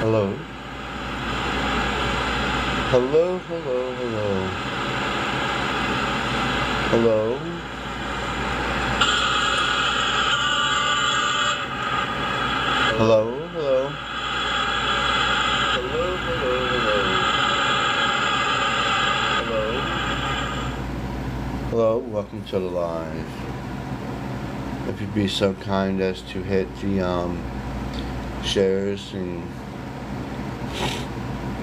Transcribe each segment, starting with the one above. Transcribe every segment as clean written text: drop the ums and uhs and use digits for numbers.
Hello. Hello, hello, hello. Hello. Hello, hello. Hello, hello, hello. Hello. Hello, welcome to the live. If you'd be so kind as to hit the shares and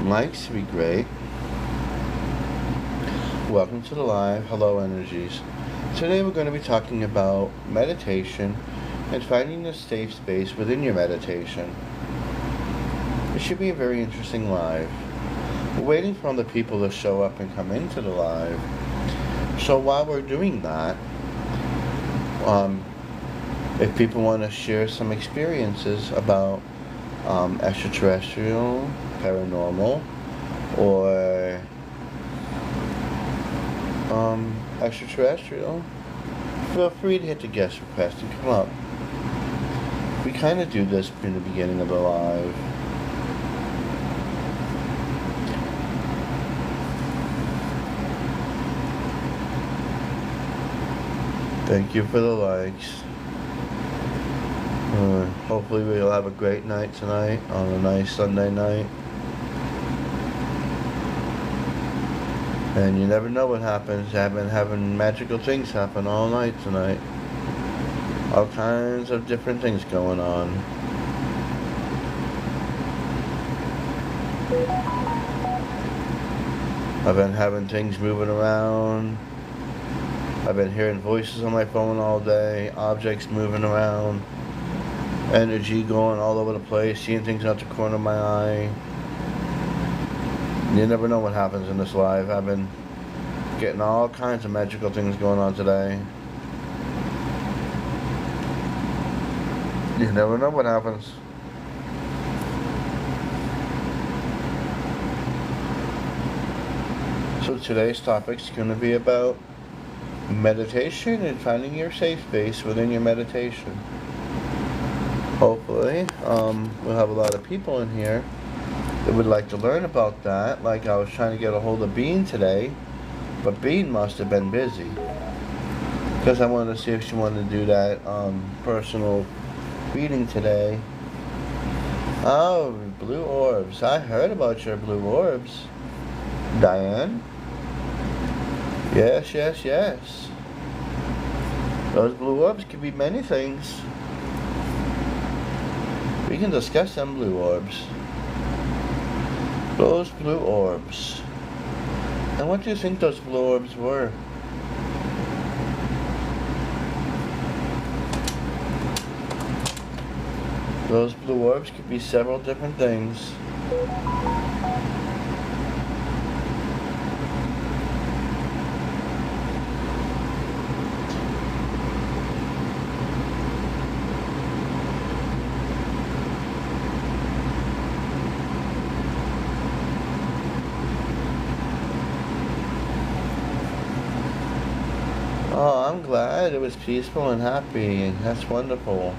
likes, would be great. Welcome to the live. Hello, energies. Today we're going to be talking about meditation and finding a safe space within your meditation. It should be a very interesting live. We're waiting for other people to show up and come into the live. So while we're doing that, if people want to share some experiences about extraterrestrial, paranormal, or extraterrestrial, feel free to hit the guest request and come up. We kind of do this in the beginning of the live. Thank you for the likes. Hopefully we'll have a great night tonight on a nice Sunday night. And you never know what happens. I've been having magical things happen all night tonight. All kinds of different things going on. I've been having things moving around. I've been hearing voices on my phone all day, objects moving around, energy going all over the place, seeing things out the corner of my eye. You never know what happens in this live. I've been getting all kinds of magical things going on today. You never know what happens. So today's topic is going to be about meditation and finding your safe space within your meditation. Hopefully, we'll have a lot of people in here that would like to learn about that. Like I was trying to get a hold of Bean today, but Bean must have been busy. Because I wanted to see if she wanted to do that personal reading today. Oh, blue orbs. I heard about your blue orbs. Diane? Yes, yes, yes. Those blue orbs could be many things. We can discuss them blue orbs. Those blue orbs. And what do you think those blue orbs were? Those blue orbs could be several different things. Oh, I'm glad it was peaceful and happy. That's wonderful.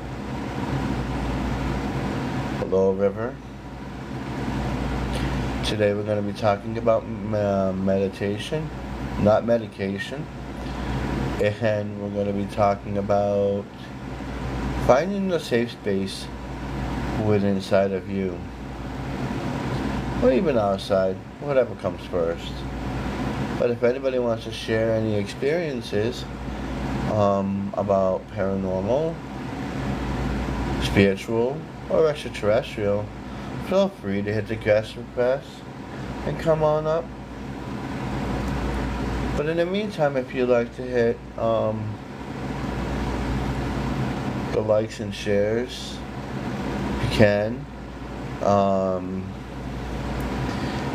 Hello, River. Today we're going to be talking about meditation, not medication. And we're going to be talking about finding a safe space within inside of you. Or even outside, whatever comes first. But if anybody wants to share any experiences about paranormal, spiritual, or extraterrestrial, feel free to hit the guest request and come on up. But in the meantime, if you'd like to hit the likes and shares, you can.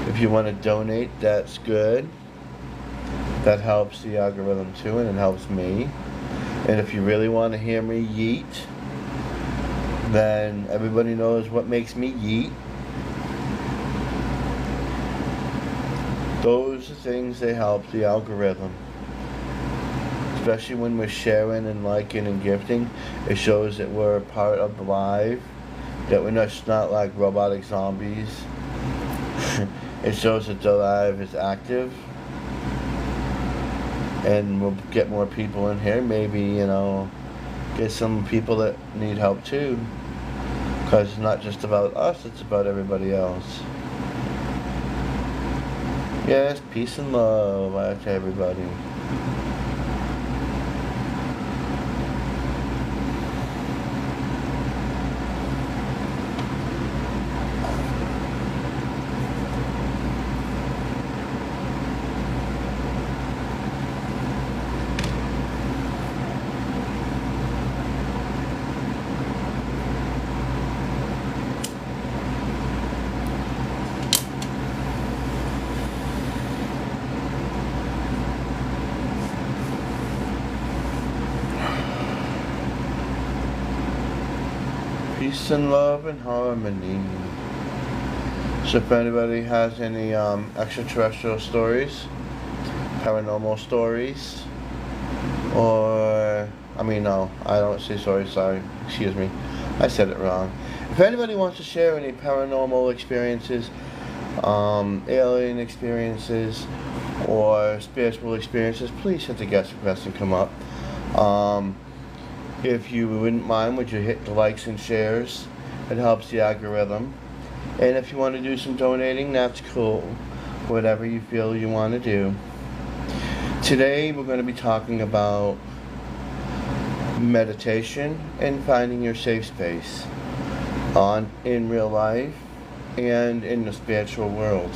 If you want to donate, that's good. That helps the algorithm too, and it helps me. And if you really want to hear me yeet, then everybody knows what makes me yeet. Those are things that help the algorithm. Especially when we're sharing and liking and gifting, it shows that we're a part of the live that we're just not like robotic zombies. It shows that the live is active, and we'll get more people in here. Maybe, you know, get some people that need help too, because it's not just about us, it's about everybody else. Yes, peace and love out to everybody. Peace and love and harmony. So if anybody has any extraterrestrial stories, paranormal stories, or, I mean, no, I don't say stories, sorry, excuse me, I said it wrong. If anybody wants to share any paranormal experiences, alien experiences, or spiritual experiences, please hit the guest request and come up. If you wouldn't mind, would you hit the likes and shares? It helps the algorithm. And if you want to do some donating, that's cool. Whatever you feel you want to do. Today we're going to be talking about meditation and finding your safe space in real life and in the spiritual world.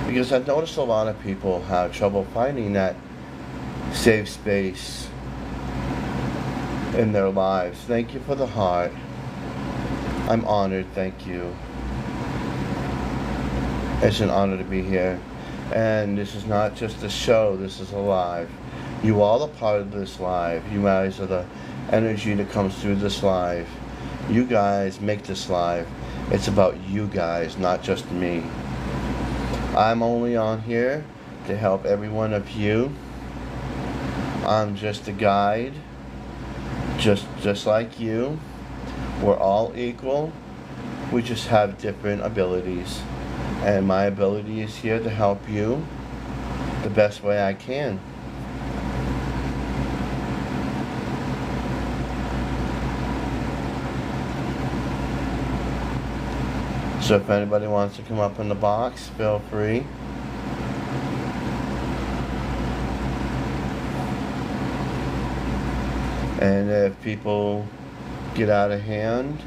Because I've noticed a lot of people have trouble finding that safe space in their lives. Thank you for the heart. I'm honored, thank you. It's an honor to be here. And this is not just a show, this is a live. You all are part of this live. You guys are the energy that comes through this live. You guys make this live. It's about you guys, not just me. I'm only on here to help every one of you. I'm just a guide. Just like you. We're all equal. We just have different abilities. And my ability is here to help you the best way I can. So if anybody wants to come up in the box, feel free. And if people get out of hand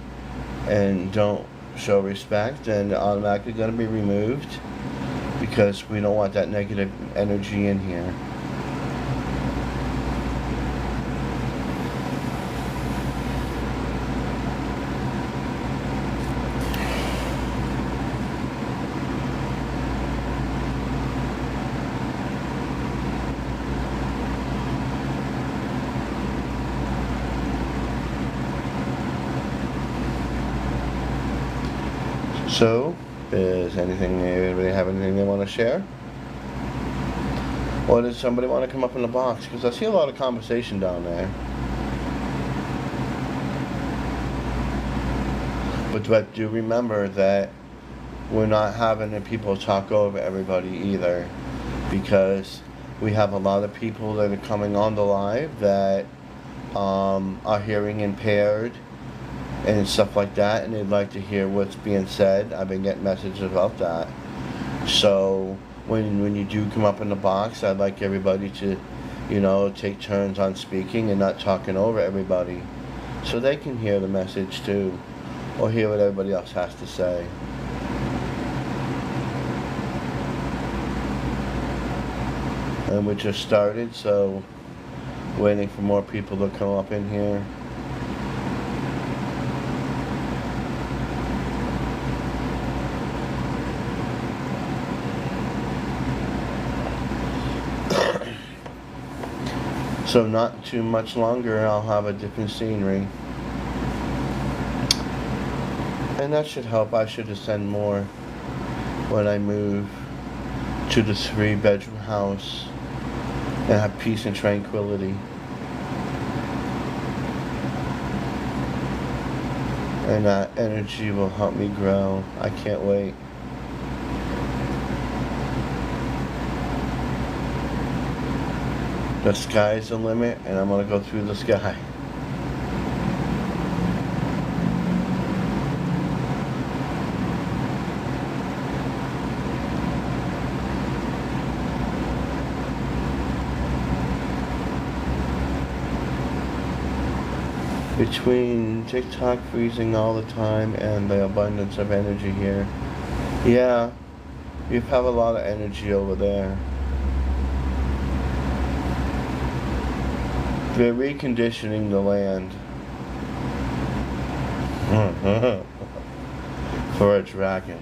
and don't show respect, then they're automatically going to be removed, because we don't want that negative energy in here. So, is anybody have anything they want to share? Or does somebody want to come up in the box? Because I see a lot of conversation down there. But do remember that we're not having the people talk over everybody either. Because we have a lot of people that are coming on the live that are hearing impaired and stuff like that, and they'd like to hear what's being said. I've been getting messages about that. So when you do come up in the box, I'd like everybody to, you know, take turns on speaking and not talking over everybody, so they can hear the message too, or hear what everybody else has to say. And we just started, so waiting for more people to come up in here. So not too much longer, I'll have a different scenery. And that should help. I should ascend more when I move to the 3-bedroom house and have peace and tranquility. And that energy will help me grow. I can't wait. The sky's the limit, and I'm gonna go through the sky. Between TikTok freezing all the time and the abundance of energy here, yeah, you have a lot of energy over there. They're reconditioning the land for a dragon.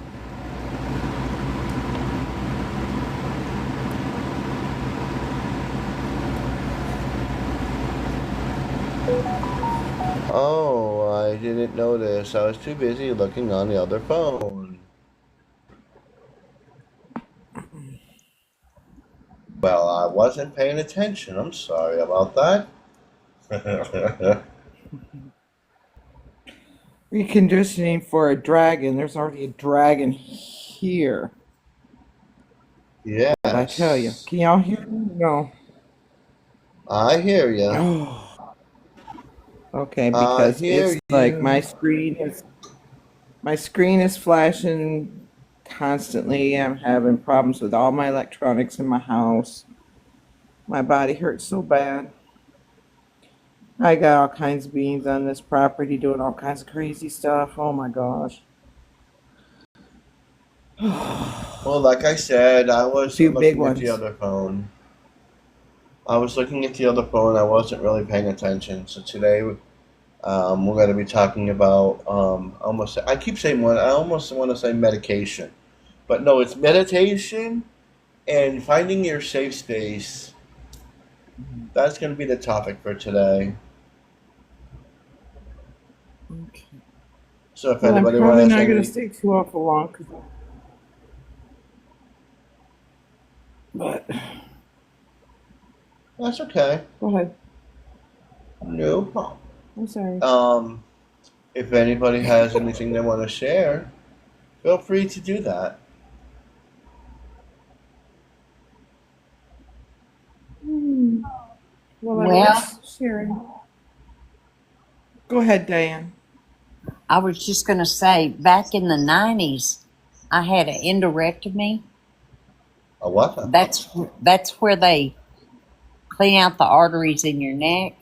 Oh, I didn't notice. I was too busy looking on the other phone. Well, I wasn't paying attention. I'm sorry about that. Reconditioning for a dragon. There's already a dragon here. But I tell you, Yes. can y'all hear me? No. I hear you. Oh, okay, I because it's hear like you. my screen is flashing constantly. I'm having problems with all my electronics in my house. My body hurts so bad. I got all kinds of beings on this property doing all kinds of crazy stuff. Oh my gosh. Well, like I said, I A was few big looking at the ones. other phone. I was looking at the other phone. I wasn't really paying attention. So today, we're going to be talking about almost. I keep saying one. I almost want to say medication, but no, it's meditation and finding your safe space. That's going to be the topic for today. Okay. So if Well, I'm anybody probably wants not going to any, stay too awful long, but that's okay. go ahead. No problem. I'm sorry. Um, if anybody has anything they want to share, feel free to do that. Hmm. Well, I Well, was sharing. Go ahead, Diane. I was just going to say, back in the 90s, I had an endorectomy. A what? That's where they clean out the arteries in your neck,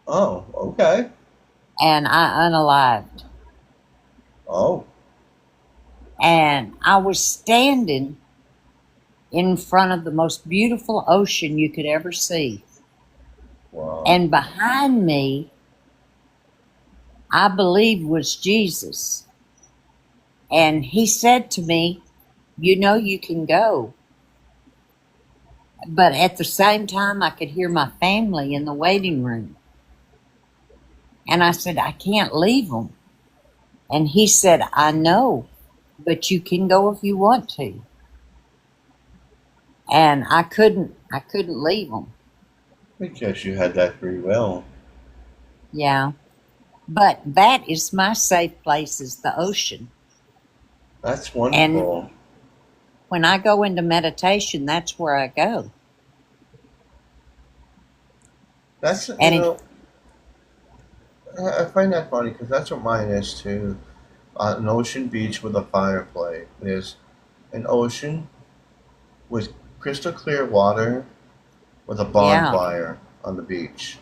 Oh, okay. and I unalived. Oh, And I was standing in front of the most beautiful ocean you could ever see. wow. And behind me, I believe, was Jesus. And he said to me, "You know, you can go." But at the same time, I could hear my family in the waiting room. And I said, "I can't leave them." And he said, "I know, but you can go if you want to." And I couldn't leave them. Because you had that free will. Yeah. But that is my safe place, is the ocean. That's And wonderful. when I go into meditation, that's where I go. That's, And it, I find that funny because that's what mine is too. An ocean beach with a fireplace. There's an ocean with crystal clear water with a yeah, bonfire on the beach.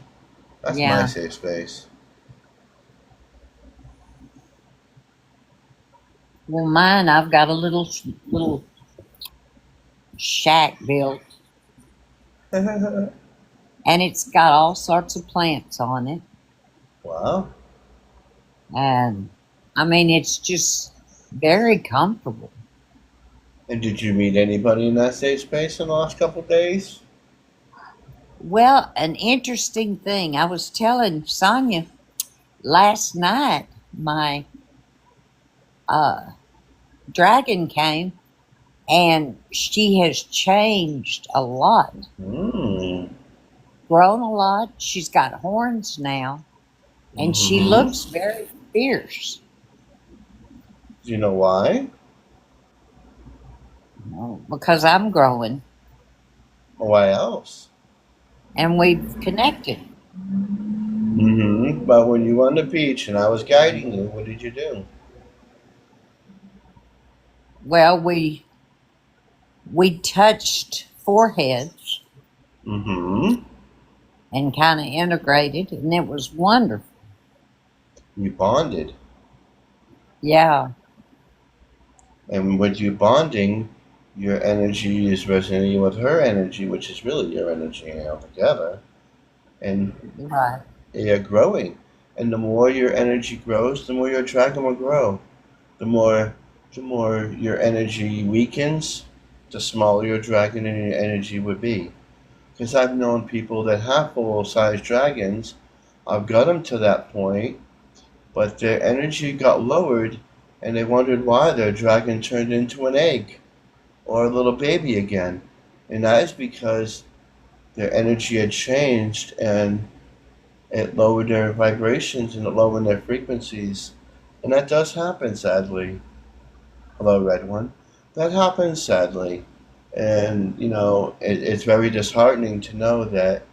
That's my yeah. safe space. Well, mine, I've got a little shack built, and it's got all sorts of plants on it. Wow. And I mean, it's just very comfortable. And did you meet anybody in that safe space in the last couple of days? Well, an interesting thing, I was telling Sonia last night, my uh, dragon came, and she has changed a lot, Hmm. grown a lot. She's got horns now, and she Mm-hmm. looks very fierce. Do you know why? No, because I'm growing Or why else? and we've connected. But when you were on the beach and I was guiding you, what did you do? Well, we touched foreheads Mm-hmm. and kind of integrated, and it was wonderful. You bonded. Yeah, And with you bonding, your energy is resonating with her energy, which is really your energy altogether. And right, you're growing. And the more your energy grows, the more your dragon will grow. The more your energy weakens, the smaller your dragon and your energy would be. Because I've known people that have full-size dragons. I've got them to that point, but their energy got lowered, and they wondered why their dragon turned into an egg or a little baby again. And that is because their energy had changed and it lowered their vibrations and it lowered their frequencies. And that does happen, sadly. Hello, Red One. That happens, sadly. And, it's very disheartening to know that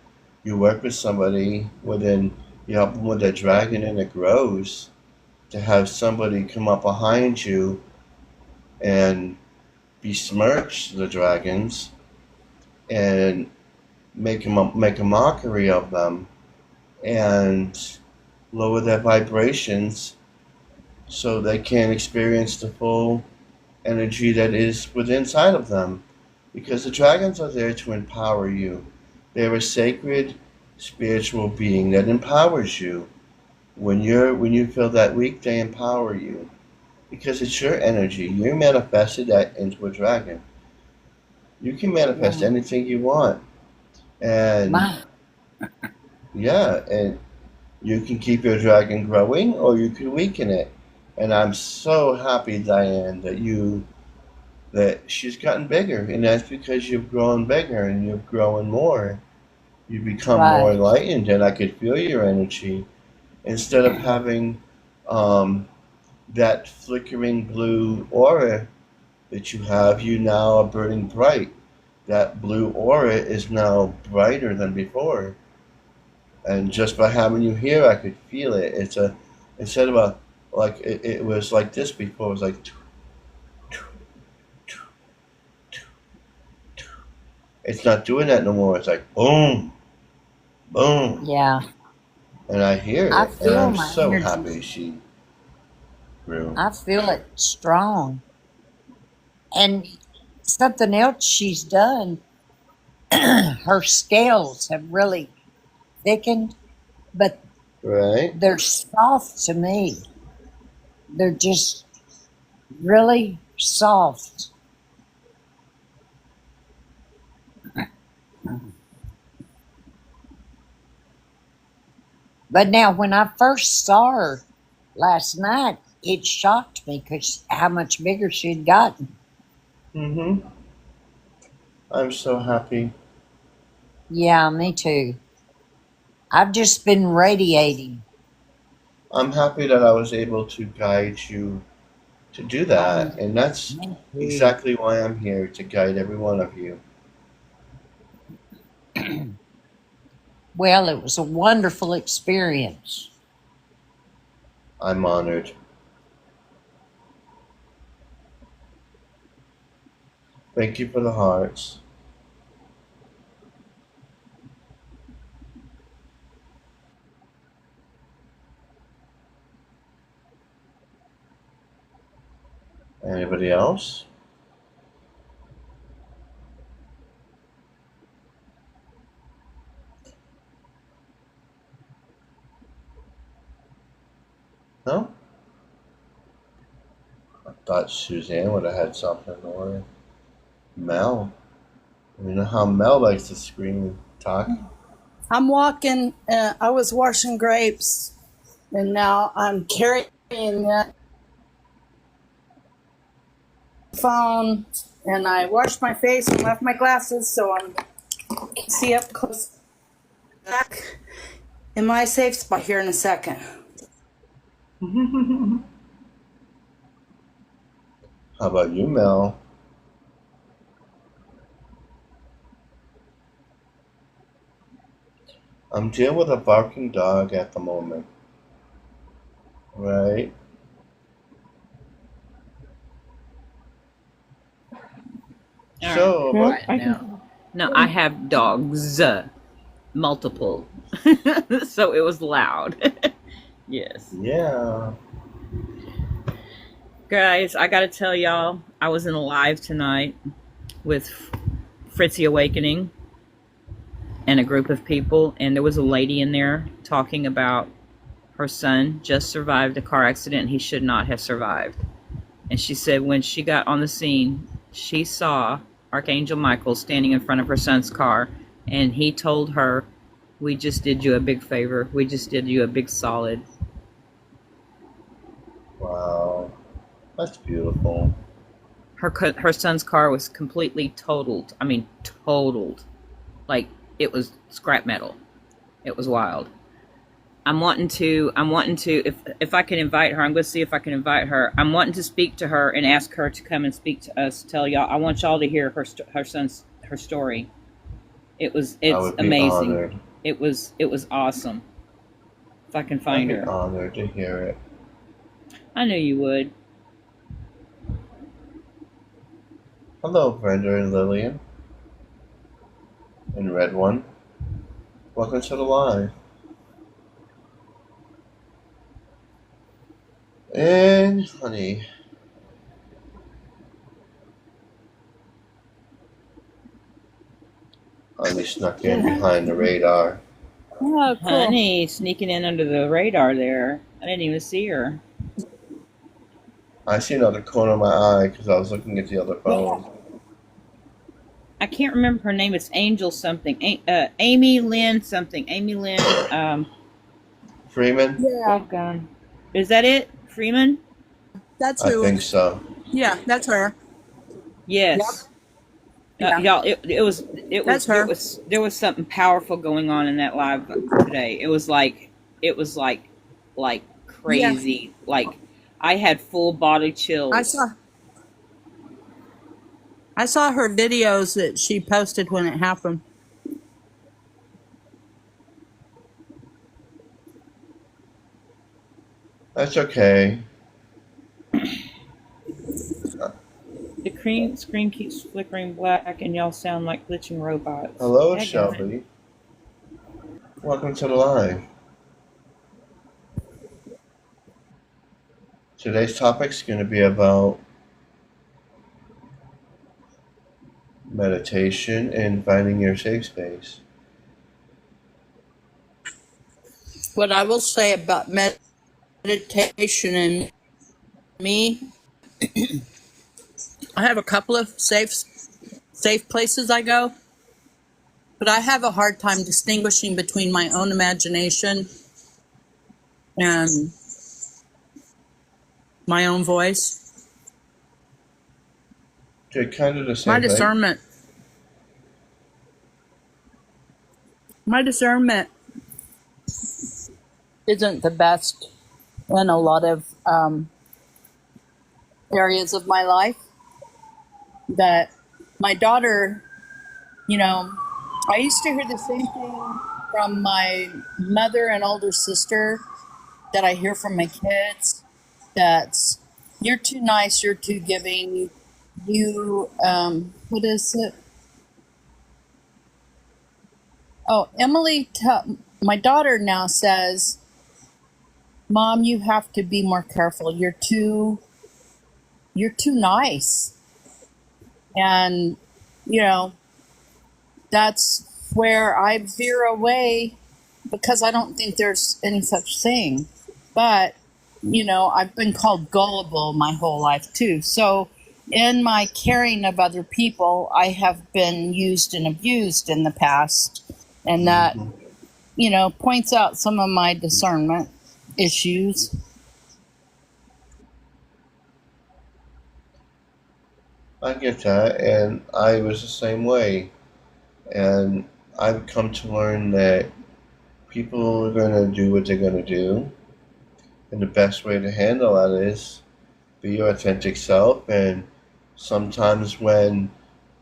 you work with somebody within, you help them with their dragon and it grows, to have somebody come up behind you and besmirch the dragons and make a mockery of them and lower their vibrations so they can't experience the full energy that is within inside of them. Because the dragons are there to empower you. They're a sacred spiritual being that empowers you. When you feel that weak, they empower you. Because it's your energy. You manifested that into a dragon. You can manifest yeah. anything you want. And My, yeah, and you can keep your dragon growing or you can weaken it. And I'm so happy, Diane, that she's gotten bigger, and that's because you've grown bigger and you've grown more. You become more right, enlightened, and I could feel your energy. Instead of having um, that flickering blue aura that you have, you now are burning bright. That blue aura is now brighter than before. And just by having you here, I could feel it. Instead of like it was like this before. It was like it's not doing that no more. It's like boom, boom, yeah. and I hear I it, and feel I'm my so energy. happy she grew. I feel it strong. And something else she's done, her scales have really thickened, but Right? they're soft to me. They're just really soft. But now, when I first saw her last night, it shocked me because how much bigger she had gotten. Mm-hmm. I'm so happy. Yeah, me too. I've just been radiating. I'm happy that I was able to guide you to do Oh, that, and that's me too. exactly why I'm here to guide every one of you. Well, it was a wonderful experience. I'm honored. Thank you for the hearts. Anybody else? No? I thought Suzanne would have had something, or Mel. You know how Mel likes to scream and talk? I'm walking. I was washing grapes, and now I'm carrying that phone. And I washed my face and left my glasses, so I can see up close. Back in my safe spot here in a second. How about you, Mel? I'm dealing with a barking dog at the moment, right? All right, So, Well, about quiet I now. can. No, I have dogs, multiple. So it was loud. Yes. yeah, Guys, I gotta tell y'all, I was in a live tonight with Fritzy Awakening and a group of people, and there was a lady in there talking about her son just survived a car accident he should not have survived. And she said when she got on the scene, she saw Archangel Michael standing in front of her son's car, and he told her, "We just did you a big favor. We just did you a big solid." wow, that's beautiful. Her son's car was completely totaled. I mean, totaled. Like it was scrap metal. It was wild. I'm wanting to if I can invite her, I'm going to see if I can invite her. I'm wanting to speak to her and ask her to come and speak to us, tell y'all. I want y'all to hear her story. I It's would be amazing. honored. It was awesome. If I can I'd find be her. honored to hear it. I knew you would. Hello, Brenda and Lillian and Red One. Welcome to the live. And honey, honey snuck in behind the radar. Oh, cool. Honey, sneaking in under the radar there. I didn't even see her. I seen out the corner of my eye because I was looking at the other phone. I can't remember her name. It's Angel something. Amy Lynn something. Amy Lynn. Freeman? Yeah, Doggone. Is that it? Freeman? that's I who. think so. Yeah, that's her. Yes. Yeah. Y'all, That's her. there was something powerful going on in that live today. It was like crazy. Like I had full body chills. I saw her videos that she posted when it happened. That's okay. The screen keeps flickering black, and y'all sound like glitching robots. Hello, Daggone it. Shelby. Welcome to the live. Today's topic's going to be about meditation and finding your safe space. What I will say about meditation and me, I have a couple of safe places I go, but I have a hard time distinguishing between my own imagination and my own voice. They're kind of the My same thing. discernment isn't the best in a lot of areas of my life. That my daughter, I used to hear the same thing from my mother and older sister that I hear from my kids. That's, you're too nice, you're too giving, what is it? Oh, my daughter now says, Mom, you have to be more careful. You're too nice. And, that's where I veer away because I don't think there's any such thing. But, I've been called gullible my whole life too. So in my caring of other people, I have been used and abused in the past. And that, points out some of my discernment issues. I get that, and I was the same way. And I've come to learn that people are going to do what they're going to do. And the best way to handle that is be your authentic self. And sometimes when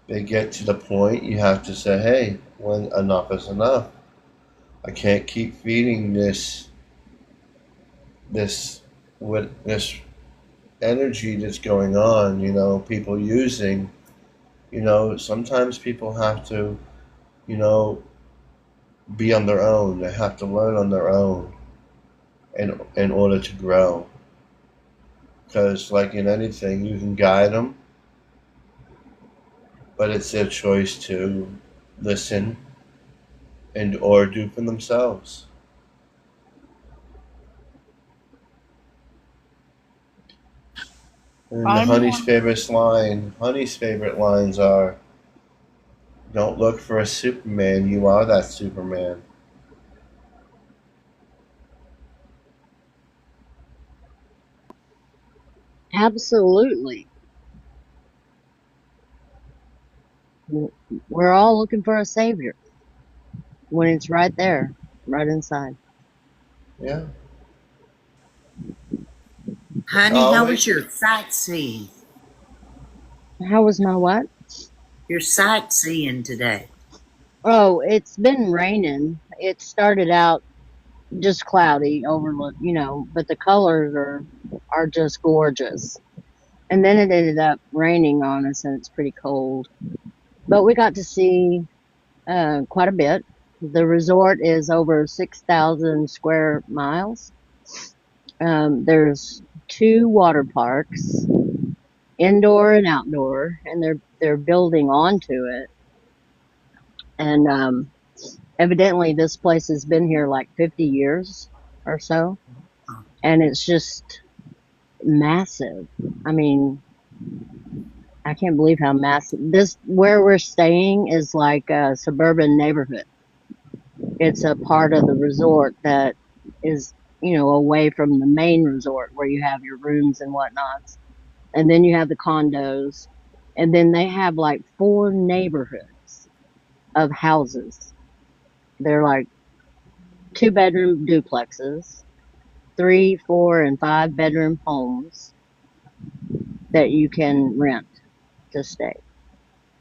they get to the point, you have to say, hey, when enough is enough. I can't keep feeding this with this energy that's going on, people using, sometimes people have to, you know, be on their own. They have to learn on their own in order to grow. Because, like in anything, you can guide them, but it's their choice to listen and or do for themselves. And I'm more. Honey's favorite lines are, "Don't look for a Superman. You are that Superman." Absolutely. We're all looking for a savior when it's right there, right inside. Yeah. Honey, how Always. was your sightseeing? How was my what? Your sightseeing today? Oh, it's been raining. It started out just cloudy, overlook, but the colors are just gorgeous. And then it ended up raining on us, and it's pretty cold. But we got to see quite a bit. The resort is over 6,000 square miles. There's two water parks, indoor and outdoor, and they're building onto it. And evidently, this place has been here like 50 years or so, and it's just massive. I mean, I can't believe how massive this. Where we're staying is like a suburban neighborhood. It's a part of the resort that is, away from the main resort where you have your rooms and whatnots. And then you have the condos. And then they have like four neighborhoods of houses. They're like 2-bedroom duplexes, 3, 4, and 5-bedroom homes that you can rent to stay.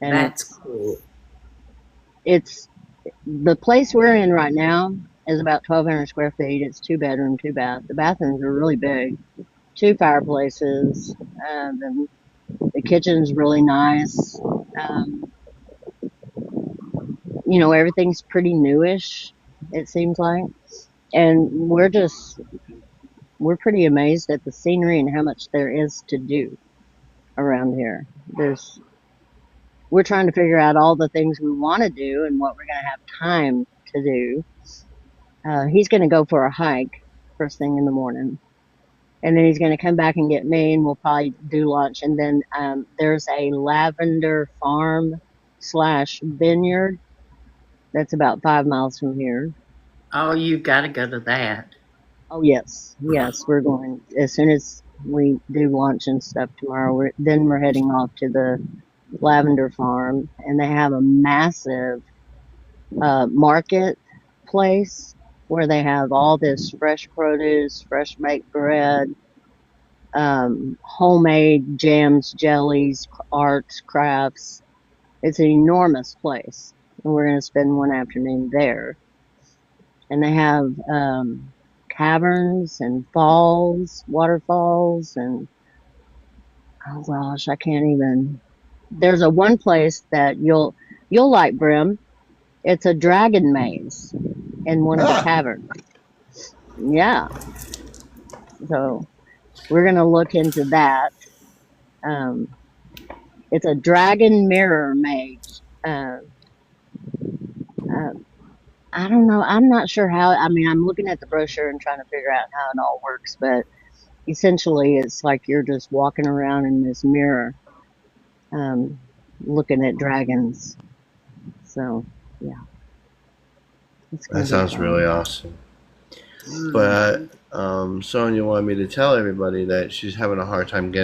And That's cool. it's the place we're in right now is about 1,200 square feet. It's 2-bedroom, 2 bath. The bathrooms are really big, 2 fireplaces. The kitchen's really nice. Everything's pretty newish, it seems like. And we're pretty amazed at the scenery and how much there is to do around here. We're trying to figure out all the things we want to do and what we're going to have time to do. He's going to go for a hike first thing in the morning. And then he's going to come back and get me, and we'll probably do lunch. And then there's a lavender farm / vineyard that's about 5 miles from here. Oh, you got to go to that. Oh, yes. Yes, we're going. As soon as we do lunch and stuff tomorrow, we're heading off to the lavender farm. And they have a massive market place where they have all this fresh produce, fresh baked bread, homemade jams, jellies, arts, crafts. It's an enormous place, and we're going to spend one afternoon there. And they have caverns and falls, waterfalls, and oh gosh, I can't even. There's a one place that you'll like, Brim. It's a dragon maze in one of the Ah, caverns. Yeah, so we're gonna look into that. Um, it's a dragon mirror maze. Uh, I don't know. I'm not sure how. I mean, I'm looking at the brochure and trying to figure out how it all works, but essentially, it's like you're just walking around in this mirror, um, looking at dragons. So, yeah, it's that gonna be sounds really fun. awesome. Mm. But Sonia wanted me to tell everybody that she's having a hard time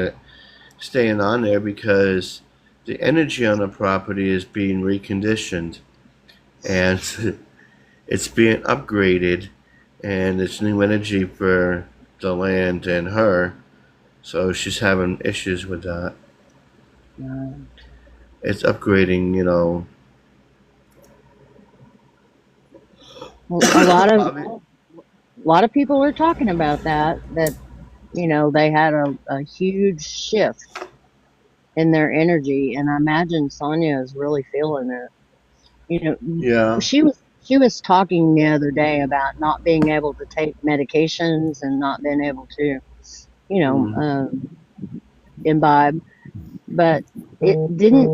staying on there because the energy on the property is being reconditioned and it's being upgraded, and it's new energy for the land and her, so she's having issues with that. Uh, It's upgrading, well, a lot of Bobby. people were talking about that they had a huge shift in their energy, and I imagine Sonia is really feeling it. Yeah. She was talking the other day about not being able to take medications and not being able to, you know, Mm. um, imbibe. But it didn't.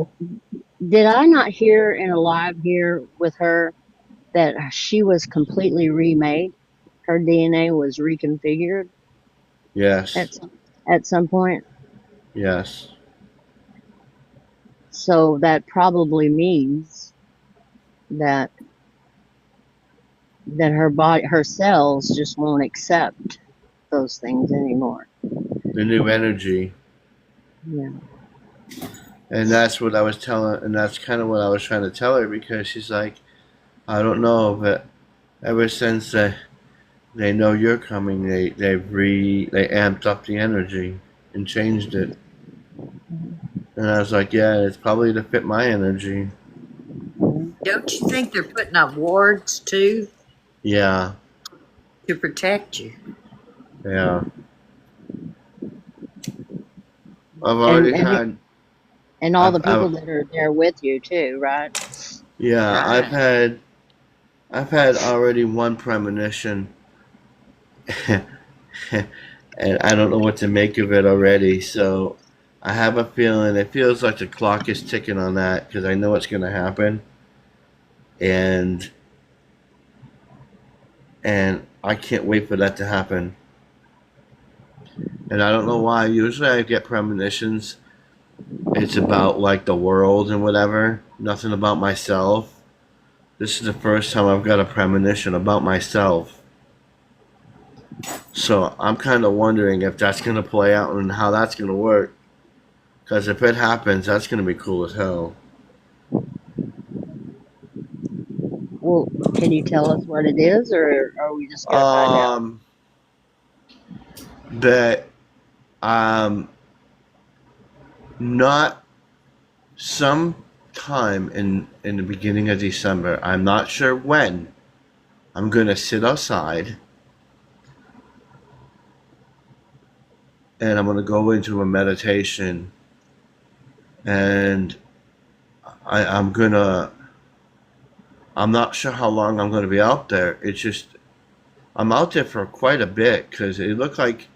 Did I not hear in a live here with her that she was completely remade? Her DNA was reconfigured Yes. at some point. Yes. So that probably means that her body, her cells just won't accept those things anymore. The new energy. Yeah. And that's what I was telling, and that's kind of what I was trying to tell her because she's like, I don't know, but ever since they know you're coming, they amped up the energy and changed it. And I was like, yeah, it's probably to fit my energy. Don't you think they're putting up wards too Yeah, to protect you? yeah. I've And already had, all the I've people that are there with you too, right? yeah, Right. I've had already one premonition, and I don't know what to make of it already. So I have a feeling it feels like the clock is ticking on that because I know it's going to happen, and I can't wait for that to happen. And I don't know why. Usually I get premonitions. It's about like the world and whatever. Nothing about myself. This is the first time I've got a premonition about myself. So I'm kind of wondering if that's going to play out and how that's going to work. Because if it happens, that's going to be cool as hell. Well, can you tell us what it is, or are we just gonna find out? Um, that not some time in the beginning of December. I'm not sure when. I'm going to sit outside and I'm going to go into a meditation and I'm going to I'm not sure how long I'm going to be out there. It's just I'm out there for quite a bit because it looked like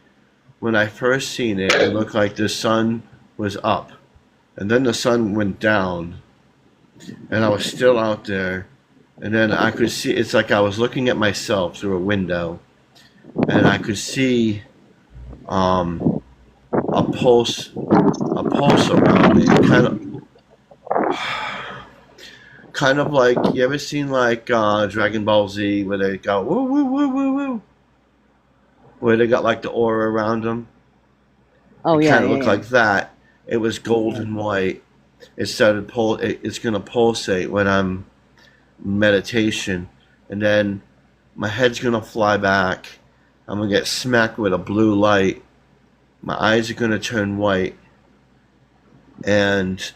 when I first seen it, it looked like the sun was up, and then the sun went down, and I was still out there, and then I could see. It's like I was looking at myself through a window, and I could see um, a pulse around me, kind of like you ever seen like Dragon Ball Z where they go woo woo woo woo woo, where they got like the aura around them. Oh It yeah, kind of yeah, looked yeah. like that. It was gold Yeah. and white. It started it's gonna pulsate when I'm meditation, and then my head's gonna fly back. I'm gonna get smacked with a blue light. My eyes are gonna turn white, and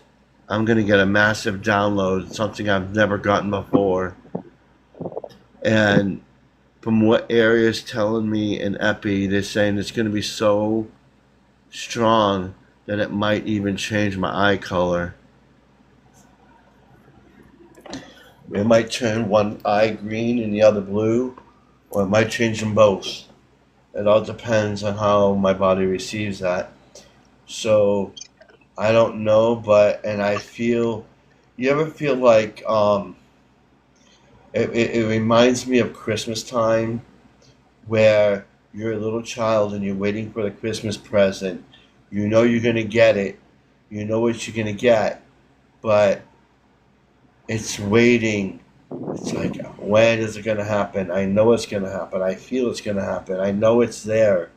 I'm gonna get a massive download, something I've never gotten before. And from what area is telling me in Epi, they're saying it's gonna be so strong that it might even change my eye color. It might turn one eye green and the other blue, or it might change them both. It all depends on how my body receives that. So I don't know, but and I feel. You ever feel like it reminds me of Christmas time where you're a little child and you're waiting for the Christmas present. You know you're gonna get it. You know what you're gonna get, but it's waiting. It's like, when is it gonna happen? I know it's gonna happen. I feel it's gonna happen. I know it's there,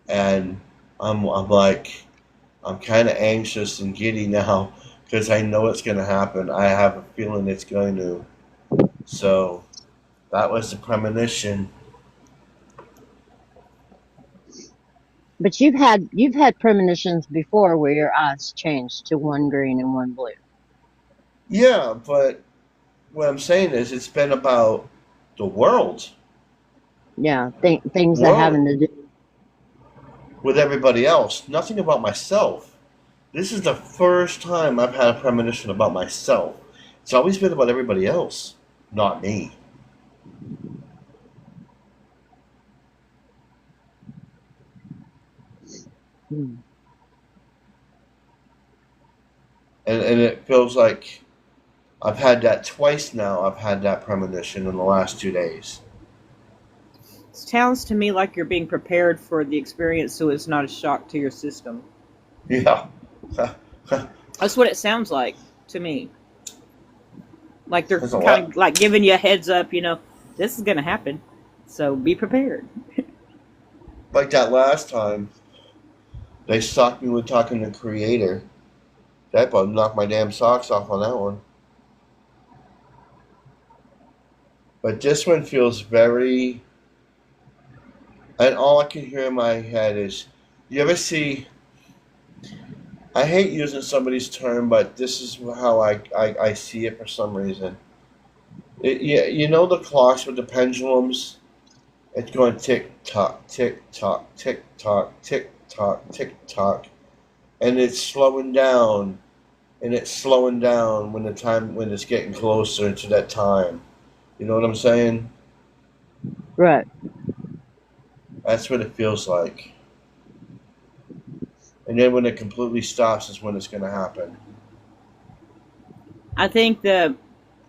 and I'm like, I'm kind of anxious and giddy now because I know it's gonna happen. I have a feeling it's going to. So that was the premonition. But you've had premonitions before where your eyes changed to one green and one blue. Yeah, but what I'm saying is it's been about the world, Yeah, things that world having to do. with everybody else. Nothing about myself. This is the first time I've had a premonition about myself. It's always been about everybody else, not me. Hmm. And it feels like I've had that twice now. I've had that premonition in the last 2 days. It sounds to me like you're being prepared for the experience so it's not a shock to your system. Yeah. That's what it sounds like to me. Like they're There's a kind lot. of like giving you a heads up, this is going to happen. So be prepared. Like that last time, they stopped me with talking to Creator. That about knocked my damn socks off on that one. But this one feels very. And all I can hear in my head is, you ever see. I hate using somebody's term, but this is how I see it for some reason. Yeah, you know the clocks with the pendulums? It's going tick tock, tick tock, tick tock, tick tock. And it's slowing down. And it's slowing down when it's getting closer to that time. You know what I'm saying? Right. That's what it feels like. And then when it completely stops is when it's going to happen. I think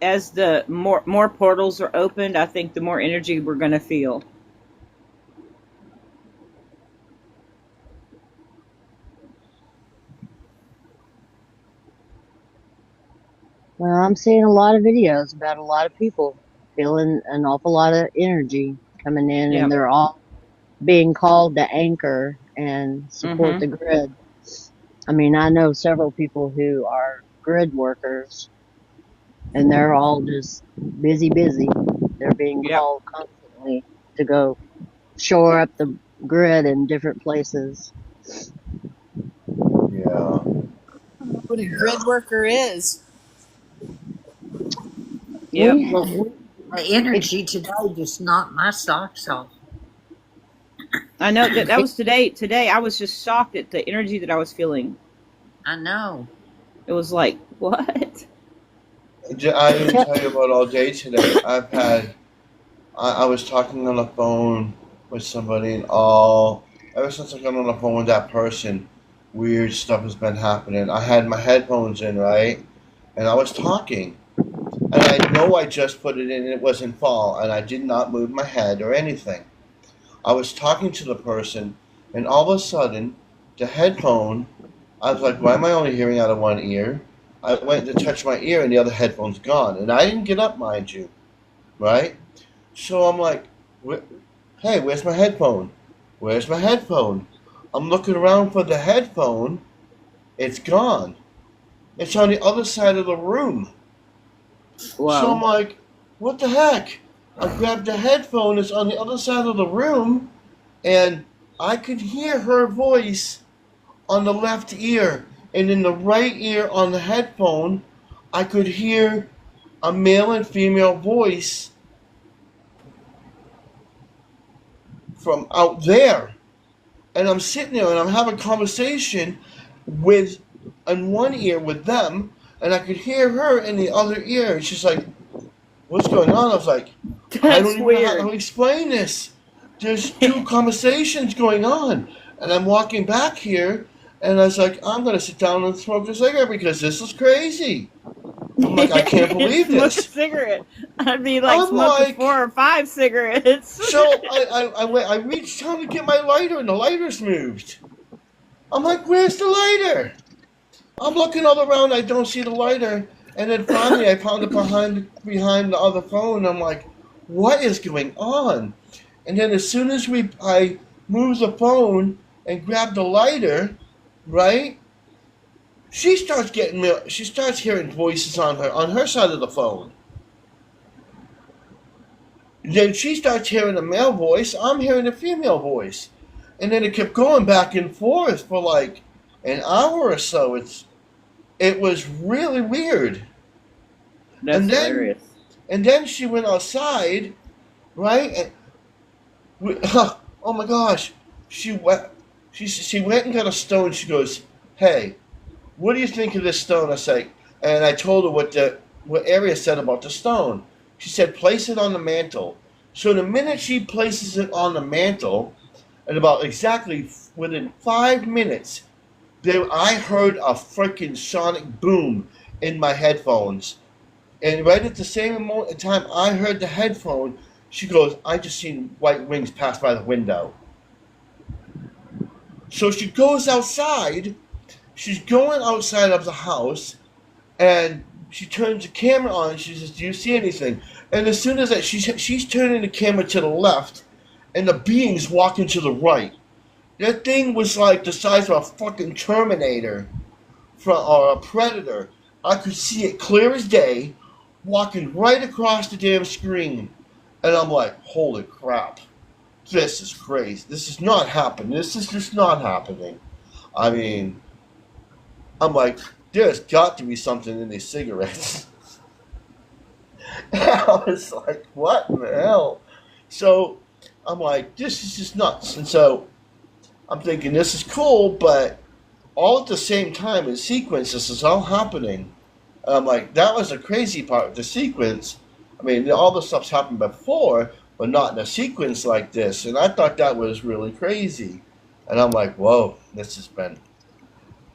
as the more portals are opened, I think the more energy we're going to feel. Well, I'm seeing a lot of videos about a lot of people feeling an awful lot of energy coming in, Yeah. and they're all being called to anchor and support Mhm. the grid. I mean, I know several people who are grid workers, and they're all just busy, busy. They're being Yep. called constantly to go shore up the grid in different places. Yeah. What a grid worker is. Yep. We, Well, we the ex- energy today just knocked my socks off. I know that was today. Today I was just shocked at the energy that I was feeling. I know. It was like, what? I didn't tell you about all day today. I was talking on the phone with somebody, and ever since I got on the phone with that person, weird stuff has been happening. I had my headphones in, right? And I was talking. And I know I just put it in and it was in fall, and I did not move my head or anything. I was talking to the person, and all of a sudden, the headphone, I was like, why am I only hearing out of one ear? I went to touch my ear, and the other headphone's gone. And I didn't get up, mind you, right? So I'm like, hey, where's my headphone? Where's my headphone? I'm looking around for the headphone. It's gone. It's on the other side of the room. So I'm Wow. like, what the heck? I grabbed the headphone, it's on the other side of the room, and I could hear her voice on the left ear. And in the right ear on the headphone, I could hear a male and female voice from out there. And I'm sitting there and I'm having a conversation with in one ear with them, and I could hear her in the other ear. And she's like, what's going on? I was like, I don't That's even know how to weird. explain this. There's two conversations going on. And I'm walking back here, and I was like, I'm going to sit down and smoke a cigarette because this is crazy. I'm like, I can't believe Smoke a this. cigarette. I'd be like I'm smoking like, 4 or 5 cigarettes. so I reached down to get my lighter, and the lighter's moved. I'm like, where's the lighter? I'm looking all around, I don't see the lighter. And then finally, I found it behind the other phone. I'm like, what is going on? And then as soon as I move the phone and grab the lighter, right? She starts hearing voices on her side of the phone. Then she starts hearing a male voice. I'm hearing a female voice. and then it kept going back and forth for like an hour or so. It was really weird. That's And then hilarious. and then she went outside, right? And oh my gosh, she went. She went and got a stone. She goes, "Hey, what do you think of this stone?" I say, and I told her what Aria said about the stone. She said, "Place it on the mantle." So the minute she places it on the mantle, and about exactly within 5 minutes, I heard a freaking sonic boom in my headphones. And right at the same moment in time I heard the headphone, she goes, "I just seen white wings pass by the window." So she goes outside. She's going outside of the house, and she turns the camera on. And she says, "Do you see anything?" And as soon as that, she's turning the camera to the left, and the being's walking to the right. That thing was like the size of a fucking Terminator or a Predator. I could see it clear as day, walking right across the damn screen. And I'm like, holy crap. This is crazy. This is not happening. This is just not happening. I mean, I'm like, there's got to be something in these cigarettes. I was like, what in the hell? So I'm like, this is just nuts. And so I'm thinking, this is cool, but all at the same time in sequence, this is all happening. And I'm like, that was the crazy part of the sequence. I mean, all this stuff's happened before, but not in a sequence like this. And I thought that was really crazy. And I'm like, whoa, this has been,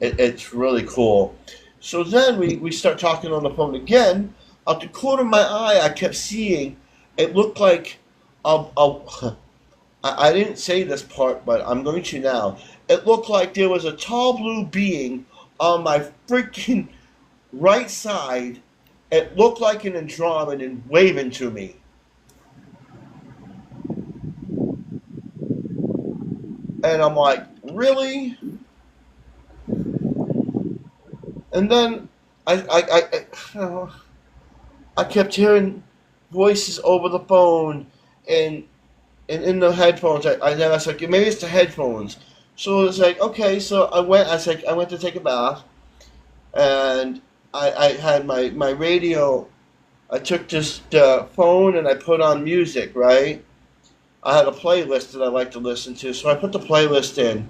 it's really cool. So then we start talking on the phone again. Out the corner of my eye, I kept seeing, it looked like, I didn't say this part, but I'm going to now. It looked like there was a tall blue being on my freaking right side. It looked like an Andromedan waving to me. And I'm like, really? And then I kept hearing voices over the phone and in the headphones. Then I was like, maybe it's the headphones. So it's like, okay. So I went to take a bath, and I had my radio. I took this phone and I put on music. Right. I had a playlist that I like to listen to, so I put the playlist in,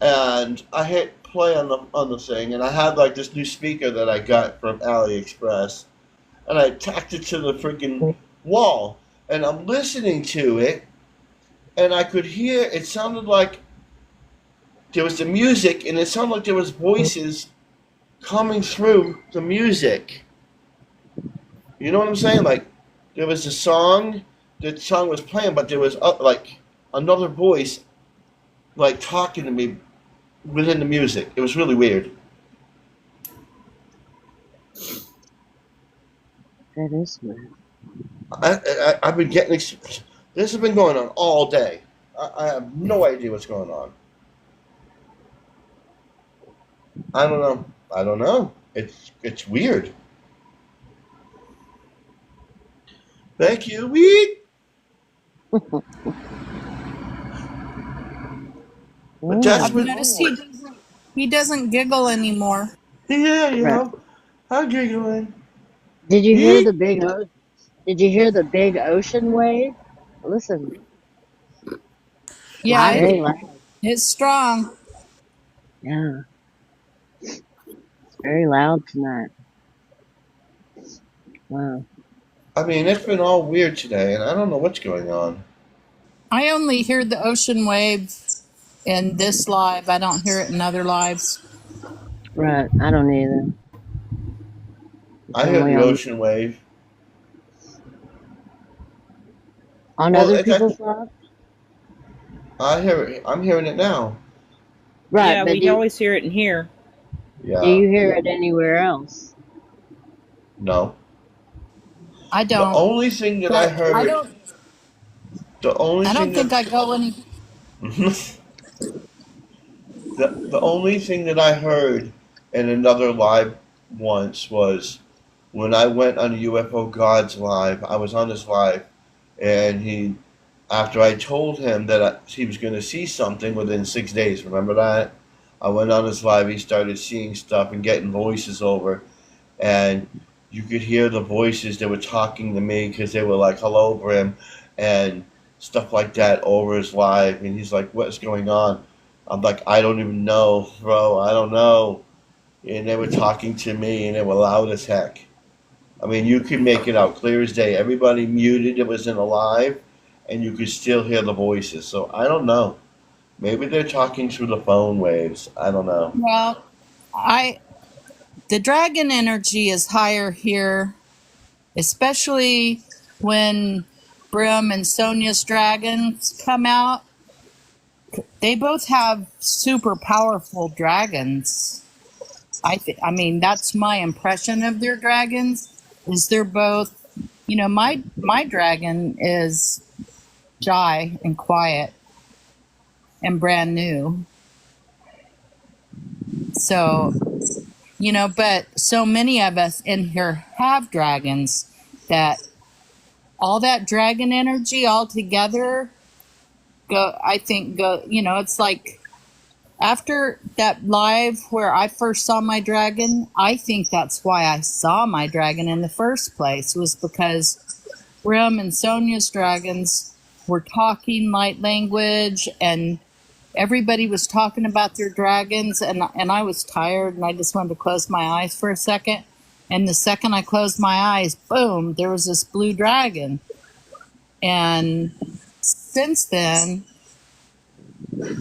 and I hit play on the thing, and I had like this new speaker that I got from AliExpress, and I tacked it to the freaking wall, and I'm listening to it, and I could hear it sounded like there was the music, and it sounded like there was voices coming through the music. You know what I'm saying? Like there was a song, the song was playing, but there was like another voice like talking to me within the music. It was really weird. That is weird. I've been getting this has been going on all day. I have no idea what's going on. I don't know. I don't know. It's weird. Thank you. Weed. But that's I've what. noticed he doesn't giggle anymore. Yeah, you Right. know. I'm giggling. Did you hear Weed. the did you hear the big ocean wave? Listen, it's Yeah, very loud. it's strong. Yeah, it's very loud tonight. Wow. I mean, it's been all weird today, and I don't know what's going on. I only hear the ocean wave in this live. I don't hear it in other lives. Right. I don't either. It's I hear only the ocean wave. on Well, other people's lives. I hear it. I'm hearing it now. Right, Yeah, but we always hear it in here. do Yeah. you hear it anywhere else? No. I The don't. only thing that I But heard. The only I thing don't think that. I go any. The only thing that I heard in another live once was when I went on UFO God's live. I was on his live, and after I told him that he was going to see something within 6 days. Remember that? I went on his live. He started seeing stuff and getting voices over, and you could hear the voices that were talking to me because they were like hello over him and stuff like that over his live. And he's like, "What's going on?" I'm like, "I don't even know, bro. I don't know." And they were talking to me, and they were loud as heck. I mean, you could make it out clear as day. Everybody muted. It was in a live, and you could still hear the voices. So I don't know. Maybe they're talking through the phone waves. I don't know. Well, I the dragon energy is higher here, especially when Brim and Sonia's dragons come out. They both have super powerful dragons. I mean, that's my impression of their dragons. Is they're both, my dragon is shy and quiet and brand new. So, but so many of us in here have dragons that all that dragon energy all together it's like after that live where I first saw my dragon, I think that's why I saw my dragon in the first place, was because Brim and Sonia's dragons were talking light language and everybody was talking about their dragons, and I was tired and I just wanted to close my eyes for a second. And the second I closed my eyes, boom, there was this blue dragon. And since then,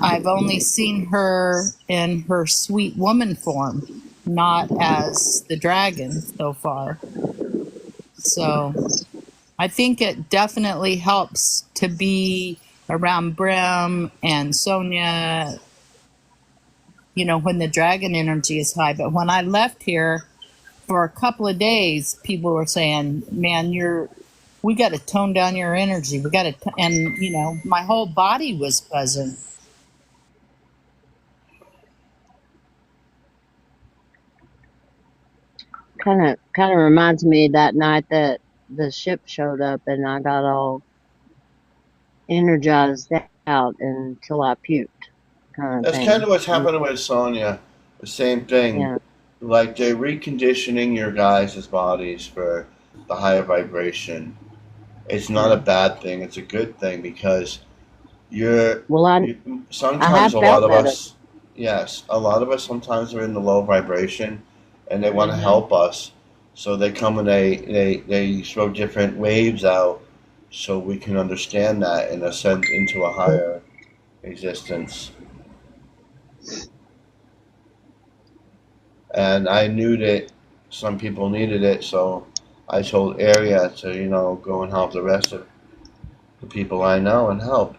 I've only seen her in her sweet woman form, not as the dragon so far. So I think it definitely helps to be around Brim and Sonia, when the dragon energy is high. But when I left here for a couple of days, people were saying, man, we got to tone down your energy. We got to, and my whole body was buzzing. Kind of reminds me that night that the ship showed up and I got all energized out until I puked, kind of That's kind thing. of what's happening with Sonya. The same thing. Yeah. Like they're reconditioning your guys' bodies for the higher vibration. It's not a bad thing. It's a good thing because Well, I sometimes have a lot felt of better. us, yes, a lot of us sometimes are in the low vibration, and they want to Mm-hmm. help us. So they come and they throw different waves out, so we can understand that and ascend into a higher existence. And I knew that some people needed it, so I told Area to go and help the rest of the people I know and help.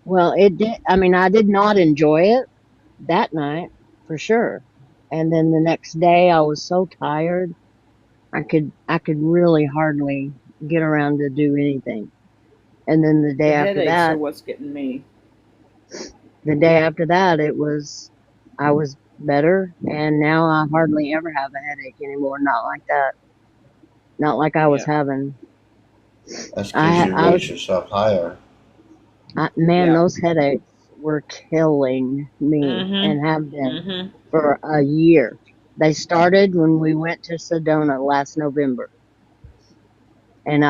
Well, it did. I mean, I did not enjoy it that night for sure. And then the next day, I was so tired, I could really hardly get around to do anything. And then The headaches are what's getting me. the day after that, I was better, and now I hardly ever have a headache anymore. Not like that. Not like I was Yeah. having. That's because you I was, raise yourself higher. man, Yeah. those headaches were killing me and have Mm-hmm. been Mm-hmm. for a year. They started when we went to Sedona last November, and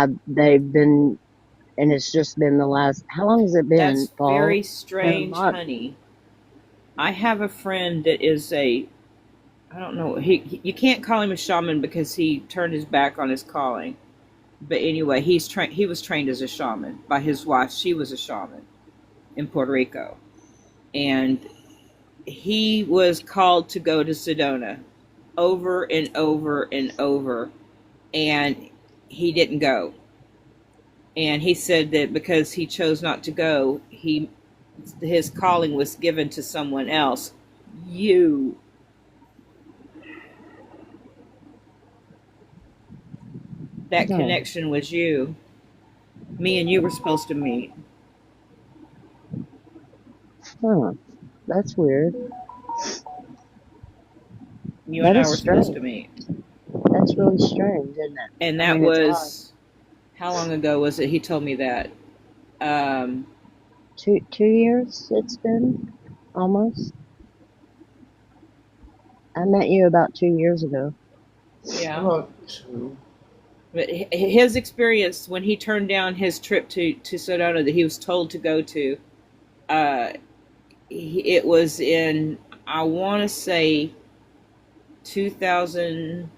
it's just been the last. How long has it been, That's Paul? very It's been a strange, month. honey. I have a friend that is I don't know, you can't call him a shaman because he turned his back on his calling. But anyway, he was trained as a shaman by his wife. She was a shaman in Puerto Rico. And he was called to go to Sedona over and over and over, and he didn't go. And he said that because he chose not to go, his calling was given to someone else. You, that No, connection was you. Me and you were supposed to meet. huh? That's weird. You and That I is were supposed to strange. meet. That's really strange, isn't it? And I that mean, it's odd. was, how long ago was it? He told me that. Um, 2 years it's been, almost. I met you about 2 years ago. yeah. About two. But his experience when he turned down his trip to Sedona that he was told to go to, uh, it was in, I want to say, 2000.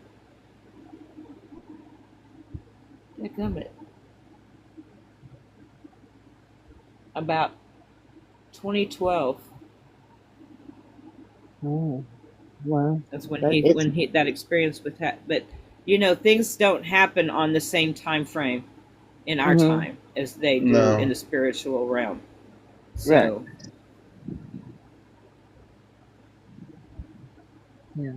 About 2012. Oh, well, That's when but he it's when he that experience with that. But things don't happen on the same time frame in our hmm time as they do in No. the spiritual realm. right. So Yeah.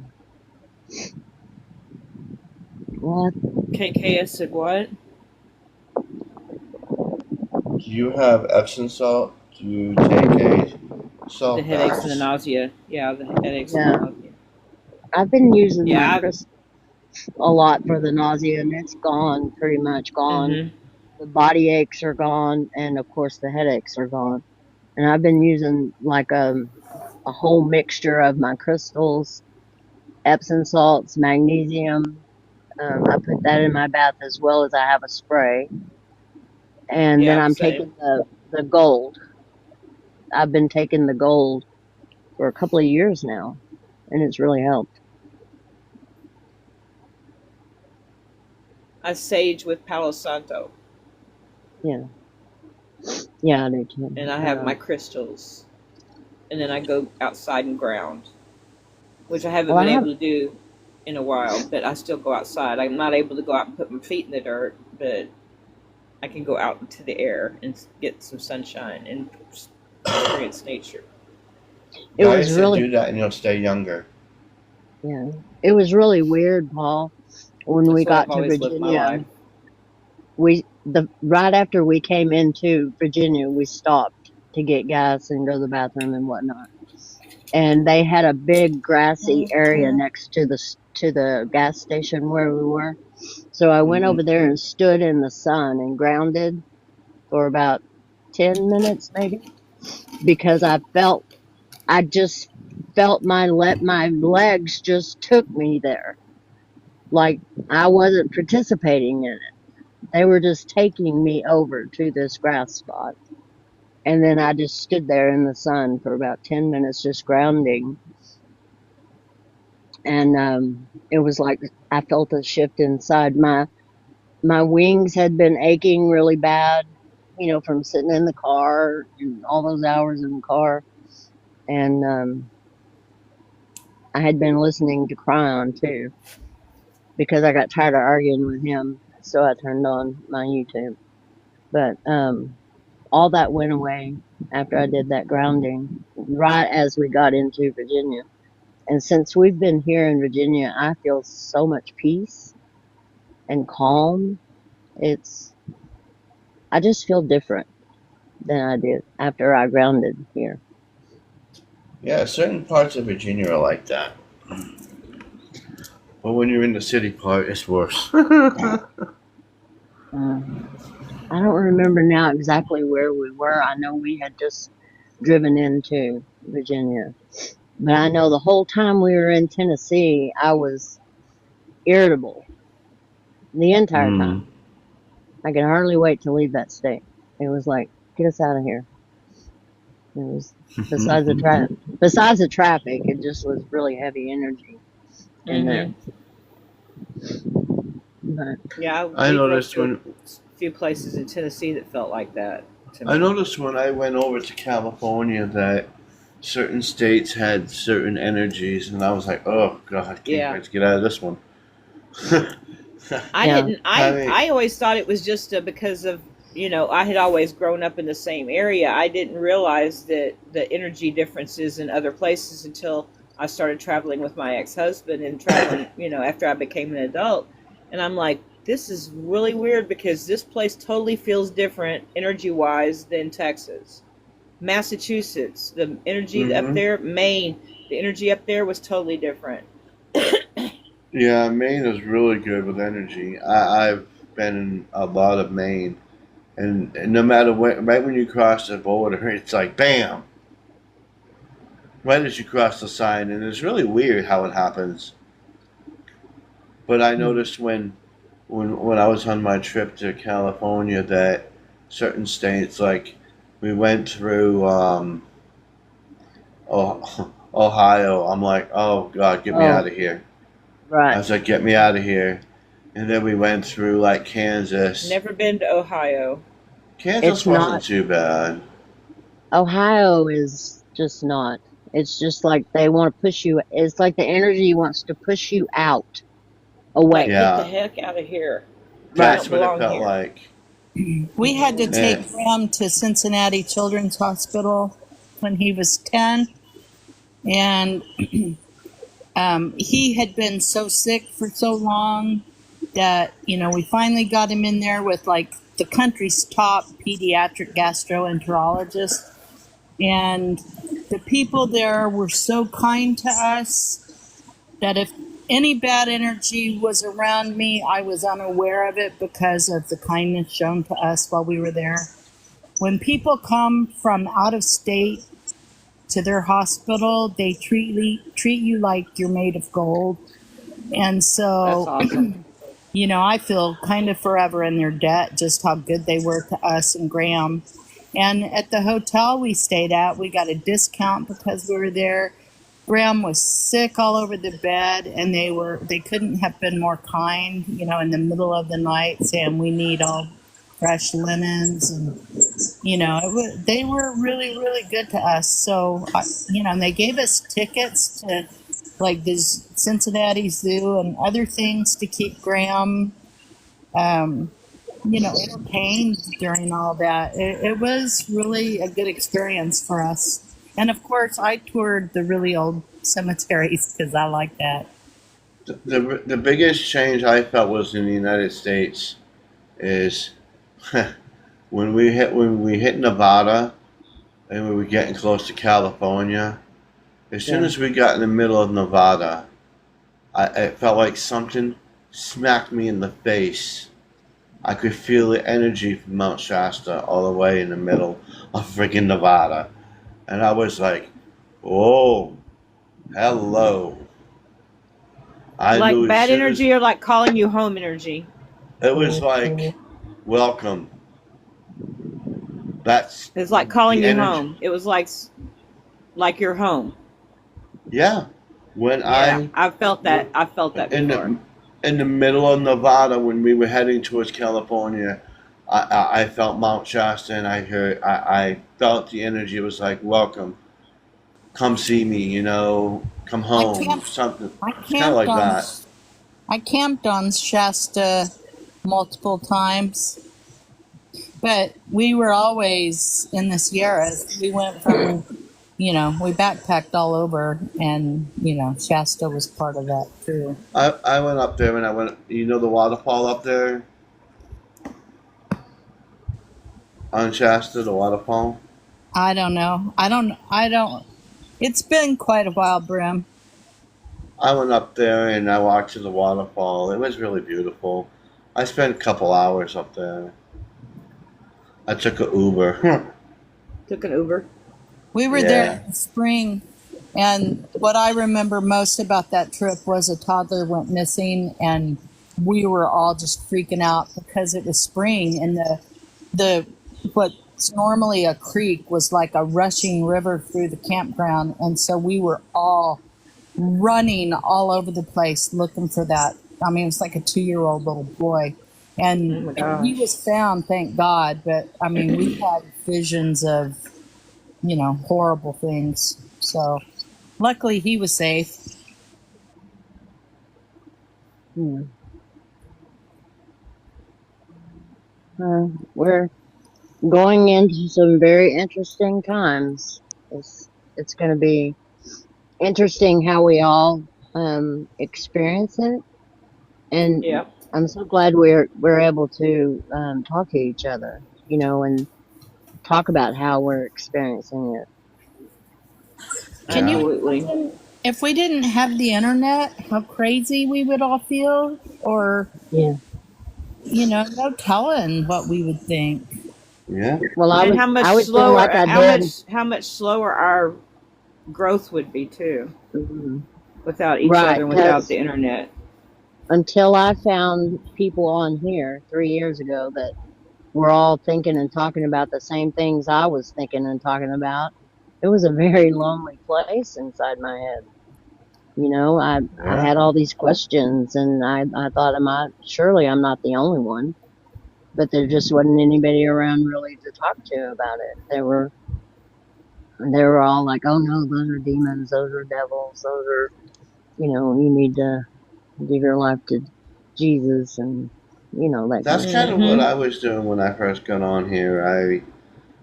Well, KKS said what? Do you have Epsom salt? Do you take a The salt headaches and the baths? nausea. Yeah, the headaches and the yeah, nausea. I've been using my Yeah. crystal a lot for the nausea, and it's gone, pretty much gone. Mhm. The body aches are gone, and of course the headaches are gone. And I've been using like a whole mixture of my crystals, Epsom salts, magnesium. I put that in my bath as well as I have a spray. And then Yeah. I'm Same. taking the gold. I've been taking the gold for a couple of years now, and it's really helped. I sage with Palo Santo, Yeah, yeah, I do too. and I have my crystals, and then I go outside and ground, which I haven't Well, been I have, able to do in a while, but I still go outside. I'm not able to go out and put my feet in the dirt, but I can go out into the air and get some sunshine and experience nature. it I was used to really, do that and you'll stay younger. yeah, it was really weird, Paul. When That's we the way I've got to always lived my Virginia, life. the right after we came into Virginia, we stopped to get gas and go to the bathroom and whatnot. And they had a big grassy area next to the gas station where we were. So I went Hmm. over there and stood in the sun and grounded for about 10 minutes maybe, because I just felt my legs just took me there. Like I wasn't participating in it. They were just taking me over to this grass spot. And then I just stood there in the sun for about 10 minutes just grounding. And it was like I felt a shift inside. My wings had been aching really bad, from sitting in the car and all those hours in the car. And I had been listening to Cryon too, because I got tired of arguing with him. So I turned on my YouTube. But all that went away after I did that grounding, right as we got into Virginia. And since we've been here in Virginia, I feel so much peace and calm. It's, I just feel different than I did after I grounded here. Yeah, certain parts of Virginia are like that. But when you're in the city part, it's worse. Uh, I don't remember now exactly where we were. I know we had just driven into Virginia, but I know the whole time we were in Tennessee, I was irritable the entire Mm. time. I could hardly wait to leave that state. It was like, get us out of here. It was besides the traffic, it just was really heavy energy in there. Mhm. But Yeah, I we drove noticed through when a few places in Tennessee that felt like that to I me. noticed when I went over to California that certain states had certain energies, and I was like, "Oh God, can't Yeah. wait to get out of this one." I yeah, didn't. Having I always thought it was just because of I had always grown up in the same area. I didn't realize that the energy differences in other places until I started traveling with my ex husband and traveling. After I became an adult, and I'm like, this is really weird because this place totally feels different energy wise than Texas, Massachusetts. The energy up hmm there, Maine, the energy up there was totally different. Yeah, Maine is really good with energy. I've been in a lot of Maine, and no matter when, right when you cross the border, it's like bam, right as you cross the sign, and it's really weird how it happens. But I Hmm. noticed when I was on my trip to California that certain states, like we went through Ohio, I'm like, oh God, get me out Oh, of here. I right. was like, get me out of here. And then we went through like Kansas. Never been to Ohio. It's Kansas wasn't not, too bad. Ohio is just not. It's just like they want to push you. It's like the energy wants to push you out, Like, away. get the Yeah, heck out of here. You Right. that's don't what it belong felt here. like. We had to Eh, take Graham to Cincinnati Children's Hospital when he was 10, and he had been so sick for so long that, we finally got him in there with like the country's top pediatric gastroenterologist. And the people there were so kind to us that if any bad energy was around me, I was unaware of it because of the kindness shown to us while we were there. When people come from out of state to their hospital, they treat you like you're made of gold. And That's so, awesome. I feel kind of forever in their debt just how good they were to us and Graham. And at the hotel we stayed at, we got a discount because we were there. Graham was sick all over the bed, and they couldn't have been more kind. In the middle of the night, saying we need all fresh linens, and they were really really good to us. So and they gave us tickets to like this Cincinnati Zoo and other things to keep Graham, um, entertained during all that. It was really a good experience for us. And of course, I toured the really old cemeteries because I like that. the biggest change I felt was in the United States is when we hit Nevada and we were getting close to California. As soon Yeah. as we got in the middle of Nevada, it felt like something smacked me in the face. I could feel the energy from Mount Shasta all the way in the middle of freaking Nevada. And I was like, whoa, hello. I Like knew as bad soon as energy or like calling you home energy? it was like, welcome. That's It's like calling the you energy. home. It was like you're home. Yeah. When Yeah, I, I felt w- that. I felt that in before. the middle of Nevada, when we were heading towards California, I felt Mount Shasta and I felt the energy. It was like, welcome. Come see me, come I home, camped. something. I It's kind of camped like on. that. I camped on Shasta multiple times, but we were always in the Sierras. We went from, we backpacked all over, and Shasta was part of that too. I went up there and the waterfall up there on Shasta, the waterfall. I don't know. I don't. It's been quite a while, Brim. I went up there and I walked to the waterfall. It was really beautiful. I spent a couple hours up there. I took a Uber. Took an Uber. We were there Yeah. in the spring, and what I remember most about that trip was a toddler went missing, and we were all just freaking out because it was spring, and the what's normally a creek was like a rushing river through the campground, and so we were all running all over the place looking for that. I mean, it was like a 2-year-old little boy, Oh my and he gosh. was found, thank God. But I mean, we had visions of horrible things. So luckily he was safe. Hmm. We're going into some very interesting times. It's going to be interesting how we all experience it, and Yeah. I'm so glad we're able to talk to each other, and talk about how we're experiencing it. Can you Yeah. Absolutely. imagine? If we didn't have the internet, how crazy we would all feel, or how crazy we would all feel, or Yeah. no telling what we would think. Yeah. Well, And I would feel like I did. how much slower our growth would be too, Mhm. without each other Right, and without because the internet. until I found people on here 3 years ago that were all thinking and talking about the same things I was thinking and talking about, it was a very lonely place inside my head. I Yeah. had all these questions, and I thought, surely I'm not the only one. But there just wasn't anybody around really to talk to about it. They were all like, "Oh no, those are demons, those are devils, those are, you need to give your life to Jesus," and that kind That's of kind stuff. of what Mm-hmm. I was doing when I first got on here.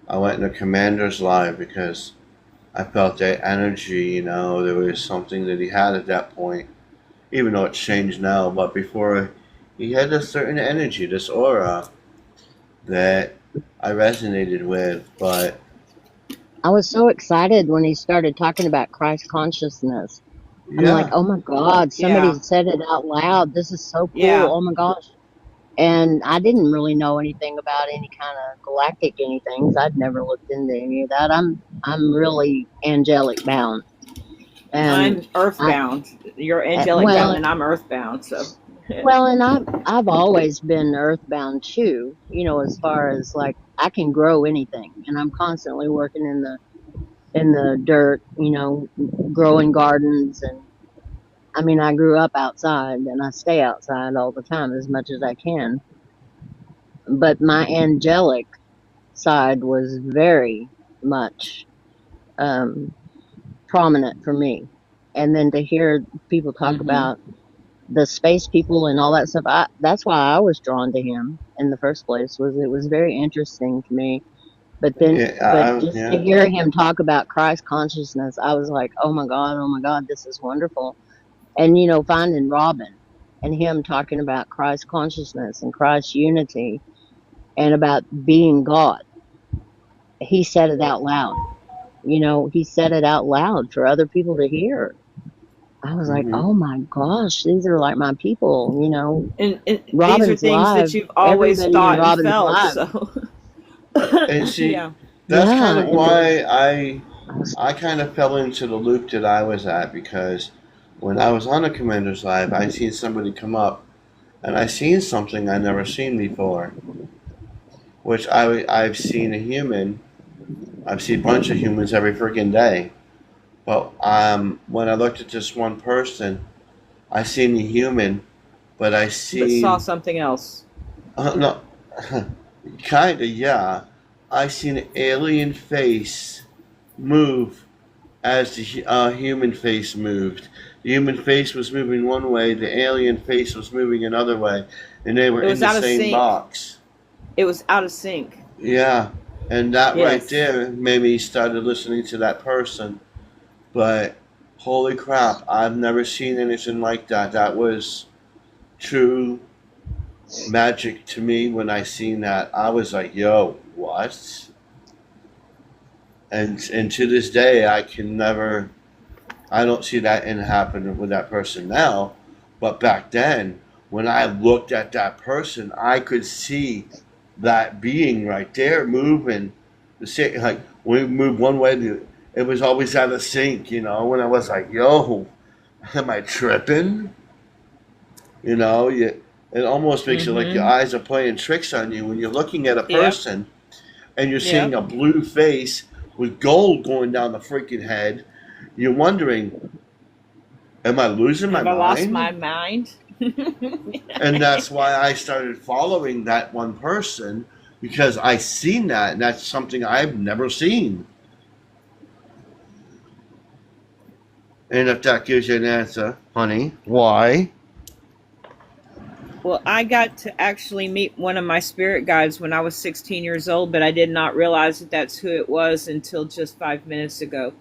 I went into Commander's Live because I felt that energy. There was something that he had at that point, even though it's changed now. But before, he had a certain energy, this aura that I resonated with. But I was so excited when he started talking about Christ consciousness. I'm like, yeah, "Oh my God, somebody Yeah. said it out loud. This is so cool. Yeah. Oh my gosh." And I didn't really know anything about any kind of galactic anything. I'd never looked into any of that. I'm really angelic bound. And I'm I earthbound. You're angelic bound, well and I'm earthbound. So, and I've always been earthbound too, as far as like I can grow anything, and I'm constantly working in the dirt, growing gardens. And I mean, I grew up outside and I stay outside all the time as much as I can. But my angelic side was very much um, prominent for me. And then to hear people talk mm-hmm. about the space people and all that stuff, that's why I was drawn to him in the first place. Was it was very interesting to me. yeah, But just to yeah. hear him talk about Christ consciousness, I was like, oh my God, this is wonderful. And finding Robin and him talking about Christ consciousness and Christ unity and about being God, he said it out loud. He said it out loud for other people to hear. I was like, Hmm. oh my gosh, these are like my people. And these are Robin's things live. that you've always Everybody in thought and Robin's felt. live. So, And see, yeah. that's kind Yeah, of and then why I I was, I kind of fell into the loop that I was at because when I was on a Commander's Live, I seen somebody come up and I seen something I never seen before, which I've seen a human. I've seen a bunch of humans every freaking day. But when I looked at this one person, I seen a human, but I But saw seen something else. no, kind of yeah. I seen an alien face move as the human face moved. The human face was moving one way, the alien face was moving another way, and they were It in was the out of same sync. box. It was out of sync. Yeah, and that right Yes. there made me started listening to that person. But holy crap, I've never seen anything like that. That was true magic to me when I seen that. I was like, yo, what? And to this day, I don't see that in happening with that person now. But back then, when I looked at that person, I could see that being right there moving. The same, like when we moved one way, it was always out of sync. When I was like, "Yo, am I tripping?" It almost makes it like your Mm-hmm. eyes are playing tricks on you when you're looking at a Yep. person and you're seeing Yep. a blue face with gold going down the freaking head. You're wondering, am I losing my Have I lost my mind? mind? And that's why I started following that one person because I seen that, and that's something I've never seen. And if that gives you an answer, honey, why? Well, I got to actually meet one of my spirit guides when I was 16 years old, but I did not realize that that's who it was until just 5 minutes ago.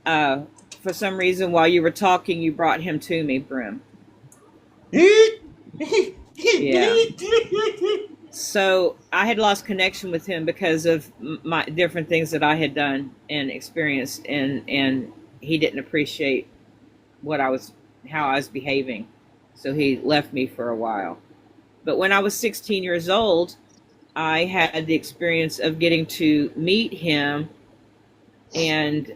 Uh, for some reason, while you were talking, you brought him to me, Brim. Yeah. So I had lost connection with him because of my different things that I had done and experienced, and he didn't appreciate what I was, how I was behaving. So he left me for a while. But when I was 16 years old, I had the experience of getting to meet him, and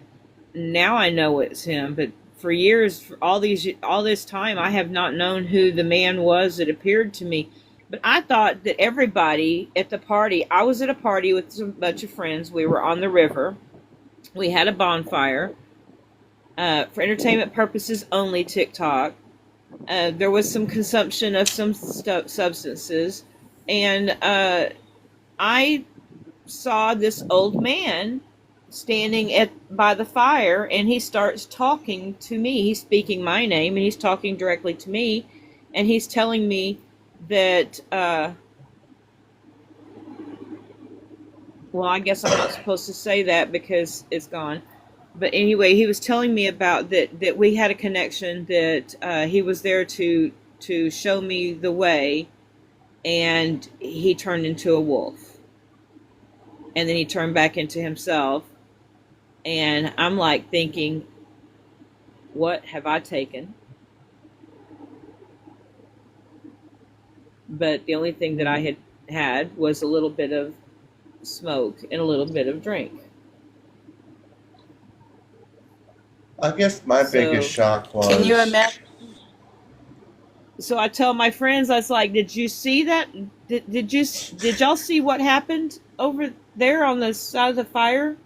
now I know it's him. But for years, for all this time, I have not known who the man was that appeared to me. But I thought that everybody at the party, I was at a party with a bunch of friends. We were on the river. We had a bonfire for entertainment purposes only. TikTok. There was some consumption of some substances, and I saw this old man standing at by the fire, and he starts talking to me. He's speaking my name, and he's talking directly to me, and he's telling me that well, I guess I'm not supposed to say that because it's gone. But anyway, he was telling me about that we had a connection, that he was there to show me the way, and he turned into a wolf, and then he turned back into himself. And I'm like thinking, what have I taken? But the only thing that I had was a little bit of smoke and a little bit of drink. I guess my biggest So, shock Can you was, imagine? so I tell my friends, I was like, "Did you see that? Did y'all see what happened over there on the side of the fire?"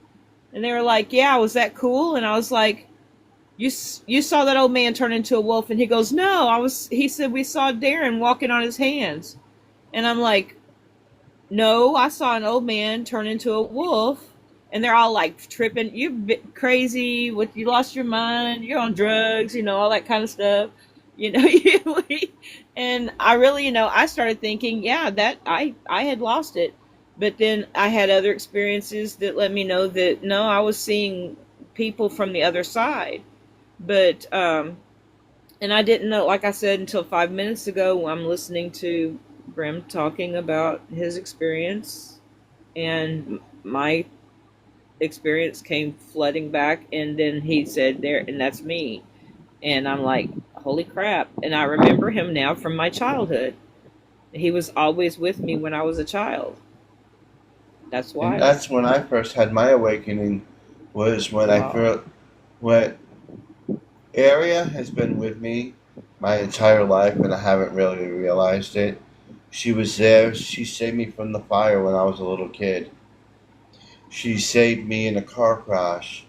And they were like, "Yeah, was that cool?" And I was like, "You saw that old man turn into a wolf?" And he goes, "No, I was." He said, "We saw Darren walking on his hands," and I'm like, "No, I saw an old man turn into a wolf." And they're all like tripping. You crazy? What? You lost your mind? You're on drugs? All that kind of stuff. You know, and I really, I started thinking, yeah, that I had lost it. But then I had other experiences that let me know that no, I was seeing people from the other side. But and I didn't know, like I said, until 5 minutes ago, I'm listening to Brim talking about his experience, and my experience came flooding back, and then he said there, and that's me. And I'm like, holy crap. And I remember him now from my childhood. He was always with me when I was a child. That's and wild. that's when I first had my awakening, was when I Wow. first, when Aria has been with me my entire life, and I haven't really realized it. She was there. She saved me from the fire when I was a little kid. She saved me in a car crash.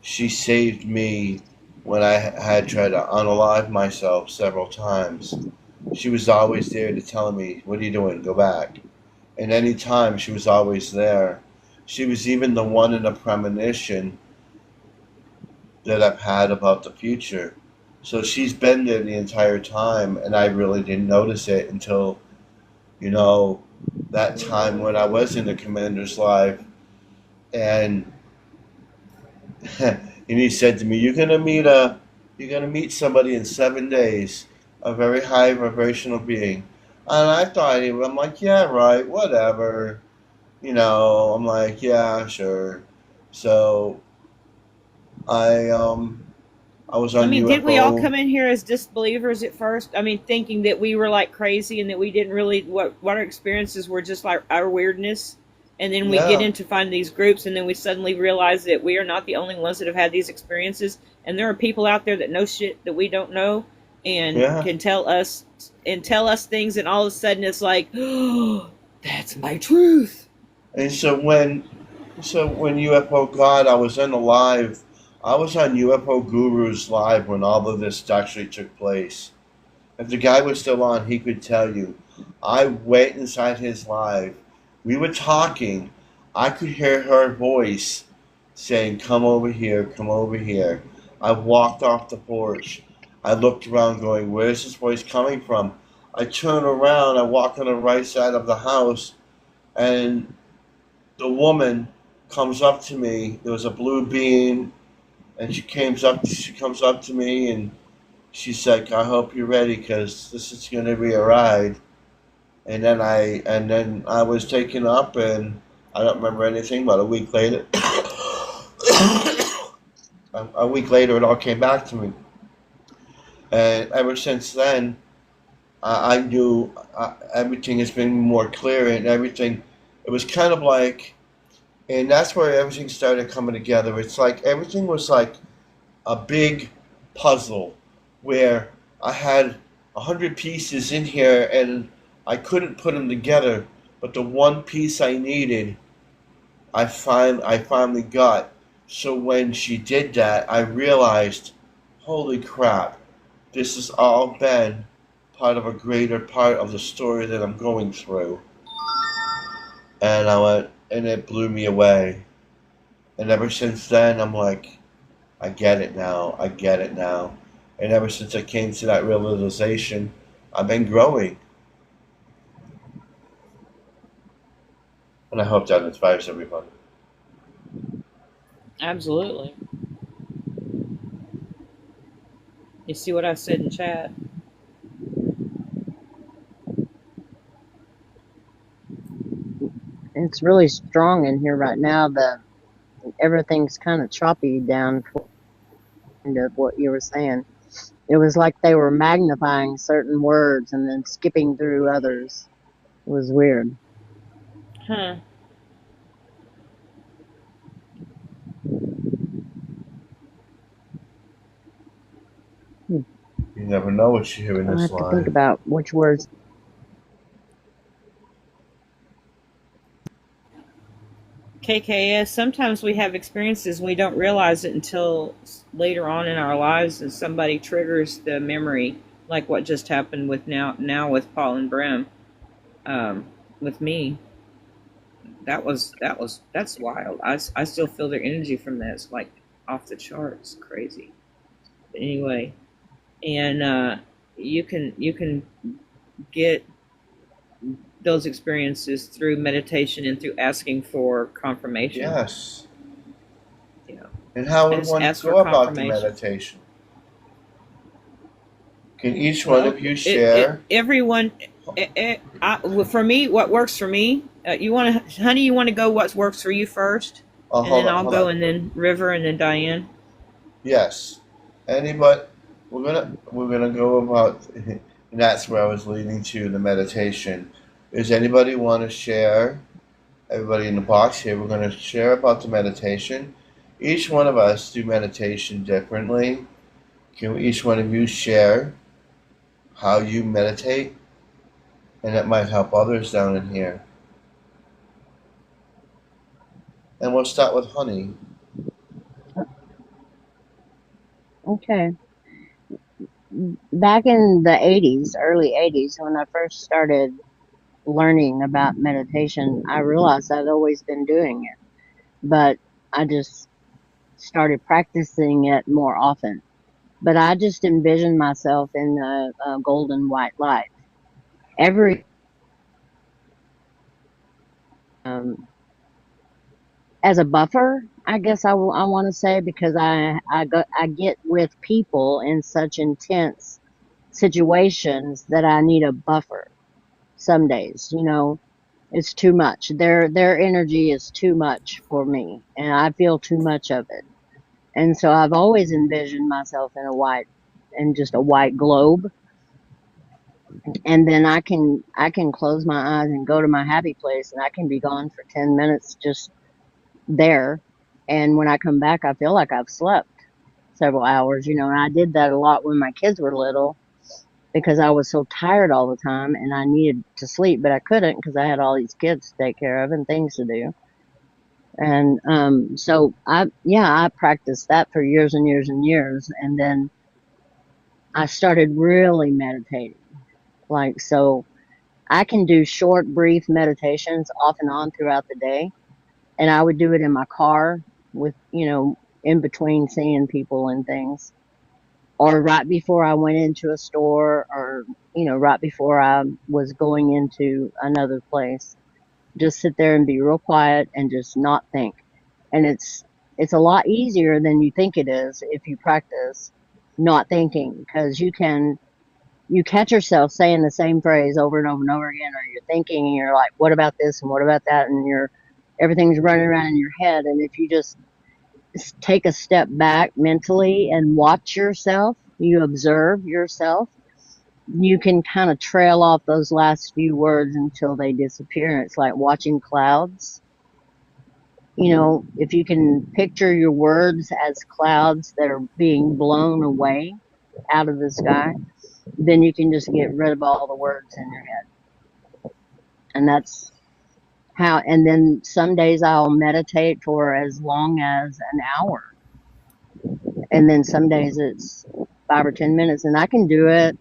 She saved me when I had tried to unalive myself several times. She was always there to tell me, "What are you doing? Go back." And any time, she was always there. She was even the one in a premonition that I've had about the future. So she's been there the entire time, and I really didn't notice it until, you know, that time when I was in the commander's life, and and he said to me, you're gonna meet somebody in 7 days, a very high vibrational being." And I thought, I'm like, yeah, right, whatever. I'm like, yeah, sure. So I um I was I on mean, did we all UFO. come in here as disbelievers at first? I mean, thinking that we were like crazy and that we didn't really, what our experiences were just like our weirdness. And then we get Yeah, into finding these groups, and then we suddenly realize that we are not the only ones that have had these experiences. And there are people out there that know shit that we don't know, and yeah. can tell us things. And all of a sudden it's like, oh, that's my truth. And so when UFO God, I was in a live. I was on UFO Guru's live when all of this actually took place. If the guy was still on, he could tell you. I went inside his live. We were talking. I could hear her voice saying, "Come over here, come over here." I walked off the porch. I looked around going, "Where's this voice coming from?" I turn around, I walk on the right side of the house, and the woman comes up to me. There was a blue beam, and she comes up to me, and she's like, "I hope you're ready, because this is going to be a ride." And then I was taken up, and I don't remember anything. But a week later, a week later, it all came back to me. And ever since then, I knew everything has been more clear and everything. It was kind of like, and that's where everything started coming together. It's like everything was like a big puzzle where I had 100 pieces in here and I couldn't put them together, but the one piece I needed, I finally got. So when she did that, I realized, holy crap, this has all been part of a greater part of the story that I'm going through. And I went, and it blew me away. And ever since then, I'm like, I get it now. I get it now. And ever since I came to that realization, I've been growing. And I hope that inspires everybody. Absolutely. You see what I said in chat? It's really strong in here right now. Everything's kind of choppy down of what you were saying. It was like they were magnifying certain words and then skipping through others. It was weird. Huh. Hmm. You never know what you hear in I'll this have to think line. about which words. KKS, sometimes we have experiences and we don't realize it until later on in our lives and somebody triggers the memory, like what just happened with now with Paul and Brim. With me, that's wild. I still feel their energy from that. It's like off the charts, crazy. But anyway, and you can get those experiences through meditation and through asking for confirmation. Yes. Yeah, And how would one ask for go about the confirmation. meditation? Can each one Well, of you it share? everyone. Well, for me, what works for me. You want to, honey? You want to go? What works for you first, Oh, and then I'll hold go, on. and then River, and then Diane. Yes. Anybody? We're gonna go about, and that's where I was leading to the meditation. Does anybody want to share? Everybody in the box here, we're gonna share about the meditation. Each one of us do meditation differently. Can each one of you share how you meditate? And it might help others down in here. And we'll start with Honey. Okay. Back in the 80s, early 80s, when I first started learning about meditation, I realized I'd always been doing it, but I just started practicing it more often. But I just envisioned myself in a golden white light. Every um, as a buffer, I guess I want to say, because I get with people in such intense situations that I need a buffer. Some days, it's too much. Their energy is too much for me, and I feel too much of it. And so I've always envisioned myself in just a white globe, and then I can close my eyes and go to my happy place, and I can be gone for 10 minutes just there. And when I come back, I feel like I've slept several hours, and I did that a lot when my kids were little because I was so tired all the time and I needed to sleep, but I couldn't because I had all these kids to take care of and things to do. And so I practiced that for years and years and years, and then I started really meditating. Like, so I can do short, brief meditations off and on throughout the day, and I would do it in my car with, in between seeing people and things, or right before I went into a store, or, right before I was going into another place. Just sit there and be real quiet and just not think. And it's a lot easier than you think it is if you practice not thinking, because you catch yourself saying the same phrase over and over and over again, or you're thinking and you're like, what about this and what about that, and everything's running around in your head. And if you just take a step back mentally and watch yourself, you observe yourself, you can kind of trail off those last few words until they disappear. It's like watching clouds. You know, if you can picture your words as clouds that are being blown away out of the sky, then you can just get rid of all the words in your head. And that's how, and then some days I'll meditate for as long as an hour. And then some days it's 5 or 10 minutes, and I can do it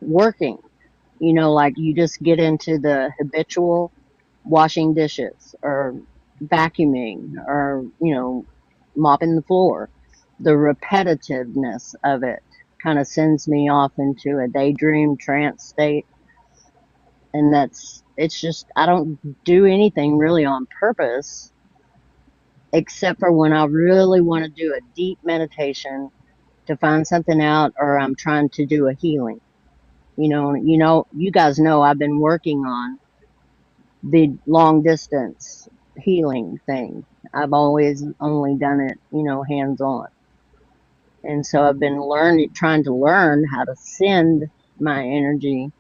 working. You know, like you just get into the habitual washing dishes or vacuuming or, you know, mopping the floor. The repetitiveness of it kind of sends me off into a daydream trance state. And it's just, I don't do anything really on purpose, except for when I really want to do a deep meditation to find something out, or I'm trying to do a healing. You guys know I've been working on the long distance healing thing. I've always only done it, hands on. And so I've been trying to learn how to send my energy.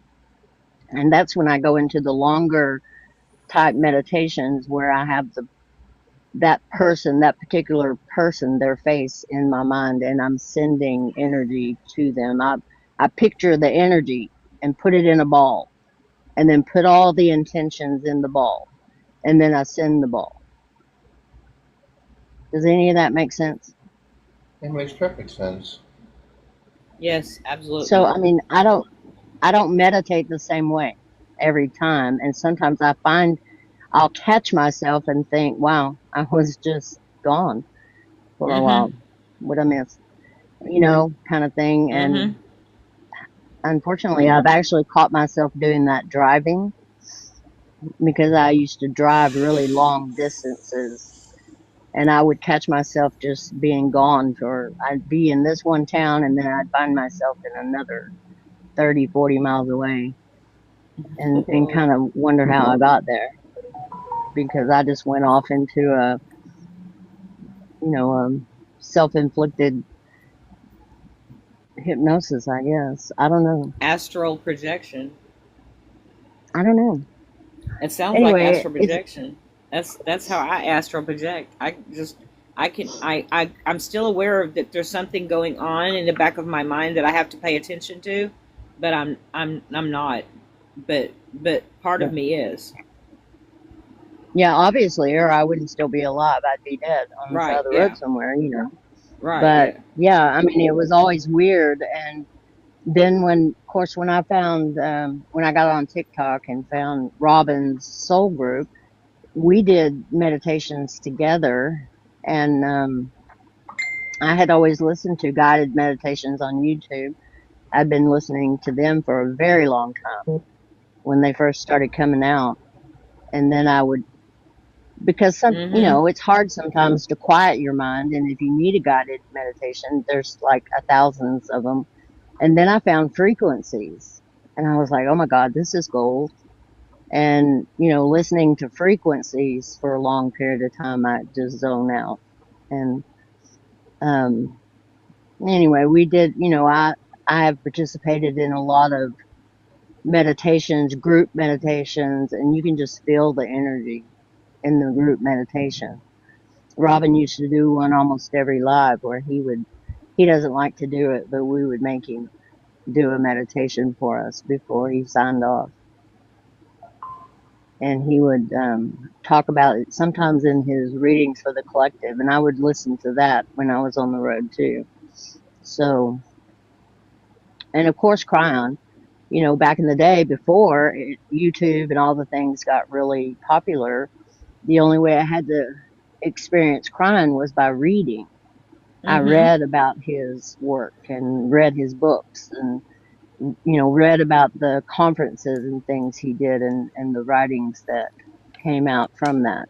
And that's when I go into the longer type meditations where I have that particular person, their face in my mind, and I'm sending energy to them. I picture the energy and put it in a ball, and then put all the intentions in the ball, and then I send the ball. Does any of that make sense? It makes perfect sense. Yes, absolutely. So, I mean, I don't meditate the same way every time, and sometimes I find I'll catch myself and think, wow, I was just gone for a while. What I missed, kind of thing. And unfortunately, I've actually caught myself doing that driving, because I used to drive really long distances, and I would catch myself just being gone I'd be in this one town and then I'd find myself in another 30, 40 miles away, and kind of wonder how I got there, because I just went off into a, self-inflicted hypnosis, I guess. I don't know. Astral projection. I don't know. It sounds like Anyway, astral projection. That's how I astral project. I'm still aware of that there's something going on in the back of my mind that I have to pay attention to, but I'm not. But part of me is. Yeah, obviously, or I wouldn't still be alive. I'd be dead on the side of the road somewhere, Right. But yeah, I mean, it was always weird. And then when I found, when I got on TikTok and found Robin's soul group, we did meditations together. And I had always listened to guided meditations on YouTube. I'd been listening to them for a very long time when they first started coming out. And then I would, because it's hard sometimes to quiet your mind. And if you need a guided meditation, there's like thousands of them. And then I found frequencies, and I was like, oh my God, this is gold. And, listening to frequencies for a long period of time, I just zone out. And, anyway, we did, I have participated in a lot of meditations, group meditations, and you can just feel the energy in the group meditation. Robin used to do one almost every live where he doesn't like to do it, but we would make him do a meditation for us before he signed off. And he would talk about it sometimes in his readings for the collective, and I would listen to that when I was on the road too. So, and of course, Cryon, back in the day before YouTube and all the things got really popular, the only way I had to experience Cryon was by reading. I read about his work and read his books, and read about the conferences and things he did, and the writings that came out from that.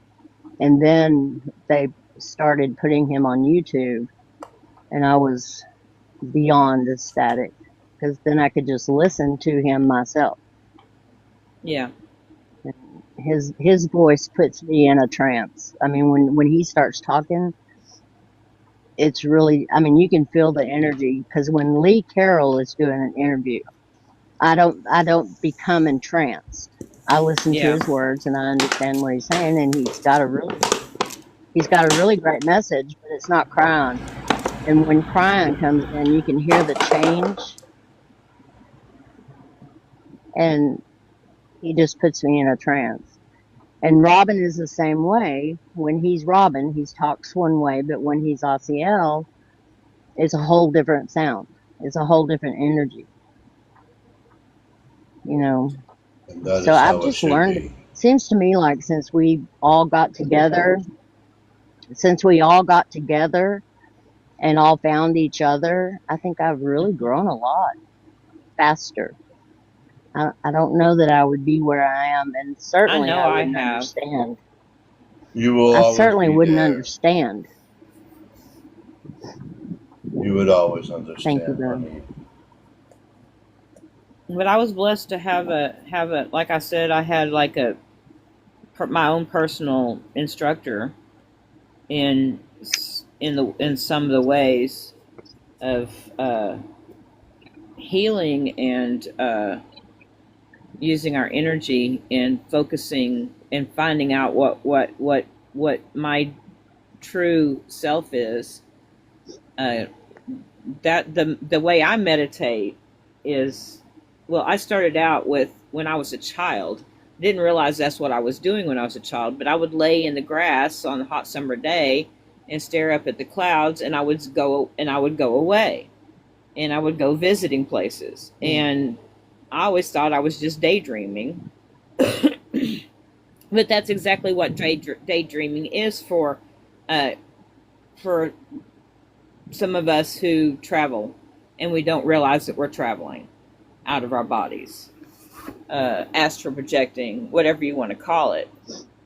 And then they started putting him on YouTube, and I was beyond ecstatic, because then I could just listen to him myself. Yeah. His voice puts me in a trance. I mean, when he starts talking, it's really, I mean, you can feel the energy because when Lee Carroll is doing an interview, I don't become entranced. I listen to Yeah. his words and I understand what he's saying, and he's got a really great message, but it's not crying. And when crying comes in, you can hear the change, and he just puts me in a trance. And Robin is the same way. When he's Robin, he talks one way, but when he's Asiel, it's a whole different sound. It's a whole different energy, you know. And that So is I've how it just should learned. be. Seems to me like since we all got together and all found each other, I think I've really grown a lot faster. I don't know that I would be where I am, and I certainly know I I wouldn't have. understand. You will I always certainly be wouldn't there. understand. You would always Thank you, understand, though. honey. But I was blessed to have a like I said, I had like my own personal instructor in in some of the ways of healing and using our energy and focusing and finding out what my true self is. Uh, that the way I meditate is, well, I started out with when I was a child. Didn't realize that's what I was doing when I was a child, but I would lay in the grass on a hot summer day and stare up at the clouds, and I would go away, and I would go visiting places, and I always thought I was just daydreaming. But that's exactly what daydreaming is uh, for some of us who travel, and we don't realize that we're traveling out of our bodies, astral projecting, whatever you want to call it.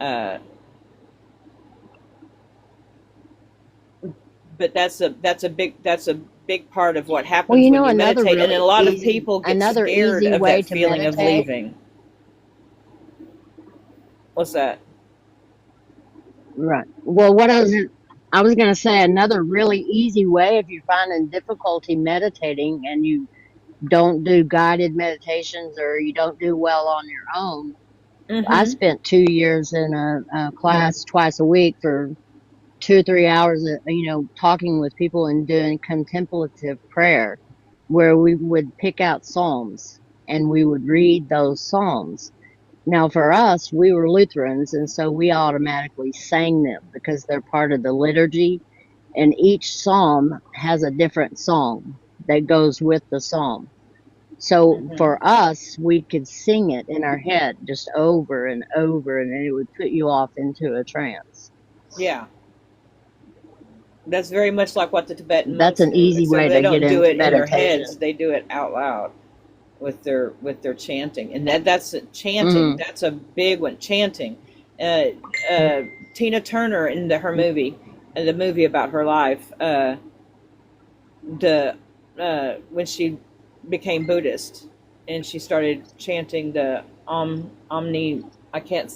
Uh, but that's a big part of what Well, happens when you another meditate, and then a lot of easy, people get another scared easy of way that to feeling of meditate. leaving. What's that? Right. Well, I was going to say another really easy way if you're finding difficulty meditating and you don't do guided meditations or you don't do well on your own. I Mm-hmm. spent 2 years in a class twice a week for 2 or 3 hours, talking with people and doing contemplative prayer, where we would pick out psalms and we would read those psalms. Now, for us, we were Lutherans, and so we automatically sang them because they're part of the liturgy, and each psalm has a different song that goes with the psalm. So Mm-hmm. for us, we could sing it in our head just over and over, and it would put you off into a trance. Yeah, that's very much like what the Tibetan That's monks an do, easy except way they to get don't do into it in their heads; meditation. they do it out loud with their chanting, and that's chanting. Mm, That's a big one. Chanting. Uh, uh, Tina Turner in her movie, the movie about her life, the when she became Buddhist, and she started chanting the Omni. I can't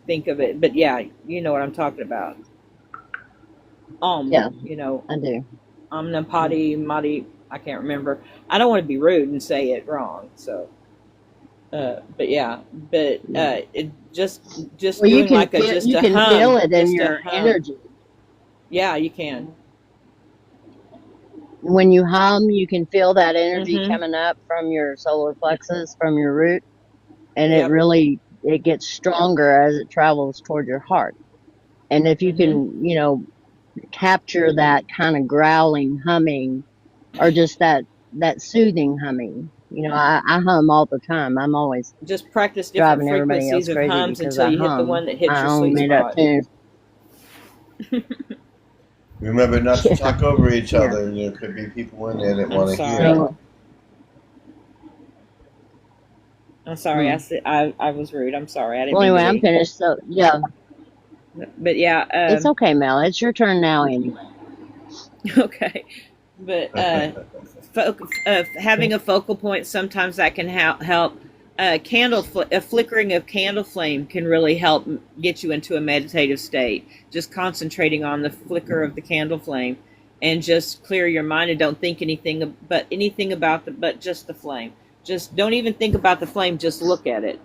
think of it, but yeah, you know what I'm talking about. yeah, You know, I do. Omnipati Madi. I can't remember. I don't want to be rude and say it wrong. So, but yeah, but it just Well, you doing can like a feel just you a can feel hum, it in just a your hum. energy. Yeah, you can. When you hum, you can feel that energy Mm-hmm. coming up from your solar plexus, from your root, and Yep. it gets stronger as it travels toward your heart. And if you Mm-hmm. can, capture that kind of growling humming or just that soothing humming. I hum all the time. I'm always Just practice different driving everybody frequencies else of crazy hums because until I you hit the hum one that hits my your own sweet made up spot. tunes. Remember not to Yeah, talk over each yeah. other. There could be people in there that I'm want to sorry. hear. So, I'm sorry. mm. I was rude. I'm sorry. I didn't Well, mean anyway, to I'm be. finished. So, yeah, But yeah. it's okay, Mel. It's your turn now, anyway. Okay. But having a focal point, sometimes that can help. A flickering of candle flame can really help get you into a meditative state. Just concentrating on the flicker of the candle flame and just clear your mind and don't think anything about but just the flame. Just don't even think about the flame, just look at it.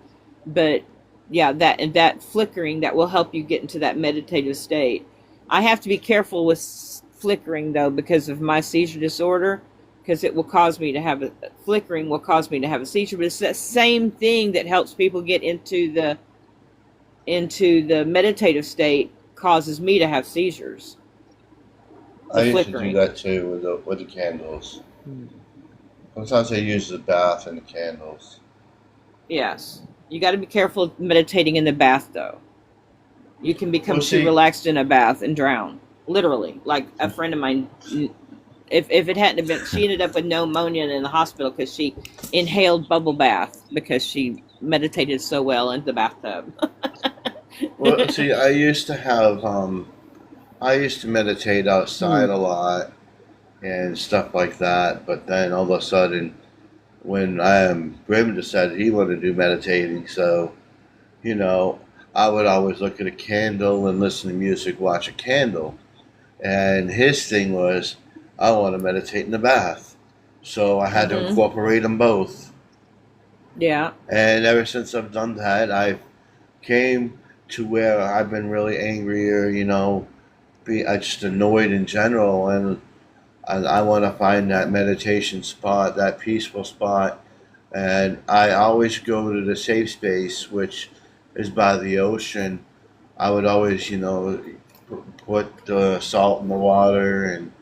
But yeah, that flickering, that will help you get into that meditative state. I have to be careful with flickering though, because of my seizure disorder, because it will cause me to have a flickering will cause me to have a seizure. But it's that same thing that helps people get into the meditative state, causes me to have seizures. I The used to do flickering. that too with the candles. Sometimes I use the bath and the candles. Yes. You got to be careful meditating in the bath though. You can Well, become too see, relaxed in a bath and drown. Literally. Like a friend of mine, if it hadn't have been, she ended up with pneumonia in the hospital because she inhaled bubble bath because she meditated so well in the bathtub. well, see, I used to meditate outside a lot and stuff like that. But then all of a sudden, when Brim decided he wanted to do meditating, so you know, I would always look at a candle and listen to music, watch a candle. And his thing was, I want to meditate in the bath. So I had to Hmm. incorporate them both. Yeah. And ever since I've done that, I've came to where I've been really angry or, I just annoyed in general. And I want to find that meditation spot, that peaceful spot. And I always go to the safe space, which is by the ocean. I would always, put the salt in the water and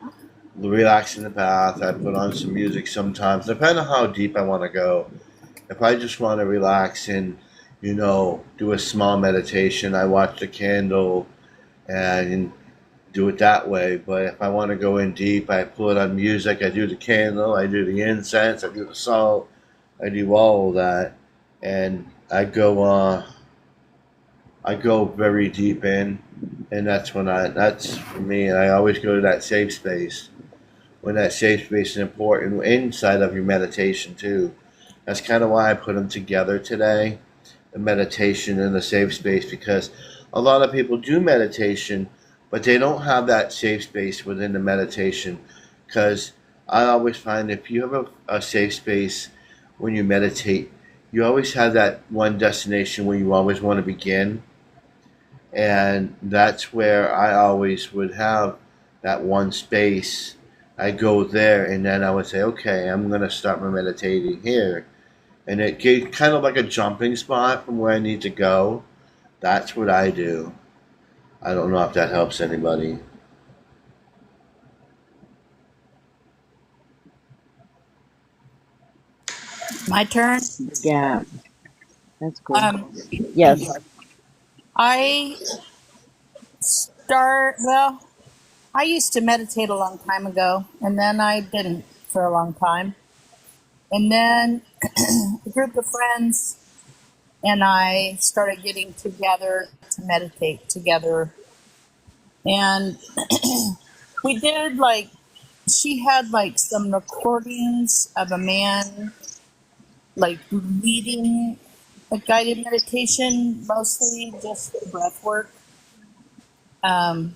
relax in the bath. I put on some music sometimes, depending on how deep I want to go. If I just want to relax and, do a small meditation, I watch the candle and do it that way. But if I want to go in deep, I put on music. I do the candle, I do the incense, I do the salt, I do all of that, and I go very deep in, and that's for me. And I always go to that safe space when that safe space is important inside of your meditation too. That's kind of why I put them together today, the meditation and the safe space, because a lot of people do meditation, but they don't have that safe space within the meditation. Because I always find if you have a safe space when you meditate, you always have that one destination where you always want to begin, and that's where I always would have that one space. I go there, and then I would say, okay, I'm going to start my meditating here. And it gave kind of like a jumping spot from where I need to go. That's what I do. I don't know if that helps anybody. My turn. Yeah, that's cool. Um, Yes. I well, I used to meditate a long time ago, and then I didn't for a long time. And then a group of friends and I started getting together to meditate together. And we did she had some recordings of a man leading a guided meditation, mostly just breath work. Um,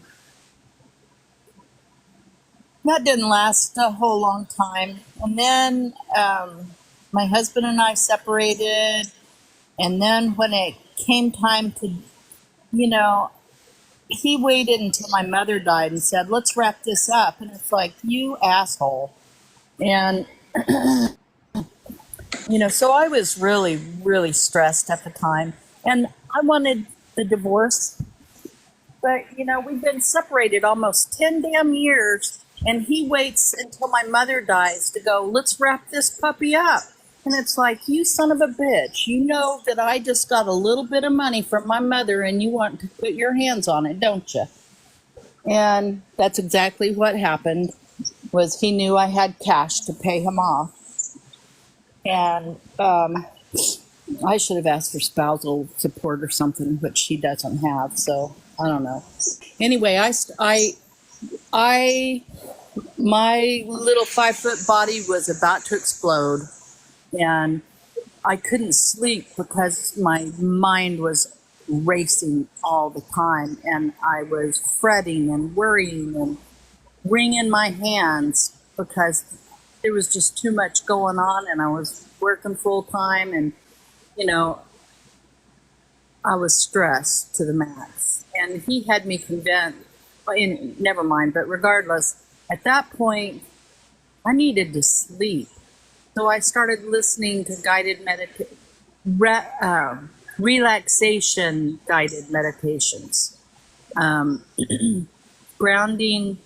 that didn't last a whole long time. And then my husband and I separated. And then when it came time to, you know, he waited until my mother died and said, let's wrap this up. And it's like, you asshole. And, so I was really, really stressed at the time. And I wanted the divorce. But, we've been separated almost 10 damn years. And he waits until my mother dies to go, let's wrap this puppy up. And it's like, you son of a bitch, you know that I just got a little bit of money from my mother and you want to put your hands on it, don't you? And that's exactly what happened, was he knew I had cash to pay him off. And I should have asked for spousal support or something, which she doesn't have. So I don't know. Anyway, my little 5-foot body was about to explode, and I couldn't sleep because my mind was racing all the time, and I was fretting and worrying, wringing my hands because there was just too much going on, and I was working full time, and you know, I was stressed to the max. And he had me convinced, and never mind, but regardless, at that point, I needed to sleep. So I started listening to relaxation guided meditations, um, grounding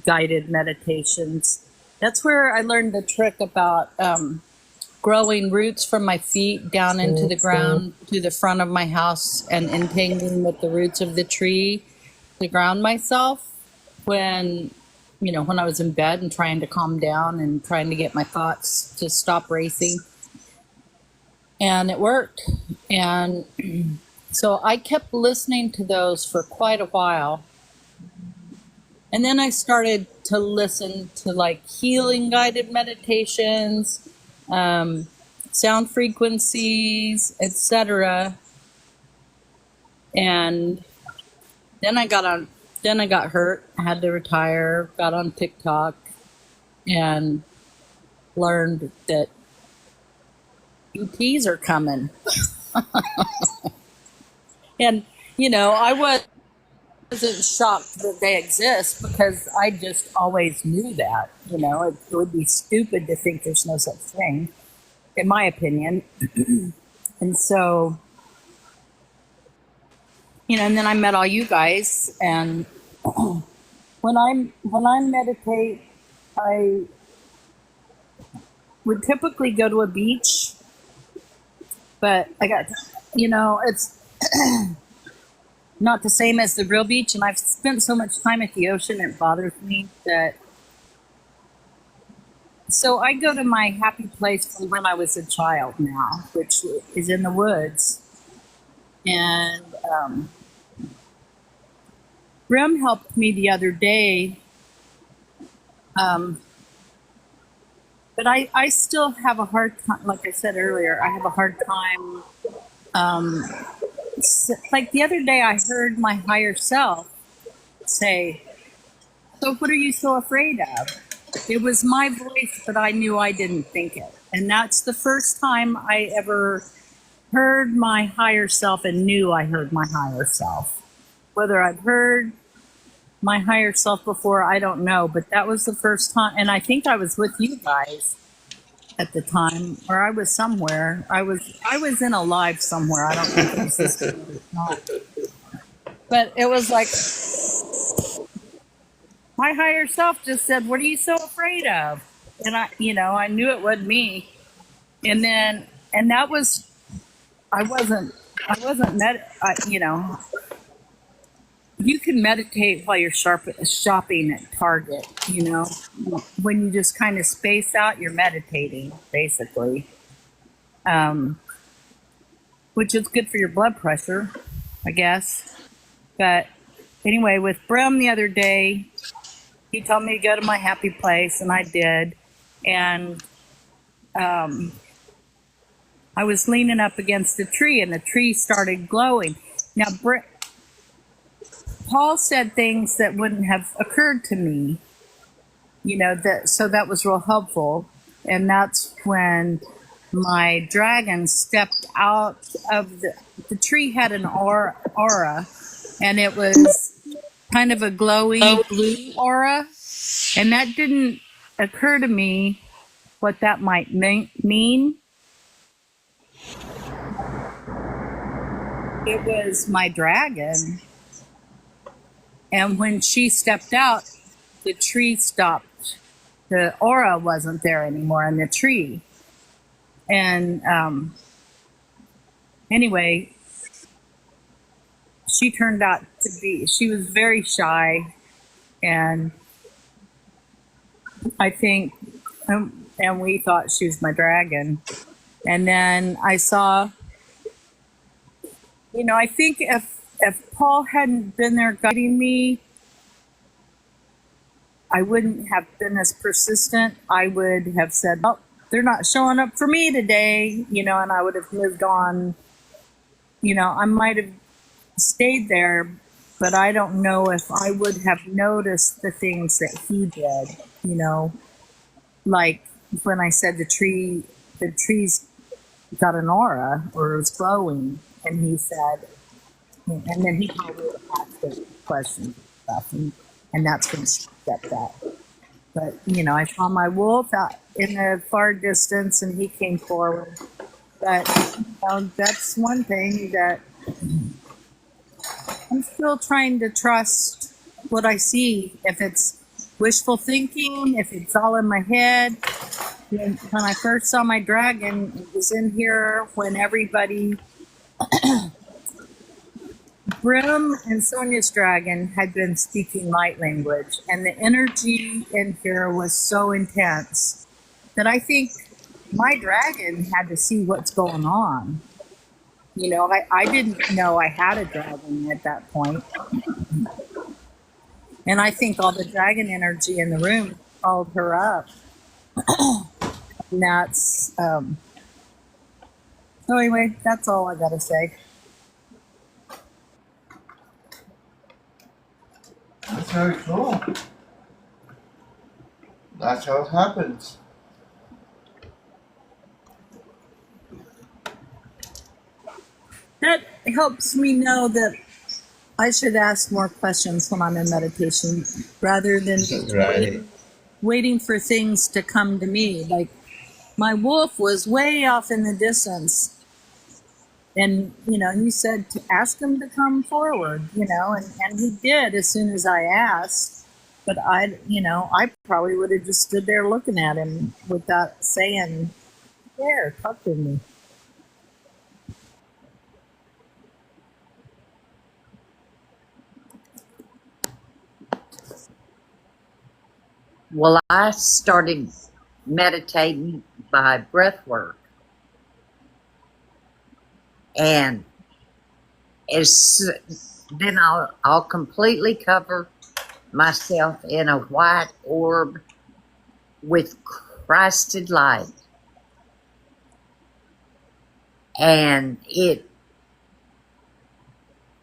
guided meditations. That's where I learned the trick about growing roots from my feet down into the ground to the front of my house and entangling with the roots of the tree to ground myself when when I was in bed and trying to calm down and trying to get my thoughts to stop racing. And it worked. And so I kept listening to those for quite a while. And then I started to listen to like healing guided meditations, sound frequencies, etc. And then I got hurt. I had to retire, got on TikTok, and learned that ETs are coming. And, I wasn't shocked that they exist because I just always knew that. It would be stupid to think there's no such thing, in my opinion. And so, and then I met all you guys, and when I meditate, I would typically go to a beach, but it's not the same as the real beach, and I've spent so much time at the ocean, it bothers me that. So I go to my happy place from when I was a child now, which is in the woods, and Brim helped me the other day, but I still have a hard time. Like I said earlier, I have a hard time. Like the other day, I heard my higher self say, "So what are you so afraid of?" It was my voice, but I knew I didn't think it. And that's the first time I ever heard my higher self and knew I heard my higher self. Whether I've heard my higher self before, I don't know, but that was the first time. And I think I was with you guys at the time, or I was somewhere. I was in a live somewhere. I don't think it was this one. But it was like my higher self just said, "What are you so afraid of?" And I knew it wasn't me. And that was, I wasn't you can meditate while you're shopping at Target, when you just kind of space out, you're meditating basically, which is good for your blood pressure, I guess. But anyway, with Brim the other day, he told me to go to my happy place, and I did. And I was leaning up against a tree, and the tree started glowing. Now, Paul said things that wouldn't have occurred to me, so that was real helpful. And that's when my dragon stepped out of the tree had an aura, and it was kind of a glowy blue aura. And that didn't occur to me what that might mean. It was my dragon. And when she stepped out, the tree stopped. The aura wasn't there anymore in the tree. And anyway, she turned out to she was very shy. And I think, and we thought she was my dragon. And then I saw, I think if Paul hadn't been there guiding me, I wouldn't have been as persistent. I would have said, "Oh, they're not showing up for me today," and I would have moved on. I might have stayed there, but I don't know if I would have noticed the things that he did, you know, like when I said the trees got an aura or it was glowing, and he said, and then he probably would have asked us questions and stuff, and that's when she stepped out. But, you know, I saw my wolf out in the far distance and he came forward. But, you know, that's one thing that I'm still trying to trust what I see. If it's wishful thinking, if it's all in my head. When I first saw my dragon, it was in here when everybody, Brim and Sonia's dragon had been speaking light language, and the energy in here was so intense that I think my dragon had to see what's going on. You know, I didn't know I had a dragon at that point. And I think all the dragon energy in the room called her up. And that's, so anyway, that's all I got to say. That's very cool. That's how it happens. That helps me know that I should ask more questions when I'm in meditation rather than just Right. waiting for things to come to me. Like my wolf was way off in the distance. And, you know, he said to ask him to come forward, you know, and he did as soon as I asked. But I probably would have just stood there looking at him without saying, there, talk to me. Well, I started meditating by breath work. And then I'll completely cover myself in a white orb with Christed light. And it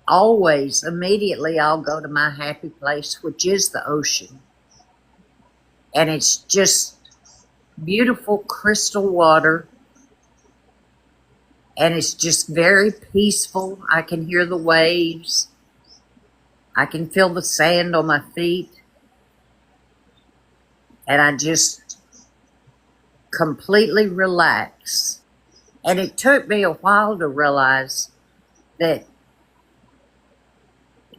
always, immediately, I'll go to my happy place, which is the ocean. And it's just beautiful crystal water. And it's just very peaceful. I can hear the waves. I can feel the sand on my feet. And I just completely relax. And it took me a while to realize that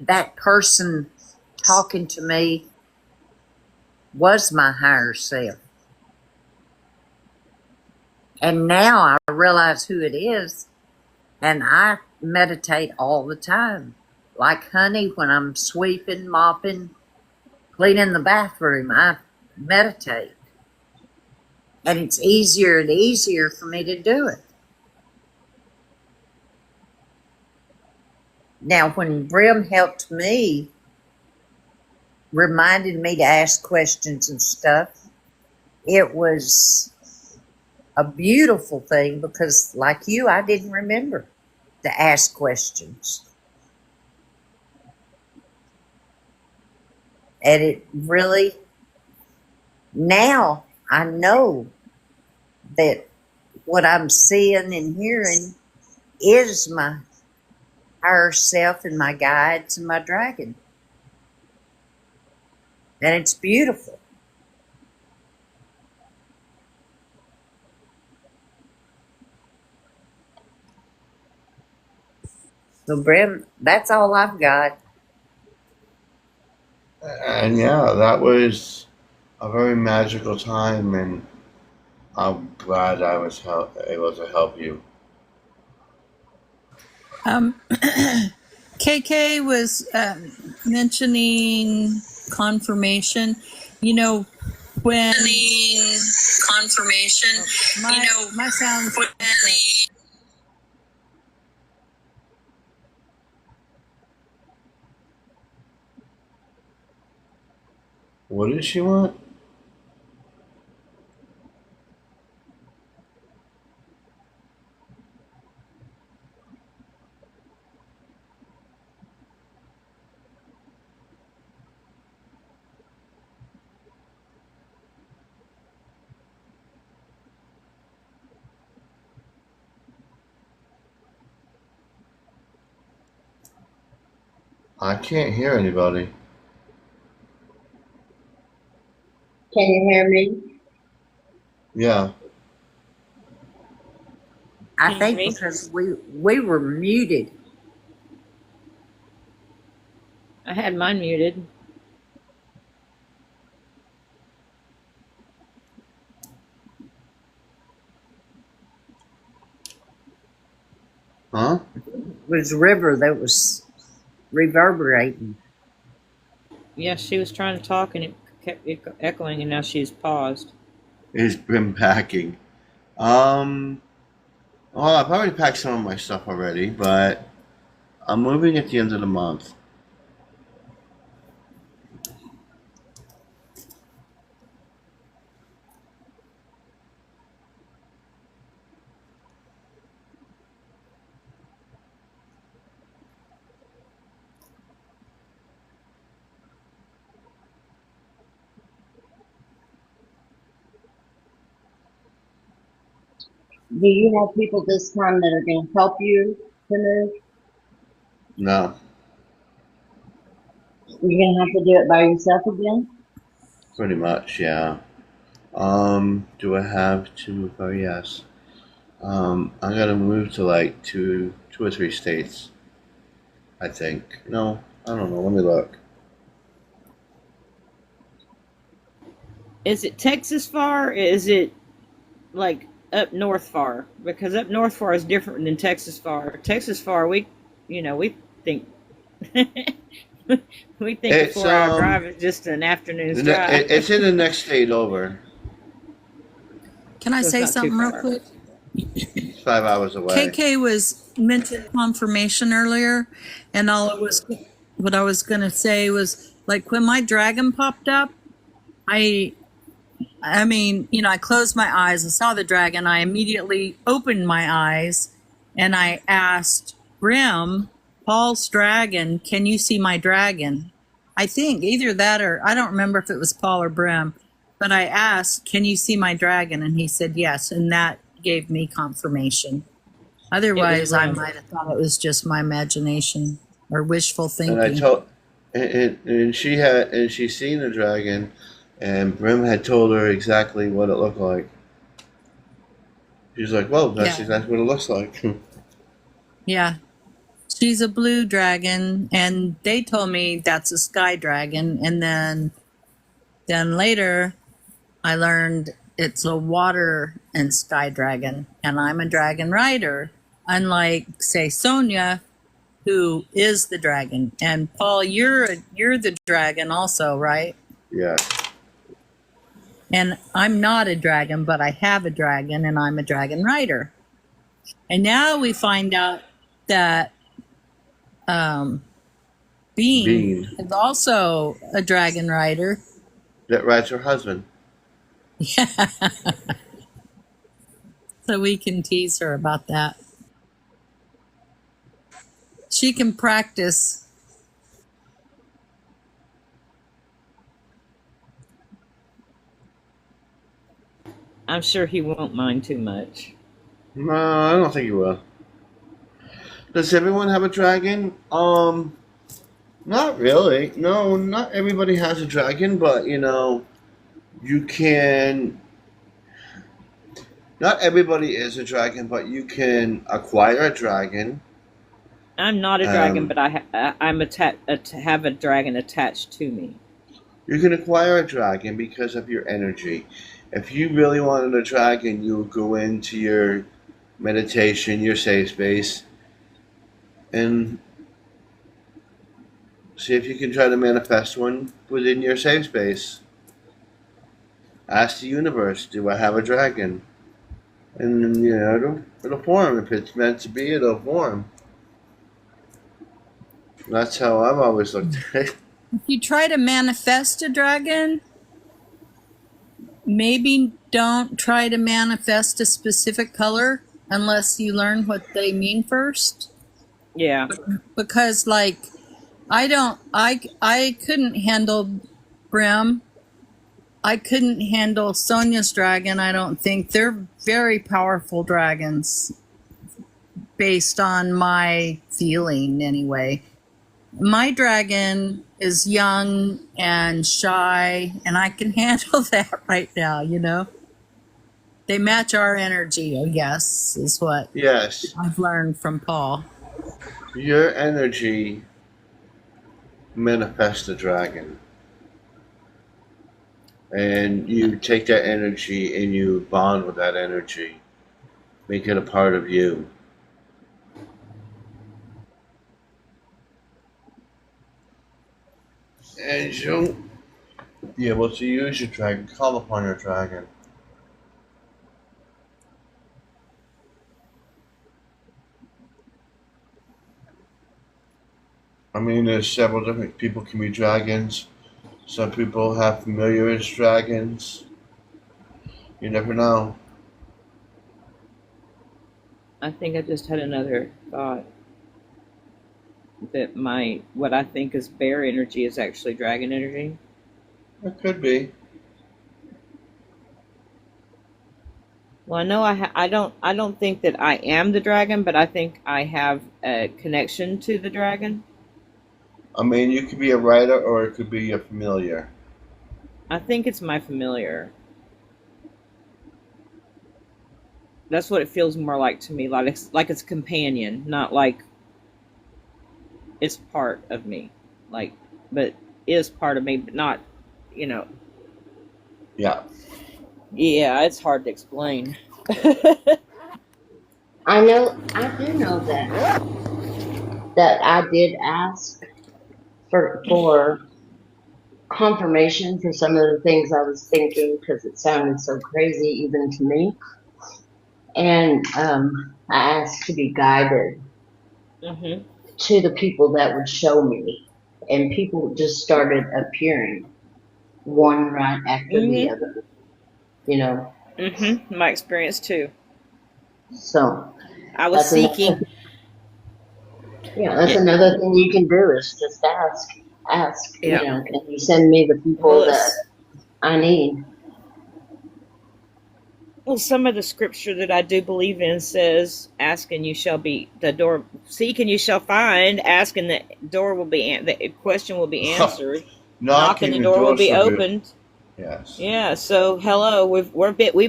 that person talking to me was my higher self. And now I realize who it is, and I meditate all the time. Like honey, when I'm sweeping, mopping, cleaning the bathroom, I meditate. And it's easier and easier for me to do it. Now, when Brim helped me, reminded me to ask questions and stuff, it was a beautiful thing because, like you, I didn't remember to ask questions. And it really, now I know that what I'm seeing and hearing is my higher self and my guides and my dragon. And it's beautiful. So, Brim, that's all I've got. And yeah, that was a very magical time, and I'm glad I was able to help you. KK was mentioning confirmation. You know, when confirmation, my sound. What does she want? I can't hear anybody. Can you hear me? Yeah. I Can you hear think me? because we were muted. I had mine muted. Huh? It was River that was reverberating. Yeah, she was trying to talk and it kept echoing, and now she's paused. It's been packing. Um, well, I've already packed some of my stuff already, but I'm moving at the end of the month. Do you have people this time that are going to help you to move? No, You're going to have to do it by yourself again? pretty much, yeah. Do I have to move? Oh, yes. I gotta move to like two or three states, I think. No, I don't know. Let me look. Is it Texas far? Or is it like up north far? Because up north far is different than Texas far. Texas far, we think we think a It's 4 hour drive is just an afternoon's drive. it's in the next state over. Can I So it's say not too something real far. quick? It's 5 hours away. KK was mentioned confirmation earlier, and what I was gonna say was like when my dragon popped up, I I mean, I closed my eyes, I saw the dragon, I immediately opened my eyes, and I asked Grim, Paul's dragon, can you see my dragon? I think either that or I don't remember if it was Paul or Brim, but I asked, can you see my dragon? And he said yes, and that gave me confirmation. It was Otherwise, I Brim. might have thought it was just my imagination or wishful And I thinking. told, and she seen the dragon, and Brim had told her exactly what it looked like. She's like, "Well, that's Yeah, exactly what it looks like." yeah. She's a blue dragon, and they told me that's a sky dragon. And then later, I learned it's a water and sky dragon, and I'm a dragon rider. Unlike, say, Sonia, who is the dragon, and Paul, you're the dragon also, right? Yeah. And I'm not a dragon, but I have a dragon, and I'm a dragon rider. And now we find out that Bean Bean is also a dragon rider. that rides her husband. Yeah. So we can tease her about that. She can practice. I'm sure he won't mind too much. No, I don't think he will. Does everyone have a dragon? Not really. No, not everybody has a dragon, but you can. Not everybody is a dragon, but you can acquire a dragon. I'm not a dragon, Um, but have a dragon attached to me. you can acquire a dragon because of your energy. If you really wanted a dragon, you would go into your meditation, your safe space, and see if you can try to manifest one within your safe space. Ask the universe, do I have a dragon? And it'll form. If it's meant to be, it'll form. That's how I've always looked at it. If you try to manifest a dragon, maybe don't try to manifest a specific color unless you learn what they mean first. Yeah. Because like I couldn't handle Brim. I couldn't handle Sonia's dragon, I don't think. They're very powerful dragons based on my feeling anyway. my dragon is young and shy, and I can handle that right now, you know? They match our energy, I guess, is what Yes, I've learned from Paul. your energy manifests the dragon, and you take that energy and you bond with that energy, make it a part of you. And you'll be able to use your dragon, call upon your dragon. I mean, there's several different people can be dragons. Some people have familiar as dragons. You never know. I think I just had another thought that my what I think is bear energy is actually dragon energy. It could be. Well, I know I don't think that I am the dragon, but I think I have a connection to the dragon. I mean, you could be a writer or it could be a familiar. I think it's my familiar. That's what it feels more like to me, like it's a companion, not like it's part of me. Like, but is part of me, but not, you know. Yeah. Yeah, it's hard to explain. I do know that I did ask for confirmation for some of the things I was thinking because it sounded so crazy even to me. And I asked to be guided Mhm. to the people that would show me, and people just started appearing one right after the Mhm. other. You know, Mhm. My experience too. so I was that's seeking. another. Yeah, that's Yeah. another thing you can do is just ask. You Yeah. know, can you send me the Well, people that it's I need? well, some of the scripture that I do believe in says, "Ask and you shall be the door. Seek and you shall find. Ask and the door will be the question will be answered. Knock and Knocking the the door will door be shall be. opened." Yes. Yeah. So hello, we're bit we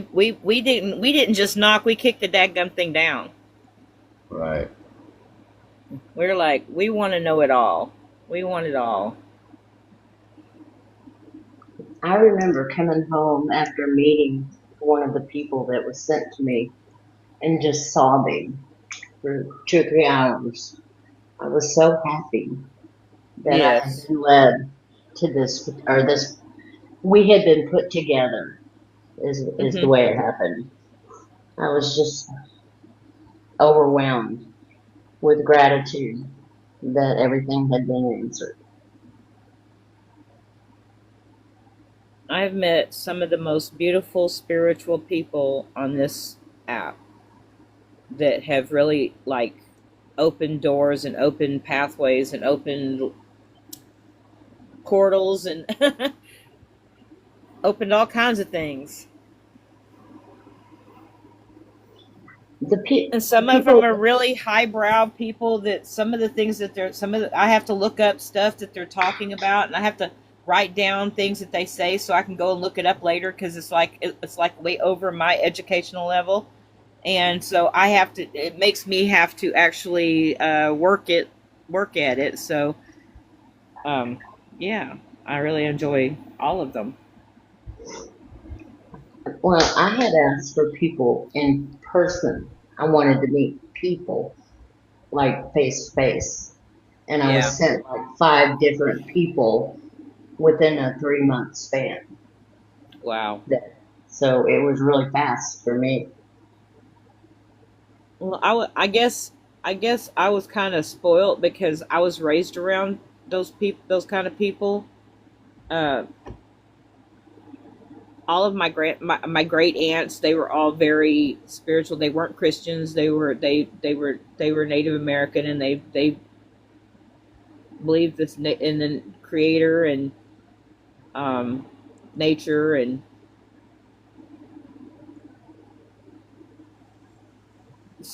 didn't just knock. We kicked the dadgum thing down. Right. We're like we want to know it all. We want it all. I remember coming home after meeting one of the people that was sent to me and just sobbing for 2 or 3 hours. I was so happy that I had Yes. been led to this, or this, we had been put together, is the Hmm. way it happened. I was just overwhelmed with gratitude that everything had been answered. I've met some of the most beautiful spiritual people on this app that have really like opened doors and opened pathways and opened portals and opened all kinds of things. And The some of them people, are really highbrow people that some of the things that they're I have to look up stuff that they're talking about and I have to write down things that they say so I can go and look it up later because it's like way over my educational level. And so I have to. It makes me have to actually work at it. So, um, yeah, I really enjoy all of them. well, I had asked for people in person. I wanted to meet people like face to face. And I Yeah. was sent like 5 different people within a 3 month span. Wow. That, so it was really fast for me. Well, I guess I was kind of spoiled because I was raised around those kind of people. Uh, all of my great aunts, they were all very spiritual. They weren't Christians. They were Native American, and they believed in the Creator and um, nature, and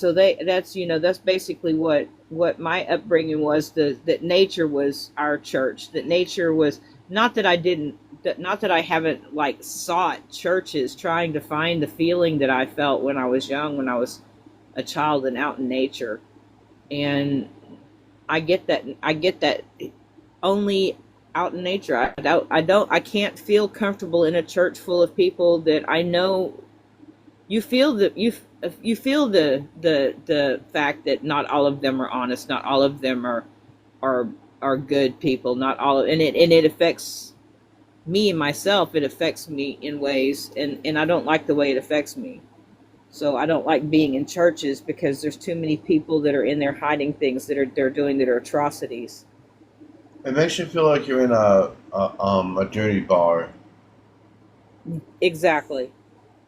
so that's basically what my upbringing was, that nature was our church, that nature was, not that I didn't, not that I haven't like sought churches trying to find the feeling that I felt when I was young, when I was a child and out in nature. And I get that only out in nature. I can't feel comfortable in a church full of people that I know. You feel that you feel the fact that not all of them are honest, not all of them are are good people, not all of, and it affects me and myself. It affects me in ways, and I don't like the way it affects me. So I don't like being in churches because there's too many people that are in there hiding things that are they're doing that are atrocities. It makes you feel like you're in a dirty bar. Exactly.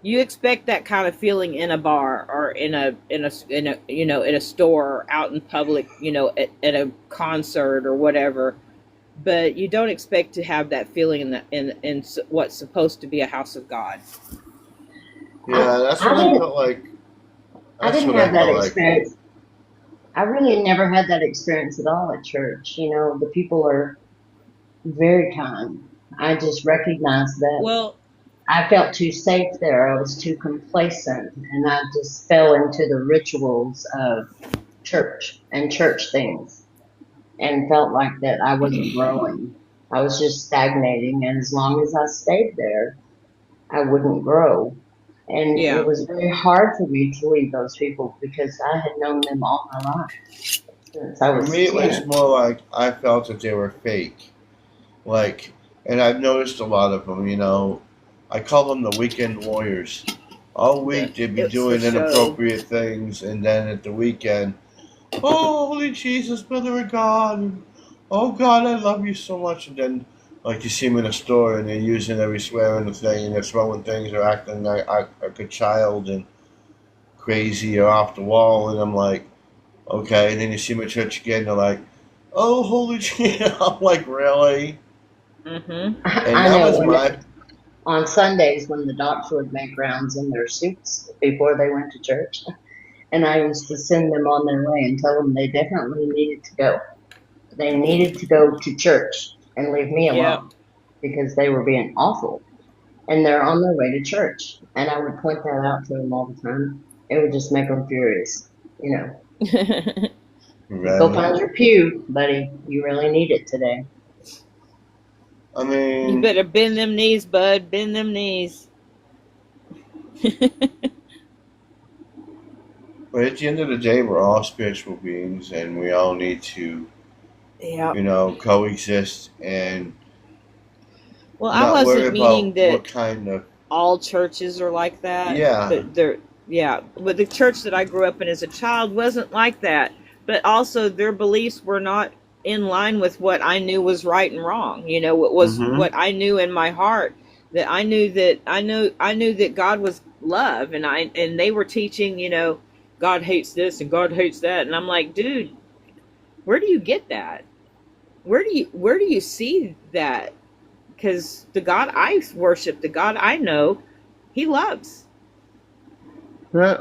You expect that kind of feeling in a bar or in a in a store or out in public, at a concert or whatever, but you don't expect to have that feeling in what's supposed to be a house of God. Yeah, that's I what I didn't felt like. I That's didn't what I have that felt like. experience. I really never had that experience at all at church. The people are very kind. I just recognized that Well, I felt too safe there. I was too complacent, and I just fell into the rituals of church and church things, and felt like that I wasn't growing. I was just stagnating, and as long as I stayed there, I wouldn't grow. And it yeah. was very hard for me to leave those people because I had known them all my life since I For was me, it was 10. more like I felt that they were fake. Like, and I've noticed a lot of them. I call them the weekend warriors. All week they'd be It's for doing show. inappropriate things, and then at the weekend, oh, holy Jesus, Mother of God, oh God, I love you so much. And then, like, you see them in a store, and they're using every swear in the thing, and they're throwing things, or acting like a child, and crazy or off the wall. And I'm like, okay. And then you see them at church again, they're like, oh, holy Jesus. I'm like, really? Mm-hmm. And I that know was my, on Sundays when the doctor would make rounds in their suits before they went to church, and I used to send them on their way and tell them they definitely needed to go. They needed to go to church and leave me Yeah. alone because they were being awful. And they're on their way to church. And I would point that out to them all the time. It would just make them furious. You know, Go right. find your pew, buddy. You really need it today. I You mean, better bend them knees, bud. Bend them knees. but at the end of the day, we're all spiritual beings, and we all need to, Yeah. coexist and Well, I not worry wasn't meaning about that what kind of, all churches are like that, yeah. but but the church that I grew up in as a child wasn't like that. But also, their beliefs were not in line with what I knew was right and wrong. What was Mm-hmm. what I knew in my heart, that I knew that God was love, and they were teaching, God hates this and God hates that, and I'm like, dude, where do you get that? Where do you see that? Because the God I worship, the God I know, He loves. Yeah,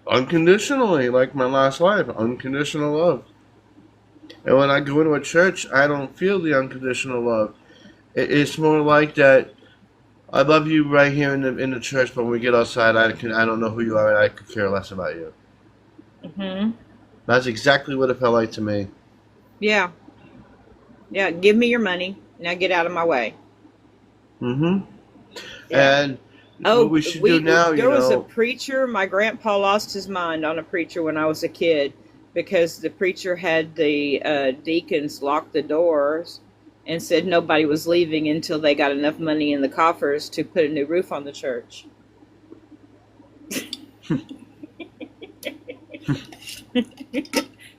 unconditionally, like my last life, unconditional love. And when I go into a church, I don't feel the unconditional love. It's more like that. I love you right here in the church, but when we get outside, I don't know who you are, and I could care less about you. Hmm. That's exactly what it felt like to me. Yeah, yeah. Give me your money now. Get out of my way. Mm-hmm. Yeah. And what Oh, we should do now, there was a preacher. My grandpa lost his mind on a preacher when I was a kid because the preacher had the deacons lock the doors and said nobody was leaving until they got enough money in the coffers to put a new roof on the church.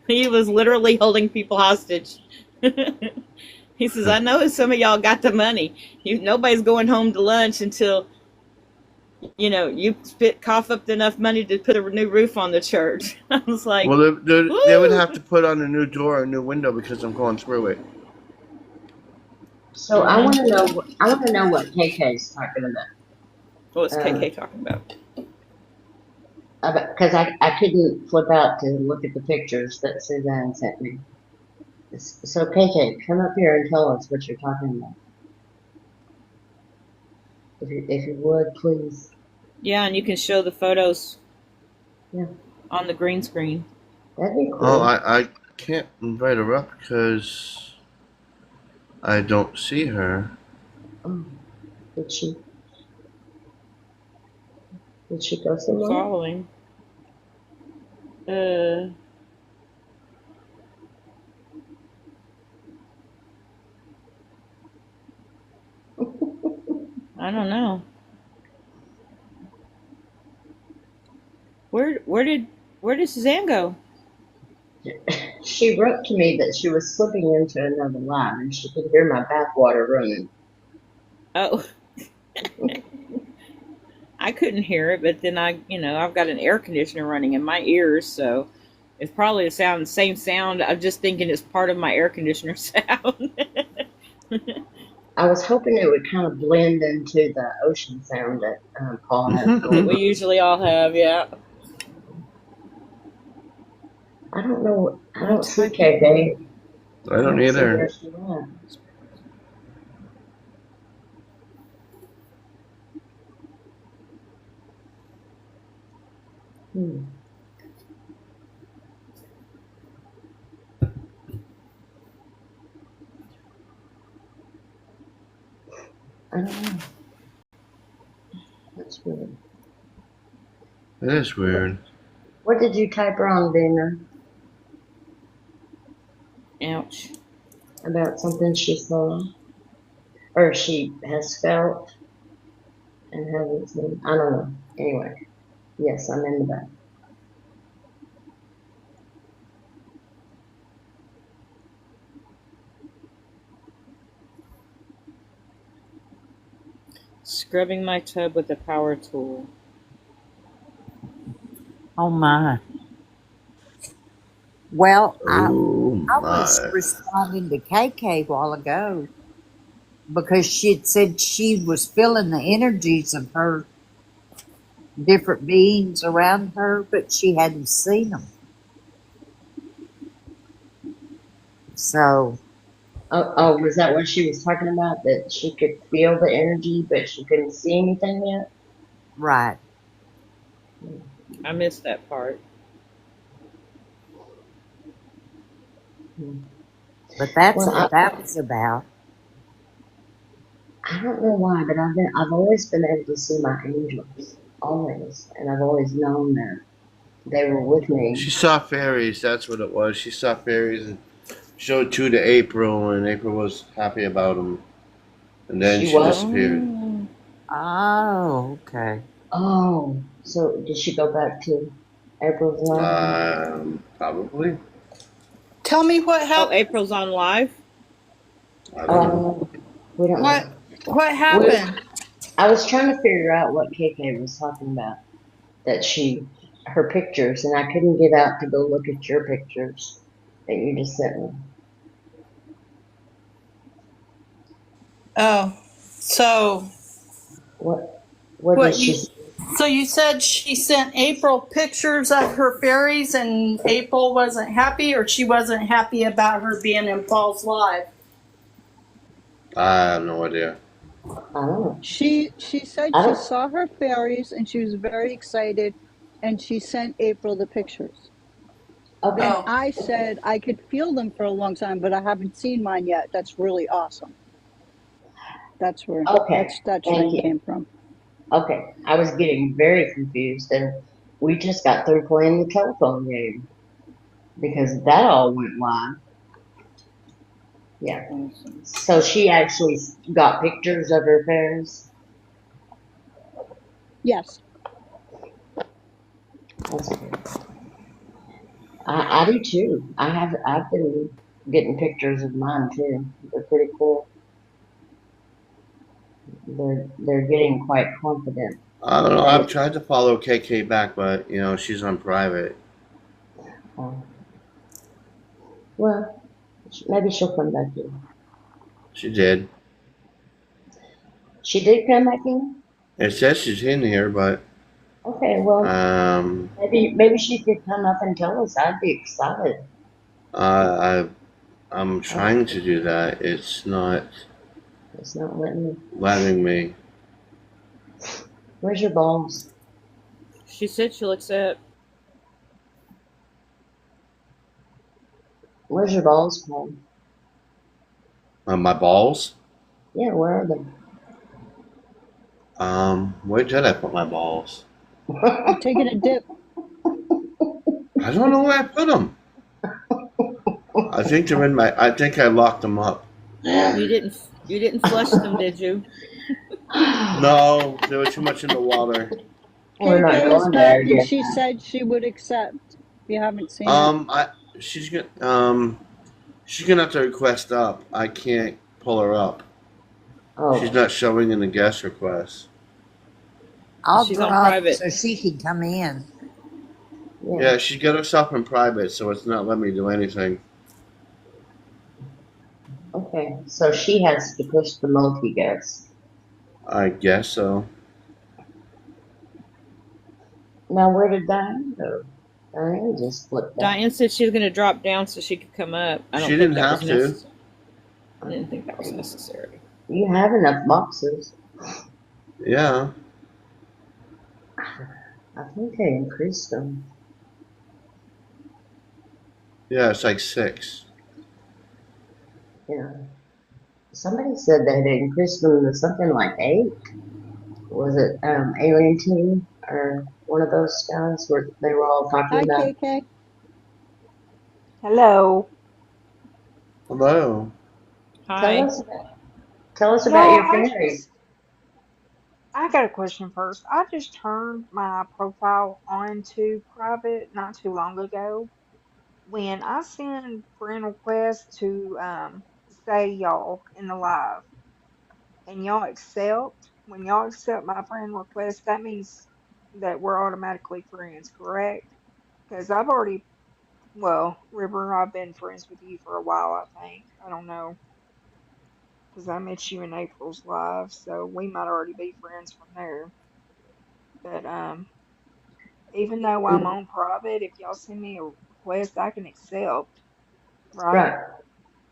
He was literally holding people hostage. He says, "I know some of y'all got the money. Nobody's going home to lunch until you cough up enough money to put a new roof on the church." I was like, well, they would "Woo!" have to put on a new door, a new window because I'm going through it. So I want Mm-hmm. to know. I want to know what KK is talking about. What's Um, KK talking about? Because I couldn't flip out to look at the pictures that Suzanne sent me. So, KK, come up here and tell us what you're talking about. If you would, please. Yeah, and you can show the photos Yeah, on the green screen. that'd be Oh, cool. I can't invite her up because I don't see her. Oh, did she? Did she go I'm somewhere? following. Uh, I don't know. Where did Suzanne go? She wrote to me that she was slipping into another line and she could hear my bathwater running. Oh, I couldn't hear it, but then I've got an air conditioner running in my ears, so it's probably same sound. I'm just thinking it's part of my air conditioner sound. I was hoping it would kind of blend into the ocean sound that Paul has That going we on. usually all have, yeah. I don't know. I I'm don't see typing. KK. I I don't don't see either. where she went. Hmm. I don't know. That's weird. It is weird. What did you type wrong, Dana? Ouch. About something she saw? Or she has felt and hasn't seen? I don't know. Anyway, yes, I'm in the back. Scrubbing my tub with a power tool. Oh my. Well, Oh I was my. responding to KK a while ago because she had said she was feeling the energies of her different beings around her, but she hadn't seen them. So, Oh, was that what she was talking about? That she could feel the energy, but she couldn't see anything yet? right. I missed that part. Hmm. But that's Well, what that was about. I don't know why, but I've always been able to see my angels, always, and I've always known that they were with me. She saw fairies. That's what it was. She saw fairies and showed two to April, and April was happy about them. And then She she was. disappeared. Oh. Oh, okay. Oh, so did she go back to April's line? Probably. Tell me what Oh, happened. April's on live? I don't know. Oh, we don't What know. what We, happened? I was trying to figure out what KK was talking about. That her pictures, and I couldn't get out to go look at your pictures that you just sent me. Oh, so What, what did what she you? say? So you said she sent April pictures of her fairies, and April wasn't happy, or she wasn't happy about her being in Paul's live. I have no idea. I don't know. She said I she don't, saw her fairies and she was very excited and she sent April the pictures. okay. And Oh, I said I could feel them for a long time, but I haven't seen mine yet. That's really awesome. That's where Okay. that Thank string you. came from. Okay. I was getting very confused, and we just got through playing the telephone game because that all went live. Yeah. Awesome. So she actually got pictures of her fairies. Yes. That's good. I do too. I've been getting pictures of mine too. They're pretty cool. They're getting quite confident. I don't know. And I've tried to follow KK back, but she's on private. uh, well, maybe she'll come back in. She did. She did come back in. It says she's in here, but Okay, well, Um, maybe she could come up and tell us. I'd be excited. I I'm Oh, trying to do that. It's not it's not letting me. letting me. Where's your balls? She said she'll accept. Where's your balls, Paul? My balls. Yeah, where are they? Where did I put my balls? You're taking a dip. I don't know where I put them. I think they're in my. I think I locked them up. You didn't flush them, did you? No, there was too much in the water. We're not KK is going there back and again. she said she would accept. If you haven't seen it. I she's gonna she's gonna have to request up. I can't pull her up. She's Oh, not showing in the guest request. I'll She's on drop private. so she can come in. yeah. Yeah, she got herself in private, so it's not letting me do anything. Okay, so she has to push the multi-guest. I guess so. Now, where did Diane go? Diane just flipped out. Diane said she was going to drop down so she could come up. I She don't think didn't that was have to. necessary. I didn't think that was necessary. You have enough boxes. Yeah. I think they increased them. Yeah, it's like 6. Yeah. Somebody said they had increased them to something like 8. Was it Alien Team or one of those guys where they were all talking Hi, about? KK. Hello. Hello. Tell Hi. us tell us about Y'all, your fairies. I got a question first. I just turned my profile on to private not too long ago. When I send friend requests to say y'all in the live and y'all accept, when y'all accept my friend request, that means that we're automatically friends, correct? Because I've already, well, River, I've been friends with you for a while, I think. I don't know. Because I met you in April's live, so we might already be friends from there. But even though I'm on private, if y'all send me a request, I can accept, right? Right,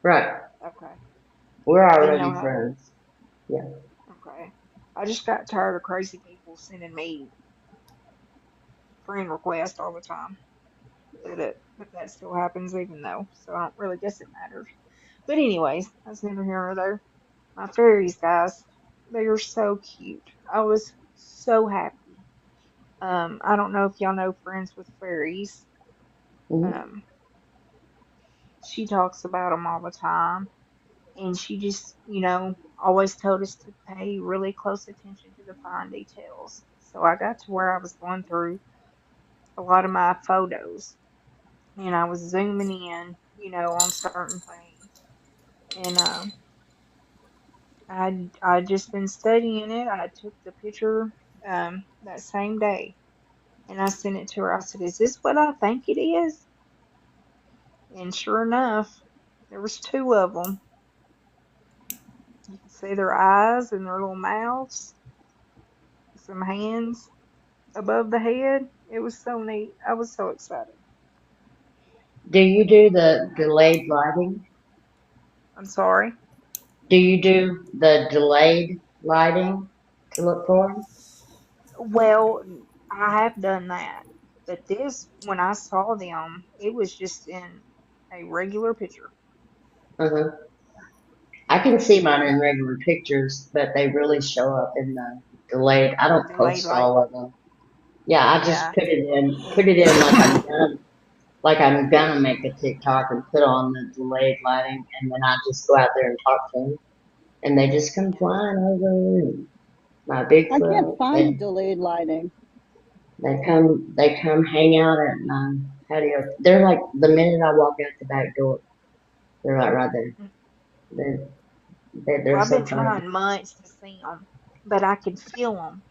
right. Okay. We're I didn't know already how. friends. Yeah. Okay. I just got tired of crazy people sending me friend requests all the time. But that still happens even though, so I don't really guess it matters. But anyways, that's neither here nor there. My fairies, guys, they are so cute. I was so happy. I don't know if y'all know Friends with Fairies. Hmm. Um, she talks about them all the time, and she just, always told us to pay really close attention to the fine details. So I got to where I was going through a lot of my photos, and I was zooming in, on certain things, and I just been studying it. I took the picture that same day, and I sent it to her. I said, "Is this what I think it is?" And sure enough, there was two of them. You could see their eyes and their little mouths, some hands above the head. It was so neat. I was so excited. Do you do the delayed lighting? I'm sorry. Do you do the delayed lighting to look for 'em? Well, I have done that, but this, when I saw them, it was just in a regular picture, Uh-huh. I can see mine in regular pictures, but they really show up in the delayed. I don't delayed post light. all of them. Yeah, I just Yeah. put it in like I'm gonna make a TikTok and put on the delayed lighting, and then I just go out there and talk to them, and they just come flying over. And my I can't Bigfoot, find delayed lighting. they come hang out at my patio. They're like the minute I walk out the back door, they're like right there. They're Well, they're I've so been funny. trying months to see them, but I can feel them.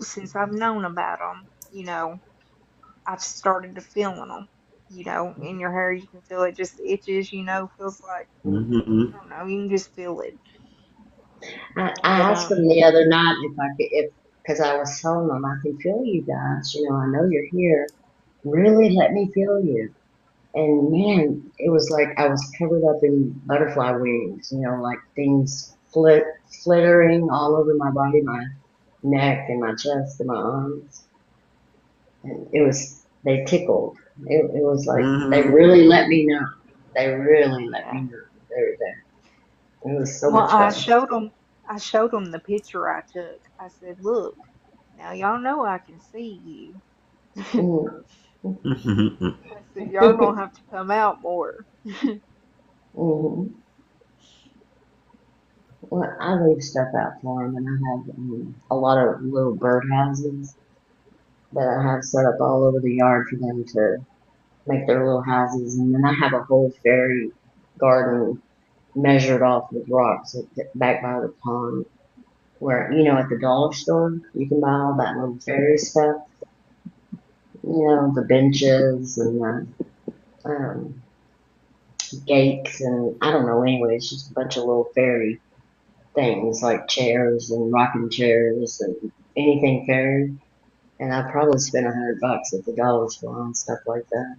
Since I've known about them, I've started to feeling them. In your hair, you can feel it just itches. Feels like Mm-hmm. I don't know. You can just feel it. I But asked them the other night if I could because I was telling them, I can feel you guys. You know, I know you're here. Really let me feel you. And man, it was like I was covered up in butterfly wings, you know, like things flittering all over my body, my neck and my chest and my arms. And it was, they tickled. It was like, they Mm-hmm. really let me know. They really let me Yeah. know they were there. It was so Well, much fun. I showed them the picture I took. I said, "Look, now y'all know I can see you." Mm. I said, "Y'all gonna have to come out more." Hmm. Well, I leave stuff out for them, and I have a lot of little bird houses that I have set up all over the yard for them to make their little houses. And then I have a whole fairy garden measured off with rocks back by the pond, where, you know, at the dollar store, you can buy all that little fairy stuff, you know, the benches and the gates, and I don't know, anyway, it's just a bunch of little fairy things like chairs and rocking chairs and anything fairy. And I probably spent $100 at the dollar store on stuff like that.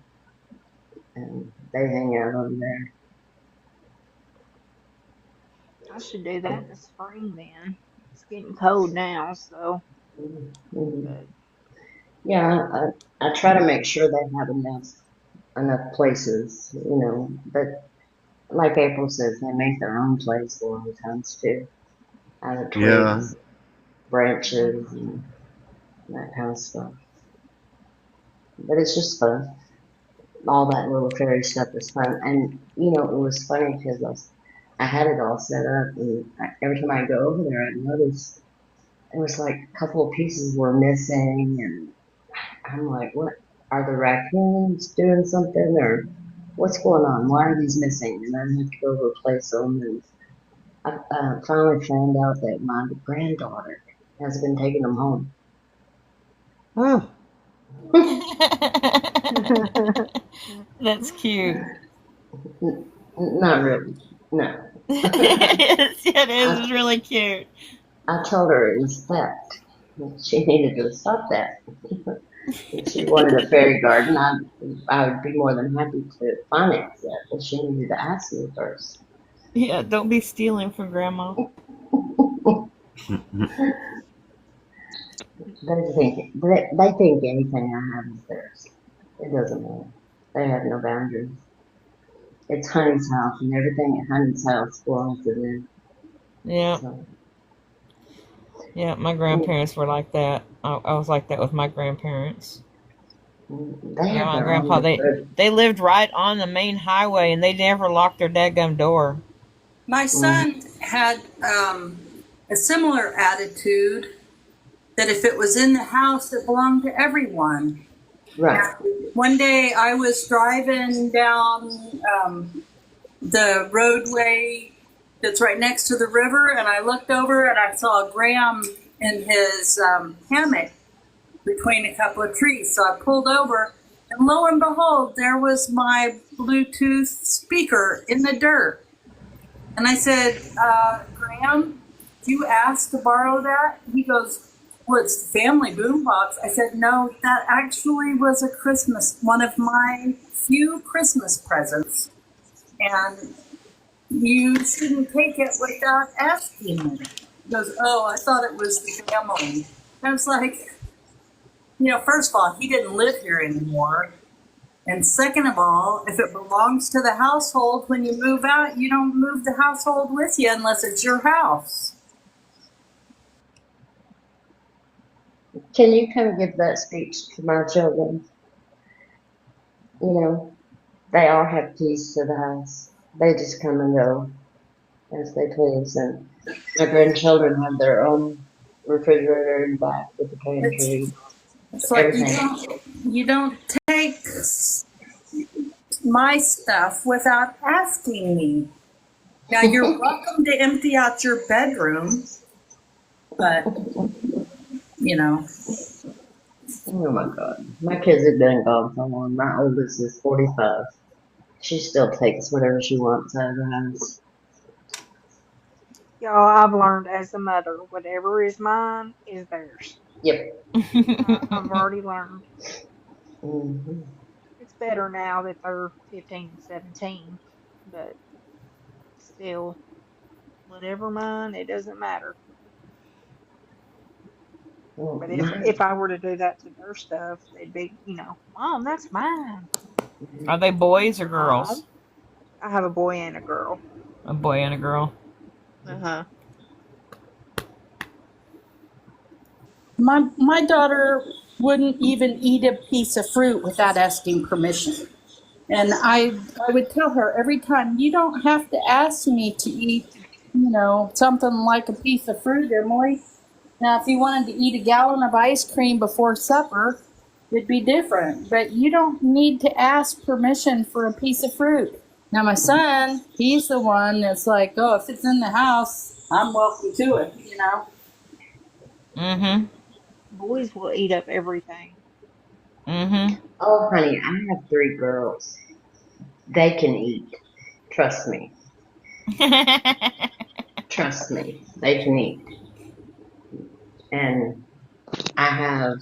And they hang out over there. I should do that in the spring then. It's getting cold now, so Mm-hmm. but Yeah, I try to make sure they have enough places, you know. But like April says, they make their own place a lot of times too, out of Yeah. twigs, branches, mhm. and that kind of stuff. But it's just fun. All that little fairy stuff is fun, and you know, it was funny because I had it all set up, and every time I go over there, I notice it was like a couple of pieces were missing, and I'm like, what? Are the raccoons doing something, or what's going on? Why are these missing? And I have to go replace them. And I finally found out that my granddaughter has been taking them home. Hmm. That's cute. Not really. No. Yes, it is. I, It's really cute. I told her it was theft. She needed to stop that. If she wanted a fairy garden, I would be more than happy to finance that, but she needed to ask me first. Yeah, don't be stealing from grandma. They think anything I have is theirs. It doesn't matter. They have no boundaries. It's Honey's house, and everything at Honey's house belongs to them. Yeah, So yeah. My mm, grandparents were like that. I was like that with my grandparents. they Yeah, have my their own grandpa. They lived right on the main highway, and they never locked their dadgum door. My mm, son had a similar attitude that if it was in the house, it belonged to everyone. right. And one day I was driving down the roadway that's right next to the river, and I looked over and I saw Graham in his hammock between a couple of trees. So I pulled over, and lo and behold, there was my Bluetooth speaker in the dirt. And I said, Graham, did you ask to borrow that? He goes, well, it's the family boombox. I said, no, that actually was one of my few Christmas presents. And you shouldn't take it without asking me. He goes, oh, I thought it was the family. I was like, first of all, he didn't live here anymore. And second of all, if it belongs to the household, when you move out, you don't move the household with you unless it's your house. Can you kind of give that speech to my children? You know, they all have keys to the house. They just come and go as they please, and my grandchildren have their own refrigerator in back with the It's, pantry, it's like everything. you don't take my stuff without asking me. Now you're welcome to empty out your bedroom, but you know, Oh my God. My kids have been gone so long. My oldest is 45. She still takes whatever she wants out of the house. Y'all, I've learned as a mother, whatever is mine is theirs. Yep. I've already learned. Hmm. It's better now that they're 15 and 17, but still, whatever mine, it doesn't matter. Well, But if I were to do that to their stuff, they'd be, Mom, that's mine. Are they boys or Uh-uh. girls? I have a boy and a girl. A boy and a girl. Uh-huh. My daughter wouldn't even eat a piece of fruit without asking permission. And I would tell her every time, you don't have to ask me to eat, something like a piece of fruit, Emily. Now, if you wanted to eat a gallon of ice cream before supper, it'd be different. But you don't need to ask permission for a piece of fruit. Now, my son, he's the one that's like, oh, if it's in the house, I'm welcome to it. Mm-hmm. Boys will eat up everything. Mm-hmm. oh, honey, I have 3 girls. They can eat. Trust me. Trust me. They can eat. And I have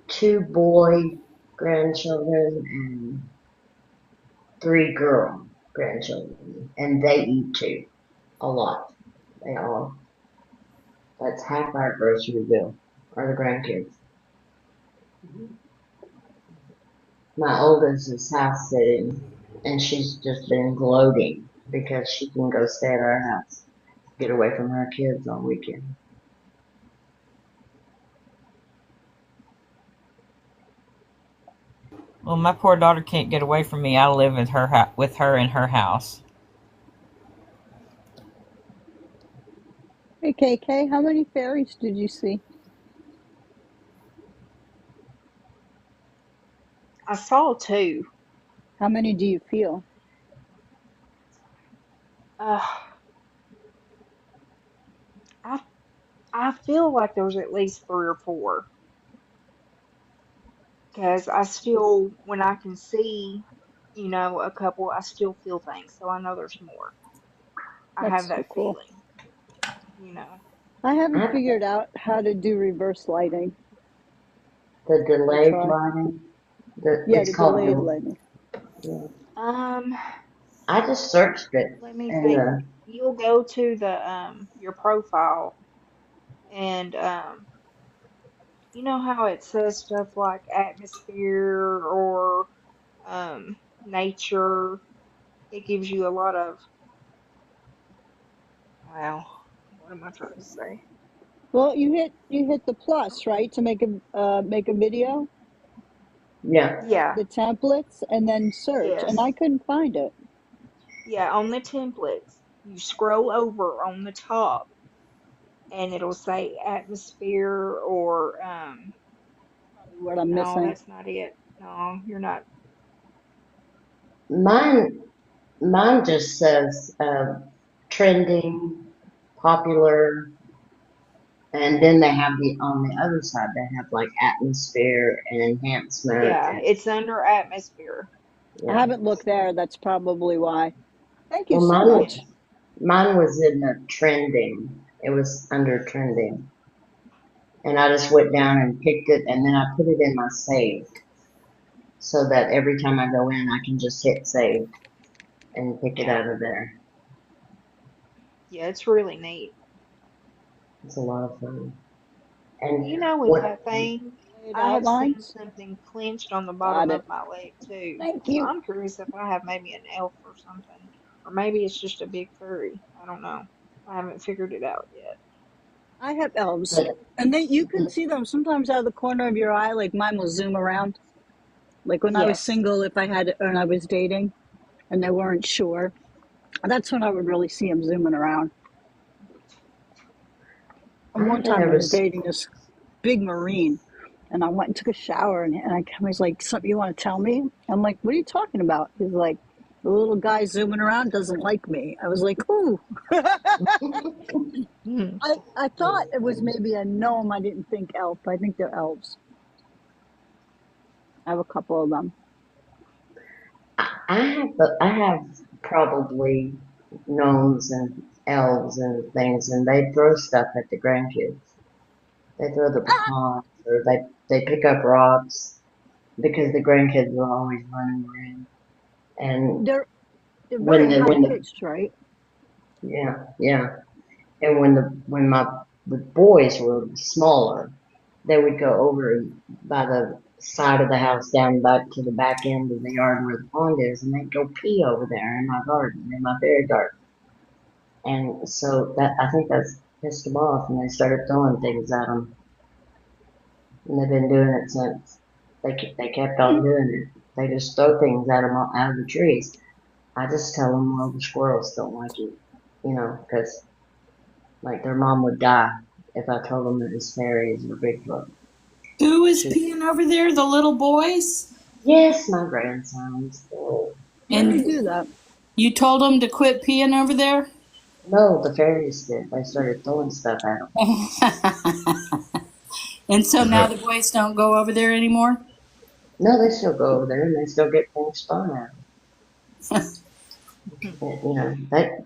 2 boy grandchildren and 3 girl grandchildren. And they eat too. A lot. They all. That's half our grocery bill. Are the grandkids. My oldest is house sitting, and she's just been gloating because she can go stay at our house, get away from her kids on weekend. Well, my poor daughter can't get away from me. I live with her in her house. Hey, KK, how many fairies did you see? I saw two. How many do you feel? Uh, I I feel like there's at least three or four because I still, when I can see, a couple, I still feel things. So I know there's more. I have That's so that cool. feeling, you know. I haven't I, figured out how to do reverse lighting. the I delayed try. lighting, Yeah, it's the called delayed lighting. yeah. Um, I just searched it, Let me and think. You'll go to the your profile and you know how it says stuff like atmosphere or nature. It gives you a lot of, well, what am I trying to say? Well, you hit the plus, right, to make a video, yeah. Yeah, the templates, and then search. And I yes. couldn't find it. Yeah, on the templates, you scroll over on the top and it'll say atmosphere or Probably what I'm no, missing. that's not it. No, you're not. Mine, mine just says trending, popular, and then they have the on the other side they have like atmosphere and enhancement Yeah, and it's under atmosphere. I yeah. haven't looked there. That's probably why. Thank you Well, so Yeah. much. mine was in the trending. It was under trending. And I just went down and picked it and then I put it in my saved so that every time I go in, I can just hit save and pick it Yeah. out of there. Yeah, it's really neat. It's a lot of fun. You And know, with what, that thing, Delayed I have seen outlines. something clenched on the Got bottom it. of my leg too. Thank So you. I'm curious if I have maybe an elf or something, or maybe it's just a big furry. I don't know. I haven't figured it out yet. I have elves, but, and you can see them sometimes out of the corner of your eye. Like mine will zoom around. Like when I was Yes. single, if I had when I was dating, and they weren't sure, that's when I would really see them zooming around. And I one time I have was dating this big Marine, and I went and took a shower, and I was like, "Something you want to tell me?" I'm like, "What are you talking about?" He's like, "The little guy zooming around doesn't like me." I was like, "Ooh." Hmm. I thought it was maybe a gnome. I didn't think elf. I think they're elves. I have a couple of them. I have probably. gnomes and elves and things, and they throw stuff at the grandkids. They throw the pecans, or they pick up rocks because the grandkids are always running around. And They're when very the high when the pitched, right? yeah, and when the boys were smaller, they would go over by the side of the house down back to the back end of the yard where the pond is, and they'd go pee over there in my garden, in my berry garden. And so that I think that's pissed them off, and they started throwing things at them, and they've been doing it since. They kept on doing it. They just throw things at them out of the trees. I just tell them, well, the squirrels don't like you, because like their mom would die if I told them it was fairies or Bigfoot. Who is She, peeing over there? The little boys? yes, my grandsons. Yeah, they And do that. you told them to quit peeing over there? No, the fairies did. They started throwing stuff at them. And so now the boys don't go over there anymore? No, they still go over there and they still get things thrown at them.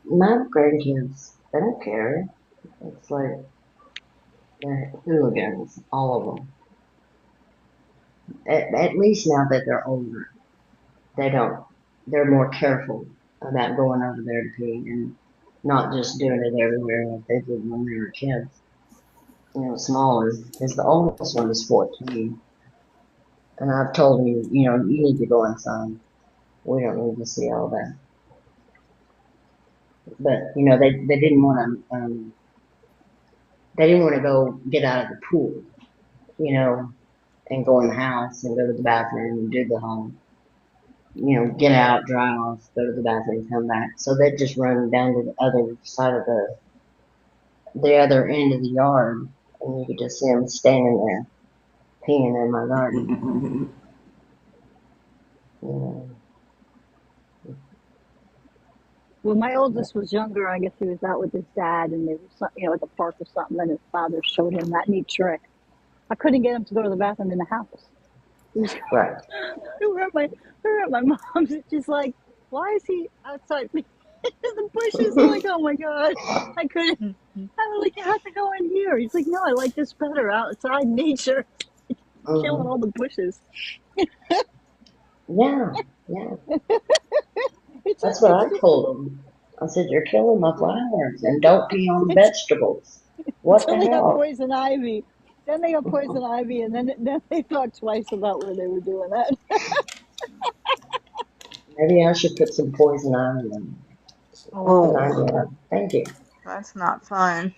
My grandkids, they don't care. It's like they're hooligans, all of them. At least now that they're older, they don't. They're more careful about going over there to pee and not just doing it everywhere like they did when they were kids. Smaller, because the oldest one is 14. And I've told him, you need to go inside. We don't need to see all that. But, they didn't want to go get out of the pool, and go in the house and go to the bathroom and do the home. Get out, dry off, go to the bathroom, come back. So they'd just run down to the other side of the other end of the yard, and you could just see them standing there peeing in my garden. You know. Well, my oldest was younger. I guess he was out with his dad, and they were, at the park or something. And his father showed him that neat trick. I couldn't get him to go to the bathroom in the house. Right. We were at my mom's. And she's like, "Why is he outside in the bushes?" I'm like, "Oh my god, I couldn't." I was like, "You have to go in here." He's like, "No, I like this better outside nature, killing all Mm-hmm. the bushes." Yeah, yeah. It's That's what it's I just told them. I said, "You're killing my flowers, and don't pee on the it's vegetables." What the until they got hell? poison ivy. Then they got poison ivy, and then they thought twice about where they were doing that. Maybe I should put some poison ivy in. That's an Oh, idea. Thank you. that's not fun.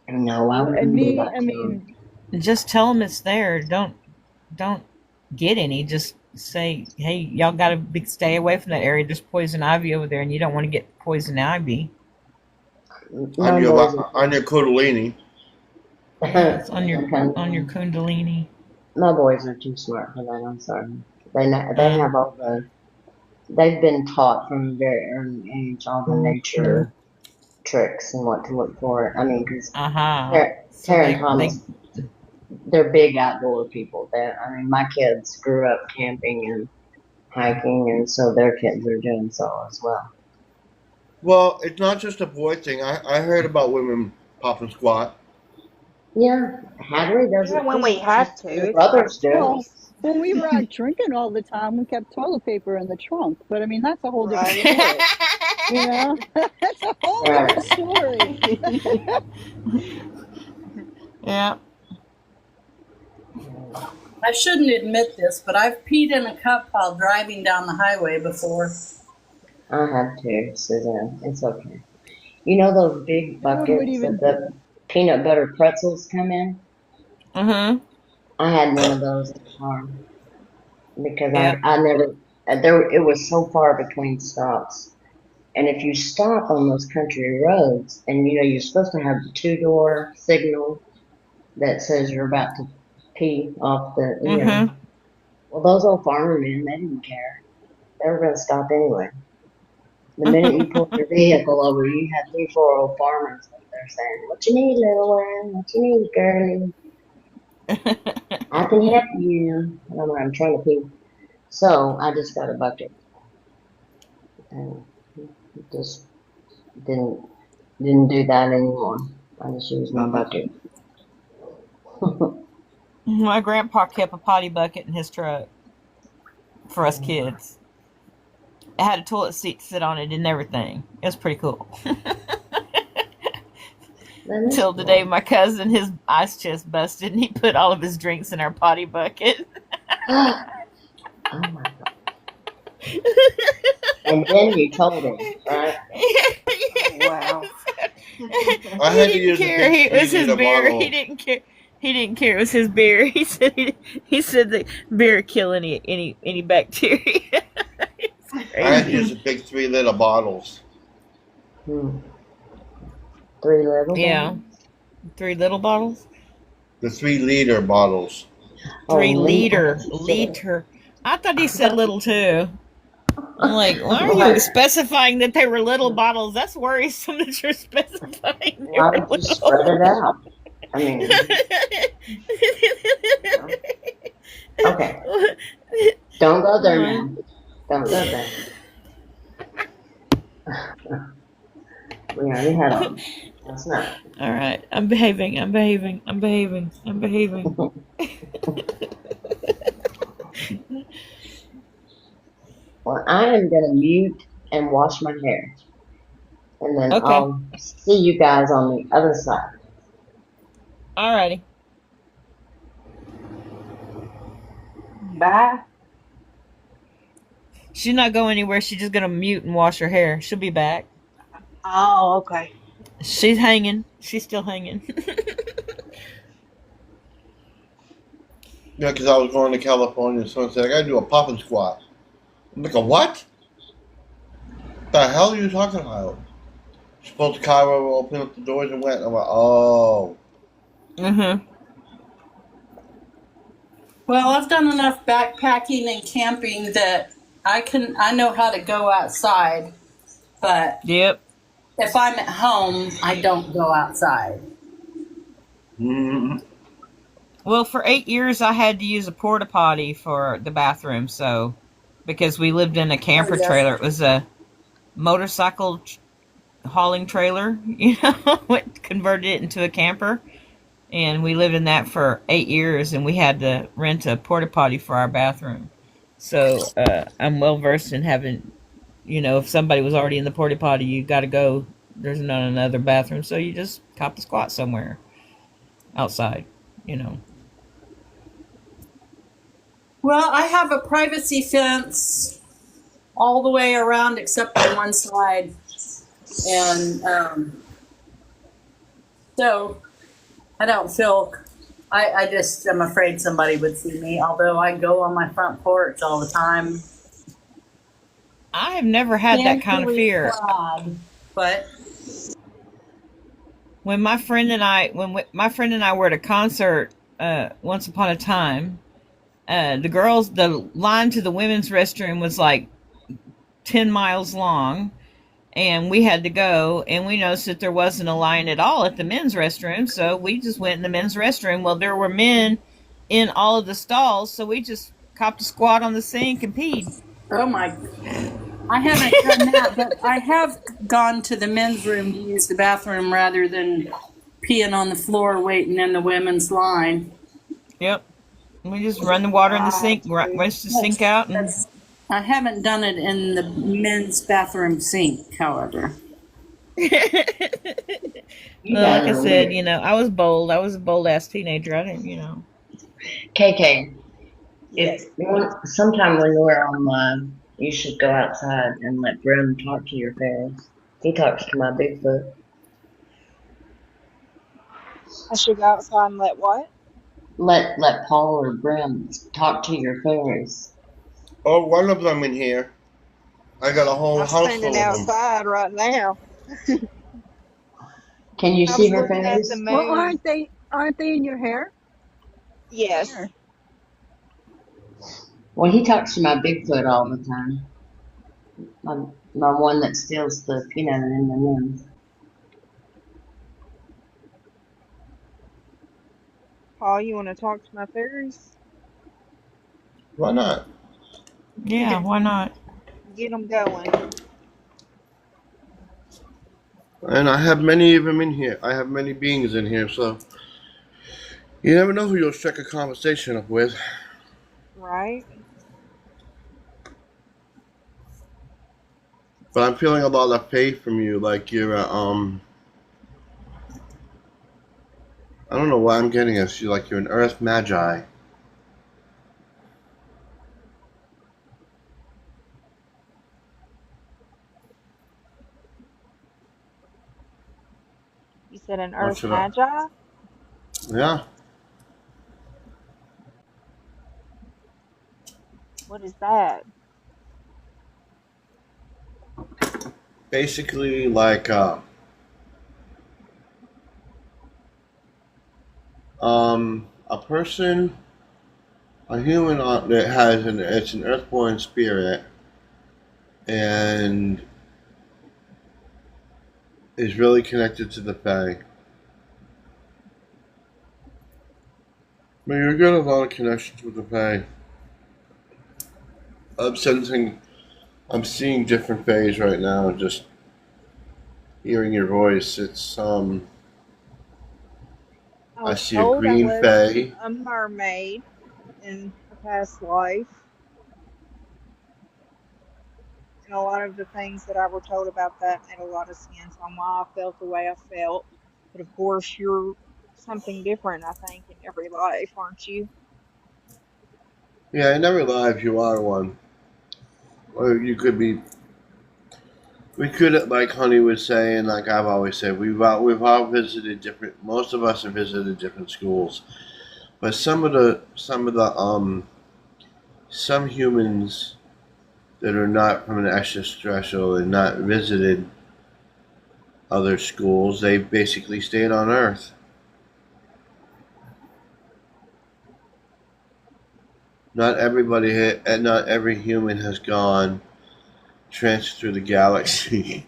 No, I And wouldn't do me, that I to them. mean, Just tell them it's there. Don't get any. Just say, hey, y'all got to stay away from that area. There's poison ivy over there, and you don't want to get poison ivy. My boys are On your kundalini. Yeah, it's okay. on your kundalini. My boys are too smart for that. I'm sorry. They Uh have all the. They've been taught from a very early age all the nature tricks and what to look for. I mean, because huh. Tara, So Tara and they Thomas, they're big outdoor people. My kids grew up camping and hiking, and so their kids are doing so as well. Well, it's not just a boy thing. I heard about women pop and squat. Yeah, Hadley does Yeah, it when too. we have to, Their it's brothers like, do. well, when we were out drinking all the time, we kept toilet paper in the trunk. But I mean, that's a whole different right. story. That's a whole Right. different story. yeah. I shouldn't admit this, but I've peed in a cup while driving down the highway before. I have to, Suzanne. It's okay. You know those big I wouldn't buckets that even. the peanut butter pretzels come in? I had one of those in the car because Yep. I never there it was so far between stops. And if you stop on those country roads and you're supposed to have the two-door signal that says you're about to pee off the. Mm-hmm. Well, those old farmer men, they didn't care. They were going to stop anyway. The minute you pulled your vehicle over, you had three, four old farmers up there saying, "What you need, little one? What you need, girlie? I can help you." And I'm like, "I'm trying to pee." So I just got a bucket and just didn't didn't do that anymore. I just used my Mhm. bucket. My grandpa kept a potty bucket in his truck for us kids. It had a toilet seat to sit on it and everything. It was pretty cool. That is Until the day cool. my cousin, his ice chest busted and he put all of his drinks in our potty bucket. Oh my god. And then you told him, right? Oh wow. I He had to didn't use a care. big It three was his liter beer. He bottle. didn't care. He didn't care. It was his beer. He said the beer would kill any bacteria. It's I had to use crazy. the big 3 liter bottles. Hmm. 3 little Yeah, bottles? 3 little bottles. The 3 liter bottles. Oh, Three I liter thought you said. liter. I thought he I said thought little too. I'm like, why are you why, specifying that they were little bottles? That's worrisome that you're specifying they why were would you spread little. it out? I mean, no. Okay, don't go there now. Don't go there. We already had them. That's not. All right, I'm behaving. I'm behaving. I'm behaving. I'm behaving. Well, I am gonna mute and wash my hair, and then Okay. I'll see you guys on the other side. Alrighty. Bye. She's not going anywhere. She's just gonna mute and wash her hair. She'll be back. Oh, okay. She's hanging. She's still hanging. Yeah, because I was going to California, so I said, I gotta do a popping squat. I'm like, a what? The hell are you talking about? She pulled the car over, opened up the doors, and went. I'm like, oh. Mm-hmm. Well, I've done enough backpacking and camping that I know how to go outside, but Yep. if I'm at home, I don't go outside. Mm-hmm. Well, for 8 years, I had to use a porta potty for the bathroom. So, because we lived in a Oh camper yes. trailer, it was a motorcycle hauling trailer. You know, it converted it into a camper, and we lived in that for 8 years, and we had to rent a porta potty for our bathroom. So, I'm well versed in having, if somebody was already in the porta potty, you got to go. There's not another bathroom, so you just cop the squat somewhere outside. You know. Well, I have a privacy fence all the way around except on one side, and so I don't feel. I just am afraid somebody would see me. Although I go on my front porch all the time, I have never had that kind of thankfully fear. clad, but When my friend and I were at a concert once upon a time, the line to the women's restroom was like 10 miles long, and we had to go, and we noticed that there wasn't a line at all at the men's restroom, so we just went in the men's restroom. Well, there were men in all of the stalls, so we just copped a squat on the sink and peed. oh my, I haven't done that. But I have gone to the men's room to use the bathroom rather than peeing on the floor waiting in the women's line. Yep. We just run the water in the I sink, do. rinse the sink out, and That's I haven't done it in the men's bathroom sink, however. You well, like guys I are said, weird. I was bold. I was a bold ass teenager. I didn't. KK, if Yes. you want, sometime when we're online, you should go outside and let Brim talk to your fairies. He talks to my Bigfoot. I should go outside and let what? Let Paul or Brim talk to your fairies. Oh, one of them in here. I got a whole I'm house standing full of them. outside right now. Can you I see was her looking at the fairies? Well, moon. aren't they in your hair? Yes. Where? Well, he talks to my Bigfoot all the time. My, my one that steals the peanut in the moon. Paul, you want to talk to my fairies? Why not? Yeah, why not? Get them going. And I have many of them in here. I have many beings in here, so you never know who you'll strike a conversation up with. Right? But I'm feeling a lot of faith from you, like you're I don't know why I'm getting this. You like you're an earth magi. You said an What earth should I? magi? Yeah. What is that? Basically, like a person, a human that has it's an earthborn spirit and is really connected to the Fae. But you're got a lot of connections with the Fae. I'm sensing, I'm seeing different Faes right now. Just hearing your voice, it's I I was see a told I green was Fae. a mermaid in a past life, and a lot of the things that I were told about that made a lot of sense on why I felt the way I felt. But of course, you're something different, I think, in every life, aren't you? Yeah, in every life you are one. Or you could be. We could, like Honey was saying, like I've always said, we've all visited different. Most of us have visited different schools, but some humans that are not from an extraterrestrial and not visited other schools, they basically stayed on Earth. Not every human has gone transferred through the galaxy.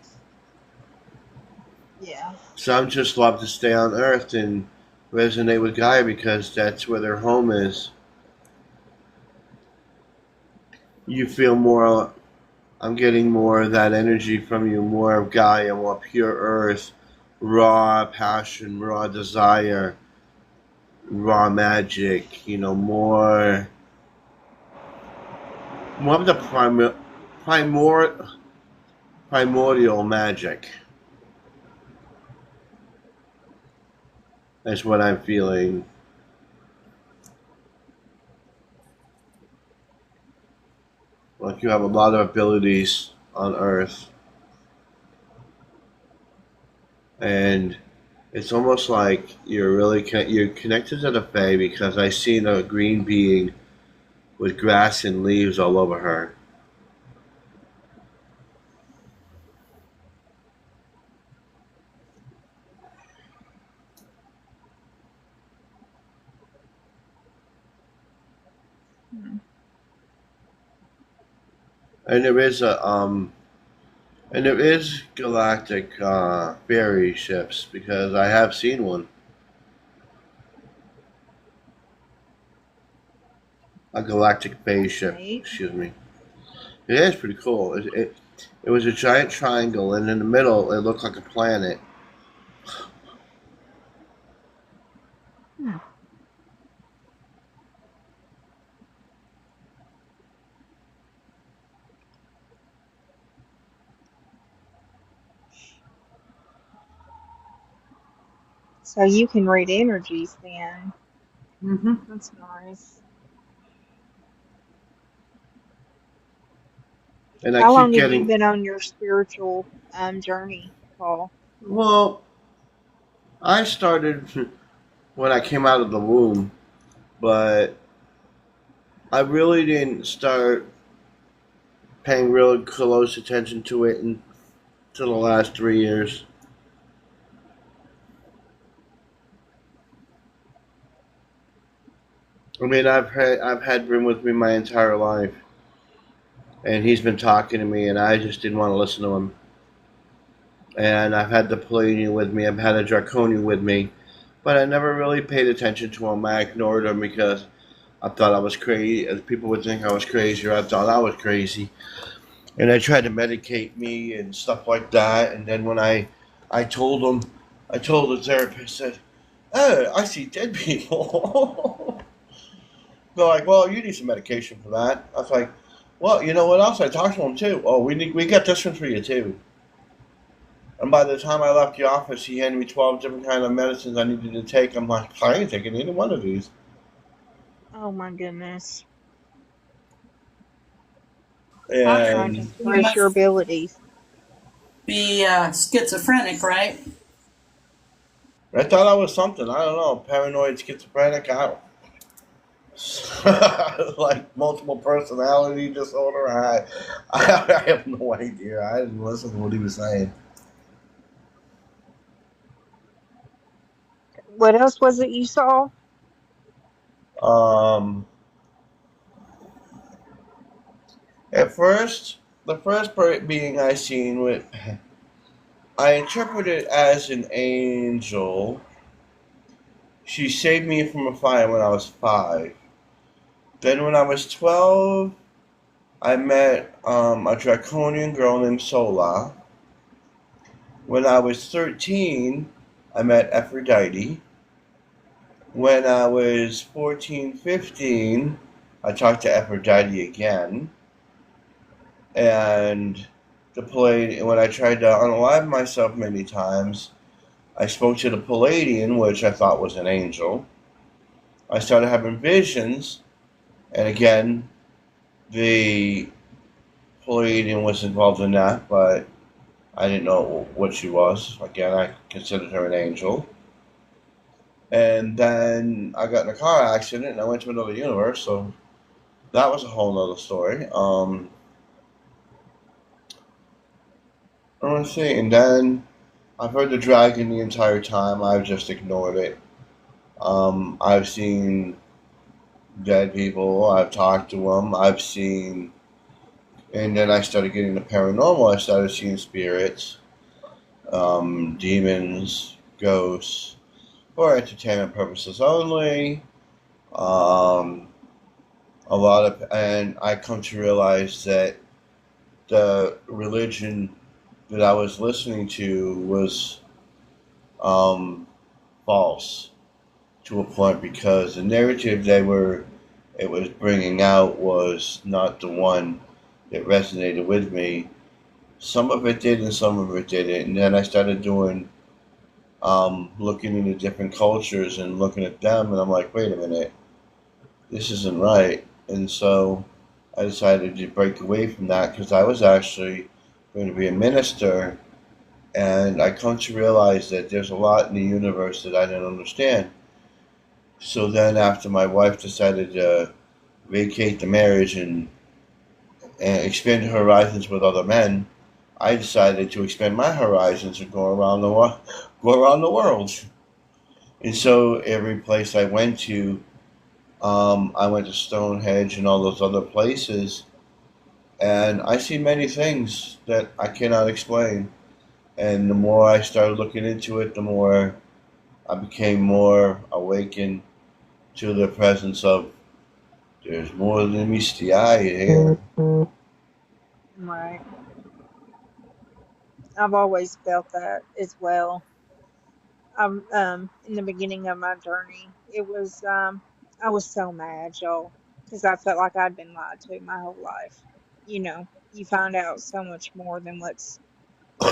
Yeah. Some just love to stay on Earth and resonate with Gaia because that's where their home is. You feel more. I'm getting more of that energy from you, more of Gaia, more pure Earth, raw passion, raw desire, raw magic. More of the primor, primordial magic is what I'm feeling. Like you have a lot of abilities on Earth, and it's almost like you're connected to the Fae because I seen a green being with grass and leaves all over her. Hmm. And there is galactic ferry ships because I have seen one. A galactic phase That's ship, neat. excuse me. It is pretty cool. It was a giant triangle, and in the middle, it looked like a planet. Hmm. So you can read energies then. Hmm. That's nice. And I How keep long have you getting, been on your spiritual journey, Paul? well, I started when I came out of the womb, but I really didn't start paying real close attention to it until the last 3 years. I mean, I've had Brim with me my entire life, and he's been talking to me, and I just didn't want to listen to him. And I've had the Palladian with me, I've had a Draconian with me, but I never really paid attention to him. I ignored him because I thought I was crazy. As people would think I was crazy, or I thought I was crazy, and I tried to medicate me and stuff like that. And then when I I told the therapist, said, "Oh, I see dead people." They're like, "Well, you need some medication for that." I was like, "Well, you know what else? I talked to them too. Oh, we got this one for you too." And by the time I left the office, he handed me 12 different kind of medicines I needed to take. I'm like, I ain't taking any one of these. Oh my goodness. I'm trying to And You suppress your must abilities. be schizophrenic, right? I thought I was something. I don't know, paranoid, schizophrenic. I don't like multiple personality disorder. I have no idea. I didn't listen to what he was saying. What else was it you saw? Um, at first, the first being I seen with, I interpreted it as an angel. She saved me from a fire when I was 5. Then when I was 12, I met a draconian girl named Sola. When I was 13, I met Aphrodite. When I was 14, 15, I talked to Aphrodite again. And when I tried to unalive myself many times, I spoke to the Palladian, which I thought was an angel. I started having visions, and again, the Palladian was involved in that, but I didn't know what she was. Again, I considered her an angel. And then I got in a car accident and I went to another universe, so that was a whole other story. I want to see. And then I've heard the dragon the entire time. I've just ignored it. I've seen dead people. I've talked to them. And then I started getting the paranormal. I started seeing spirits, demons, ghosts, for entertainment purposes only. Um, and I come to realize that the religion that I was listening to was um, false to a point because the narrative it was bringing out was not the one that resonated with me. Some of it did, and some of it didn't. And then I started doing looking into different cultures and looking at them, and I'm like, wait a minute, this isn't right. And so I decided to break away from that because I was actually going to be a minister, and I come to realize that there's a lot in the universe that I didn't understand. So then, after my wife decided to vacate the marriage and expand her horizons with other men, I decided to expand my horizons and go around the world. And so every place I went to, I went to Stonehenge and all those other places, and I see many things that I cannot explain. And the more I started looking into it, the more I became more awakened to the presence of there's more than meets the eye here. Right. I've always felt that as well. In the beginning of my journey, I was so mad, y'all, because I felt like I'd been lied to my whole life. You find out so much more than what's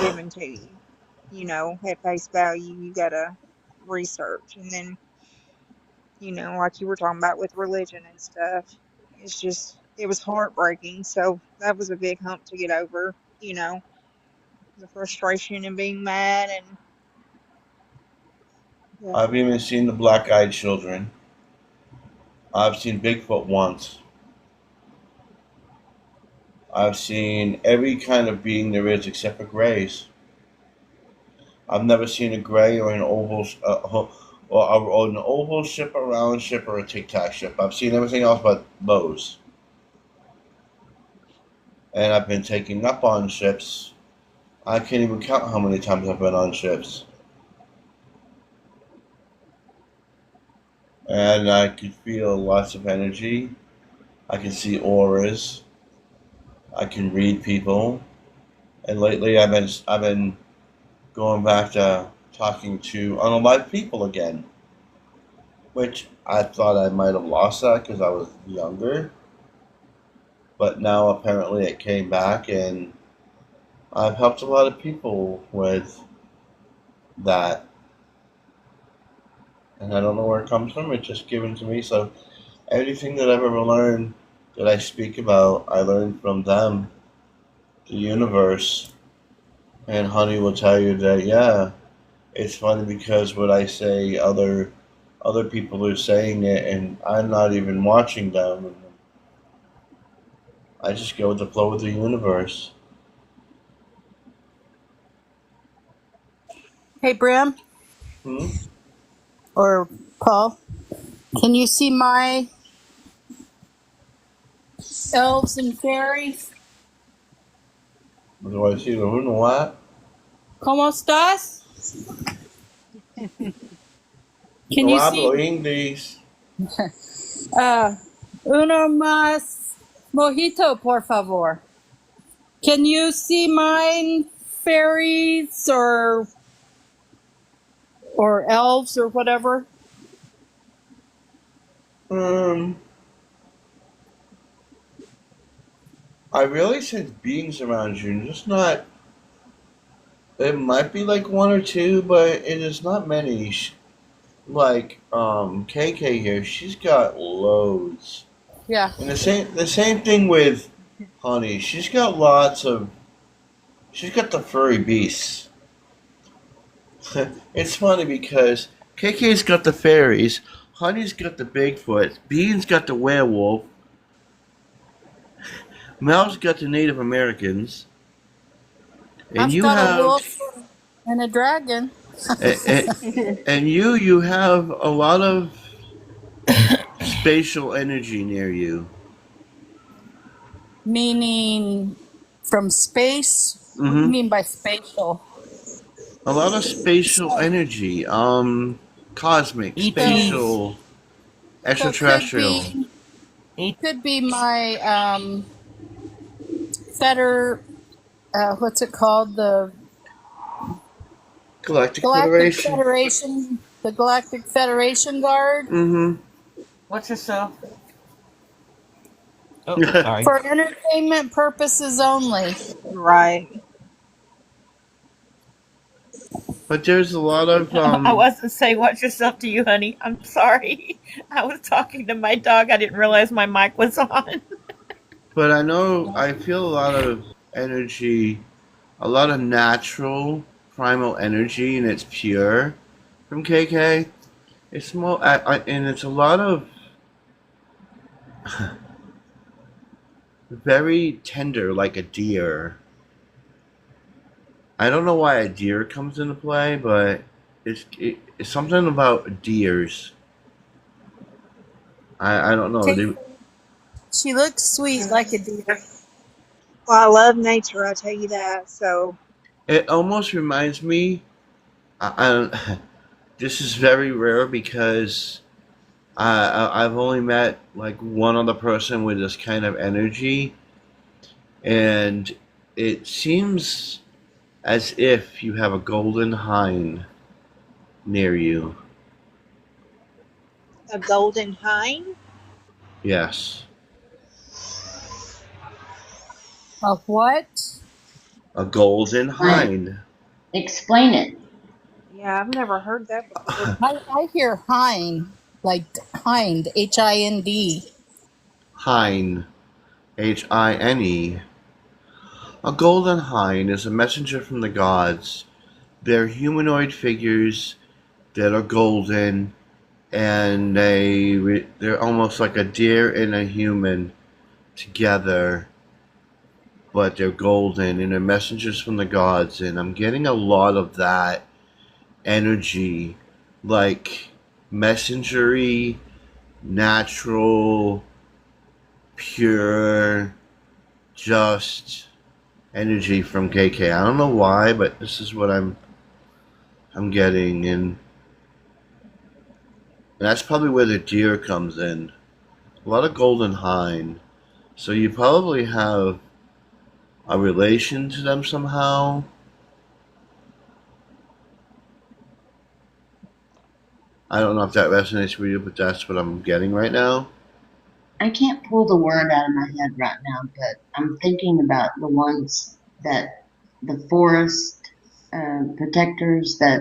given to you. At face value, you gotta research, and then like you were talking about with religion and stuff. It was heartbreaking. So that was a big hump to get over. The frustration and being mad and yeah. I've even seen the black-eyed children. I've seen Bigfoot once. I've seen every kind of being there is except for grays. I've never seen a gray or an oval or an oval ship, a round ship, or a tic tac ship. I've seen everything else but those. And I've been taking up on ships. I can't even count how many times I've been on ships. And I can feel lots of energy. I can see auras. I can read people. And lately, I've been going back to talking to unalive people again, which I thought I might have lost that because I was younger, but now apparently it came back, and I've helped a lot of people with that, and I don't know where it comes from. It's just given to me. So everything that I've ever learned that I speak about, I learned from them, the universe, and Honey will tell you that yeah, it's funny because what I say, other people are saying it, and I'm not even watching them. And I just go with the flow of the universe. Hey, Bram Hmm? or Paul, can you see my elves and fairies? Do I see the who and what? ¿Cómo estás? Can No you see hablo English. uno más mojito, por favor? Can you see mine fairies or elves or whatever? Um, I really sense beings around you, just not. It might be like one or two, but it is not many. Like KK here, she's got loads. Yeah. And the same thing with Honey. She's got lots of. She's got the furry beasts. It's funny because KK's got the fairies, Honey's got the Bigfoot, Bean's got the werewolf, Mel's got the Native Americans, and I've you got a have wolf and a dragon, and you have a lot of spatial energy near you. meaning from space. What do you Hmm. mean by spatial? A lot of spatial energy. Cosmic, So, ETs. spatial, so extraterrestrial, could be my fetter. What's it called? The Galactic Galactic Federation. Federation. The Galactic Federation Guard Hmm. Watch yourself. Oh, sorry. for entertainment purposes only. Right. But there's a lot of I wasn't saying watch yourself to you, honey. I'm sorry. I was talking to my dog. I didn't realize my mic was on. But I know I feel a lot of energy, a lot of natural primal energy, and it's pure from KK. It's more, and it's a lot of very tender, like a deer. I don't know why a deer comes into play, but it's something about deers. I don't know. She looks sweet like a deer. Well, I love nature, I tell you that. So, It almost reminds me. This is very rare because I've only met like one other person with this kind of energy, and it seems as if you have a golden hind near you. a golden hind? Yes, A what? a golden Right. hind. Explain it. Yeah, I've never heard that before. I hear hind, like hind, Hind. Hind, Hine. A golden hind is a messenger from the gods. They're humanoid figures that are golden, and they're almost like a deer and a human together, but they're golden and they're messengers from the gods. And I'm getting a lot of that energy, like messengery, natural, pure, just energy from KK. I don't know why, but this is what I'm getting, and that's probably where the deer comes in. A lot of golden hind. So you probably have a relation to them somehow. I don't know if that resonates with you, but that's what I'm getting right now. I can't pull the word out of my head right now, but I'm thinking about the ones that the forest protectors that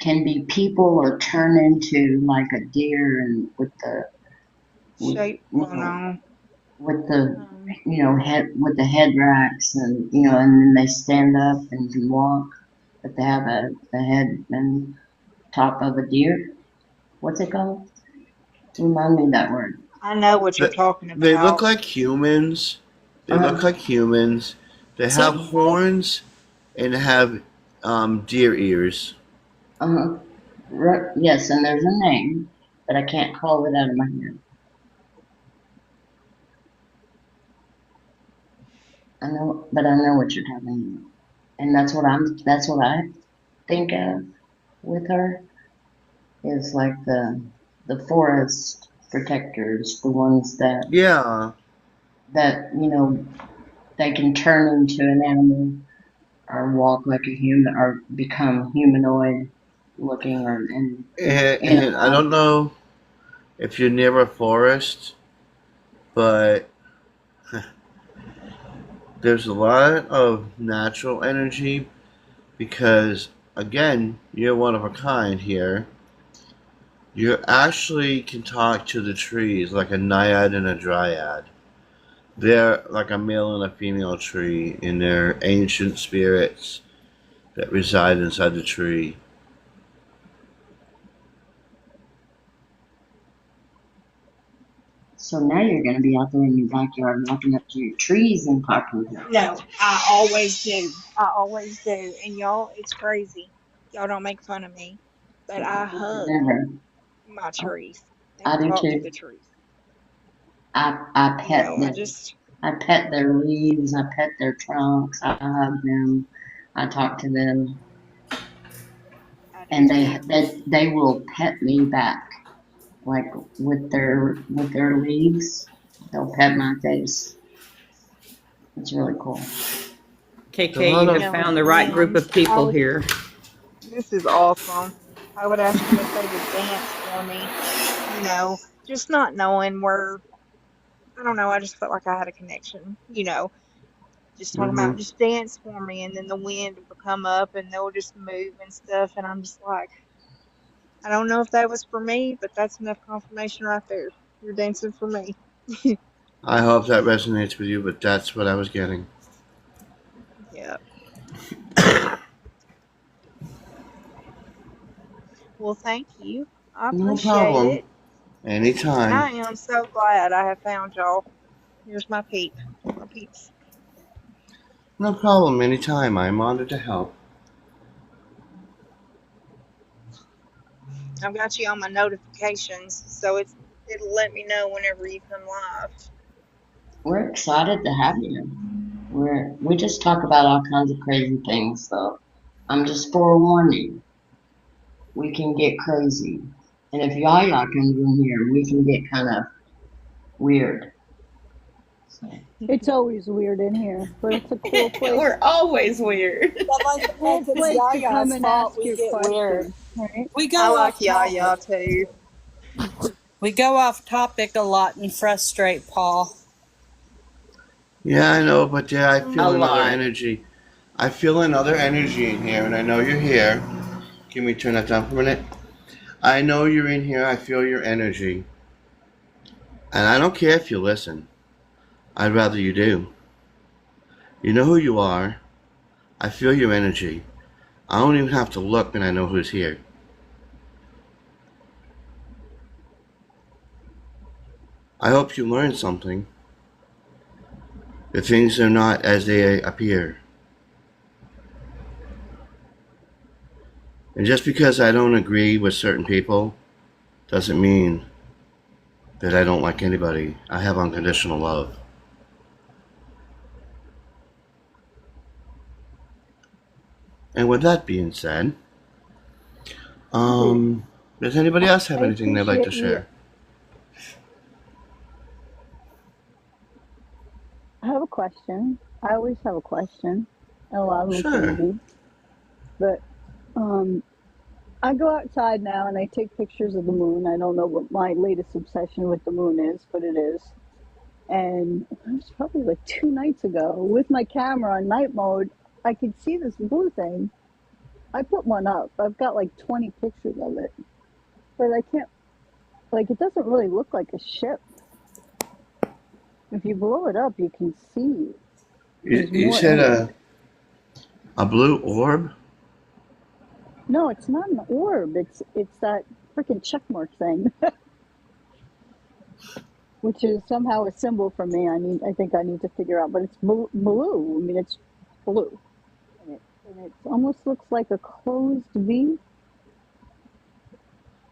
can be people or turn into like a deer and with Shape you going know on. with the Um, head with the head racks and and then they stand up and can walk, but they have the head and top of a deer. What's it called? Remind me that word. I know what you're They, talking they look about. like humans. They look Uh like humans. They Is that have horns and have deer ears. huh. Yes, and there's a name, but I can't call it out of my head. I know what you're talking about, and that's what I think of with her is like the forest protectors, the ones Yeah, that they can turn into an animal or walk like a human or become humanoid looking or and and I animal. don't know if you're near a forest, but there's a lot of natural energy because, again, you're one of a kind here. You actually can talk to the trees like a naiad and a dryad. They're like a male and a female tree, and they're ancient spirits that reside inside the tree. So now you're gonna be out there in your backyard walking up to your trees and talking to them. No, I always do. I always do. And y'all, it's crazy. Y'all don't make fun of me. But I hug Never. my trees I and do talk to too. the trees. I You pet know, I them. just, I pet their leaves. I pet their trunks. I hug them. I talk to them, I do and too. they will pet me back, like with their leaves. They'll pet my face. It's really cool. A KK, lot you You have of know, found and the right group then of I people would, here. this is awesome. I would ask them if they would dance for me, you know, just not knowing where, I don't know, I just felt like I had a connection, just talking hmm about just dance for me, and then the wind would come up and they'll just move and stuff, and I'm just like, I don't know if that was for me, but that's enough confirmation right there. You're dancing for me. I hope that resonates with you, but that's what I was getting. Yeah. Well, thank you. I No appreciate problem. it, and Anytime. I am so glad I have found y'all. Here's my peep, my peeps. No problem. Anytime. I'm honored to help. I've got you on my notifications, so it'll let me know whenever you come live. We're excited to have you. We just talk about all kinds of crazy things, though. I'm just forewarning. We can get crazy, and if Yaya comes in here, we can get kind of weird. So It's always weird in here, but it's a cool place. we're always weird. But It's a cool like it's place to come Yaya's and fault ask we your get weird. questions, right? We I go like off topic. Yaya too. We go off topic a lot and frustrate Paul Yeah, I know, but yeah, I a feel Mm, another lot. energy. I feel another energy in here, and I know you're here. Can we turn that down for a minute? I know you're in here. I feel your energy. And I don't care if you listen. I'd rather you do. You know who you are. I feel your energy. I don't even have to look, and I know who's here. I hope you learned something. The things are not as they appear. And just because I don't agree with certain people doesn't mean that I don't like anybody. I have unconditional love. And with that being said, Hey, um, does anybody else have I anything they'd like to appreciate you. share? I have a question. I always have a question. A lot of them can Sure. be, but um, I go outside now and I take pictures of the moon. I don't know what my latest obsession with the moon is, but it is. And it was probably like 2 nights ago with my camera on night mode. I could see this blue thing. I put one up. I've got like 20 pictures of it, but I can't, like, it doesn't really look like a ship. If you blow it up, you can see there's You more said in it. a blue orb? No, it's not an orb. It's that freaking checkmark thing, which is somehow a symbol for me. I think I need to figure out, but it's blue. I mean, it's blue, and it almost looks like a closed V.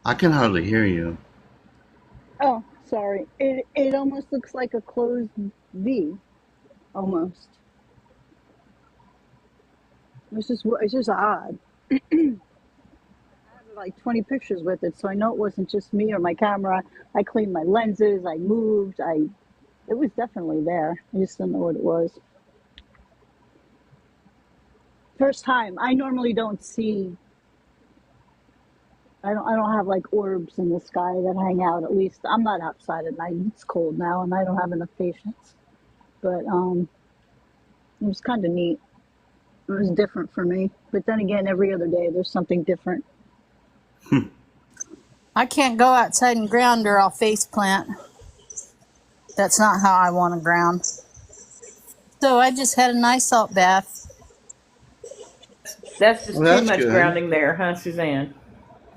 I can hardly hear you. Oh, sorry. It almost looks like a closed V, almost. It's just odd. I have like 20 pictures with it, so I know it wasn't just me or my camera. I cleaned my lenses. I moved. It was definitely there. I just didn't know what it was. First time. I normally don't see. I don't have like orbs in the sky that hang out. At least I'm not outside at night. It's cold now, and I don't have enough patience. But it was kind of neat. It was different for me. But then again, every other day there's something different. I can't go outside and ground or I'll face plant. That's not how I want to ground. So I just had a nice salt bath. That's just Well, too that's much good. grounding there, huh, Suzanne?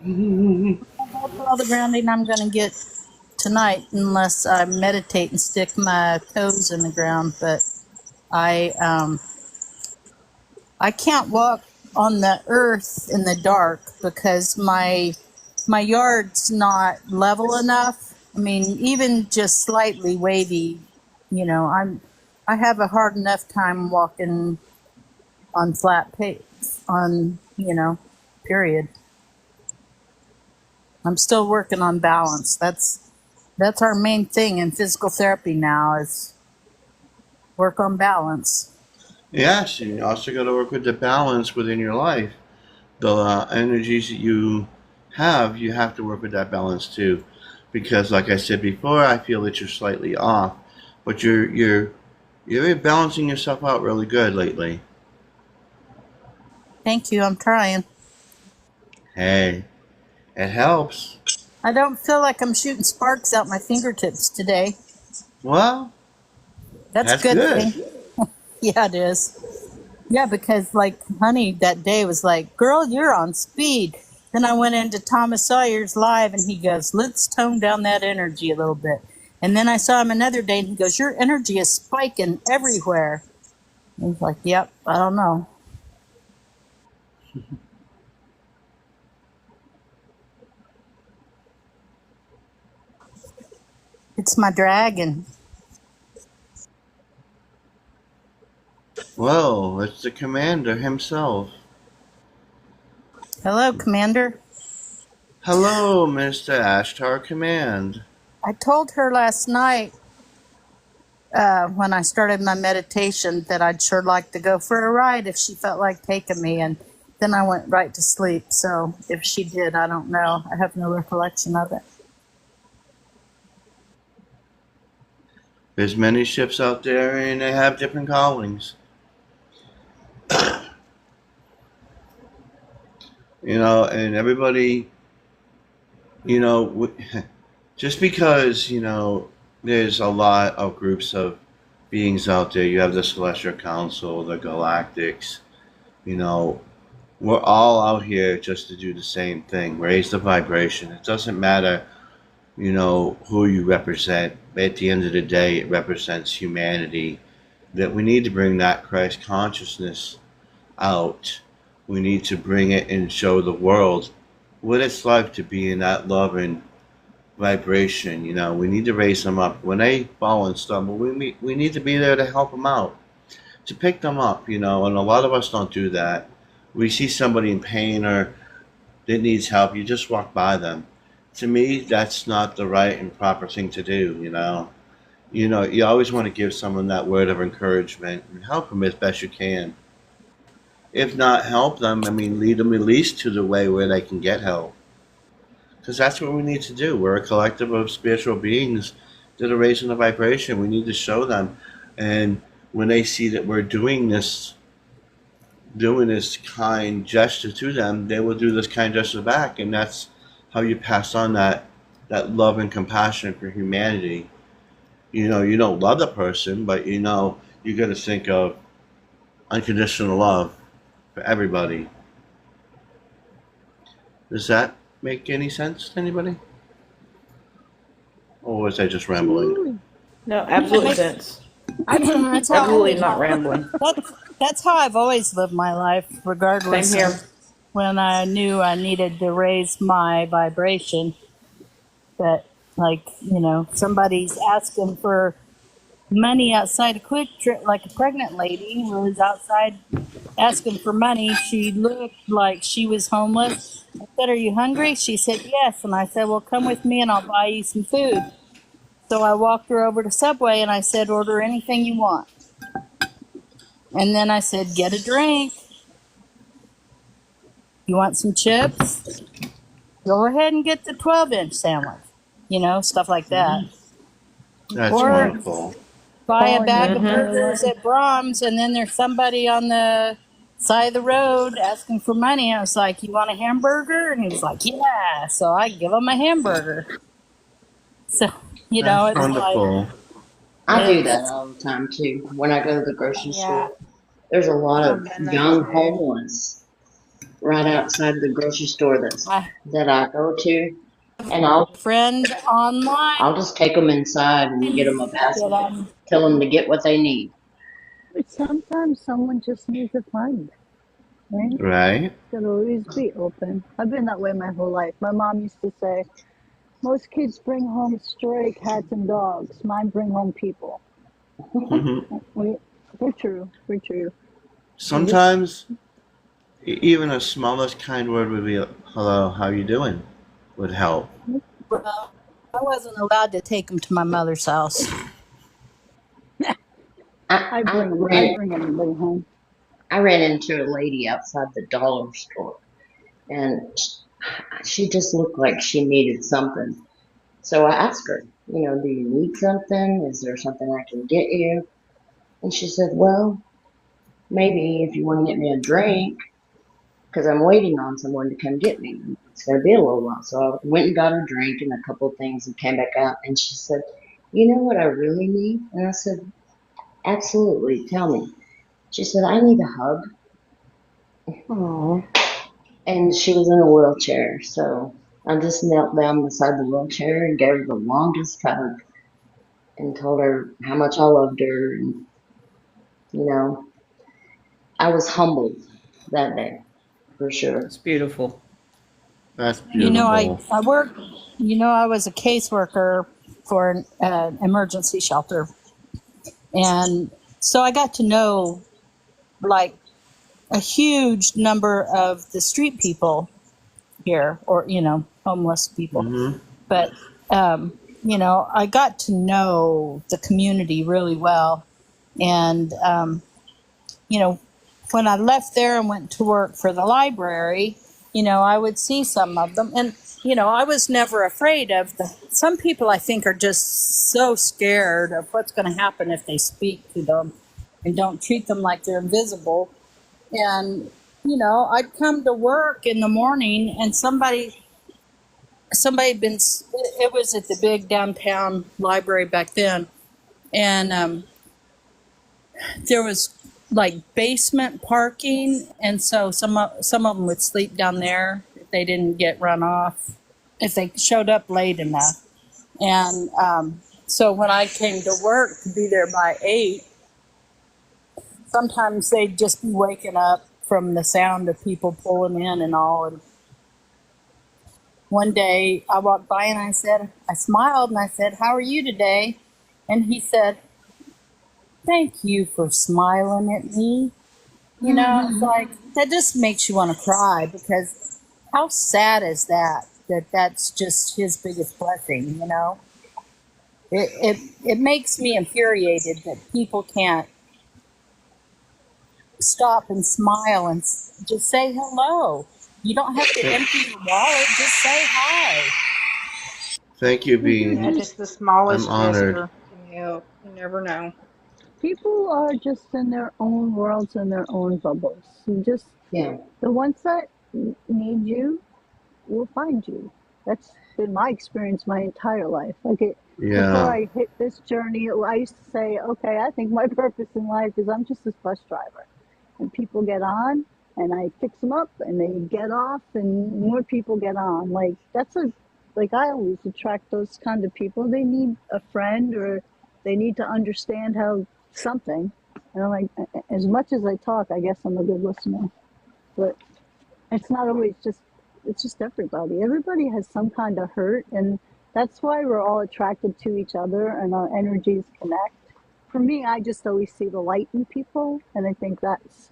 That's all the grounding I'm going to get tonight unless I meditate and stick my toes in the ground. But I I can't walk on the earth in the dark because my yard's not level enough. I mean, even just slightly wavy, I have a hard enough time walking on flat pace on, period. I'm still working on balance. That's our main thing in physical therapy now is work on balance. Yes, you also got to work with the balance within your life. The energies that you have to work with that balance too. Because, like I said before, I feel that you're slightly off, but you're balancing yourself out really good lately. Thank you. I'm trying. Hey, it helps. I don't feel like I'm shooting sparks out my fingertips today. Well, That's a that's good good. thing. Yeah, it is. Yeah, because like Honey that day was like, "Girl, you're on speed." Then I went into Thomas Sawyer's live and he goes, "Let's tone down that energy a little bit." And then I saw him another day and he goes, "Your energy is spiking everywhere." I was like, "Yep, I don't know. It's my dragon." Well, it's the commander himself. Hello, Commander. Hello, Mr. Ashtar Command. I told her last night when I started my meditation that I'd sure like to go for a ride if she felt like taking me. And then I went right to sleep. So if she did, I don't know. I have no recollection of it. There's many ships out there and they have different callings. And everybody, you know, just because, there's a lot of groups of beings out there, you have the Celestial Council, the Galactics, you know, we're all out here just to do the same thing, raise the vibration. It doesn't matter, who you represent. At the end of the day, it represents humanity. That we need to bring that Christ consciousness out. We need to bring it and show the world what it's like to be in that love and vibration. We need to raise them up. When they fall and stumble, we need to be there to help them out, to pick them up. And a lot of us don't do that. We see somebody in pain or that needs help, you just walk by them. To me, that's not the right and proper thing to do. You always want to give someone that word of encouragement and help them as best you can. If not help them, I mean, lead them at least to the way where they can get help. Because that's what we need to do. We're a collective of spiritual beings that are raising the vibration. We need to show them. And when they see that we're doing this kind gesture to them, they will do this kind gesture back. And that's how you pass on that love and compassion for humanity. You don't love the person, but you got to think of unconditional love for everybody. Does that make any sense to anybody? Or was I just rambling? Absolutely. No, That absolute makes sense. that's how Absolutely not rambling. that's how I've always lived my life, Same regardless here. of when I knew I needed to raise my vibration. That, like, somebody's asking for money outside a quick trip, like a pregnant lady was outside asking for money. She looked like she was homeless. I said, "Are you hungry?" She said, "Yes." And I said, "Well, come with me and I'll buy you some food." So I walked her over to Subway and I said, "Order anything you want." And then I said, "Get a drink. You want some chips? Go ahead and get the 12-inch sandwich." Stuff like that. That's Or wonderful. buy a Falling bag of into my burgers life. at Brahms, and then there's somebody on the side of the road asking for money. I was like, "You want a hamburger?" And he was like, "Yeah." So I give him a hamburger. So, That's it's like, wonderful. I do that it's, all the time too. When I go to the grocery Yeah, store, there's a lot I've of done that young too. homeless right outside of the grocery store I that I go to, and I'll friend online I'll just take them inside and get them a that basket. Tell them to get what they need. But sometimes someone just needs a friend, right? Right? Gotta always be open. I've been that way my whole life. My mom used to say, most kids bring home stray cats and dogs. Mine bring home people. Hmm. We, we're true. We're true. And just, Sometimes even a smallest kind word would be "hello, how you doing?" would help. well, I wasn't allowed to take them to my mother's house. I, I I ran bring anybody home. I ran into a lady outside the dollar store, and she just looked like she needed something. So I asked her, do you need something? Is there something I can get you? And she said, well, maybe if you want to get me a drink, because I'm waiting on someone to come get me. It's going to be a little while. So I went and got her a drink and a couple of things and came back out. And she said, you know what I really need? And I said, absolutely, tell me. She said, I need a hug. Oh, And she was in a wheelchair. So I just knelt down beside the wheelchair and gave her the longest hug and told her how much I loved her. And, you know, I was humbled that day for sure. It's beautiful. that's I, beautiful. I worked, I was a caseworker for an emergency shelter. And so I got to know, like, a huge number of the street people here, or, homeless people. Hmm. But, I got to know the community really well. And, you know, when I left there and went to work for the library, I would see some of them. And, I was never afraid of the. Some people, I think, are just so scared of what's going to happen if they speak to them and don't treat them like they're invisible. And, I'd come to work in the morning and somebody had been, it was at the big downtown library back then. And, there was like basement parking, and so some of them would sleep down there if they didn't get run off, if they showed up late enough. And so when I came to work to be there by 8, sometimes they'd just be waking up from the sound of people pulling in and all. And one day I walked by and I smiled and I said, "How are you today?" And he said, "Thank you for smiling at me." It's like, that just makes you want to cry, because how sad is that? That's just his biggest blessing. It makes me infuriated that people can't stop and smile and just say hello. You don't have to Th- empty your wallet. Just say hi. Thank you, Well, they're Yeah, Bean. just just the I'm smallest honored. gesture can help. You never know. people are just in their own worlds and their own bubbles. You just Yeah. the ones that need you will find you. That's been my experience my entire life. Before Yeah. I hit this journey, I used to say, okay, I think my purpose in life is I'm just this bus driver. And people get on, and I fix them up, and they get off, and more people get on. Like I always attract those kind of people. They need a friend, or they need to understand how something. And I'm like, as much as I talk, I guess I'm a good listener. But it's not always just, it's just everybody. Everybody has some kind of hurt, and that's why we're all attracted to each other and our energies connect. For me, I just always see the light in people, and I think that's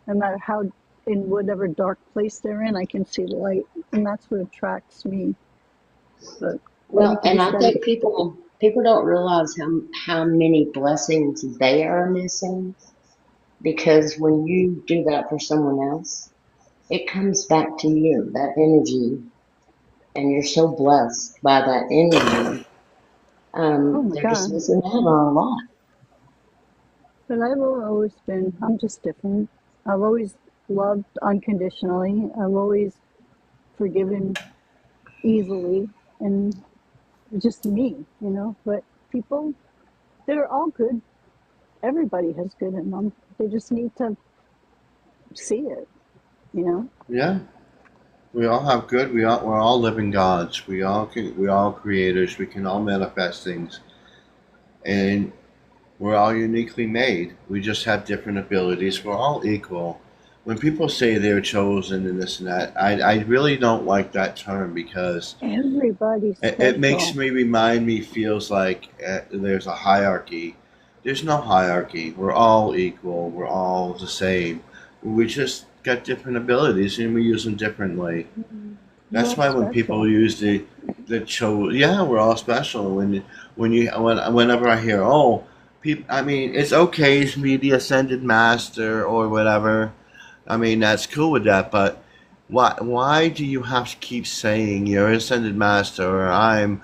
no matter how in whatever dark place they're in, I can see the light, and that's what attracts me. But Well, you and just I gotta think people don't realize how many blessings they are missing, because when you do that for someone else, it comes back to you, that energy, and you're so blessed by that energy. oh my They're just god. missing out on a lot. But I've always been, I'm just different. I've always loved unconditionally. I've always forgiven easily, and just me. But people, they're all good. Everybody has good in them. They just need to see it. Yeah. We all have good. We're all living gods. We're all creators. We can all manifest things, and we're all uniquely made. We just have different abilities. We're all equal. When people say they're chosen and this and that, I really don't like that term because Everybody's it makes special. me remind me feels like there's a hierarchy. There's no hierarchy. We're all equal. We're all the same. We just got different abilities and we use them differently. We're That's all why when people special. use the show, yeah, we're all special. Whenever I hear, oh, people, I mean, it's okay, to be the ascended master or whatever. I mean, that's cool with that, but why do you have to keep saying you're ascended master or I'm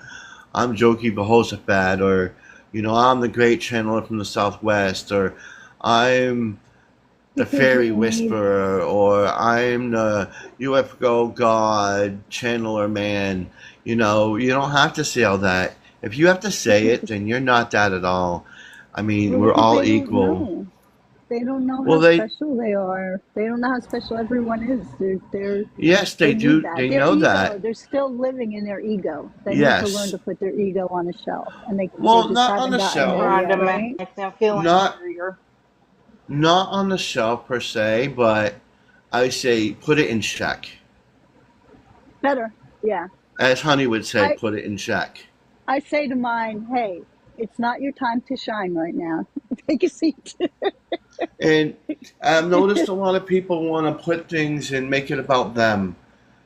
Joki Beholzaphat or I'm the great channeler from the southwest or I'm the Because they fairy need, whisperer or I'm the UFO god channeler man. You don't have to say all that. If you have to say because, it, then you're not that at all. I mean, well, we're because all they don't equal. know. They don't know Well, how they special they are. They don't know how special everyone is. yes, They they need do. that. They Their know ego, that. they're still living in their ego. They need to learn Yes. to put their ego on a shelf, and they Well, just not on haven't the gotten there shelf. Trying to yet, make right? them feel Not inferior. not on the shelf per se, but I say put it in check. Better. Yeah. As Honey would say, I put it in check. I say to mine, hey, it's not your time to shine right now. Take a seat. And I've noticed a lot of people want to put things and make it about them.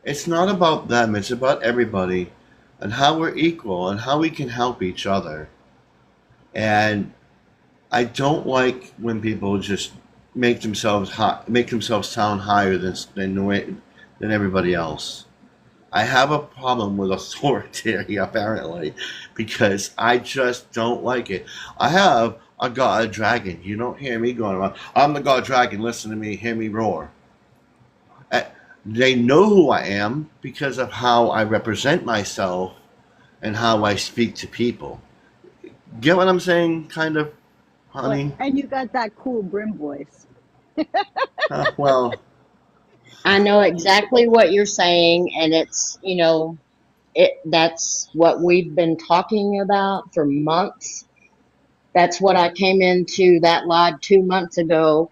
It's not about them, it's about everybody and how we're equal and how we can help each other. And I don't like when people just make themselves sound higher than everybody else. I have a problem with authority, apparently, because I just don't like it. I have a god dragon. You don't hear me going around. I'm the god dragon. Listen to me. Hear me roar. Uh, They know who I am because of how I represent myself and how I speak to people. Get what I'm saying? Kind of, Well, honey. and you got that cool brim voice. Well, I know exactly what you're saying, and that's what we've been talking about for months. That's what I came into that live 2 months ago,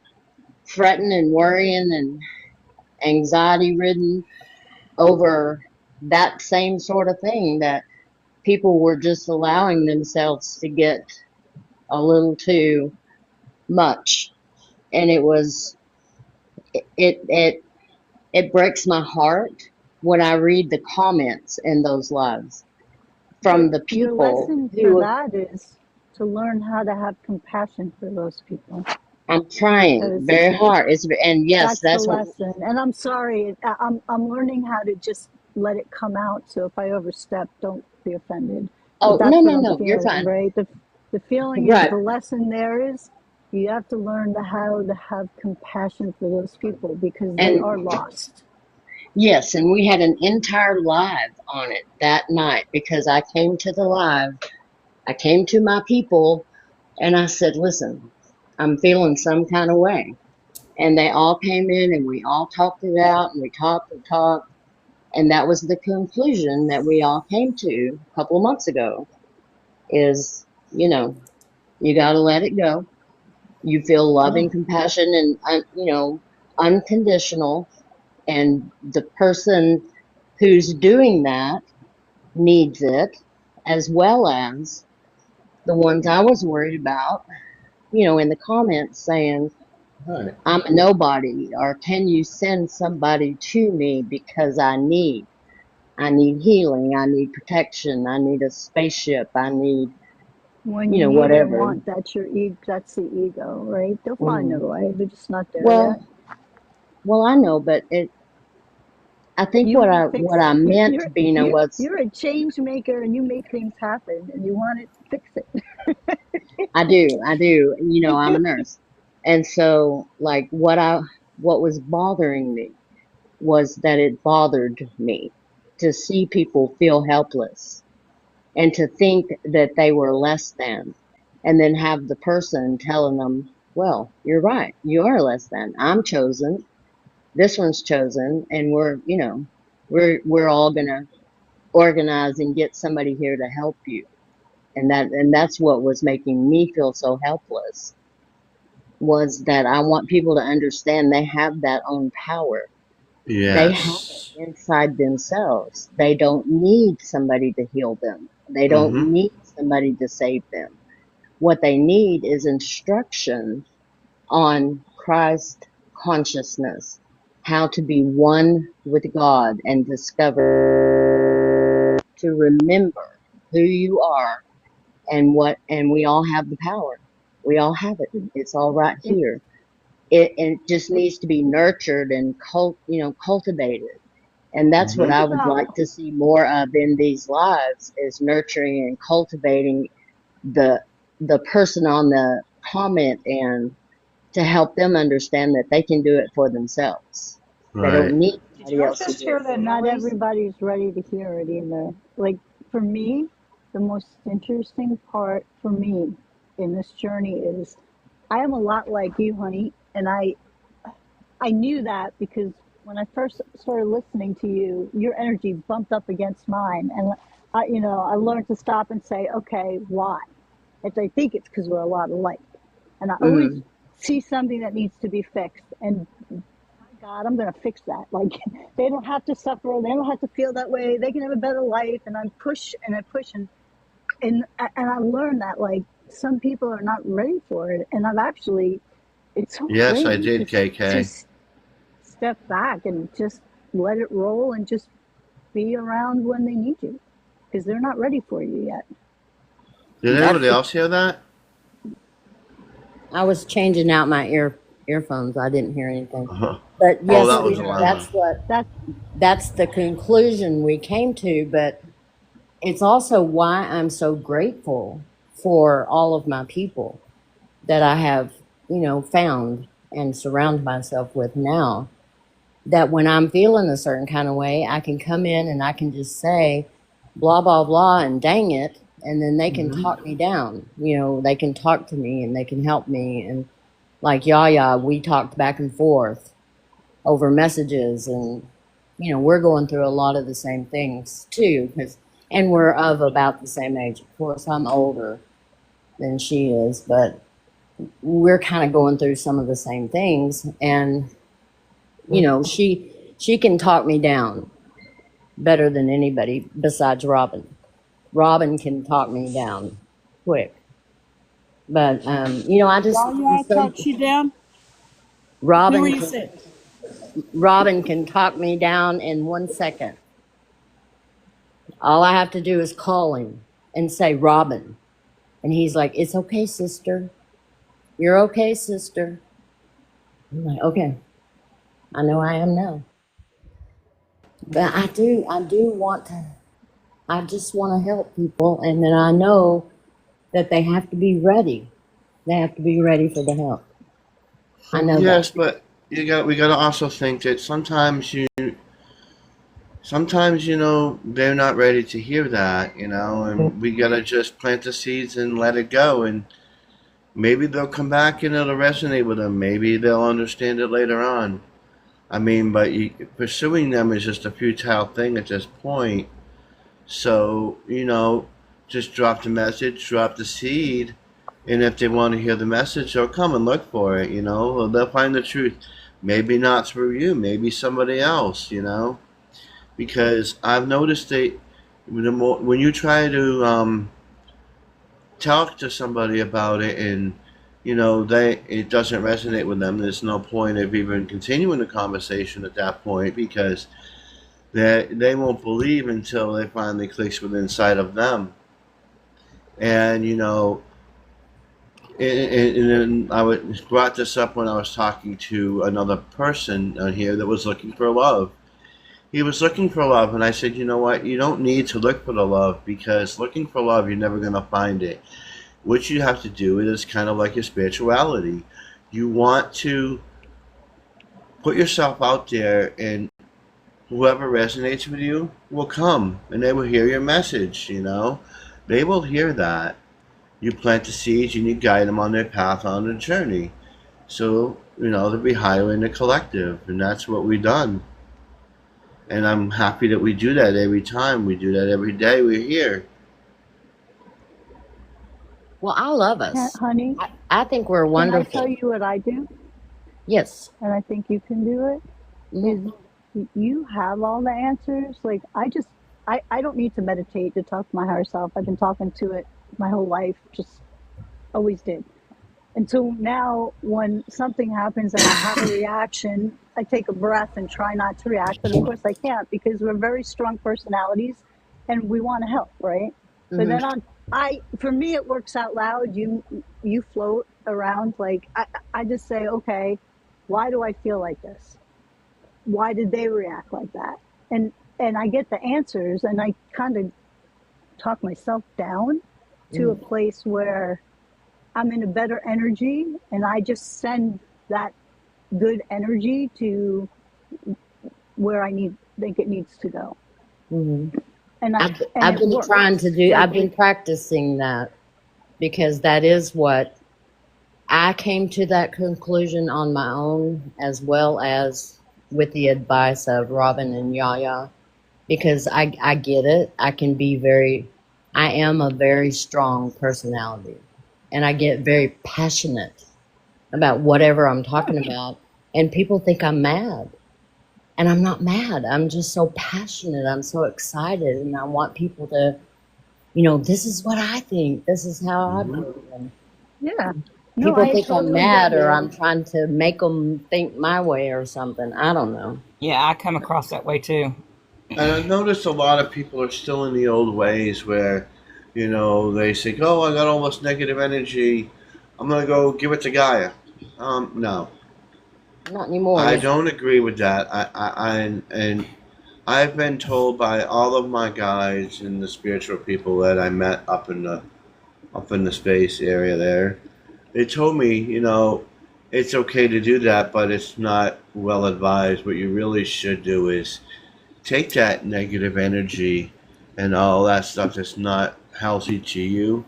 fretting and worrying and anxiety ridden over that same sort of thing, that people were just allowing themselves to get a little too much. And it it breaks my heart when I read the comments in those lives But from the your people lesson for who, that is to learn how to have compassion for those people. I'm trying because very hard. And yes, that's the that's what. lesson. And I'm sorry, I'm learning how to just let it come out. So if I overstep, don't be offended. But Oh, no, that's what no, I'm no. You're feeling, fine. right? The feeling is Right. the lesson there is you have to learn how to have compassion for those people because they And are lost. yes, and we had an entire live on it that night because I came to the live. I came to my people and I said, listen, I'm feeling some kind of way. And they all came in and we all talked it out and we talked and talked. And that was the conclusion that we all came to a couple of months ago is, you got to let it go. You feel love and Oh, compassion and, unconditional. And the person who's doing that needs it, as well as the ones I was worried about, in the comments saying, Right. I'm a nobody, or can you send somebody to me because I need healing, I need protection, I need a spaceship, I need, when you need and whatever. want, that's your ego. That's the ego, right? They'll find their Mm. way. They're just not there yet. Well, well, I know, but I think You what want I to what fix. I meant, You're Bina, you're was you're a change maker, and you make things happen, and you want to fix I do. I'm a nurse, and so like what was bothering me was that it bothered me to see people feel helpless and to think that they were less than, and then have the person telling them, well, you're right, you are less than. I'm chosen, this one's chosen, and we're all gonna organize and get somebody here to help you. And that's what was making me feel so helpless, was that I want people to understand they have that own power. They have Yes. it inside themselves. They don't need somebody to heal them. They don't Mm-hmm. need somebody to save them. What they need is instruction on Christ consciousness, how to be one with God and discover, to remember who you are and we all have the power. We all have it. it. It's all right It, here. It just it needs to be nurtured and cultivated. And that's what Mm-hmm. think I would about like to see more of in these lives, is nurturing and cultivating the the person on the comment end, to help them understand that they can do it for themselves. They Right. don't need Did somebody y'all else to just do it hear that for them. not noise? everybody's ready to hear it either. Like for me, the most interesting part for me in this journey is I am a lot like you, honey, and I knew that because when I first started listening to you, your energy bumped up against mine, and I learned to stop and say, okay, why? And I think it's because we're a lot alike, and I always Mm, see something that needs to be fixed, and my God, I'm going to fix that. Like they don't have to suffer, they don't have to feel that way. They can have a better life, and I push and I push, and I learned that like some people are not ready for it, and I've actually it's so Yes, I freeing did, to KK. step back and just let it roll and just be around when they need you because they're not ready for you yet. Did that's anybody the, else hear that? I was changing out my earphones. I didn't hear anything. Uh-huh. But Oh, yes, that Oh, was Bina, Alana. that's that's the conclusion we came to. But it's also why I'm so grateful for all of my people that I have, found and surround myself with now. That when I'm feeling a certain kind of way, I can come in and I can just say blah blah blah and dang it, and then they can Mm-hmm. talk me down. They can talk to me and they can help me. And like Yaya, we talked back and forth over messages, and we're going through a lot of the same things too, and we're of about the same age. Of course, I'm older than she is, but we're kind of going through some of the same things. And she can talk me down better than anybody besides Robin. Robin can talk me down quick. But I just am Yaya so. talks you down? Who are Robin you can saying? Robin can talk me down in 1 second. All I have to do is call him and say Robin, and he's like, "It's okay, sister." You're okay, sister. I'm like, okay, I know I am now. But I do want to, I just want to help people. And then I know that they have to be ready. They have to be ready for the help. I know that. Yes, but we got to also think that sometimes they're not ready to hear that, and we got to just plant the seeds and let it go, and maybe they'll come back and it'll resonate with them. Maybe they'll understand it later on. I mean, but pursuing them is just a futile thing at this point. So, just drop the message, drop the seed, and if they want to hear the message, they'll come and look for it, they'll find the truth. Maybe not through you, maybe somebody else, because I've noticed that when you try to talk to somebody about it and it doesn't resonate with them, there's no point of even continuing the conversation at that point, because they won't believe until it finally clicks with inside of them. And and I brought this up when I was talking to another person on here that was looking for love. He was looking for love, and I said, you know what? You don't need to look for the love, because looking for love, you're never going to find it. What you have to do is kind of like your spirituality. You want to put yourself out there, and whoever resonates with you will come, and they will hear your message, They will hear that. You plant the seeds and you guide them on their path on their journey. So, they'll be higher in the collective, and that's what we've done. And I'm happy that we do that every time. We do that every day we're here. Well, I love us. Honey, I think we're can I tell wonderful. you what I do? Yes. And I think you can do it. Mhm. Is you have all the answers. Like I don't need to meditate to talk to my higher self. I've been talking to it my whole life, just always did. Until now, when something happens and I have a reaction, I take a breath and try not to react. But of course I can't, because we're very strong personalities and we want to help, right? But Mhm. then for me, it works out loud. You float around. Like I just say, okay, why do I feel like this? Why did they react like that? And I get the answers, and I kind of talk myself down to a Mhm. place where I'm in a better energy, and I just send that good energy to where think it needs to go. Mhm. And I've it been trying works. to do. Like I've been practicing that, because that is what I came to, that conclusion on my own, as well as with the advice of Robin and Yaya, because I get it. I am a very strong personality, and I get very passionate about whatever I'm talking about, and people think I'm mad. And I'm not mad. I'm just so passionate. I'm so excited, and I want people to, this is what I think. This is how I Hmm. believe. And yeah, no, people I think I'm totally get mad, or you. I'm trying to make them think my way or something. I don't know. Yeah, I come across that way too. And I've noticed a lot of people are still in the old ways where, they say, oh, I got all this negative energy. I'm going to go give it to Gaia. No, Not anymore. I No. don't agree with that. And I've been told by all of my guides and the spiritual people that I met up in the space area there. They told me, it's okay to do that, but it's not well advised. What you really should do is take that negative energy and all that stuff that's not healthy to you,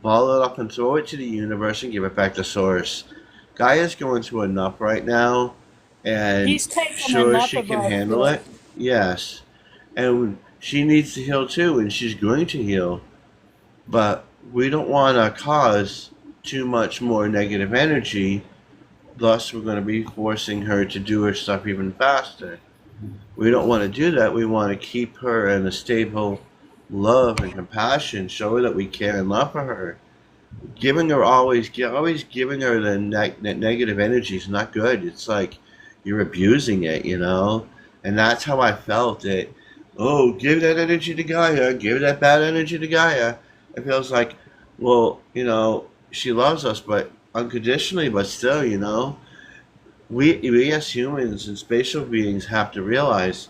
ball it up and throw it to the universe and give it back to source. Gaia's going through enough right now, and He's taken sure enough she of can our handle shit. it. Yes, and she needs to heal too, and she's going to heal. But we don't want to cause too much more negative energy. Thus, we're going to be forcing her to do her stuff even faster. We don't want to do that. We want to keep her in a stable love and compassion, show her that we care and love for her. Giving her always giving her that negative energy is not good. It's like you're abusing it. And that's how I felt it. Oh, give that energy to Gaia. Give that bad energy to Gaia. It feels like, well, she loves us, but unconditionally, but still, we as humans and spatial beings have to realize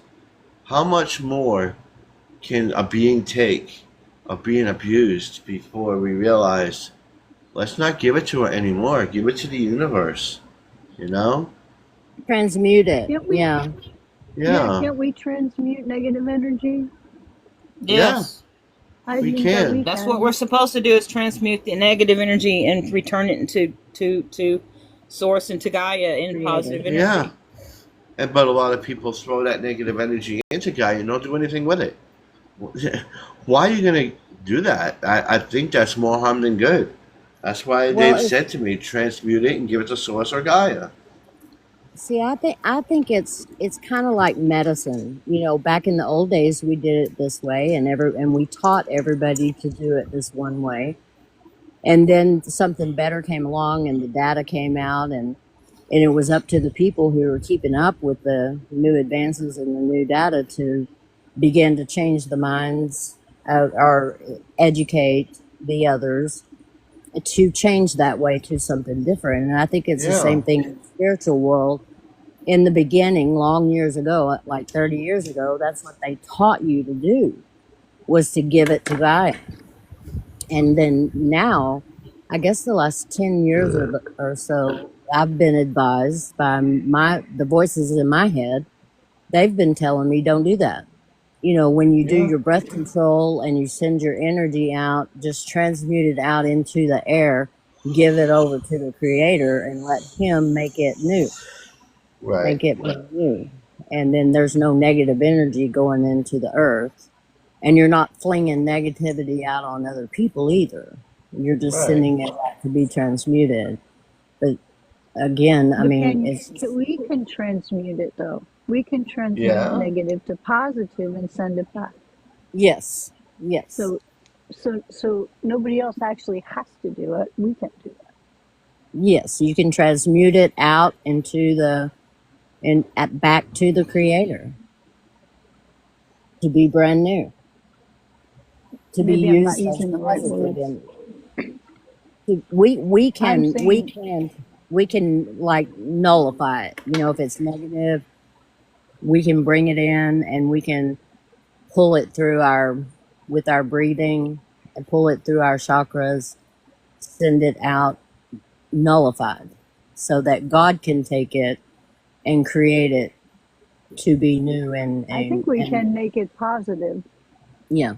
how much more can a being take of being abused before we realize let's not give it to it anymore. Give it to the universe, you know? Transmute it. Can't we? Yeah. Yeah, Yeah, can't we transmute negative energy? yeah, Yes. I we think that we can. That's what can. we're supposed to do is transmute the negative energy and return it into to source into Gaia in Creator. positive Yeah. energy. But a lot of people throw that negative energy into Gaia and don't do anything with it. Why are you going to do that? I think that's more harm than good. That's why Well, they've said to me, transmute it and give it to Source or Gaia. see, I think it's kind of like medicine. You know, back in the old days, we did it this way, and we taught everybody to do it this one way. And then something better came along, and the data came out, and it was up to the people who were keeping up with the new advances and the new data to begin to change the minds or educate the others to change that way to something different. And I think it's the Yeah, same thing in the spiritual world. In the beginning, long years ago, like 30 years ago, that's what they taught you to do, was to give it to God. And then now, I guess the last 10 years or so, I've been advised by the voices in my head. They've been telling me, don't do that. You know, when you do yeah, your breath control and you send your energy out, just transmute it out into the air, give it over to the creator and let him make it new, right, make it brand new. And then there's no negative energy going into the earth. And you're not flinging negativity out on other people either. You're just right. sending it out to be transmuted. But again, I But mean, it's just, we can transmute it though. We can transmute Yeah, negative to positive and send it back. yes, yes, So, so nobody else actually has to do it. We can do it. yes. You can transmute it out into back to the creator to be brand new, to be Maybe I'm not used as using the right positive words. energy. We I'm can saying, like nullify it. You know, if it's negative, we can bring it in and we can pull it through our with our breathing and pull it through our chakras, send it out nullified so that God can take it and create it to be new I think we and can make it positive. yeah.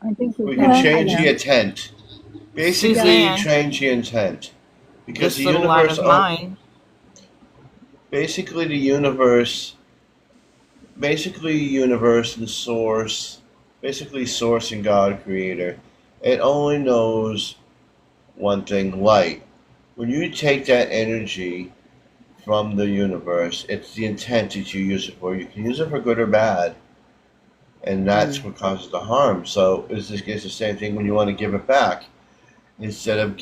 I think we we can Well, can. I change the know. intent. Yeah. Basically, Suzanne, change the intent. Because this little light of mine. basically, the universe and source, basically source and God creator, it only knows one thing, light. When you take that energy from the universe, it's the intent that you use it for. You can use it for good or bad, and that's Mm. what causes the harm. So it's the same thing when you want to give it back. Instead of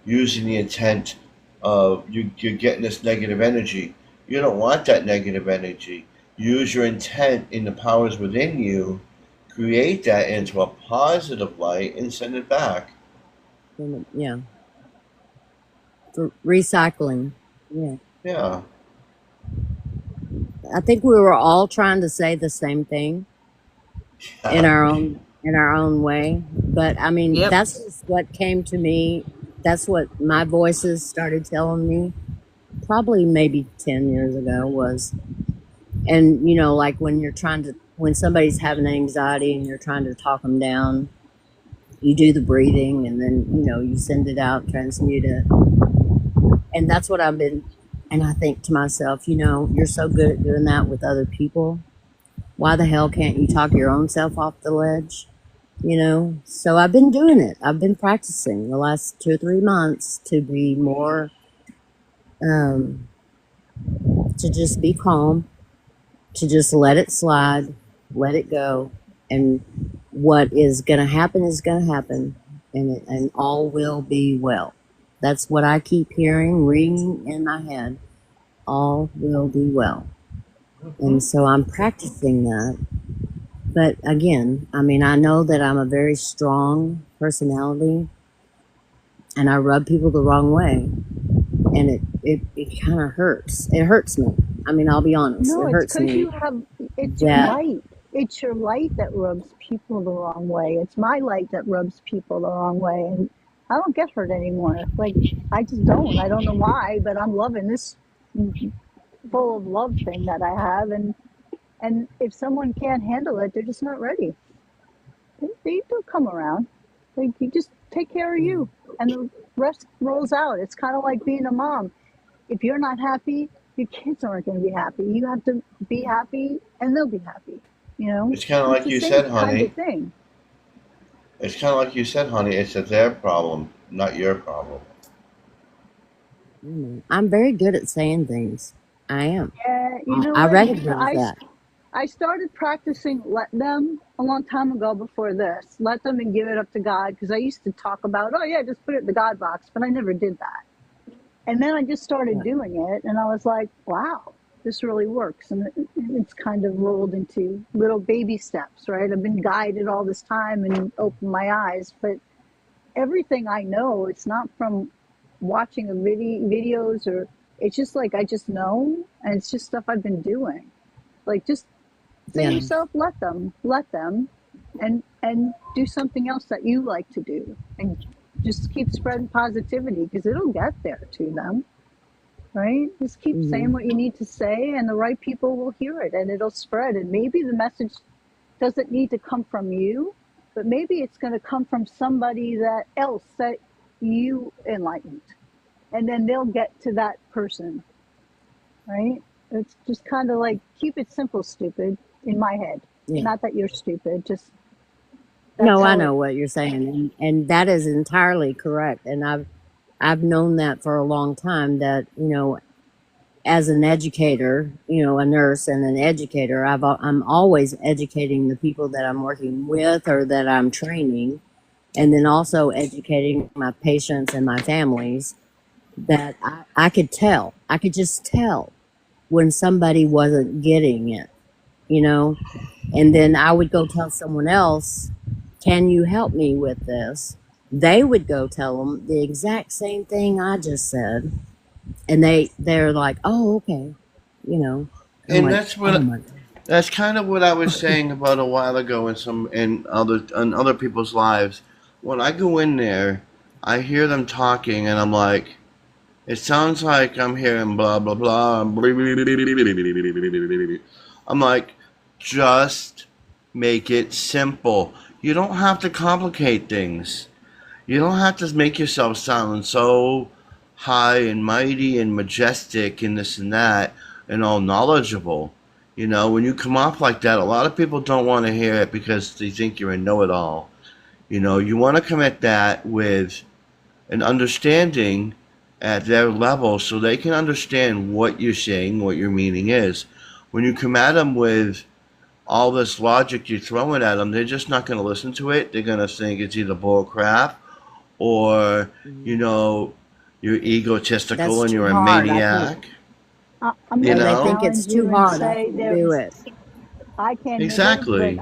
using the intent of you're getting this negative energy. You don't want that negative energy. Use your intent in the powers within you, create that into a positive light, and send it back. Yeah, for recycling. Yeah. Yeah. I think we were all trying to say the same thing in Yeah. our own way, but I mean, Yep. that's just what came to me. That's what my voices started telling me probably maybe 10 years ago was. And you know, like when somebody's having anxiety and you're trying to talk them down, you do the breathing and then you send it out, transmute it. And that's what I've been. And I think to myself, you're so good at doing that with other people. Why the hell can't you talk your own self off the ledge? So I've been doing it. I've been practicing the last 2 or 3 months to be more, um, to just be calm, to just let it slide, let it go, and what is going to happen is going to happen, and all will be well. That's what I keep hearing ringing in my head. All will be well, and so I'm practicing that. But again, I mean, I know that I'm a very strong personality, and I rub people the wrong way, and it kind of hurts. It hurts me. I mean, I'll be honest. No, It it's hurts because me you have, it's your that light. It's your light that rubs people the wrong way. It's my light that rubs people the wrong way. And I don't get hurt anymore. Like, I just don't. I don't know why, but I'm loving this full of love thing that I have. And if someone can't handle it, they're just not ready. They do come around. Like, you just take care of yeah, you, and the rest rolls out. It's kind of like being a mom. If you're not happy, your kids aren't going to be happy. You have to be happy, and they'll be happy. You know, It's kind of it's like the you same said, kind of honey. thing. It's kind of like you said, honey. It's their problem, not your problem. I'm very good at saying things. I am. Yeah, you know I what? recognize that. I started practicing let them a long time ago before this. Let them and give it up to God, because I used to talk about, oh yeah, just put it in the God box, but I never did that. And then I just started Yeah, doing it, and I was like, wow, this really works. And it's kind of rolled into little baby steps, right? I've been guided all this time and opened my eyes, but everything I know, it's not from watching a videos, or it's just like I just know, and it's just stuff I've been doing. Like, just say to yeah, yourself, let them, and do something else that you like to do, and just keep spreading positivity, because it'll get there to them, right? Just keep saying hmm what you need to say, and the right people will hear it, and it'll spread. And maybe the message doesn't need to come from you, but maybe it's going to come from somebody that else that you enlightened, and then they'll get to that person, right? It's just kind of like, keep it simple, stupid, in my head. yeah. Not that you're stupid, just that's No, I how it. know what you're saying, and that is entirely correct. And I've known that for a long time. That as an educator, a nurse and an educator, I'm always educating the people that I'm working with or that I'm training, and then also educating my patients and my families. That I could tell, I could just tell when somebody wasn't getting it, you know, and then I would go tell someone else, "Can you help me with this?" They would go tell them the exact same thing I just said, and they're like, "Oh, okay," you know. I'm And like, that's "Oh what my that's kind of what I was saying about a while ago in other people's lives. When I go in there, I hear them talking, and I'm like, it sounds like I'm hearing blah blah blah. I'm like, just make it simple. You don't have to complicate things. You don't have to make yourself sound so high and mighty and majestic and this and that and all knowledgeable. When you come off like that, a lot of people don't want to hear it because they think you're a know it all. You want to come at that with an understanding at their level so they can understand what you're saying, what your meaning is. When you come at them with all this logic you're throwing at them, they're just not going to listen to it. They're going to think it's either bull crap or you God, know you're egotistical that's and too you're a hard." I think, maniac. I'm You going or to they think know it's challenge too you and hard. I say can't do there's, it. I can't either, but exactly.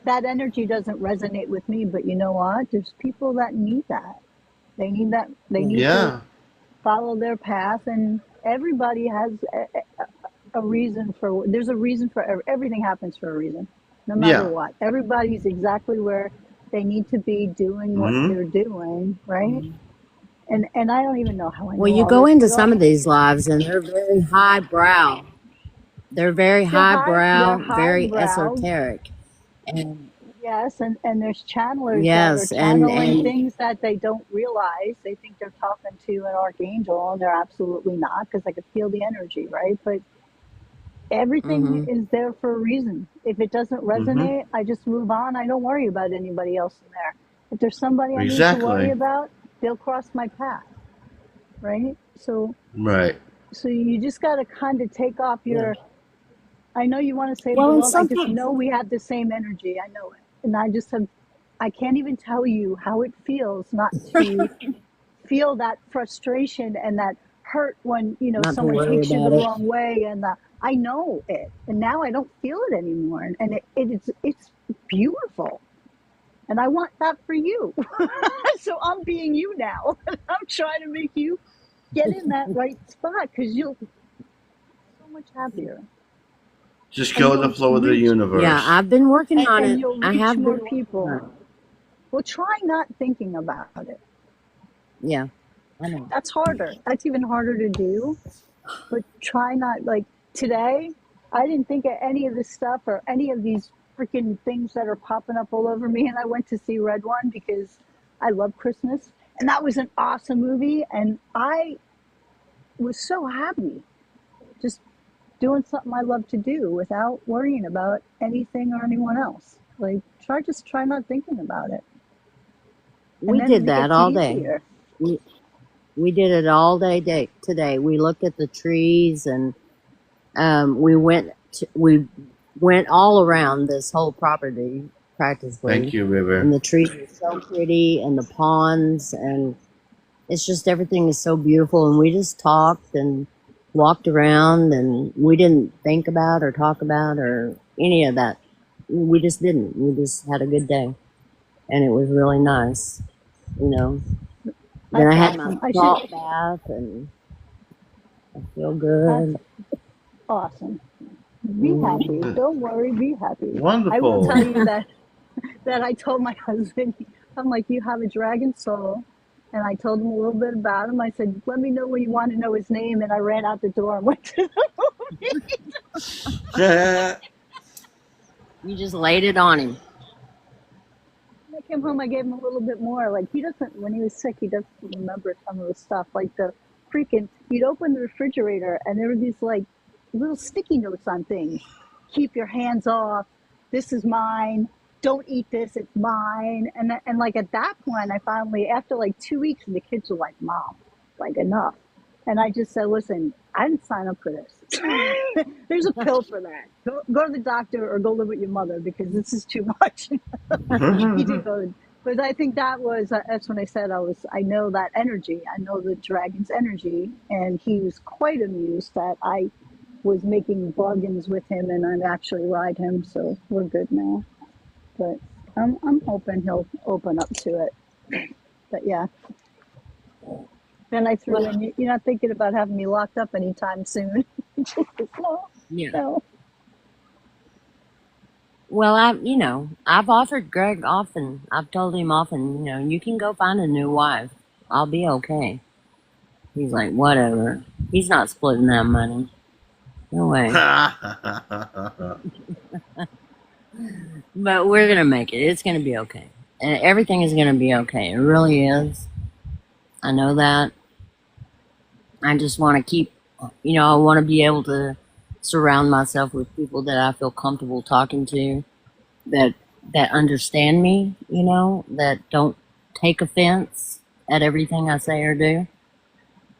that energy doesn't resonate with me. But you know what? There's people that need that. They need that. They Yeah, need to Yeah, follow their path, and everybody has a reason for. There's a reason for everything happens for a reason, no matter yeah. what. Everybody's exactly where they need to be doing what Mm-hmm. they're doing, right? mhm. And I don't even know how I Well, know you all go this, into but some of these lives, and they're very highbrow. They're very they're highbrow, very highbrow. esoteric, and Yes, and there's channelers that are yes, and channeling and things that they don't realize. They think they're talking to an archangel, and they're absolutely not, because I could feel the energy, right? But everything hmm is there for a reason. If it doesn't Mm-hmm. resonate, I just move on. I don't worry about anybody else in there. If there's somebody I need to worry Exactly. about, they'll cross my path, right? Right. So you just got to kind of take off yeah. your. I know you want to save the Well, and world. I just sometimes, know we have the same energy. I know it. And I just have, I can't even tell you how it feels not to feel that frustration and that hurt when, not to someone worry takes you the about it. wrong way. And I know it. And now I don't feel it anymore. And it's beautiful. And And I want that for you. So I'm being you now. I'm trying to make you get in that right spot because you'll be so much happier Just and go with the you'll flow of the reach Yeah, universe. I've been working on and it. you'll I reach have been more working on people. it. Well, try not thinking about it. Yeah, I know. That's harder. That's even harder to do. But try not, like today, I didn't think of any of this stuff or any of these freaking things that are popping up all over me. And I went to see Red One because I love Christmas. And that was an awesome movie. And I was so happy just doing something I love to do without worrying about anything or anyone else. Like, try not thinking about it. And We then did it that gets all day. easier. We we did it all day today. We looked at the trees and we went all around this whole property Thank practically, you, River. and the trees are so pretty, and the ponds, and it's just everything is so beautiful. And we just talked and walked around, and we didn't think about or talk about or any of that. We just didn't. We just had a good day, and it was really nice, you know. Then I That's had my awesome. I should. salt bath, and I feel That's good. awesome. Be happy. Mm. Don't worry. Be happy. I will Wonderful. tell you that I told my husband, I'm like, you have a dragon soul. And I told him a little bit about him. I said, let me know when you want to know his name. And I ran out the door and went to the movie. You just laid it on him. When I came home, I gave him a little bit more. Like, he doesn't, when he was sick, he doesn't remember some of the stuff. Like, the freaking, he'd open the refrigerator and there were these, like, little sticky notes on things. Keep your hands off. This is mine. Don't eat this. It's mine. And like, at that point, I finally, after like 2 weeks, the kids were like, Mom, like, enough. And I just said, listen, I didn't sign up for this. There's a pill for that. Go to the doctor or go live with your mother because this is too much. He did go. But I think that's when I said I know that energy. I know the dragon's energy. And he was quite amused that I was making bargains with him and I'd actually ride him. So we're good now. But I'm hoping he'll open up to it. But yeah. Then I threw in, you're not thinking about having me locked up anytime soon. No, Yeah. no. Well, I've offered Greg often. I've told him often, you can go find a new wife. I'll be okay. He's like, whatever. He's not splitting that money. No way. But we're gonna make it. It's gonna be okay. And everything is gonna be okay. It really is. I know that. I just want to keep, I want to be able to surround myself with people that I feel comfortable talking to, that understand me, that don't take offense at everything I say or do,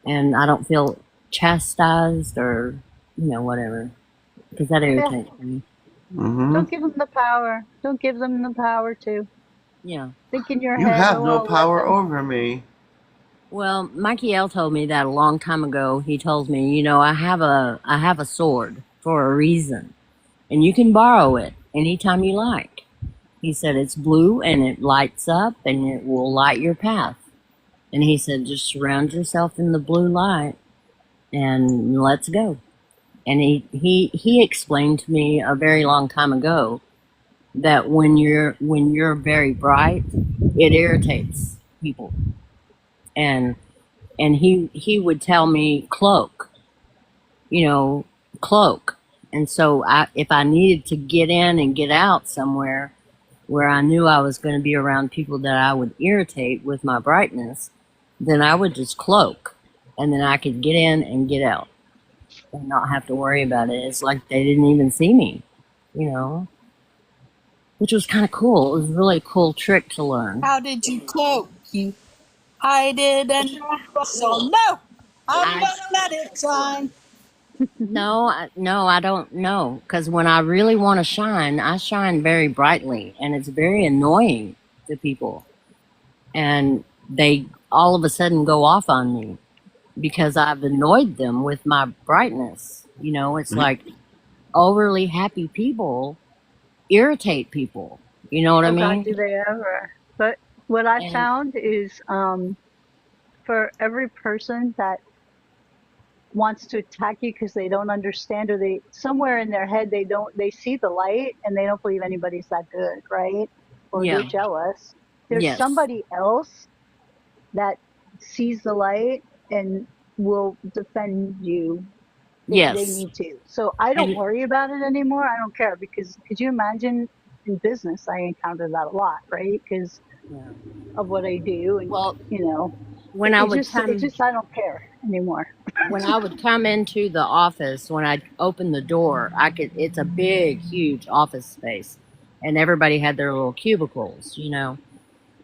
and I don't feel chastised or whatever, because that Yeah. irritates me. Don't give them the power. Don't give them the power to Yeah. think in your You head. have Oh, no I'll let power them. over me. Well, Mikey L told me that a long time ago. He told me, I have a sword for a reason, and you can borrow it anytime you like. He said it's blue and it lights up and it will light your path. And he said just surround yourself in the blue light and let's go. And he explained to me a very long time ago that when you're very bright, it irritates people. And he would tell me cloak, cloak. And so if I needed to get in and get out somewhere where I knew I was going to be around people that I would irritate with my brightness, then I would just cloak, and then I could get in and get out and not have to worry about it. It's like they didn't even see me, which was kind of cool. It was a really cool trick to learn. How did you cloak? You hide it and so no, I'm gonna let it shine. No, I don't know. Because when I really want to shine, I shine very brightly, and it's very annoying to people. And they all of a sudden go off on me because I've annoyed them with my brightness. It's like overly happy people irritate people. You know what I Oh God, mean? do they ever? But what I And found is, for every person that wants to attack you because they don't understand, or they somewhere in their head they see the light and they don't believe anybody's that good, right? Or they're yeah, jealous. There's yes, somebody else that sees the light and will defend you if they yes, need to. So I don't and worry about it anymore. I don't care, because could you imagine, in business I encounter that a lot, right? Because yeah. of what I do, and Well, you know, when I would it come just I don't care anymore. when I would come into the office, when I opened the door, I could. It's a big, huge office space, and everybody had their little cubicles,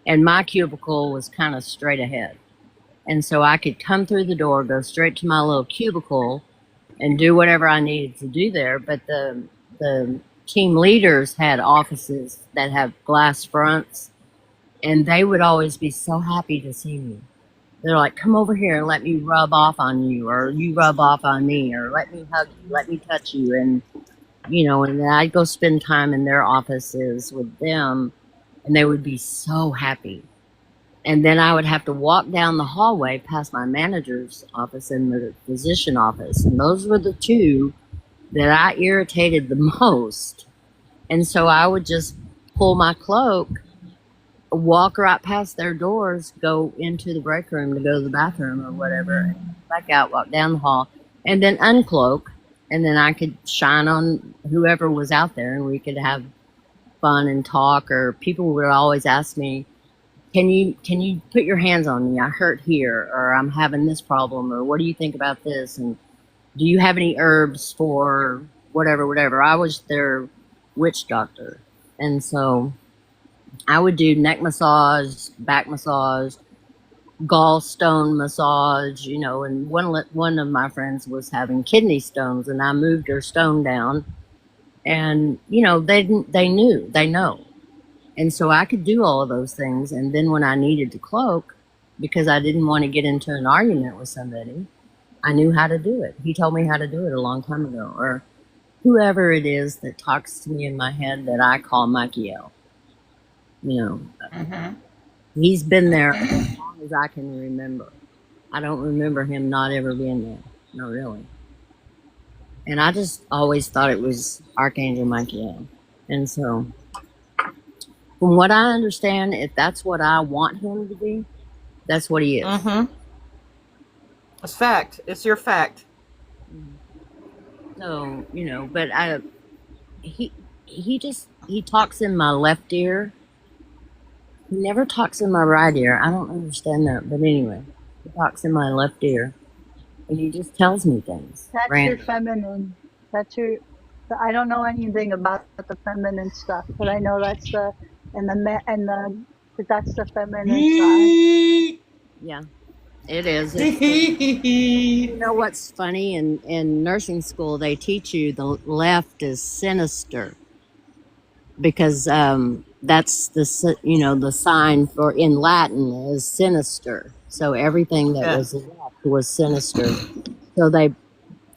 and my cubicle was kind of straight ahead. And so I could come through the door, go straight to my little cubicle, and do whatever I needed to do there. But the team leaders had offices that have glass fronts, and they would always be so happy to see me. They're like, "Come over here and let me rub off on you, or you rub off on me, or let me hug you, let me touch you," and then I'd go spend time in their offices with them, and they would be so happy. And then I would have to walk down the hallway past my manager's office and the physician office. And those were the two that I irritated the most. And so I would just pull my cloak, walk right past their doors, go into the break room to go to the bathroom or whatever, and back out, walk down the hall, and then uncloak. And then I could shine on whoever was out there and we could have fun and talk. Or people would always ask me, can you put your hands on me? I hurt here, or I'm having this problem, or what do you think about this? And do you have any herbs for whatever, whatever? I was their witch doctor. And so I would do neck massage, back massage, gallstone massage, and one of my friends was having kidney stones, and I moved her stone down, and they know. And so I could do all of those things. And then when I needed to cloak, because I didn't want to get into an argument with somebody, I knew how to do it. He told me how to do it a long time ago. Or whoever it is that talks to me in my head that I call Michael. You know, Mm-hmm. he's been there as long as I can remember. I don't remember him not ever being there. No, really. And I just always thought it was Archangel Michael. And so, from what I understand, if that's what I want him to be, that's what he is. Mm-hmm. It's fact. It's your fact. So, but he he talks in my left ear. He never talks in my right ear. I don't understand that, but anyway, he talks in my left ear, and he just tells me things That's your random. feminine. That's your. I don't know anything about the feminine stuff, but I know that's the and the and the but that's the feminine side. Yeah, it is. It's you know what's funny in nursing school they teach you the left is sinister because that's the sign for in Latin is sinister. So everything that Yeah. was left was sinister. So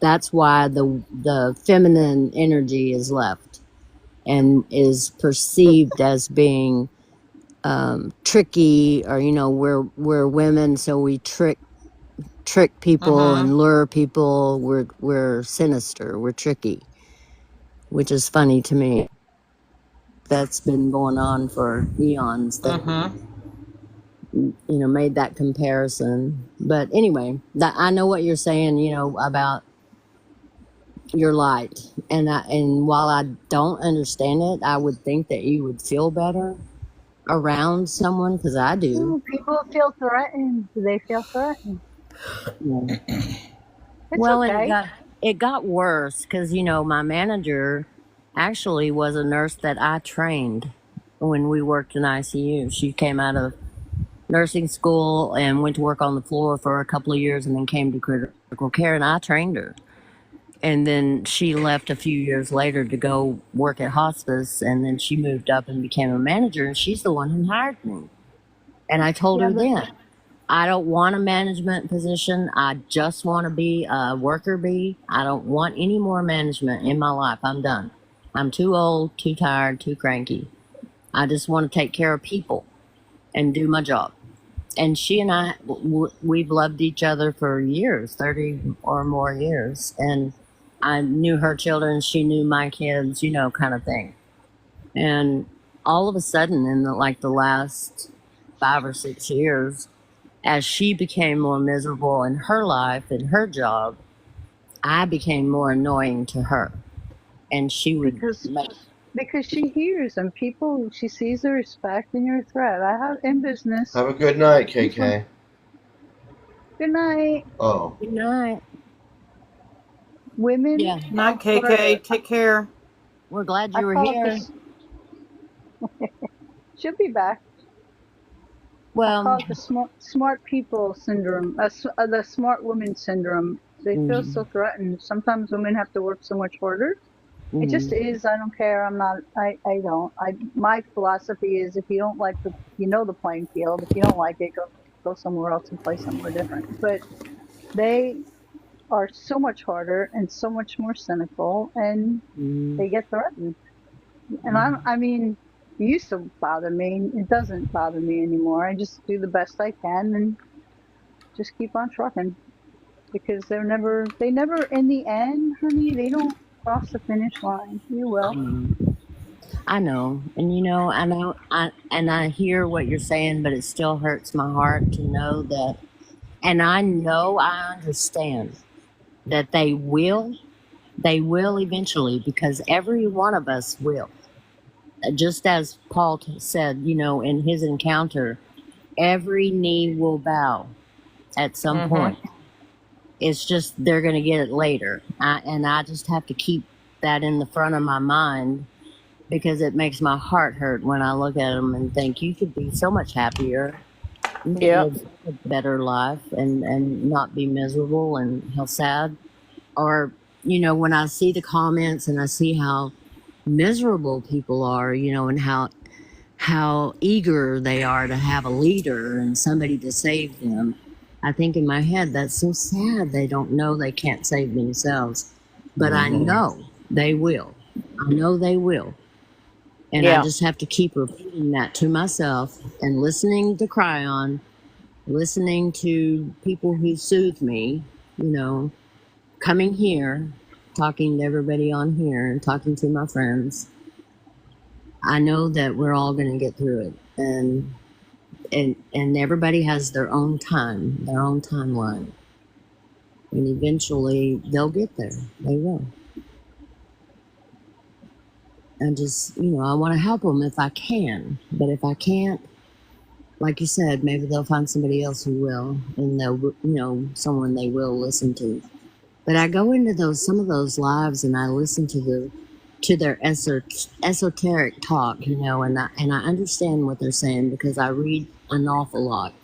that's why the feminine energy is left and is perceived as being tricky, or we're women, so we trick people Mm-hmm. and lure people. We're sinister. We're tricky, which is funny to me. That's been going on for eons. That Mm-hmm. made that comparison. But anyway, that I know what you're saying. About your light, and while I don't understand it, I would think that you would feel better around someone because I do. Ooh, people feel threatened. Do they feel threatened? Yeah. It's Well, and okay. it got worse because my manager actually was a nurse that I trained when we worked in ICU. She came out of nursing school and went to work on the floor for a couple of years, and then came to critical care, and I trained her. And then she left a few years later to go work at hospice, and then she moved up and became a manager, and she's the one who hired me. And I told Yeah, her but then, I don't want a management position. I just want to be a worker bee. I don't want any more management in my life. I'm done. I'm too old, too tired, too cranky. I just want to take care of people and do my job. And she and I, we've loved each other for years, 30 or more years. And I knew her children, she knew my kids, you know, kind of thing. And all of a sudden, in the last 5 or 6 years, as she became more miserable in her life and her job, I became more annoying to her. And she would because make, because she hears and people, she sees the respect in your threat. I have in business. Have a good night, This one. KK. Good night, Oh. good night. women. Yeah, Night, KK. Take care. we're glad I you were call it here. this. She'll be back. I Well, call it the smart people syndrome, the smart woman syndrome. They feel mhm, so threatened. Sometimes women have to work so much harder. It just mhm, is. I don't care. I'm not. I don't. My philosophy is if you don't like the playing field. If you don't like it, go somewhere else and play somewhere different. But they are so much harder and so much more cynical, and mhm, they get threatened. And mhm, I mean, it used to bother me. It doesn't bother me anymore. I just do the best I can and just keep on trucking because they never, in the end, honey, they don't cross the finish line. You will. mhm. I know, and I hear what you're saying, but it still hurts my heart to know that, and I know I understand that they will eventually, because every one of us will. Just as Paul said, you know, in his encounter, every knee will bow at some Mm-hmm. point. It's just they're going to get it later, and I just have to keep that in the front of my mind because it makes my heart hurt when I look at them and think you could be so much happier. You could Yep. live a better life and not be miserable and how sad. Or, you know, when I see the comments and I see how miserable people are, you know, and how eager they are to have a leader and somebody to save them, I think in my head, that's so sad. They don't know they can't save themselves. But I Mm-hmm. know they will. I know they will. And I Yeah. just have to keep repeating that to myself and listening to Cryon, listening to people who soothe me, you know, coming here, talking to everybody on here, and talking to my friends. I know that we're all going to get through it. And everybody has their own time, their own timeline. And eventually they'll get there. They will. And just, you know, I want to help them if I can. But if I can't, like you said, maybe they'll find somebody else who will, and they'll, you know, someone they will listen to. But I go into some of those lives, and I listen to their esoteric talk, you know, and I understand what they're saying because I read an awful lot,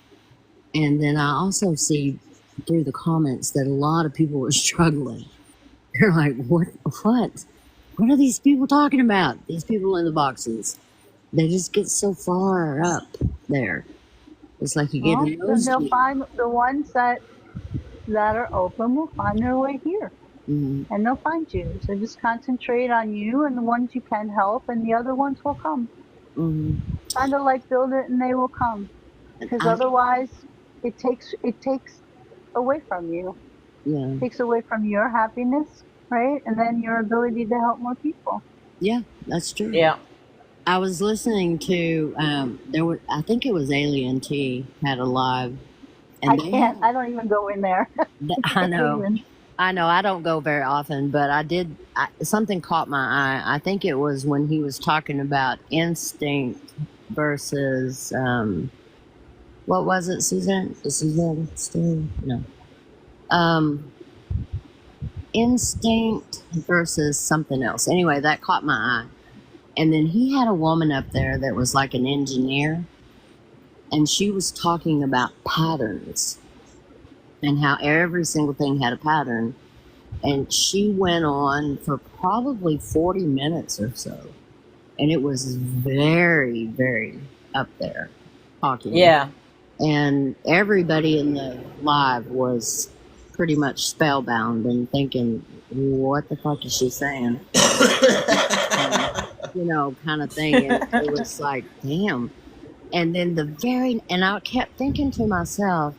and then I also see through the comments that a lot of people are struggling. They're like, what are these people talking about? These people in the boxes, they just get so far up there. It's like you get a Well, then they'll nosebleed. find the ones that are open will find their way here, Mm-hmm. and they'll find you. So just concentrate on you and the ones you can help, and the other ones will come. Mm-hmm. Kind of like build it, and they will come. Because I, otherwise, it takes away from you. yeah, It takes away from your happiness, right? And then your ability to help more people. yeah, that's true. Yeah. I was listening to I think it was Alien T had a live, I and they can't. had I don't even go in there. I know, Alien. I don't go very often, but I did. Something caught my eye. I think it was when he was talking about instinct versus what was it, Suzanne? Is Suzanne still no? Um, instinct versus something else. Anyway, that caught my eye. And then he had a woman up there that was like an engineer, and she was talking about patterns and how every single thing had a pattern. And she went on for probably 40 minutes or so. And it was very, very up there talking. Yeah. And everybody in the live was pretty much spellbound and thinking, what the fuck is she saying? kind of thing. And it was like, damn. And then and I kept thinking to myself,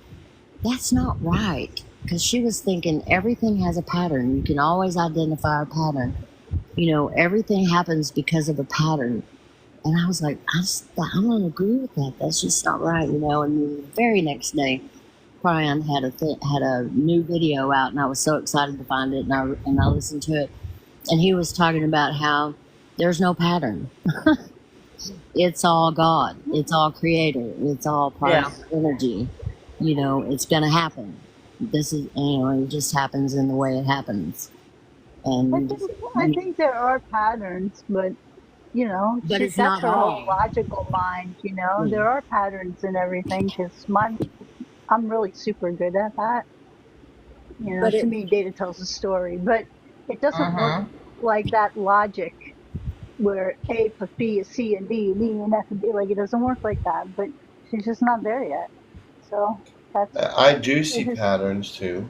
that's not right. Because she was thinking everything has a pattern. You can always identify a pattern. Everything happens because of a pattern. And I was like, I don't agree with that. That's just not right, And then the very next day, Brian had a new video out, and I was so excited to find it, and I listened to it, and he was talking about how there's no pattern. It's all God. It's all Creator. It's all part of energy. It's gonna happen. This is, it just happens in the way it happens. And I think there are patterns, but but it's that's not her whole all. logical mind. Yeah. There are patterns in everything because I'm really super good at that. But To me, data tells a story, but it doesn't work like that logic where A plus B is C and D and F and D. Like, it doesn't work like that. But she's just not there yet. So that's I do see patterns too.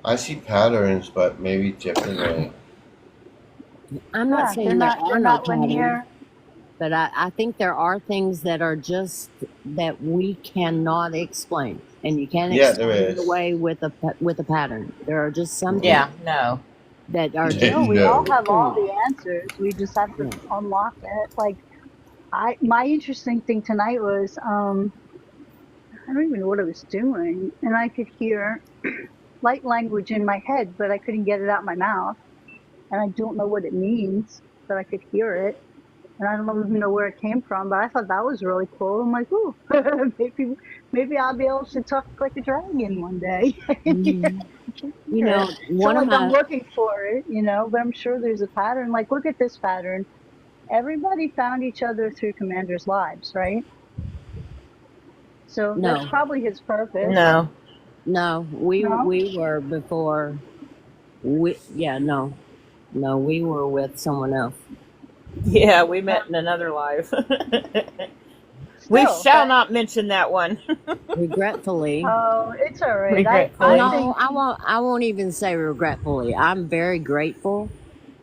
I see patterns, but maybe differently. I'm not saying there are no not patterns, linear. but I think there are things that are just that we cannot explain, and you can't Yeah, there explain it is. away with a pattern. There are just some Yeah, things no. that are Yeah, just We all no. have all the answers. We just have to unlock it. Like, my interesting thing tonight was I don't even know what I was doing, and I could hear light language in my head, but I couldn't get it out my mouth, and I don't know what it means, but I could hear it, and I don't even know where it came from. But I thought that was really cool. I'm like, ooh, maybe I'll be able to talk like a dragon one day. Mhm. So One of like, I'm my looking for it, but I'm sure there's a pattern. Like, look at this pattern. Everybody found each other through Commander's lives, right? So that's no, probably his purpose. No. we No? were before no, we were with someone else. Yeah, we met in another life. We Still, shall but not mention that one. Regretfully. oh, it's all right. Regretfully. I think I won't even say regretfully. I'm very grateful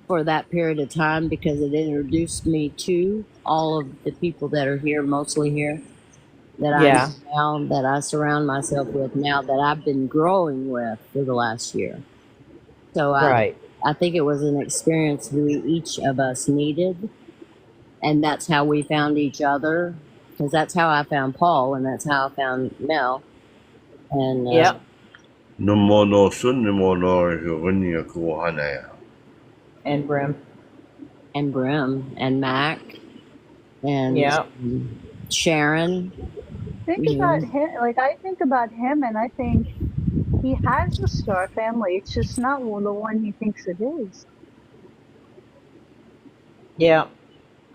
for that period of time because it introduced me to all of the people that are here, mostly here, that I Yeah. know now, that I surround myself with now, that I've been growing with for the last year. So Right. I think it was an experience we each of us needed, and that's how we found each other. Because that's how I found Paul, and that's how I found Mel, and Yep. No more no sun, no more no when you go on there. And Brim. and Brim and Mac and Yep. Sharon. think You about know, him. Like, I think about him, and I think he has a star family. It's just not the one he thinks it is. Yep.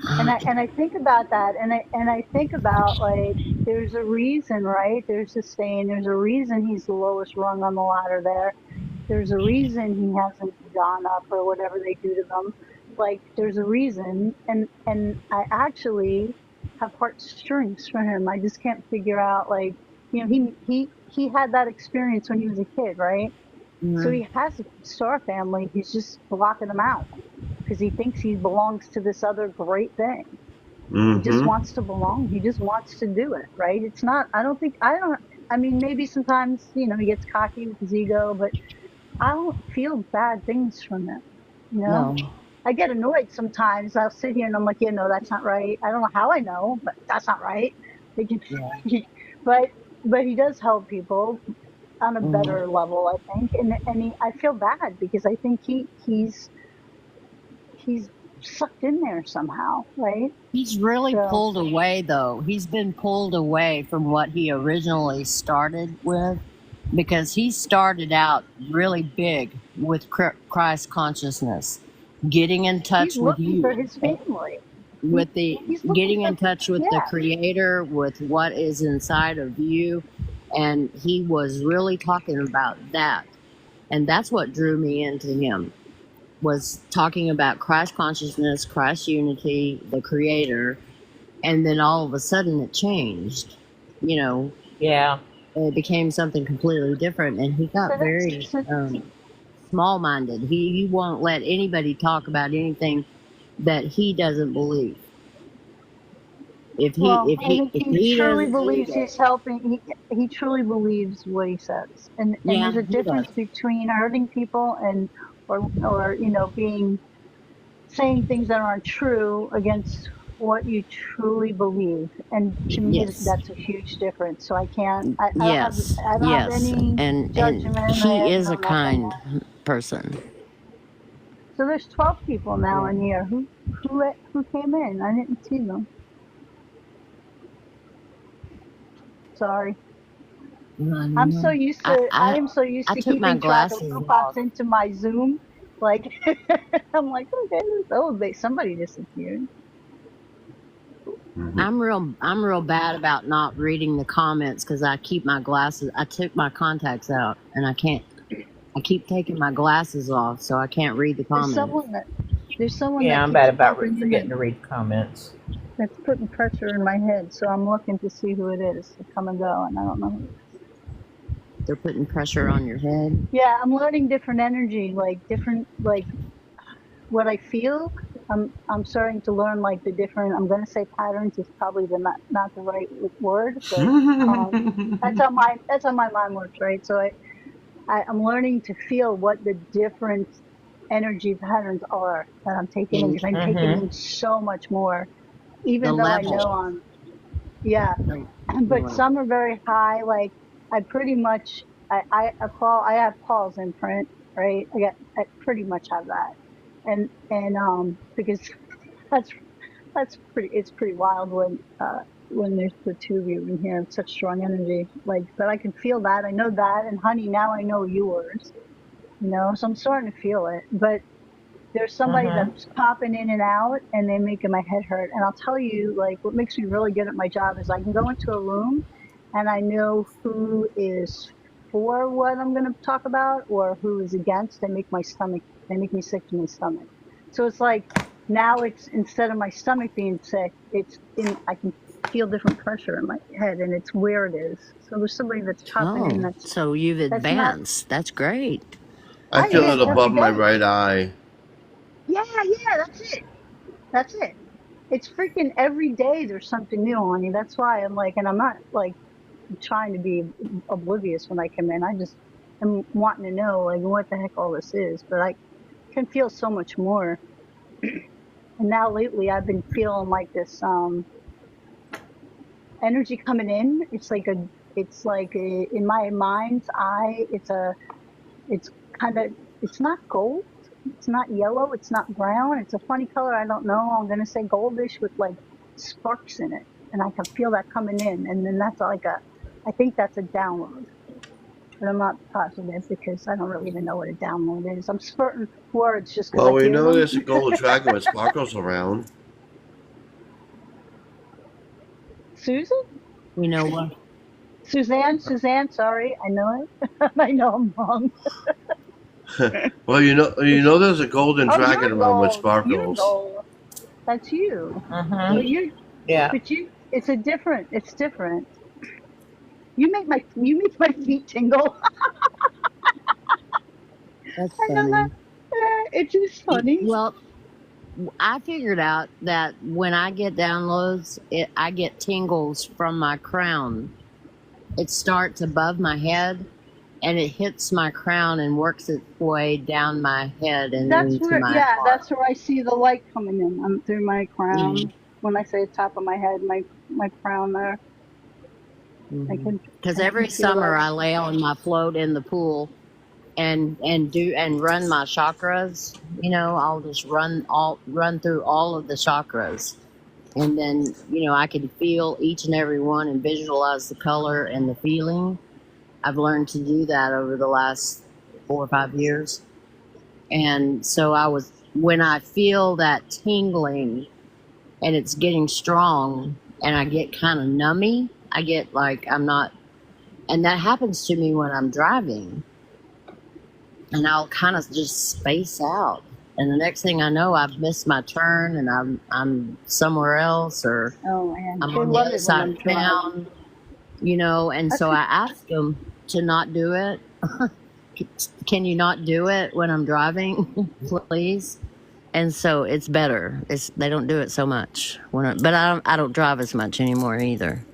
And I think about that, and I think about, like, there's a reason, right? There's a saying. There's a reason he's the lowest rung on the ladder. There's a reason he hasn't gone up or whatever they do to them. Like, there's a reason, and I actually have heartstrings for him. I just can't figure out, like, he had that experience when he was a kid, right? So he has a star family. He's just blocking them out because he thinks he belongs to this other great thing. He just wants to belong. He just wants to do it, right? It's not. I mean, maybe sometimes he gets cocky with his ego, but I don't feel bad things from him. no, I get annoyed sometimes. I'll sit here and I'm like, yeah, no, that's not right. I don't know how I know, but that's not right. They can, yeah. but he does help people on a better level, I think. And I feel bad because I think he's sucked in there somehow, right? He's really So pulled away, though. He's been pulled away from what he originally started with, because he started out really big with Christ consciousness, getting in touch he's with looking for you, his family. with He's looking getting for, in touch with the Creator, with what is inside of you, and he was really talking about that, and that's what drew me into him. Was talking about Christ consciousness, Christ unity, the Creator, and then all of a sudden it changed. Yeah. It became something completely different, and he got very small-minded. He won't let anybody talk about anything that he doesn't believe. If Well, he if I he think if he he truly doesn't believe believes he's it, helping. He truly believes what he says, and yeah, there's a he does. difference between hurting people and or being saying things that aren't true against what you truly believe. And to me, Yes, that's a huge difference. So I can't. yes, I don't have yes, any and judgment. I he have is a no nothing. kind person. So there's 12 people now Yeah. in here. Who came in? I didn't see them. Sorry. I don't know. I am so used I to took my keeping track of glasses who pops off. into my Zoom. Like, I'm like, okay, somebody disappeared. Mhm. I'm real bad about not reading the comments because I keep my glasses. I took my contacts out, and I can't. I keep taking my glasses off, so I can't read the There's comments. someone that there's someone Yeah, that I'm keeps bad about popping in forgetting to read comments. that's putting pressure in my head. So I'm looking to see who it is to come and go, and I don't know who it is. They're putting pressure on your head. Yeah, I'm learning different energy, like what I feel. I'm starting to learn like the different. I'm gonna say patterns is probably the not the right word, but that's how my mind works, right? So I'm learning to feel what the different energy patterns are that I'm taking in And because I'm taking Mm-hmm. in so much more, the even though I know level. yeah, The but level. some are very high. Like I pretty much, I have Paul's imprint, right? I pretty much have that. And because that's, it's pretty wild when there's the two of you in here, such strong energy. Like, but I can feel that. I know that. And honey, now I know yours, so I'm starting to feel it. But there's somebody Mm-hmm. that's popping in and out and they're making my head hurt. And I'll tell you, like, what makes me really good at my job is I can go into a room and I know who is for what I'm going to talk about or who is against. They make me sick to my stomach. So it's like now it's instead of my stomach being sick, I can feel different pressure in my head and it's where it is. So there's somebody that's popping in Oh, so you've that's not, advanced. That's great. I I feel advance it every above my day. right eye. Yeah, that's it. That's it. It's freaking every day there's something new on you. That's why I'm like, and I'm not like trying to be oblivious when I come in. I just am wanting to know like what the heck all this is. But I can feel so much more. And now lately I've been feeling like this energy coming in. In my mind's eye, it's kind of, it's not gold. It's not yellow. It's not brown. It's a funny color. I don't know. I'm going to say goldish with like sparks in it. And I can feel that coming in. And then I think that's a download. But I'm not positive because I don't really even know what a download is. I'm spurting words just because Well, I we hear know them. there's a gold dragon with sparkles around. Susan? You know what? Suzanne, sorry. I know it. I know I'm wrong. Well, there's a golden Oh, dragon you're around with gold. You're sparkles. gold. That's you. Mm-hmm. But you're Yeah. it's different. You make my feet tingle. That's I know that. funny. It's just funny. Well, I figured out that when I get downloads, I get tingles from my crown. It starts above my head and it hits my crown and works its way down my head and into my heart. That's where I see the light coming in. Through my crown. Mhm. When I say top of my head, my crown there. I can Because I can every feel summer that. I lay on my float in the pool and run my chakras. I'll just run through all of the chakras, and then I can feel each and every one and visualize the color and the feeling. I've learned to do that over the last 4 or 5 years, and so when I feel that tingling and it's getting strong, and I get kind of nummy. I get like I'm not, and that happens to me when I'm driving, and I'll kind of just space out. And the next thing I know, I've missed my turn, and I'm somewhere else, or Oh man, I'm they on the love other it when side I'm of driving. town. And That's so I ask them to not do it. Can you not do it when I'm driving, please? and so it's better. They don't do it so much but I don't drive as much anymore either.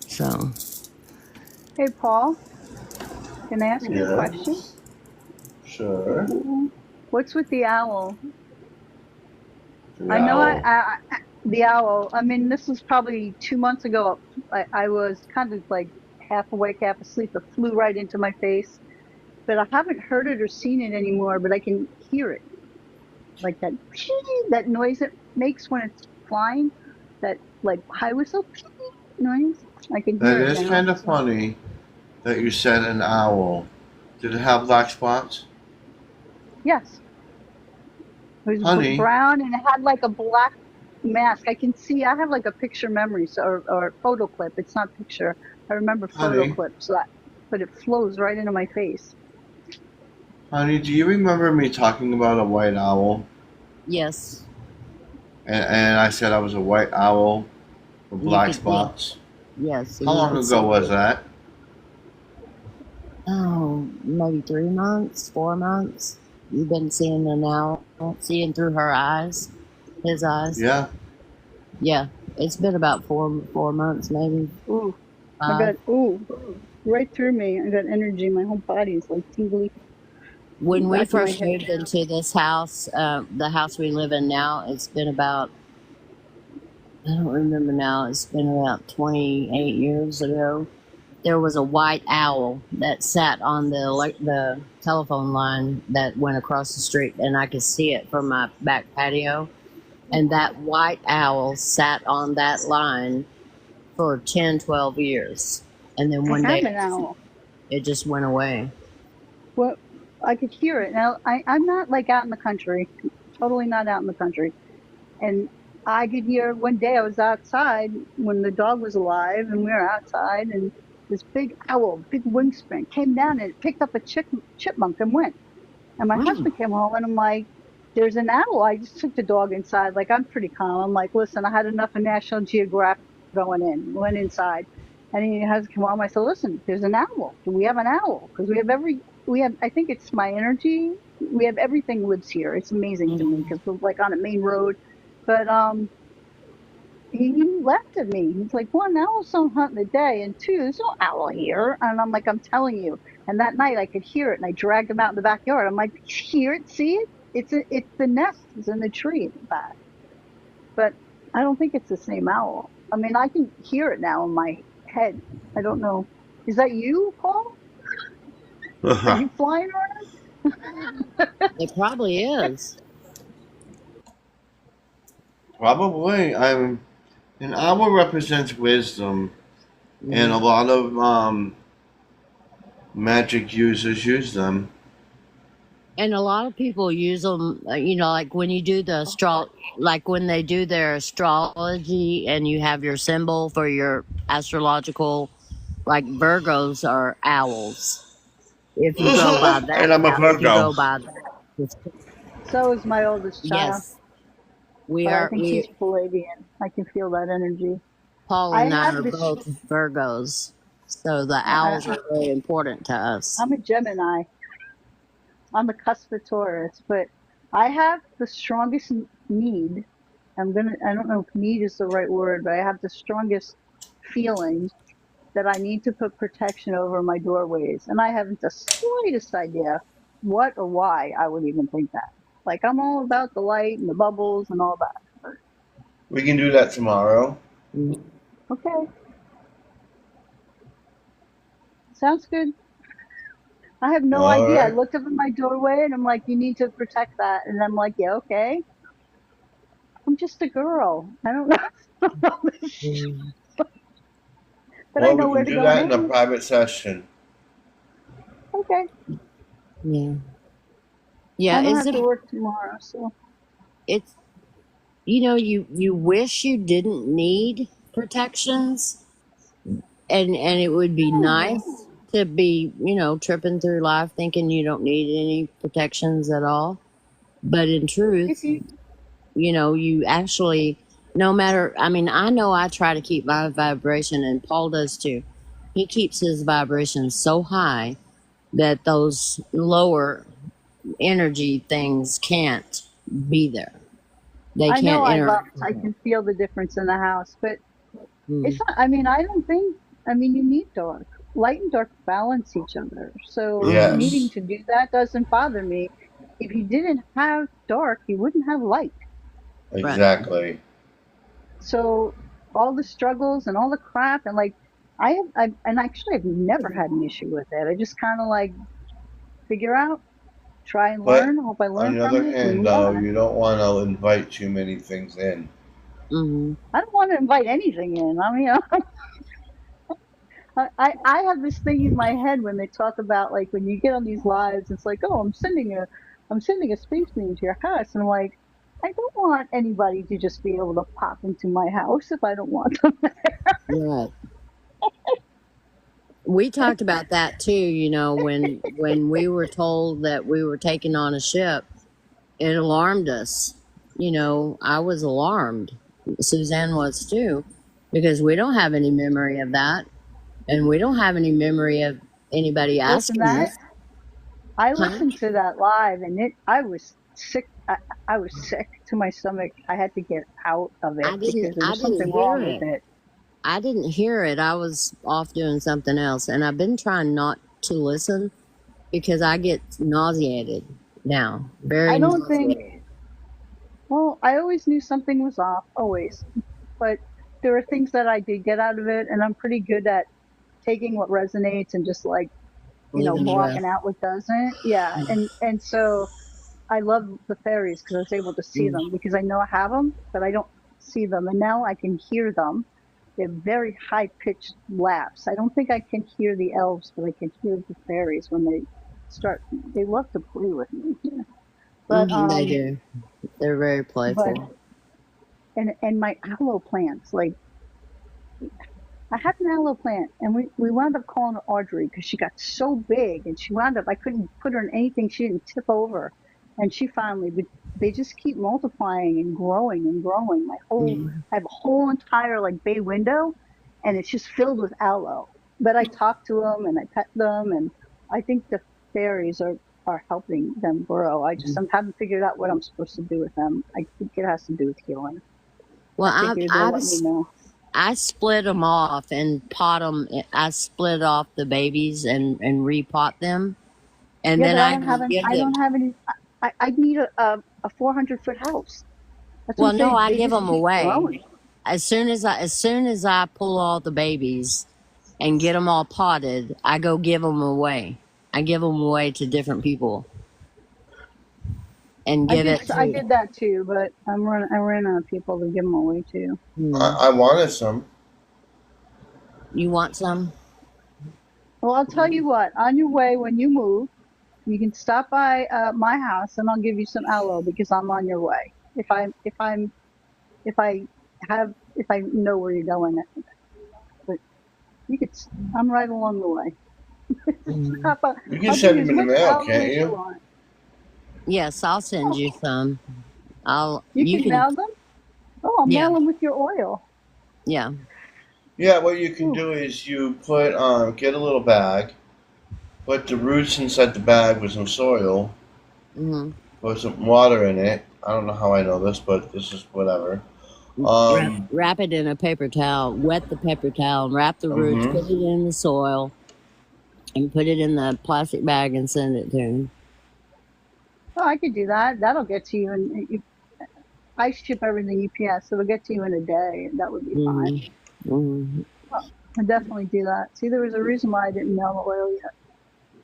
So Hey, Paul, can I ask you a question? Yes. Sure. What's with the owl? I know No. the owl. I mean, this was probably 2 months ago. I was kind of like half awake, half asleep. It flew right into my face, but I haven't heard it or seen it anymore. But I can hear it, like that that noise it makes when it's flying. That like high whistle noise. I can That hear it is now. kind of funny that you said an owl. Did it have black spots? Yes, it was Honey, brown and it had like a black mask. I can see. I have like a picture memory, so or photo clip. It's not picture. I remember photo honey, clips, so but it flows right into my face. honey, do you remember me talking about a white owl? yes, And I said I was a white owl with you black could see. spots? Yes, How and you long could see ago was it. that? Oh, maybe 3 months, 4 months. You've been seeing the now, seeing through her eyes, his eyes. Yeah. Yeah, it's been about 4 months, maybe Ooh, I 5. got right through me. I got energy. My whole body is like tingly, When we back of my first head. moved into this house, the house we live in now, it's been about, I don't remember now, it's been about 28 years ago. There was a white owl that sat on the telephone line that went across the street, and I could see it from my back patio. And that white owl sat on that line for 10, 12 years. And then I one have day an owl. it just went away. Well, I could hear it. Now, I'm not like out in the country, totally not out in the country. And I could hear one day I was outside when the dog was alive and we were outside and this big owl, big wingspan came down and it picked up a chipmunk and went. And my Wow. husband came home and I'm like, there's an owl. I just took the dog inside. Like, I'm pretty calm. I'm like, listen, I had enough of National Geographic going in, went inside. And he has come home. I said, listen, there's an owl. Do we have an owl? Because I think it's my energy. We have everything lives here. It's amazing to me Mhm. because we're like on a main road. But he laughed at me. He's like, one, owls don't hunt in the day, and two, there's no owl here. And I'm like, I'm telling you. And that night I could hear it, and I dragged him out in the backyard. I'm like, hear it, see it? It's the nest is in the tree in the back. But I don't think it's the same owl. I mean, I can hear it now in my head. I don't know. Is that you, Paul? Are you flying around? It probably is. Probably. An owl represents wisdom, and a Mhm. lot of magic users use them. And a lot of people use them, like when you do like when they do their astrology and you have your symbol for your astrological, like Virgos are owls. If you go by that, And I'm a if you Virgo. go by that, So is my oldest child, yes, we but I are. think she's We Palladian. I can feel that energy. Paul I and I have are this. both Virgos, so the owls I, are really important to us. I'm a Gemini. I'm a cusp of Taurus, but I have the strongest need. I don't know if need is the right word, but I have the strongest feeling that I need to put protection over my doorways. And I haven't the slightest idea what or why I would even think that. Like, I'm all about the light and the bubbles and all that. We can do that tomorrow. Mhm. Okay, sounds good. I have no All idea. I right. looked up at my doorway and I'm like, you need to protect that. And I'm like, yeah, okay. I'm just a girl. I don't know. Mhm. But I Well, we know where can to do go that in a now. private session. Okay. Yeah, I yeah. don't Is have it? to work tomorrow, so It's you wish you didn't need protections, and it would be yeah. nice to be tripping through life thinking you don't need any protections at all. But in If truth, you you actually, no matter, I mean, I know I try to keep my vibration, and Paul does too. He keeps his vibration so high that those lower energy things can't. be there. They I know can't I interact left. with I her. can feel the difference in the house, but it's Mm, not, I mean, I don't think, I mean, you need dark. Light and dark balance each other. So mm-hmm. needing Yes. to do that doesn't bother me. If you didn't have dark, you wouldn't have light. Right. Exactly. So all the struggles and all the crap and like and actually I've never had an issue with it. I just kind of like figure out, try and But learn. Hope I on learn the from other it and hand, move though, on. you don't want to invite too many things in. Mm-hmm. I don't want to invite anything in. I mean, I have this thing in my head when they talk about like when you get on these lives, it's like, oh, I'm sending a space beam to your house, and I'm like, I don't want anybody to just be able to pop into my house if I don't want them. Right. We talked about that too, when we were told that we were taking on a ship, it alarmed us. I was alarmed. Suzanne was too, because we don't have any memory of that, and we don't have any memory of anybody Listen, asking that us. I Huh? listened to that live, and I was sick. I was sick to my stomach. I had to get out of it because there I was didn't something hear wrong with it. it. I didn't hear it. I was off doing something else, and I've been trying not to listen because I get nauseated now. I Very don't think. nauseated. Well, I always knew something was off, always. But there are things that I did get out of it, and I'm pretty good at taking what resonates and just like Leaving the blocking rest. out what doesn't. Yeah, and so I love the fairies because I was able to see Mm, them because I know I have them, but I don't see them, and now I can hear them. They're very high pitched laughs. I don't think I can hear the elves, but I can hear the fairies when they start. They love to play with me, but they do. They're very but playful. and my aloe plants, like I had an aloe plant, and we wound up calling her Audrey because she got so big, and she wound up I couldn't put her in anything she didn't tip over, and she finally. But they just keep multiplying and growing and growing. Mm. I have a whole entire like bay window, and it's just filled with aloe. But I talk to them and I pet them, and I think the fairies are helping them grow. I haven't figured out what I'm supposed to do with them. I think it has to do with healing. Well, I figure they'll let me know. I split them off and pot them. I split off the babies and repot them, and Yeah, then but I I don't have any. give I them. don't have any. I need a 400-foot house. That's what I'm Well, no, saying. I They give just them keep away growing. as soon as I pull all the babies and get them all potted. I go give them away. I give them away to different people and give it I to. did that too, but I ran out of people to give them away to. Hmm, I wanted some. you want some? Well, I'll tell you what. On your way when you move, you can stop by my house, and I'll give you some aloe because I'm on your way. If I if I know where you're going, but you could. I'm right along the way. Mm. Stop by. You can I'll give send you them as in the much mail, aloe can't as you you? want. Yes, I'll send you Oh, some. I'll. you You can can. mail them. Oh, I'll Yeah. mail them with your oil. Yeah. Yeah, what you can Ooh, do is you put get a little bag, put the roots inside the bag with some soil, Hmm. put some water in it. I don't know how I know this, but this is whatever. Um, Wrap it in a paper towel. Wet the paper towel and wrap the roots. mm-hmm. Put it in the soil and put it in the plastic bag and send it to him. oh, I could do that. That'll get to you, and I ship everything UPS, so it'll get to you in a day. That would be fine. Hmm. Hmm. I'll definitely do that. See, there was a reason why I didn't mail the oil yet.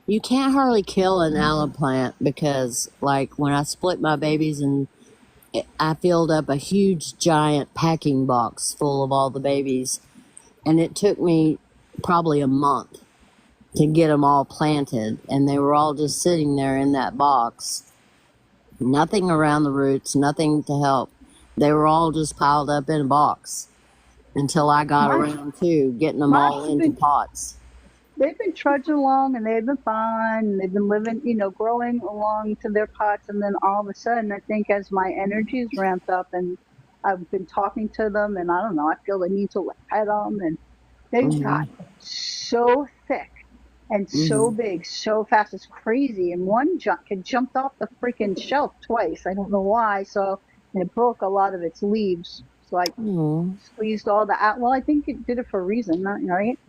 You can't hardly kill an aloe plant because, like, when I split my babies and I filled up a huge giant packing box full of all the babies, and it took me probably a month to get them all planted, and they were all just sitting there in that box. Nothing around the roots, nothing to help. They were all just piled up in a box until I got My around to getting them mine all have into been pots. they've been trudging along, and they've been fine, and they've been living, growing along to their pots, and then all of a sudden, I think as my energy's ramped up, and I've been talking to them, and I don't know, I feel the need to like pet them, and they've got Hmm. so thick. and so Hmm. big, so fast. It's crazy. And one kid jumped off the freaking shelf twice. I don't know why. So, and it broke a lot of its leaves. So I Oh, squeezed all the well, I think it did it for a reason, right?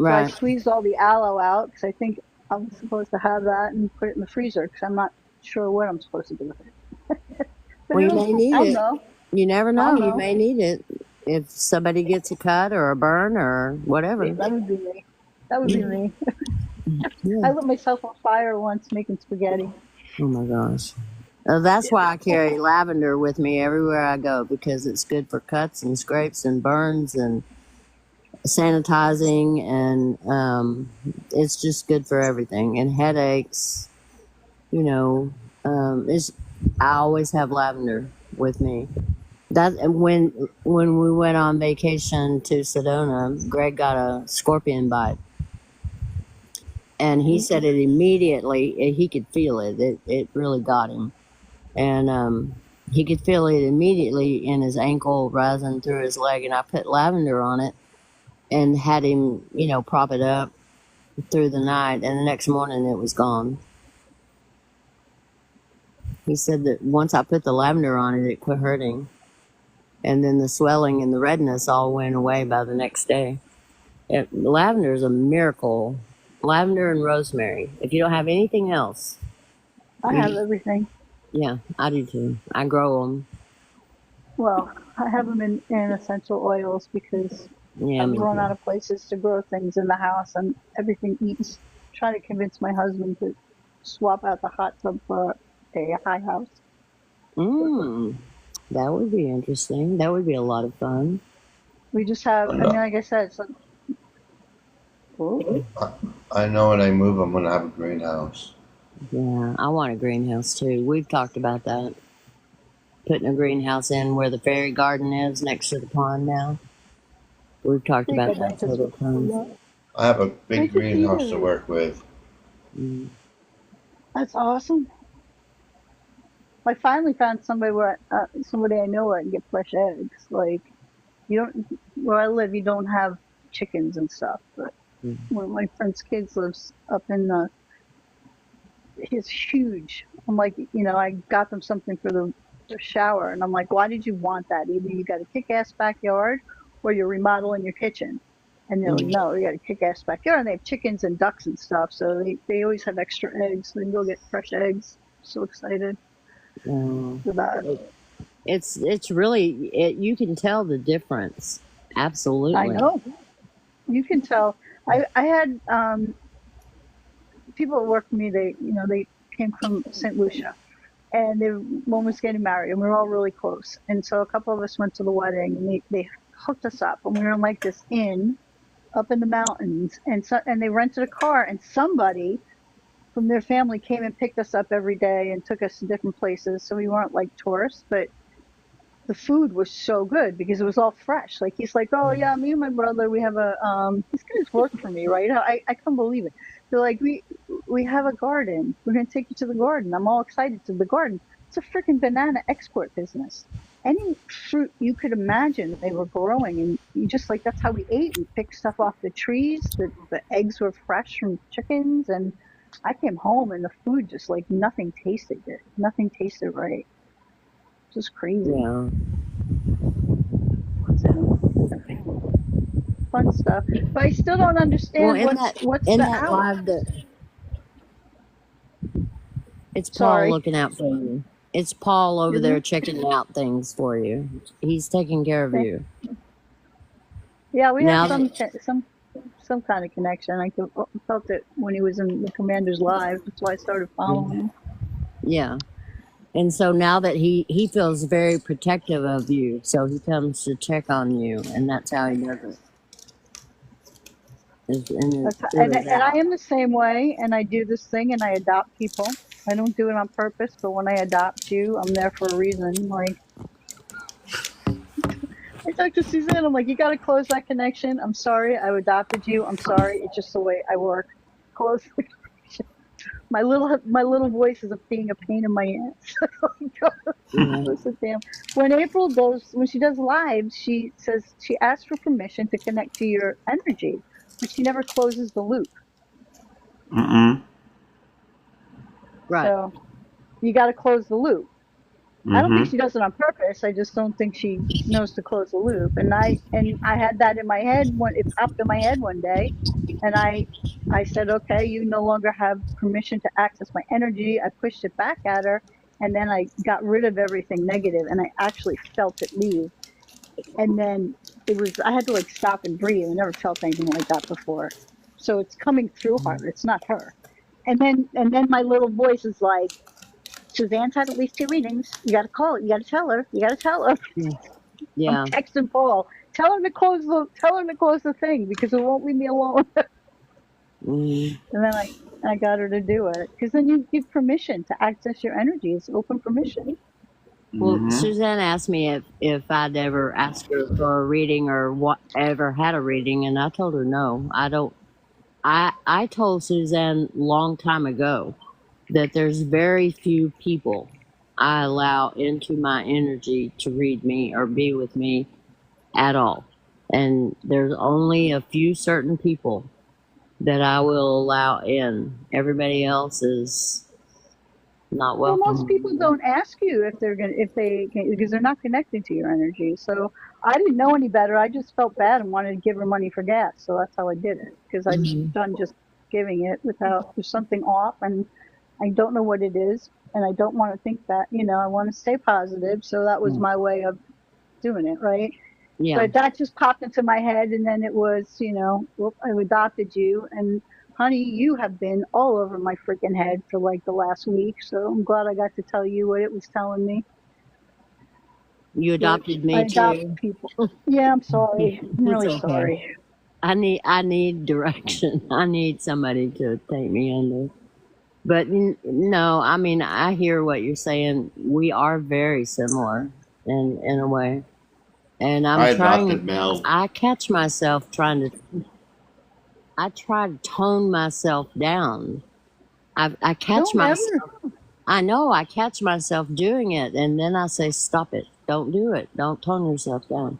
So I right. squeezed all the aloe out because I think I'm supposed to have that and put it in the freezer because I'm not sure what I'm supposed to do with it. But Well, you may need I'll it. know. You never I'll know. You know. may need it if somebody gets a cut or a burn or Yeah, whatever. that would be me. That would be me. Yeah. I lit myself on fire once making spaghetti. Oh my gosh. That's why I carry lavender with me everywhere I go because it's good for cuts and scrapes and burns and sanitizing, and it's just good for everything. And headaches, you know, it's, I always have lavender with me. That when we went on vacation to Sedona, Greg got a scorpion bite, and he said it immediately. He could feel it. It really got him, and he could feel it immediately in his ankle rising through his leg. And I put lavender on it and had him, prop it up through the night, and the next morning it was gone. He said that once I put the lavender on it, it quit hurting, and then the swelling and the redness all went away by the next day. Lavender is a miracle. Lavender and rosemary. If you don't have anything else, I have you, everything. yeah, I do too. I grow them. Well, I have them in essential oils because Yeah, I've me run too. out of places to grow things in the house and everything eats. Trying to convince my husband to swap out the hot tub for a high house. Mm, that would be interesting. That would be a lot of fun. We just have, I I mean, know, like I said, it's like, oh, I know when I move, I'm gonna have a greenhouse. Yeah, I want a greenhouse too. We've talked about that. Putting a greenhouse in where the fairy garden is next to the pond now. We've I talked think about I'd that like to several switch to times. that. I have a I big just need greenhouse to it. work with. Mm. That's awesome. I finally found somebody I know where I can get fresh eggs. Like, you don't, where I live, you don't have chickens and stuff, but Mm. one of my friend's kids lives up in it's huge. I'm like, I got them something for the shower, and I'm like, why did you want that? Either you got a kick-ass backyard, or you're remodeling your kitchen. And they're like, Mm. no, we got a kick-ass backyard. And they have chickens and ducks and stuff, so they always have extra eggs. So they can go get fresh eggs. So excited Uh, about it. it's really you can tell the difference. I Absolutely. know, you can tell. I had people that work for me. They came from St. Lucia, and one was getting married, and we were all really close. And so a couple of us went to the wedding, and they hooked us up, and we were in like this inn up in the mountains, and they rented a car, and somebody from their family came and picked us up every day and took us to different places, so we weren't like tourists, but the food was so good because it was all fresh. Like he's like, oh yeah, me and my brother, we have these guys work for me, right? I can't believe it. They're like, we have a garden. We're gonna take you to the garden. I'm all excited to the garden. It's a freaking banana export business. Any fruit you could imagine they were growing, and you just like that's how we ate. We picked stuff off the trees. The eggs were fresh from chickens, and I came home and the food just like nothing tasted good. Nothing tasted right. Just crazy. Yeah. So fun stuff. But I still don't Well, understand what's in the that out. live that it's Paul Sorry, looking out for you. It's Paul over isn't there it? checking out things for you. He's taking care of Okay. you. Yeah, we have Now that some kind of connection. Felt it when he was in the Commanders Live. That's why I started following him. yeah. And so now that he feels very protective of you, so he comes to check on you, and that's how he does it. Through his And I out. am the same way. And I do this thing, and I adopt people. I don't do it on purpose, but when I adopt you, I'm there for a reason. Like I talked to Suzanne, I'm like, you got to close that connection. I'm sorry, I adopted you. I'm sorry, it's just the way I work. Close the connection. My little voice is being a pain in my ass. Yeah. Listen, damn. When she does lives, she says she asks for permission to connect to your energy, but she never closes the loop. Mm-mm. Right. So you got to close the loop. I don't think Mm-hmm. she does it on purpose. I just don't think she knows to close the loop. And I had that in my head when it popped in my head one day, and I said, okay, you no longer have permission to access my energy. I pushed it back at her, and then I got rid of everything negative, and I actually felt it leave. And then I had to like stop and breathe. I never felt anything like that before. So it's coming through her. It's not her. And then my little voice is like, Suzanne's had at least 2 readings. You got to call it. You got to tell her. You got to tell her. Yeah. I'm Yeah. texting Paul. Tell her to close the thing because it won't leave me alone. Mm. And then I got her to do it because then you give permission to access your energy. It's open permission. Well, Mm-hmm. Suzanne asked me if I'd ever asked her for a reading or what ever had a reading, and I told her no. I don't. I told Suzanne long time ago that there's very few people I allow into my energy to read me or be with me at all. And there's only a few certain people that I will allow in. Everybody else is not Well, most welcome. people don't ask you because they're not connected to your energy. So I didn't know any better. I just felt bad and wanted to give her money for gas. So that's how I did it because I'm Mhm. done just giving it without there's something off and I don't know what it is and I don't want to think that I want to stay positive. So that was my way of doing it, right? Yeah. But that just popped into my head, and then it was, whoop, I adopted you, and honey, you have been all over my freaking head for like the last week. So I'm glad I got to tell you what it was telling me. You That adopted I me adopt too. people. Yeah, I'm sorry. I'm It's really okay. sorry. I need direction. I need somebody to take me under. But no, I mean I hear what you're saying. We are very similar in a way, and I'm I trying. adopted Mel. I catch myself trying to. I try to tone myself down. I catch Don't ever. myself. I know I catch myself doing it, and then I say, "Stop it! Don't do it! Don't tone yourself down.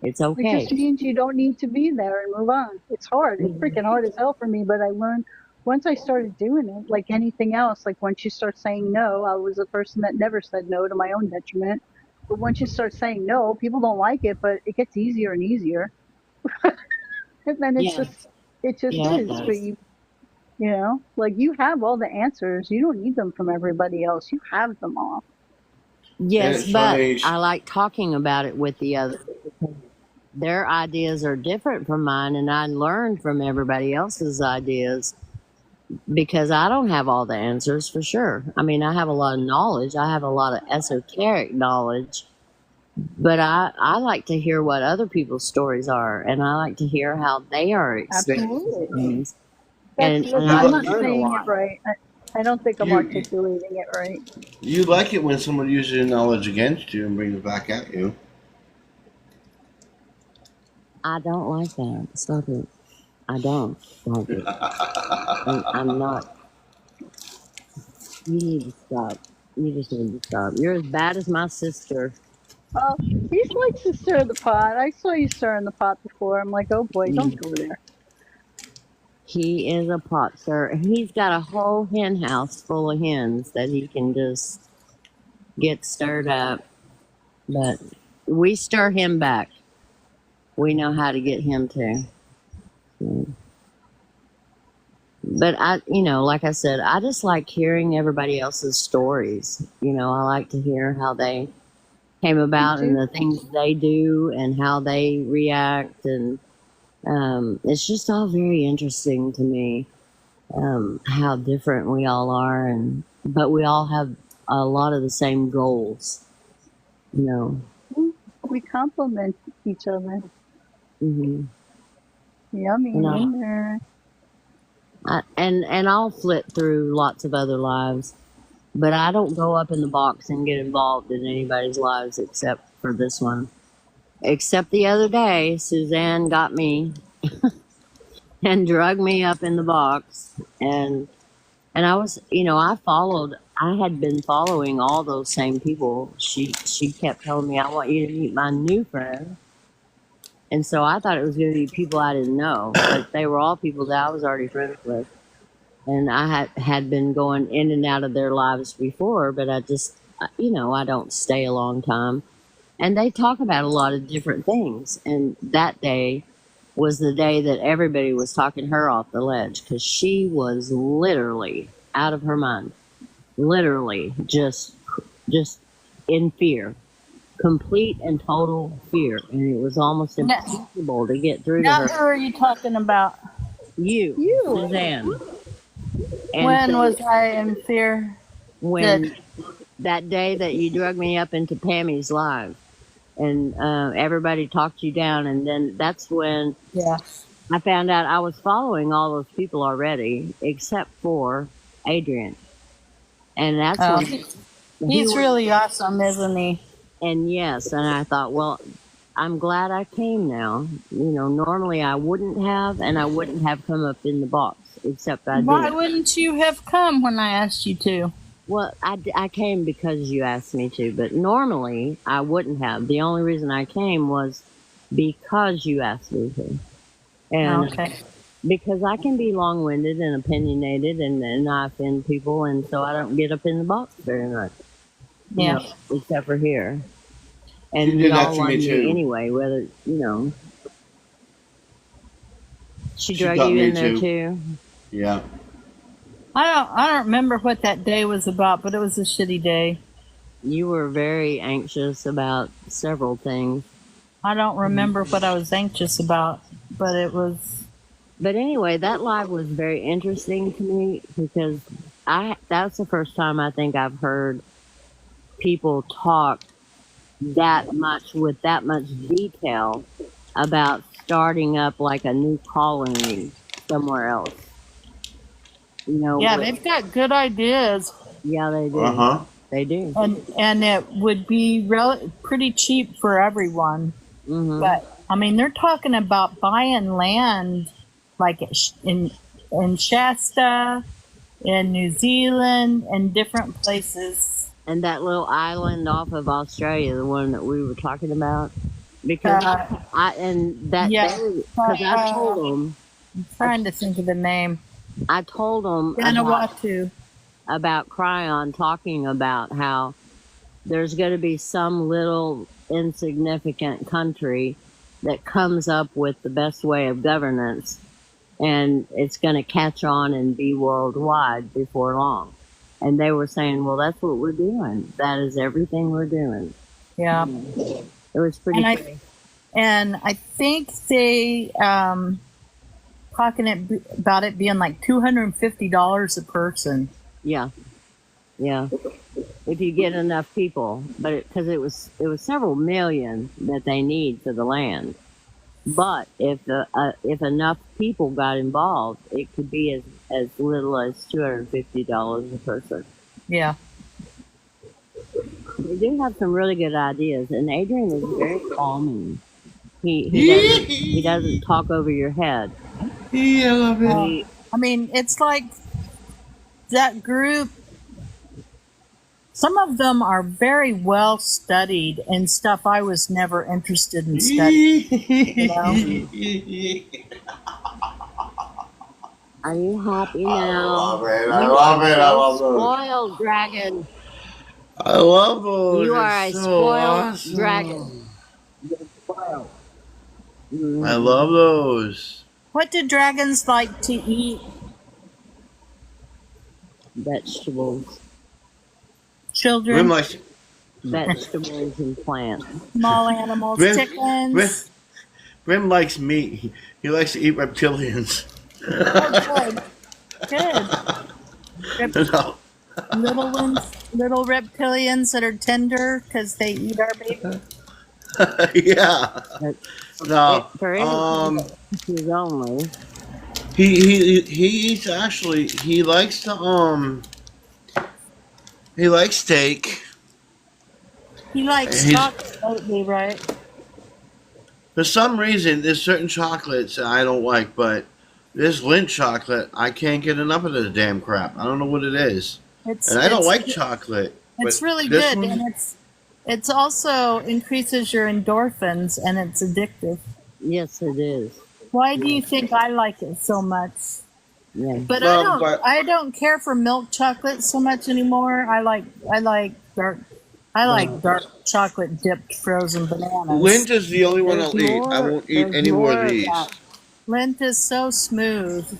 It's It okay." just means you don't need to be there and move on. It's hard. It's Mhm. freaking hard as hell for me, but I learned once I started doing it, like anything else, like once you start saying no, I was a person that never said no to my own detriment. But once you start saying no, people don't like it, but it gets easier and easier. And then Yeah, it just yeah, it is for does. you, like you have all the answers. You don't need them from everybody else. You have them all. And Yes, it's but funny. I like talking about it with the others. Their ideas are different from mine, and I learn from everybody else's ideas because I don't have all the answers for sure. I mean, I have a lot of knowledge, I have a lot of esoteric knowledge, but I like to hear what other people's stories are, and I like to hear how they are experiencing Absolutely. things, That's and I'm I You not learn a saying it lot. right. I don't think I'm you articulating it right. you like it when someone uses your knowledge against you and brings it back at you. I don't like that. Stop it. I don't like it. I'm not. You need to stop. You just need to stop. You're as bad as my sister. Well, he likes to stir the pot. I saw you stirring the pot before. I'm like, oh boy, don't Mm. go there. He is a pot stirrer. He's got a whole hen house full of hens that he can just get stirred up. But we stir him back. We know how to get him to. Mm. But like I said, I just like hearing everybody else's stories. I like to hear how they came Me about and too. the things they do and how they react. And it's just all very interesting to me, how different we all are. But we all have a lot of the same goals, you know. We compliment each other. Hmm. Yummy And, winner. and I'll flip through lots of other lives, but I don't go up in the box and get involved in anybody's lives except for this one. Except the other day, Suzanne got me and drug me up in the box, and I was, I had been following all those same people. She kept telling me, I want you to meet my new friend. And so I thought it was going to be people I didn't know, but they were all people that I was already friends with. and I had been going in and out of their lives before, but I just, I don't stay a long time. And they talk about a lot of different things. And that day was the day that everybody was talking her off the ledge because she was literally out of her mind, literally just in fear, complete and total fear, and it was almost Now, impossible to get through to now her. who are you talking about? You, You. Suzanne. And When so was I in fear? That when that day that you drug me up into Pammy's live, and everybody talked you down, and then that's when yeah. I found out I was following all those people already, except for Adrian, and that's Oh, when he he's was. really awesome, isn't he? And yes, and I thought, well, I'm glad I came now. Normally I wouldn't have, and I wouldn't have come up in the box, except I Why did. wouldn't you have come when I asked you to? Well, I came because you asked me to, but normally I wouldn't have. The only reason I came was because you asked me to. Oh, And okay. because I can be long-winded and opinionated and I offend people, and so I don't get up in the box very much, Yeah. except for here. She And did that y'all to me love me too. anyway, whether, she She drug got you me in there too. too. Yeah. I don't remember what that day was about, but it was a shitty day. You were very anxious about several things. I don't remember what I was anxious about, but it was. But anyway, that live was very interesting to me because that's the first time I think I've heard people talk that much with that much detail about starting up like a new colony somewhere else. Yeah, they've got good ideas, Yeah, they do. Uh-huh. They do. and it would be pretty cheap for everyone. Hmm. But I mean, they're talking about buying land, like in Shasta, in New Zealand, and different places. And that little island off of Australia, the one that we were talking about, because Uh, yeah, because I told them, I'm trying to think of the name. about Vanuatu. Cryon talking about how there's going to be some little insignificant country that comes up with the best way of governance, and it's going to catch on and be worldwide before long. And they were saying, well, that's what we're doing. That is everything we're doing. Yeah, It was pretty and funny. I think they talking about it being like $250 a person. Yeah. Yeah. If you get enough people, but because it was several million that they need for the land. But if enough people got involved, it could be as little as $250 a person. Yeah. They do have some really good ideas, and Adrian is very calming. He doesn't talk over your head. Yeah, I love it. I mean, it's like that group. Some of them are very well studied and stuff I was never interested in studying. Are you happy now? I love it. I love it. I love those. Spoiled dragon. I love those. You are It's a so spoiled awesome. dragon. You're spoiled. I love those. What do dragons like to eat? Vegetables. Children, Vegetables and plants. small animals, Grim, chickens. Grim likes meat. He likes to eat reptilians. Oh, good. No. Little ones, little reptilians that are tender because they eat our baby. Yeah. No. For his only. He eats actually. He likes to He likes steak. He likes chocolate lately, right? For some reason, there's certain chocolates that I don't like, but this Lindt chocolate, I can't get enough of this damn crap. I don't know what it is. And I don't like chocolate. It's really this good, one- and it's also increases your endorphins, and it's addictive. Yes, it is. Why do you think I like it so much? Yeah. But But I don't care for milk chocolate so much anymore. I like dark chocolate dipped frozen bananas. Lindt is the only one I'll eat. I won't eat There's any more of more of these. that. Lint is so smooth,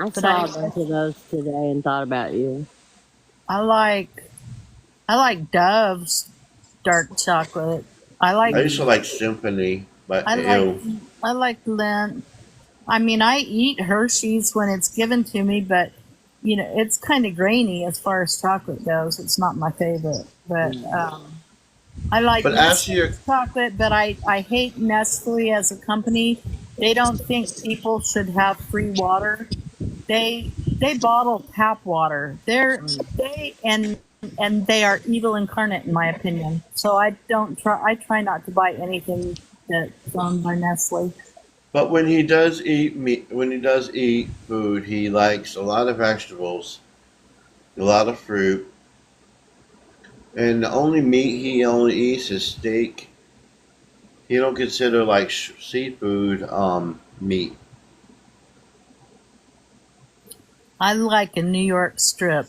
I but saw a bunch of those today and thought about you. I like I like Dove's dark chocolate. I like I used to like Symphony, but I like ew. I like Lint. I mean, I eat Hershey's when it's given to me, but it's kind of grainy as far as chocolate goes. It's not my favorite, but I like But after your Nestle's chocolate, but I hate Nestle as a company. They don't think people should have free water. They bottle tap water. And they are evil incarnate in my opinion. So I try not to buy anything that's owned by Nestle. But when he does eat meat, when he does eat food, he likes a lot of vegetables, a lot of fruit, and the only meat he only eats is steak. He don't consider like seafood meat. I like a New York strip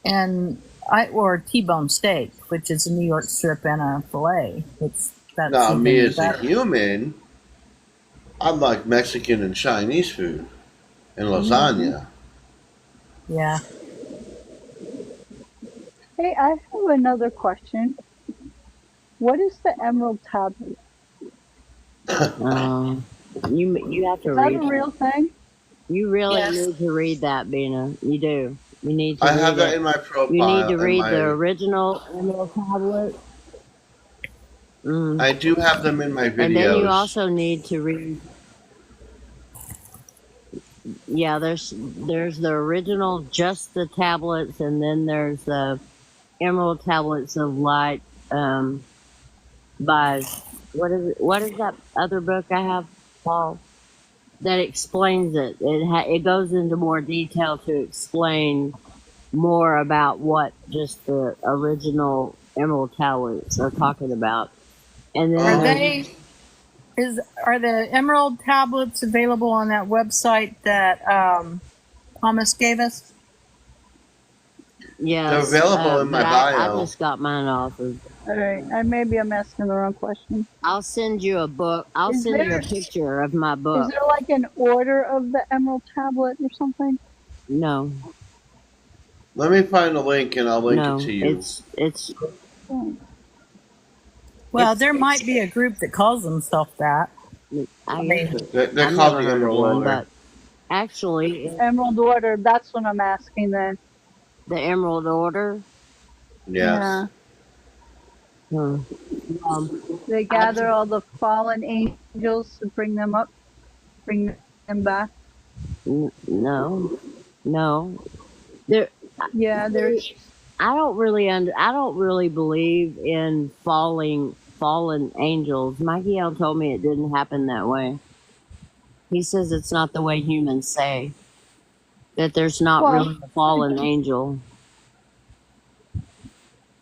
and or T-bone steak, which is a New York strip and a fillet. That's Now, me even as a better. human, I like Mexican and Chinese food and lasagna. Yeah. Hey, I have another question. What is the emerald tablet? You have to Is that read a it. real thing? You really Yes. need to read that, Bina. You do. You need to I have read that it. in my You need profile to and read the my. original Emerald tablet. I do have them in my And then you videos. also need to read. Yeah, there's the original, just the tablets, and then there's the Emerald tablets of light. By what is that other book I have, Paul? That explains it. It goes into more detail to explain more about what just the original Emerald tablets are talking about. And then Are Um, there's they are the Emerald tablets available on that website that Thomas gave us? they're yes, available in but my I bio. just got mine off of. All right. Maybe I'm asking the wrong question. I'll send you a book. I'll Is send you a there picture of my is book. there like an order of the emerald tablet or something? No, Let me find a link and I'll link it no, to you. it's Oh, Well, there might be a group that calls themselves that. I I guess mean, They're I've called never the heard of Emerald one, Order. but actually, emerald order. That's what I'm asking then. the Emerald Order. Yes. Yeah. Hmm. They I gather all the fallen angels to bring them up, bring them back. no, no. There, Yeah, there's see, I don't really believe in fallen angels. Mikey L told me it didn't happen that way. He says it's not the way humans say that. There's not well, really a fallen angel.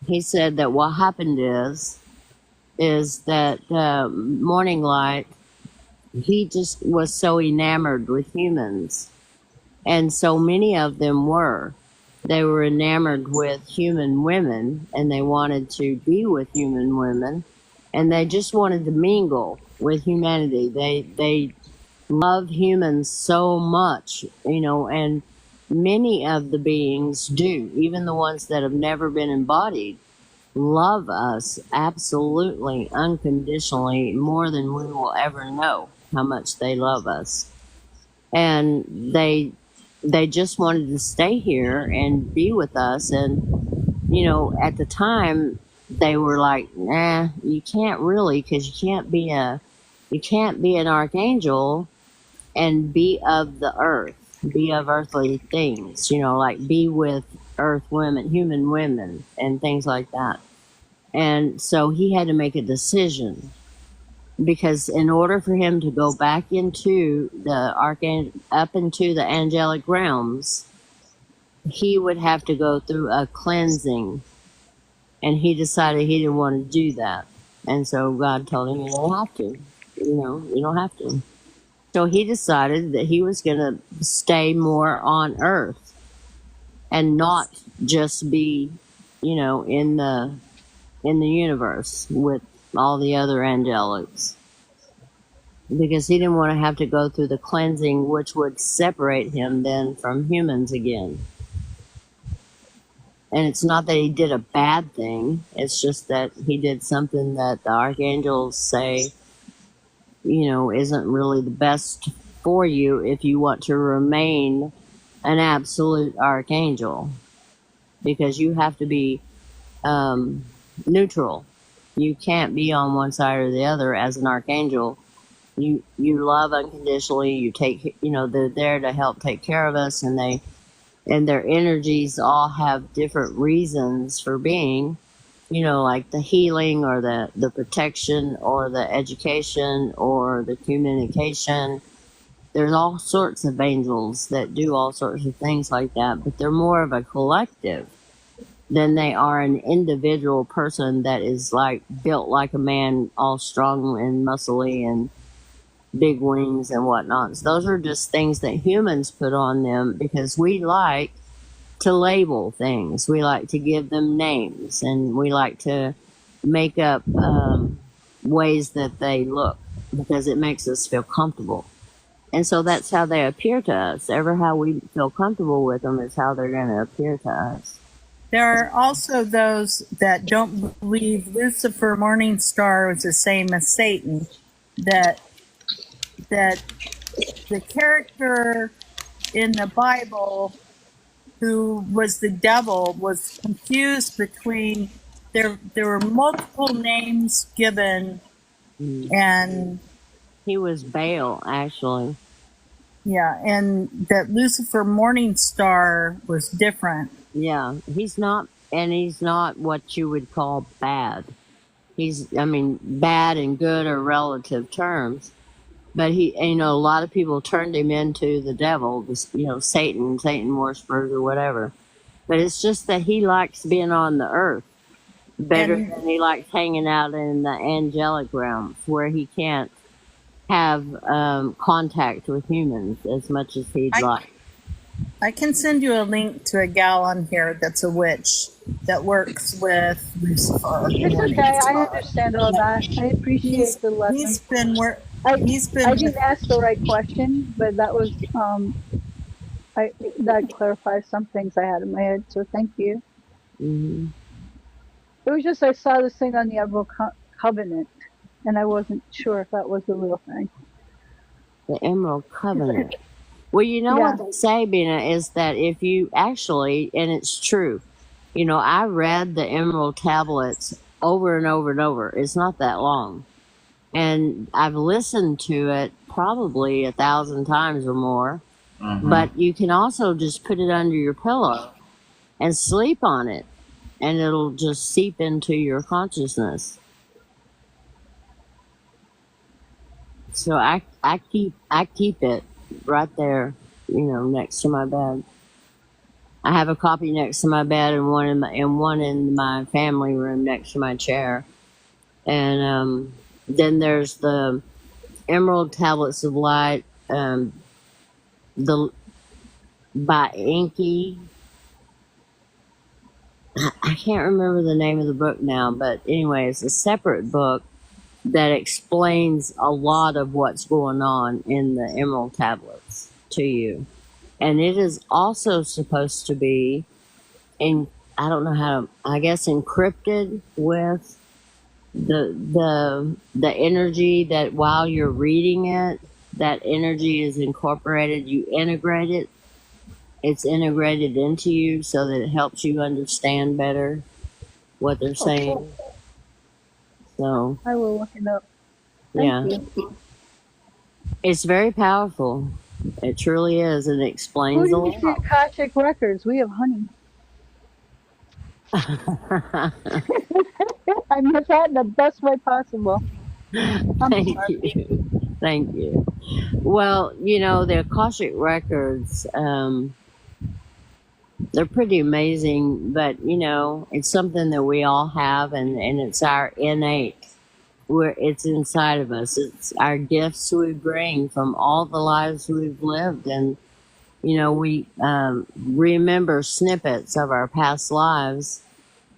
He said that what happened is that Morning Light, he just was so enamored with humans, and so many of them were. They were enamored with human women, and they wanted to be with human women, and they just wanted to mingle with humanity. They love humans so much, and many of the beings do, even the ones that have never been embodied, love us absolutely, unconditionally, more than we will ever know how much they love us. And they just wanted to stay here and be with us. And at the time they were like, nah, you can't really, because you can't be an archangel and be of the earth, be of earthly things, like be with earth women, human women, and things like that. And so he had to make a decision, because in order for him to go back into the up into the angelic realms, he would have to go through a cleansing. And he decided he didn't want to do that. And so God told him, you don't have to. You don't have to. So he decided that he was going to stay more on Earth and not just be, in the universe with all the other angelics, because he didn't want to have to go through the cleansing, which would separate him then from humans again. And it's not that he did a bad thing, it's just that he did something that the archangels say, isn't really the best for you if you want to remain an absolute archangel, because you have to be neutral. You can't be on one side or the other as an archangel. You love unconditionally. You take, they're there to help take care of us, and their energies all have different reasons for being. Like the healing, or the protection, or the education, or the communication. There's all sorts of angels that do all sorts of things like that, but they're more of a collective than they are an individual person that is like built like a man, all strong and muscly and big wings and whatnot. So those are just things that humans put on them because we like to label things. We like to give them names, and we like to make up ways that they look because it makes us feel comfortable. And so that's how they appear to us. Ever how we feel comfortable with them is how they're going to appear to us. There are also those that don't believe Lucifer Morningstar is the same as Satan. That the character in the Bible who was the devil was confused between there were multiple names given, and he was Baal, actually. Yeah, and that Lucifer Morningstar was different. Yeah, he's not what you would call bad. Bad and good are relative terms. But a lot of people turned him into the devil, Satan worshippers or whatever. But it's just that he likes being on the earth better than he likes hanging out in the angelic realms, where he can't have contact with humans as much as he'd like. I can send you a link to a gal on here that's a witch that works with Lucifer. It's okay. I understand all that. I appreciate the lesson. I didn't ask the right question, but that was that clarifies some things I had in my head. So thank you. Mm-hmm. It was just I saw this thing on the Emerald Covenant, and I wasn't sure if that was the real thing. The Emerald Covenant. Well, what they say, Bina, is that if you actually, and it's true, I read the Emerald tablets over and over and over. It's not that long. And I've listened to it probably 1,000 times or more. Mm-hmm. But you can also just put it under your pillow and sleep on it, and it'll just seep into your consciousness. So I keep it right there, next to my bed. I have a copy next to my bed, and one in my family room next to my chair. And then there's the Emerald Tablets of Light, by Inky. I can't remember the name of the book now, but anyway, it's a separate book that explains a lot of what's going on in the Emerald Tablets to you. And it is also supposed to be encrypted with the energy that while you're reading it, that energy is incorporated. You integrate it. It's integrated into you so that it helps you understand better what they're saying. Cool. So I will look it up. Thank you. It's very powerful. It truly is, and it explains a lot. Who needs Akashic records? We have honey. I meant that in the best way possible. Thank you. Well, the Akashic records, they're pretty amazing, but it's something that we all have, and it's our innate it's inside of us. It's our gifts we bring from all the lives we've lived, and we remember snippets of our past lives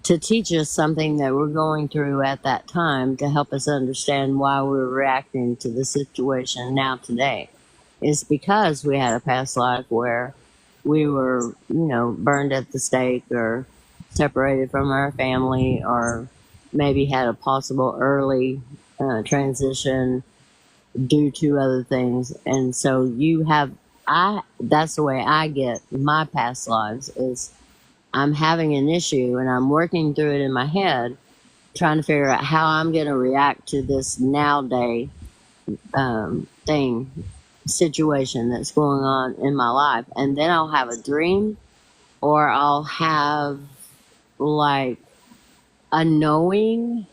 to teach us something that we're going through at that time to help us understand why we're reacting to the situation now today. It's because we had a past life where we were, burned at the stake or separated from our family or maybe had a possible early transition due to other things. And so that's the way I get my past lives is I'm having an issue and I'm working through it in my head, trying to figure out how I'm going to react to this nowadays thing, situation that's going on in my life. And then I'll have a dream or I'll have like a knowing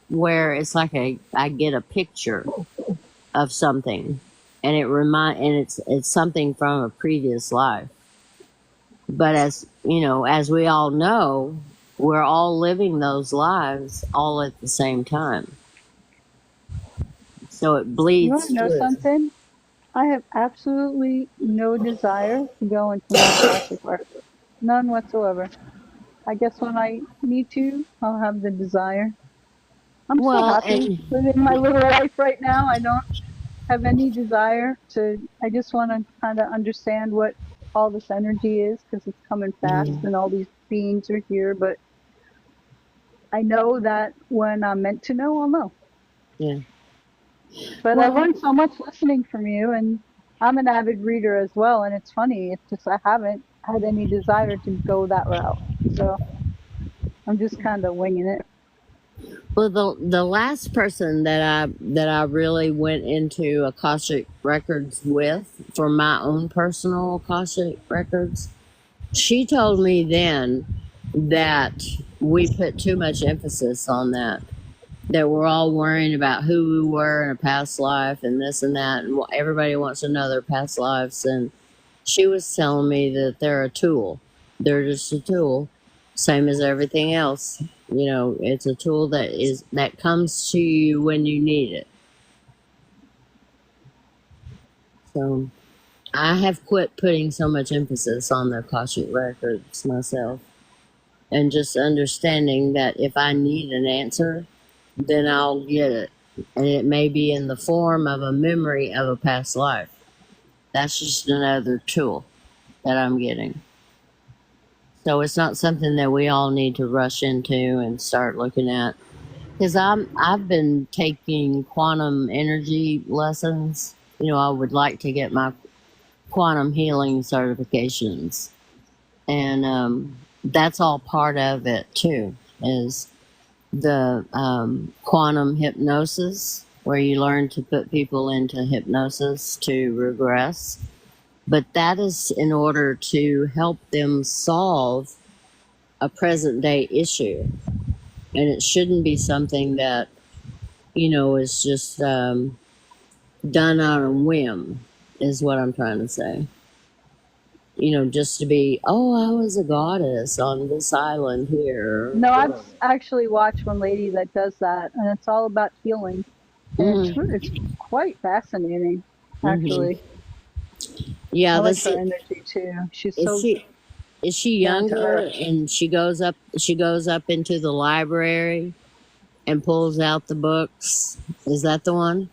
where it's like I get a picture of something and it's something from a previous life. But as we all know, we're all living those lives all at the same time. So it You want bleeds to know through. something? I have absolutely no desire to go into my Akashic record. None whatsoever. I guess when I need to, I'll have the desire. I'm so Well, happy living my little life right now. I don't have any desire to, I just want to kind of understand what all this energy is because it's coming fast and all these beings are here. But I know that when I'm meant to know, I'll know. yeah. But I Well, learned so much listening from you, and I'm an avid reader as well. And it's funny, it's just I haven't had any desire to go that route. So I'm just kind of winging it. well, the last person that I really went into Akashic records with for my own personal Akashic records, she told me then that we put too much emphasis on that we're all worrying about who we were in a past life and this and that, and everybody wants to know their past lives. And she was telling me that they're a tool. They're just a tool, same as everything else. It's a tool that comes to you when you need it. So I have quit putting so much emphasis on the Akashic records myself, and just understanding that if I need an answer, then I'll get it. And it may be in the form of a memory of a past life. That's just another tool that I'm getting. So it's not something that we all need to rush into and start looking at. Because I've been taking quantum energy lessons. I would like to get my quantum healing certifications, and that's all part of it too. Is the quantum hypnosis, where you learn to put people into hypnosis to regress. But that is in order to help them solve a present day issue. And it shouldn't be something that, is just done on a whim, is what I'm trying to say. Just to be, oh, I was a goddess on this island here. No, I've actually watched one lady that does that, and it's all about healing, and it's quite fascinating, Mm-hmm. actually. Yeah, I like her energy too. She's is so she is she down to younger earth. and she goes up into the library and pulls out the books? Is that the one?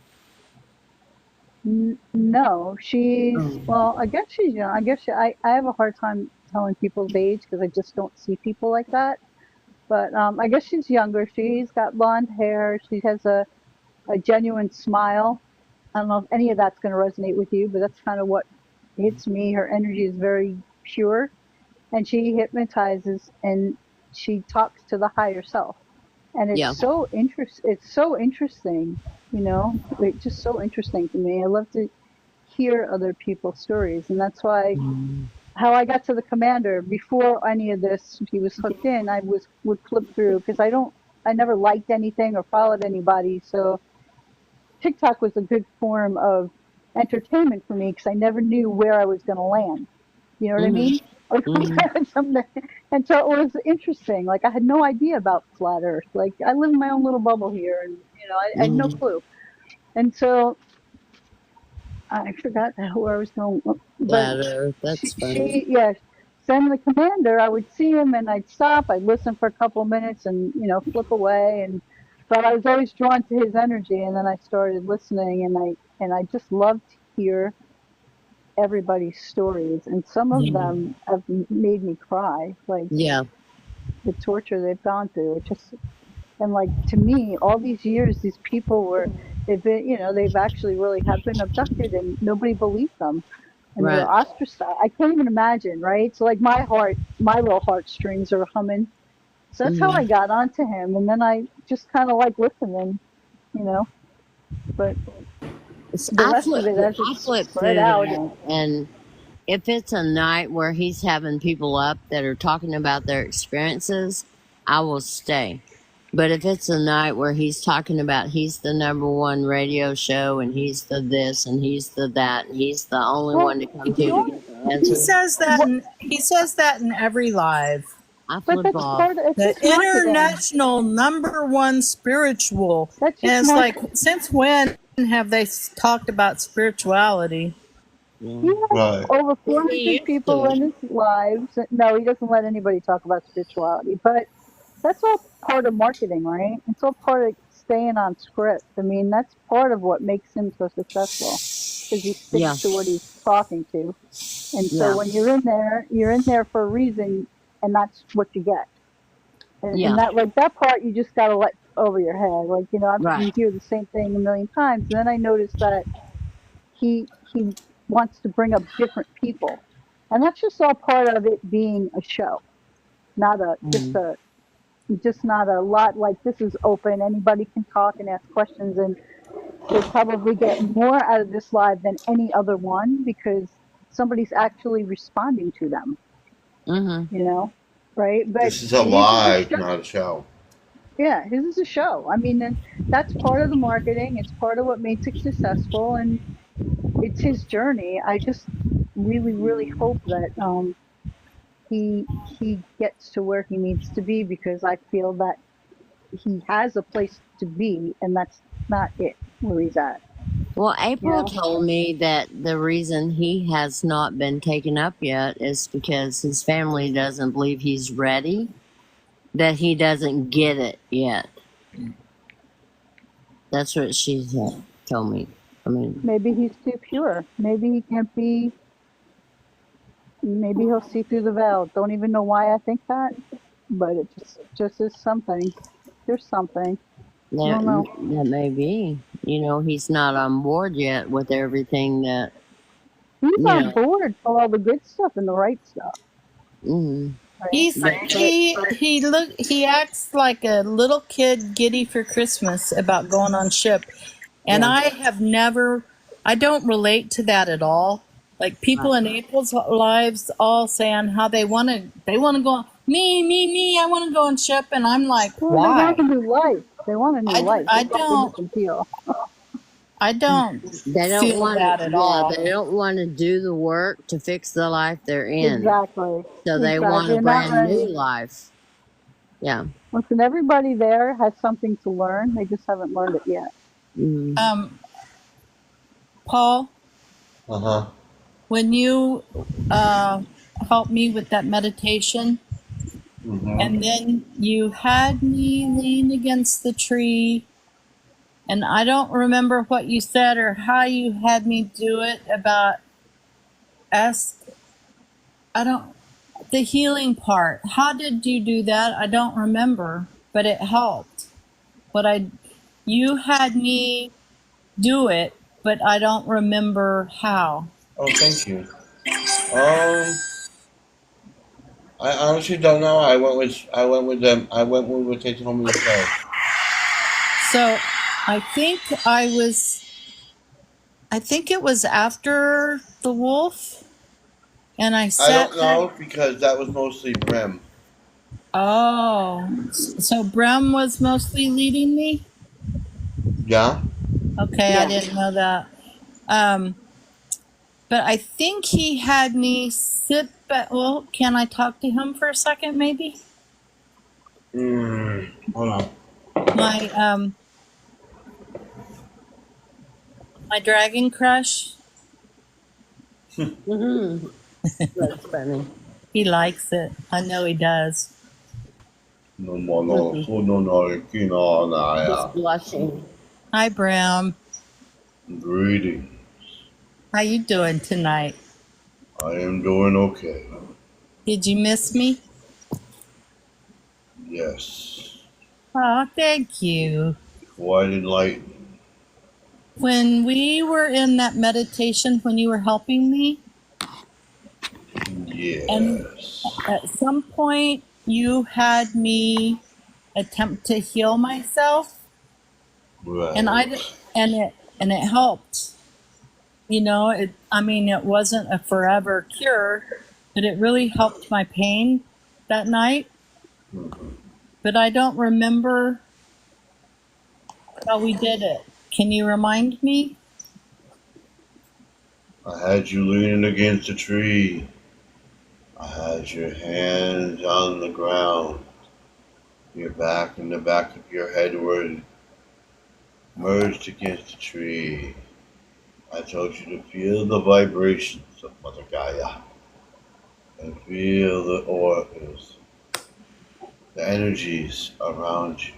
No, she's Oh. well. I guess she's young. I have a hard time telling people's age because I just don't see people like that. But I guess she's younger. She's got blonde hair. She has a genuine smile. I don't know if any of that's going to resonate with you, but that's kind of what hits me. Her energy is very pure, and she hypnotizes and she talks to the higher self. And Yeah. it's so interesting, it's just so interesting to me. I love to hear other people's stories, and that's why how I got to the commander before any of this, he was hooked in. Would flip through because I never liked anything or followed anybody, so TikTok was a good form of entertainment for me because I never knew where I was going to land. You know what I Mm-hmm. mean? Like, and so it was interesting. Like I had no idea about flat Earth. Like I live in my own little bubble here, and I had no Mm, clue. And so I forgot where I was going, but flat Earth. That's funny. yeah, Sam the commander, I would see him and I'd stop, I'd listen for a couple of minutes and, flip away. But I was always drawn to his energy. And then I started listening and I just loved to hear everybody's stories. And some of Yeah. them have made me cry, like Yeah. the torture they've gone through. It just, and like to me, all these years, these people they've been, they've actually really have been abducted and nobody believed them. And they were Right. ostracized. I can't even imagine, right? So like my little heartstrings are humming. So that's how Hmm. I got onto him. And then I just kind of like listening, you know, but the rest of it, as I it's flip spread through out, there, and if it's a night where he's having people up that are talking about their experiences, I will stay. But if it's a night where he's talking about he's the number one radio show and he's the this and he's the that and he's the only well, one to come the to only, get the answer, what, He says that in every live. I but flip that's off. part of, it's The just marketing. international number one spiritual. That's just And it's like, marketing. since when have they talked about spirituality? Yeah. He has Right. over He 400 used to. people in his lives. No, he doesn't let anybody talk about spirituality, but that's all part of marketing, right? It's all part of staying on script. I mean, that's part of what makes him so successful because he sticks Yeah. to what he's talking to. And so Yeah. when you're in there for a reason, and that's what you get. And Yeah. that, like that part, you just gotta let over your head. Like, Right. you hear the same thing a million times. And then I noticed that he wants to bring up different people, and that's just all part of it being a show, not a Mm. just not a lot like this is open. Anybody can talk and ask questions, and they probably get more out of this live than any other one because somebody's actually responding to them, Mm-hmm. you know, right? But This is a his is a live, show. not a show. Yeah, his is a show. I mean, and that's part of the marketing. It's part of what makes it successful, and it's his journey. I just really, really hope that he gets to where he needs to be because I feel that he has a place to be, and that's not it where he's at. Well, You April know, told me that the reason he has not been taken up yet is because his family doesn't believe he's ready, that he doesn't get it yet. That's what she told me. I mean, maybe he's too pure. Maybe he can't be. Maybe he'll see through the veil. Don't even know why I think that, but it just is something. There's something. I that, don't know. that may be. You know, he's not on board yet with everything that, He's you on know. board for all the good stuff and the right stuff, Mm, right? He's but, he acts like a little kid giddy for Christmas about going on ship. And yeah, I don't relate to that at all. Like right. people in April's lives all saying how they want to go, me, I want to go on ship. And I'm like, Well, they want a why? new life. They want a new life. I It's all the don't, look and feel. I don't They don't feel want that to, at yeah, all. they don't want to do the work to fix the life they're in. Exactly. So they want Exactly. a You're not brand ready. new life. Yeah. Listen, everybody there has something to learn. They just haven't learned it yet. Mm, Um, Paul, Uh huh. when you helped me with that meditation, Mm-hmm. and then you had me lean against the tree, and I don't remember what you said or how you had me do it about ask. I don't the healing part. How did you do that? I don't remember, but it helped. But you had me do it, but I don't remember how. Oh, thank you. I honestly don't know. I went with what they told me to say. So I think I think it was after the wolf, and I I sat don't there. know because that was mostly Brim. Oh, so Brem was mostly leading me? Yeah. Okay, I yeah. didn't know that. Um, but I think he had me sit back. Well, can I talk to him for a second, maybe? Hold on. My My dragon crush. That's funny. He likes it. I know he does. No more, no, so no, no, He's blushing. Hi, Bram. Greeting. How you doing tonight? I am doing okay. Did you miss me? Yes. Oh, thank you. Quite enlightening. When we were in that meditation, when you were helping me, and Yes. at some point you had me attempt to heal myself, and Right. it helped. You know, it wasn't a forever cure, but it really helped my pain that night. Mhm. But I don't remember how we did it. Can you remind me? I had you leaning against a tree. I had your hands on the ground. Your back and the back of your head were merged against the tree. I told you to feel the vibrations of Mother Gaia and feel the auras, the energies around you.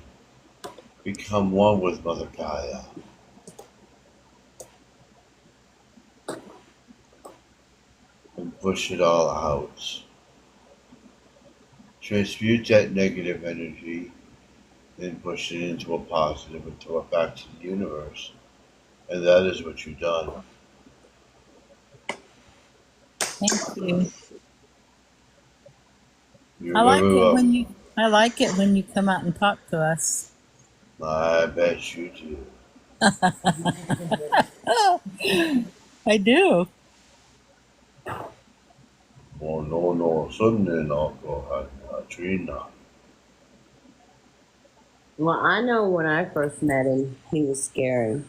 Become one with Mother Gaia and push it all out. Transmute that negative energy, then push it into a positive and throw it back to the universe. And that is what you've done. Thank you. You're very welcome. I like it when you come out and talk to us. I bet you do. I do. Oh no no Sunday no go Trina. Well, I know when I first met him, he was scary.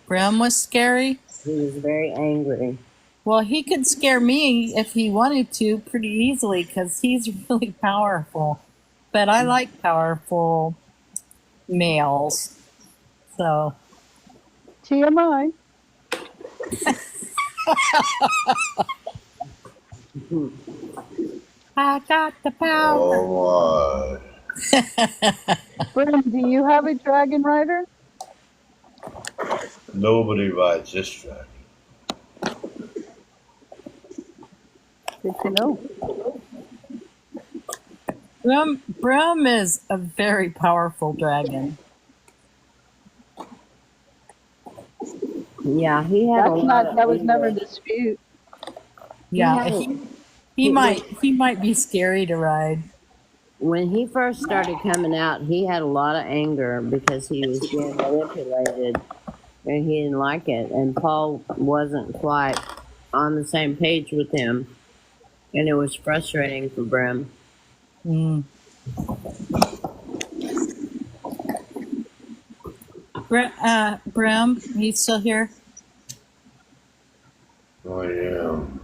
Bram was scary. He was very angry. Well, he could scare me if he wanted to pretty easily because he's really powerful. But I like powerful males. So TMI. I got the power. Oh my. Brim, do you have a dragon rider? Nobody rides this track. Good to know. Bram is a very powerful dragon. Yeah, he had a That's lot not. of That was anger. never a dispute. Yeah, had a- he might be scary to ride. When he first started coming out, he had a lot of anger because he was being manipulated and he didn't like it. And Paul wasn't quite on the same page with him. And it was frustrating for Brim. Mm. Bram, are you still here? I am.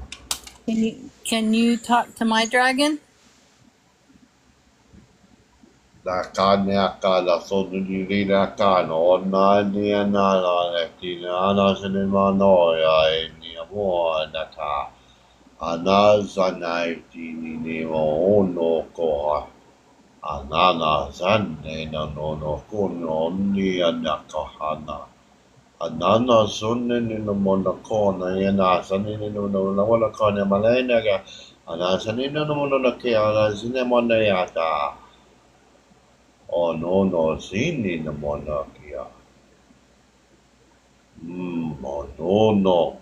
Can you talk to my dragon? Nakanyaka la soduniri nakano na na tina na sinimano ya ni amo naka anazanai tini ni mo ono koha anana zanne na no kono ni anakahana anana sunne ni no mona kona yana sanne ni no wala kona malena ga anasani no mona ke ala zine mona yata. Oh no no sini na monarkia. Oh no no.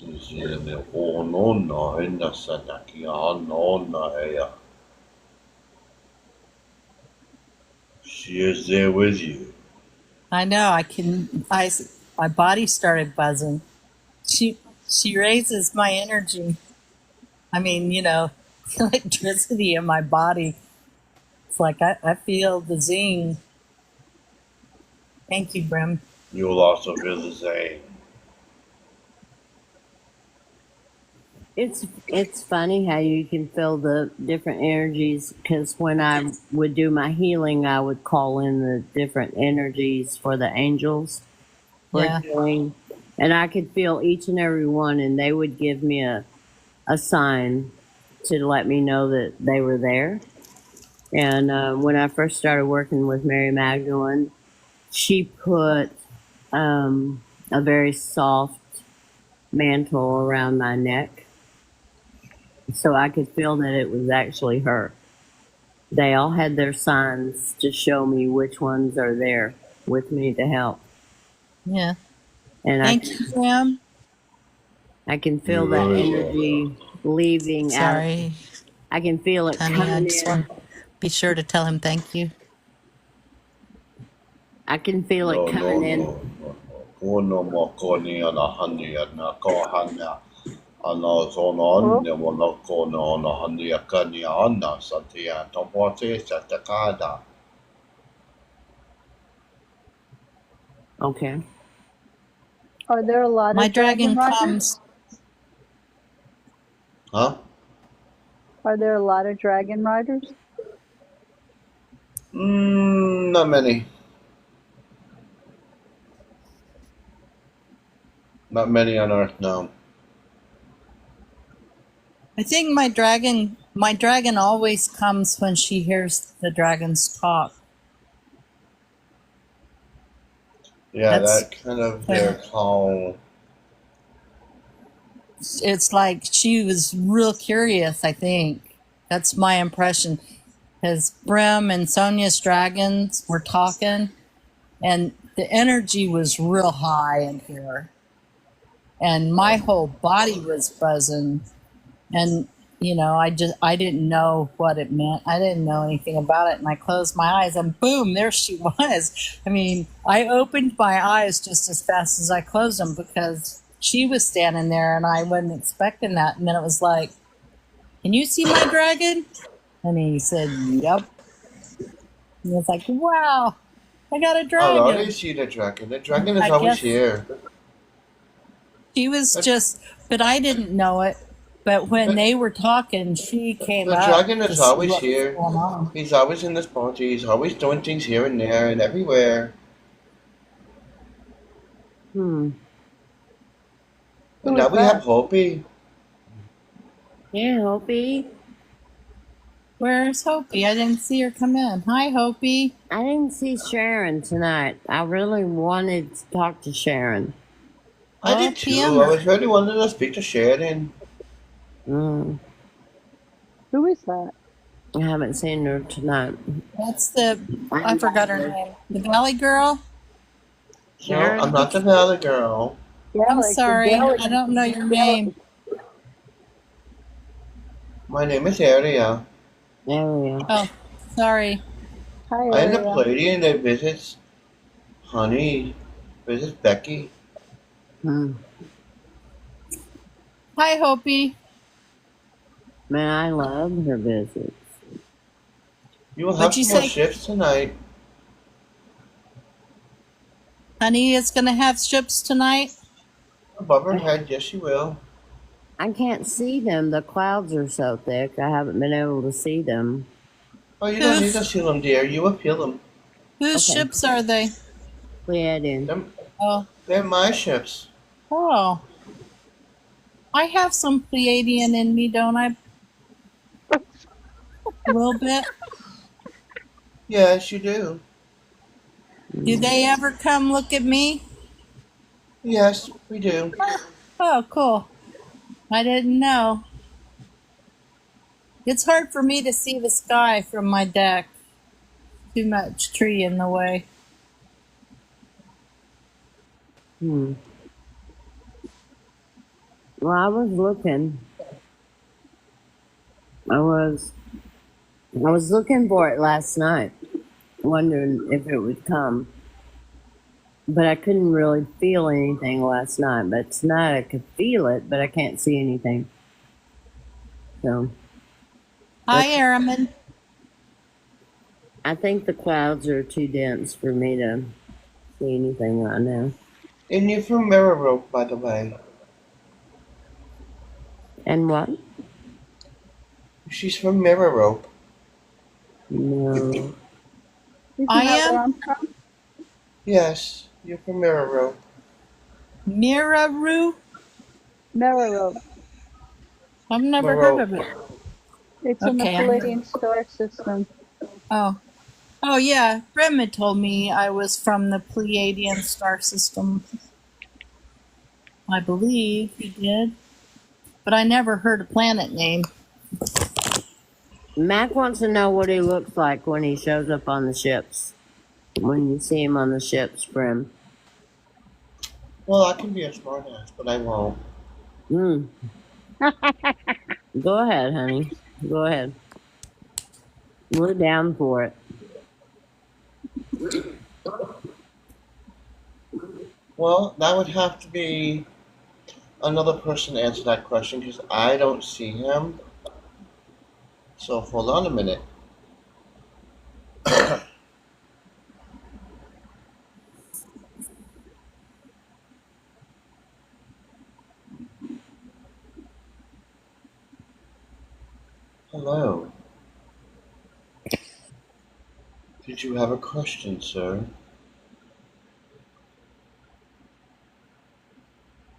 Sini oh no no henda sanakia no na heya. She is there with you. I know. My body started buzzing. She raises my energy. I mean, electricity in my body. It's like I feel the zing. Thank you, Brim. You will also feel the same. It's funny how you can feel the different energies because when I would do my healing, I would call in the different energies for the angels. were Yeah. doing, and I could feel each and every one, and they would give me a sign to let me know that they were there. And when I first started working with Mary Magdalene, she put a very soft mantle around my neck so I could feel that it was actually her. They all had their signs to show me which ones are there with me to help. Yeah. And Thank you, Jim. I can feel You're that very energy leaving out of, Sorry, I can feel it honey. I coming just in. want to be sure to tell him thank you. I can feel it No, no, coming no, in. no, no. Ko no mo ko ni ana hani ana ko hana ana so no Oh, ne mo no ko no ana hani ka ni ana sa te a topo te sa te kada. Okay. are there a lot My of dragon dragon riders? comes. Huh? Are there a lot of dragon riders? Not many. Not many on Earth, no. I think my dragon always comes when she hears the dragons talk. Yeah, That's that kind of their when call. it's like she was real curious, I think. That's my impression. Because Brim and Sonia's dragons were talking, and the energy was real high in here. And my whole body was buzzing. And, I didn't know what it meant. I didn't know anything about it. And I closed my eyes, and boom, there she was. I mean, I opened my eyes just as fast as I closed them because she was standing there, and I wasn't expecting that. And then it was like, "Can you see my dragon?" And he said, "Yep." And it's like, "Wow, I got a I'll dragon." always see the dragon. The dragon is I always guess here. she was The, just, but I didn't know it. But when the, they were talking, she came the up dragon to is see always what was here. going on. He's always in this party. He's always doing things here and there and everywhere. Hmm. And Who now is we have that? Hopi. Yeah, Hopi. Where's Hopi? I didn't see her come in. Hi, Hopi. I didn't see Sharon tonight. I really wanted to talk to Sharon. I Well, did too. PM I her. was really wanting to speak to Sheridan. Mm, Who is that? I haven't seen her tonight. That's I I forgot her invited her. name. The Valley Girl? No, I'm Sharon? not the Valley Girl. Yeah, I'm like the sorry. deli. I don't know your name. My name is Aria. There we are. Oh, sorry. Hi, I am the Ariel. Palladian that visits Honey, visits Becky. Hmm. Hi, Hopi. Man, I love her visits. You will have What'd you some more say, shifts tonight. honey? Is going to have ships tonight? Above her head, yes, she will. I can't see them. The clouds are so thick. I haven't been able to see them. Oh, you don't need to Whose seal them, dear. You will feel them. whose Okay. ships are they? Pleiadian. Oh, They're my ships. oh. I have some Pleiadian in me, don't I? A little bit. Yes, you do. Do they ever come look at me? Yes, we do. Oh, cool. I didn't know. It's hard for me to see the sky from my deck. Too much tree in the way. Hmm. Well, I was looking. I was looking for it last night, wondering if it would come. But I couldn't really feel anything last night. But tonight I could feel it, but I can't see anything. So Hi, Airman. I think the clouds are too dense for me to see anything right now. And you're from Mirror Rope, by the way. And what? She's from Mirror Rope. No. Isn't I that where am? I'm from? Yes, you're from Mirror Rope. Miraru? Mirror Road. I've never heard Moreau. of it. It's in the Okay, I have. Palladian star system. Oh. Oh yeah, Brema told me I was from the Pleiadian star system. I believe he did. But I never heard a planet name. Mac wants to know what he looks like when he shows up on the ships. When you see him on the ships, Brim. Well, I can be a smartass, but I won't. Mm. Go ahead, honey. Go ahead. We're down for it. Well, that would have to be another person to answer that question because I don't see him. So hold on a minute. Hello. Did you have a question, sir?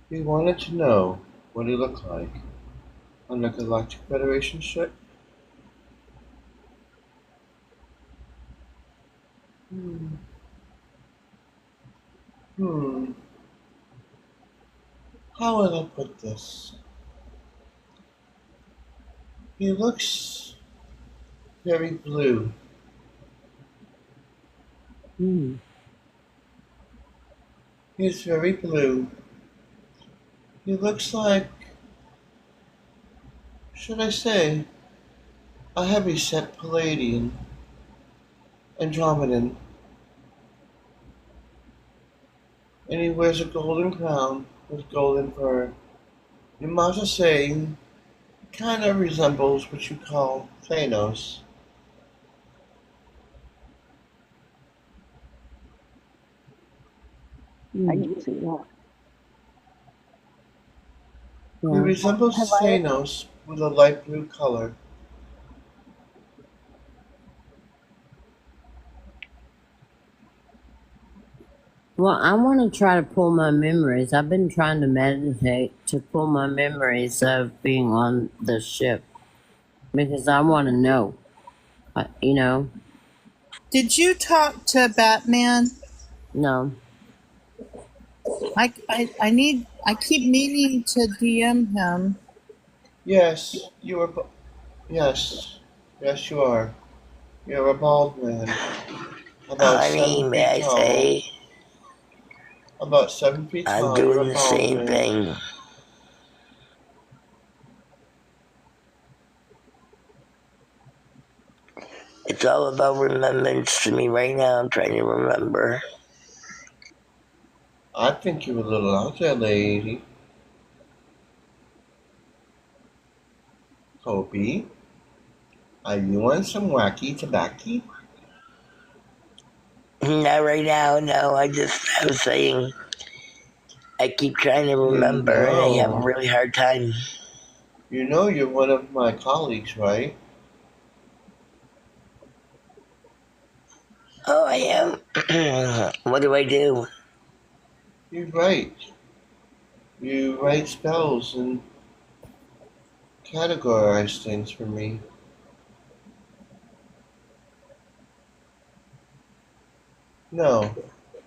We wanted to know what he looked like on the Galactic Federation ship. Hmm. Hmm. How will I put this? He looks very blue. Mm. He's very blue. He looks like, should I say, a heavy-set Palladian, Andromedan, and he wears a golden crown with golden fur. You might as say, kind of resembles what you call Thanos. I Mm. can see that. He Yeah. resembles Have I? Thanos with a light blue color. Well, I want to try to pull my memories. I've been trying to meditate to pull my memories of being on the ship because I want to know. You know, Did you talk to Batman? no. I keep meaning to DM him. Yes, you are. Yes, yes, you are. You're a bald man, about I 7 mean, may feet I tall. say, About 7 feet I'm tall. You're doing a the bald same man. thing. It's all about remembrance to me right now. I'm trying to remember. I think you're a little out there, lady. Kobe, are you on some wacky tobacco? Not right now, no. I was saying, I keep trying to You remember and I have a know, really hard time. you know you're one of my colleagues, right? Oh, I am. What do I do? You write. You write spells and categorize things for me. No,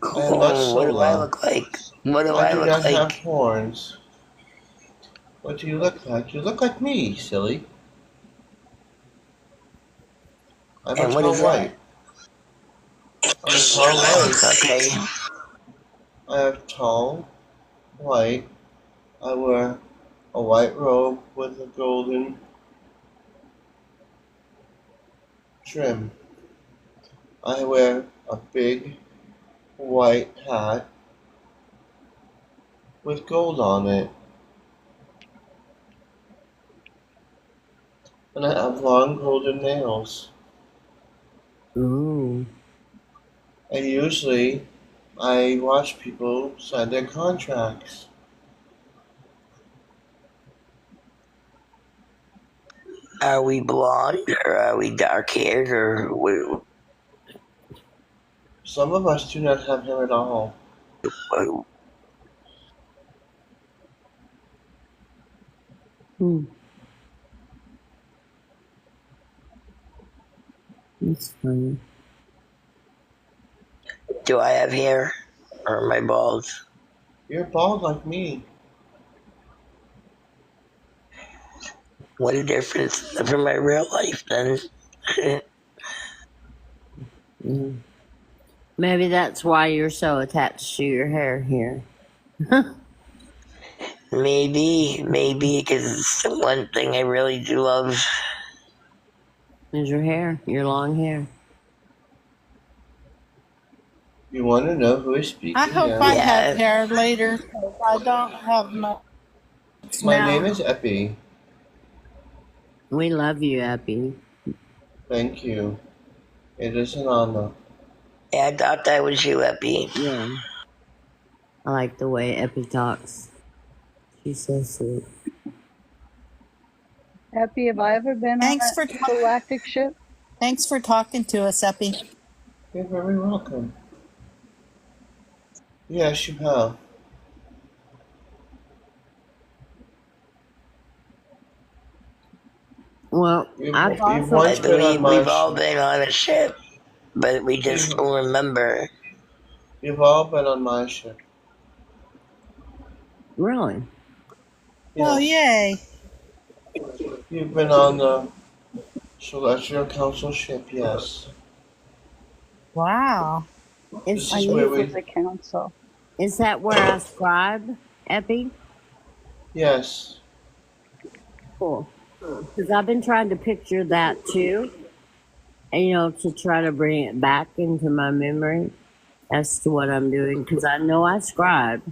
I am not What do I Sola. look like? What do I I do look not have like? horns. What do you look like? You look like me, silly. I'm a And what tall is that? white. I'm a tall white. Okay. I have tall white. I wear a white robe with a golden trim. I wear a big white hat with gold on it. And I have long golden nails. Ooh. And usually I watch people sign their contracts. Are we blonde or are we dark haired or Some of us do not have hair at all. what? Hmm, that's funny. Do I have hair? Or am I bald? You're bald like me. What a difference from my real life then. Yeah. Maybe that's why you're so attached to your hair here. Maybe, because it's the one thing I really do love. Is your hair, your long hair. You want to know who is I speaking? hope I Yes. have Yeah, hair later, 'cause I don't have much My name now. is Epi. We love you, Epi. Thank you. It is an honor. I thought that was you, Epi. Yeah. I like the way Epi talks. She's so sweet. Epi, have I ever been on Thanks a for galactic ship? thanks for talking to us, Epi. You're very welcome. Yes, you have. Well, You've, I've you've also I once been on believe my we've all ship. been on a ship, but we just You've, don't remember. you've all been on my ship. really. Oh, Yes. yay. You've been on the Celestial Council ship, yes. Wow. Is This are is What where you? is we. the council? Is that where I scribe, Epi? Yes. Cool. Because I've been trying to picture that too, and to try to bring it back into my memory as to what I'm doing. Because I know I scribe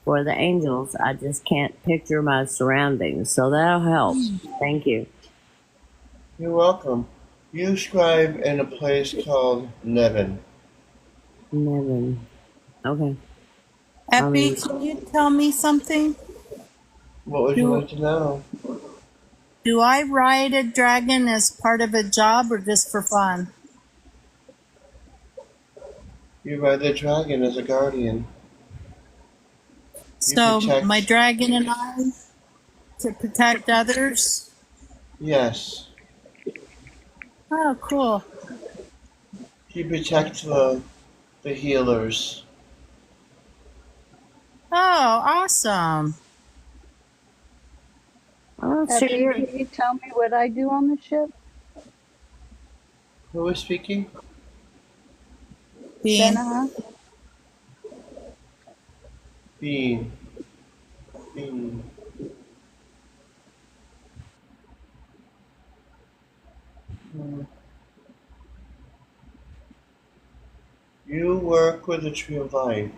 for the angels, I just can't picture my surroundings. So that'll help. Thank you. You're welcome. You scribe in a place called Nevin. Nevin. Okay. I'll Epi, leave. can you tell me something? What would you Do like to know? do I ride a dragon as part of a job or just for fun? You ride the dragon as a guardian. You So my protect. dragon and I to protect others? Yes. Oh, cool. You protect the healers. Oh, awesome. Oh, so Epi, can you tell me what I do on the ship? Who is speaking? Bean. Benna? Bean. Bean. Hmm. You work with the Tree of Life.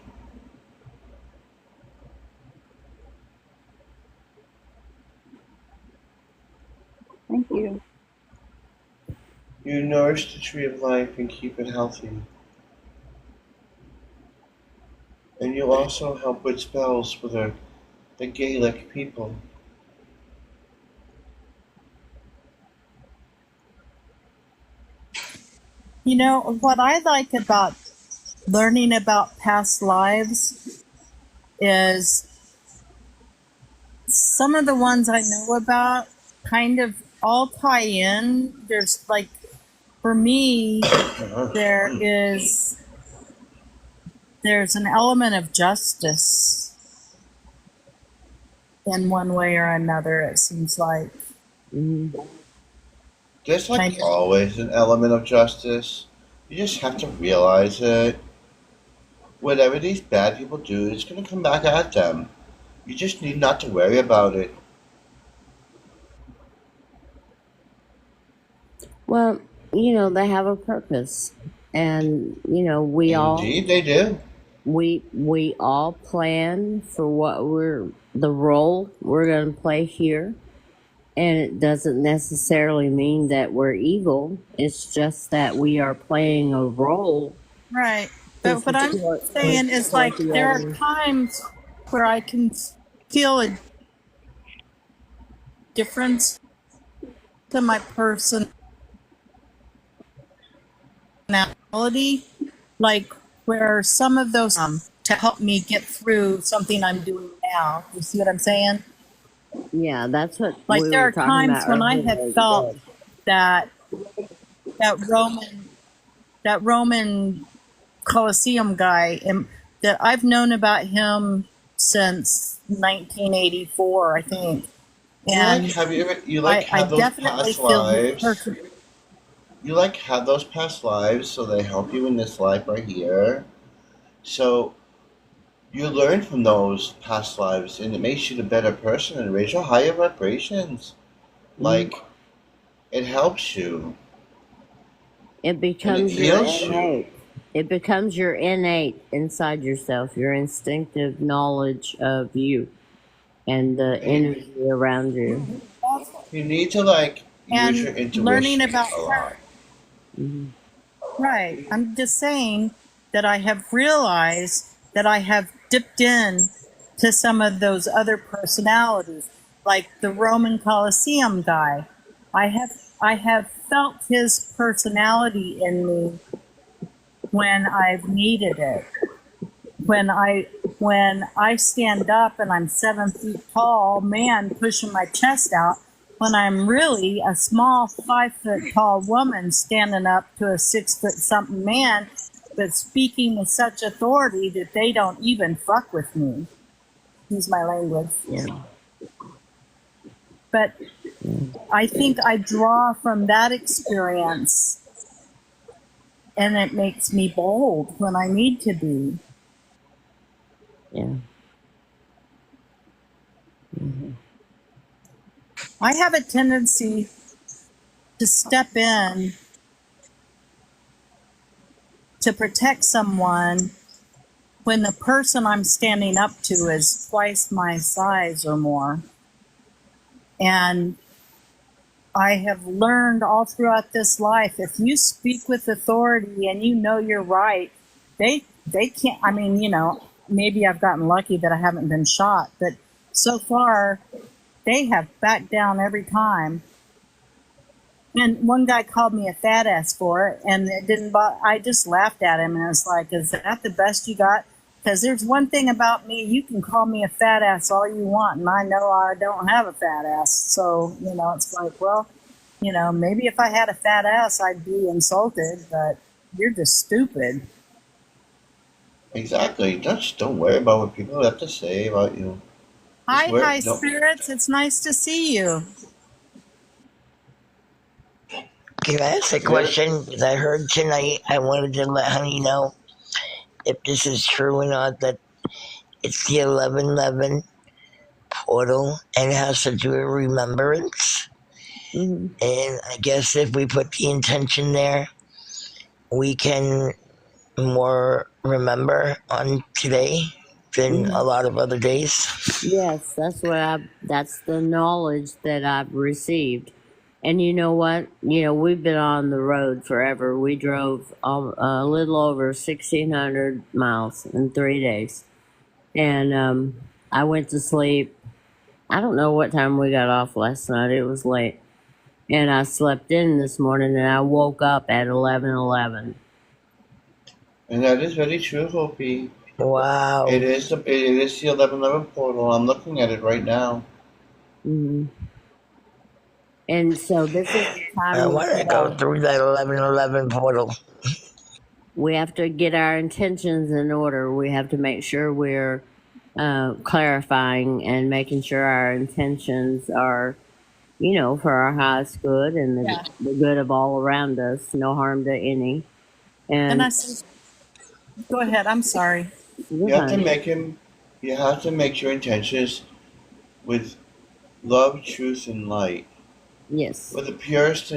Thank you. You nourish the Tree of Life and keep it healthy. And you also help with spells for the Gaelic people. You know, what I like about learning about past lives is some of the ones I know about kind of all tie in. There's like, for me, there's an element of justice in one way or another, it seems like. There's like Kind of, always an element of justice. You just have to realize it. Whatever these bad people do, it's gonna come back at them. You just need not to worry about it. well, they have a purpose, and we all Indeed, they do. we all plan for the role we're going to play here, and it doesn't necessarily mean that we're evil. It's just that we are playing a role right. to But what I'm saying is support like the there are others. times where I can feel a difference to my personality, like where some of those to help me get through something I'm doing now. You see what I'm saying? Yeah, that's what Like we there were are talking times about when I earlier. have felt that that Roman that Roman Colosseum guy, and that I've known about him since 1984, I think, You like and have you ever you like I have those definitely past feel his lives? person. You like have those past lives so they help you in this life right here. So you learn from those past lives and it makes you a better person and raise your higher vibrations. Mhm. Like it helps you It and it becomes your heals you. innate. It becomes your innate inside yourself, your instinctive knowledge of you and the And energy around you. you need to like use And your learning intuition about a her. lot. Mhm. Right. I'm just saying that I have realized that I have dipped in to some of those other personalities, like the Roman Colosseum guy. I have felt his personality in me when I've needed it. When I stand up and I'm 7 feet tall, man pushing my chest out, when I'm really a small 5 foot tall woman standing up to a 6 foot something man, but speaking with such authority that they don't even fuck with me. Use my language. Yeah. But Yeah. I think I draw from that experience, and it makes me bold when I need to be. Yeah. Mhm. I have a tendency to step in to protect someone when the person I'm standing up to is twice my size or more. And I have learned all throughout this life, if you speak with authority and you know you're right, they can't. I mean, maybe I've gotten lucky that I haven't been shot, but so far they have backed down every time. And one guy called me a fat ass for it, and it didn't. I just laughed at him, and I was like, "Is that the best you got?" Because there's one thing about me: you can call me a fat ass all you want, and I know I don't have a fat ass. So it's like, well, maybe if I had a fat ass, I'd be insulted, but you're just stupid. Exactly. Just don't worry about what people have to say about you. Just Hi, worry. high Don't. spirits. It's nice to see you. Can I ask a Good. question? Because I heard tonight, I wanted to let Honey know if this is true or not, that it's the 1111 portal and it has to do with remembrance. Mhm. And I guess if we put the intention there, we can more remember on today than a Mhm. lot of other days. Yes, that's the knowledge that I've received. And you know what? We've been on the road forever. We drove a little over 1,600 miles in 3 days. And I went to sleep. I don't know what time we got off last night. It was late. And I slept in this morning and I woke up at 11:11. And that is very true, Hopi. Wow. It is the 1111 portal. I'm looking at it right now. Hmm. And so this is the I time we want to put go our through that 1111 portal. we have to get our intentions in order. We have to make sure we're clarifying and making sure our intentions are, for our highest good and Yeah. the good of all around us, no harm to any. And And I said, go ahead. I'm sorry. You you're have to fine. make him. You have to make your intentions with love, truth, and light. Yes. With the purest,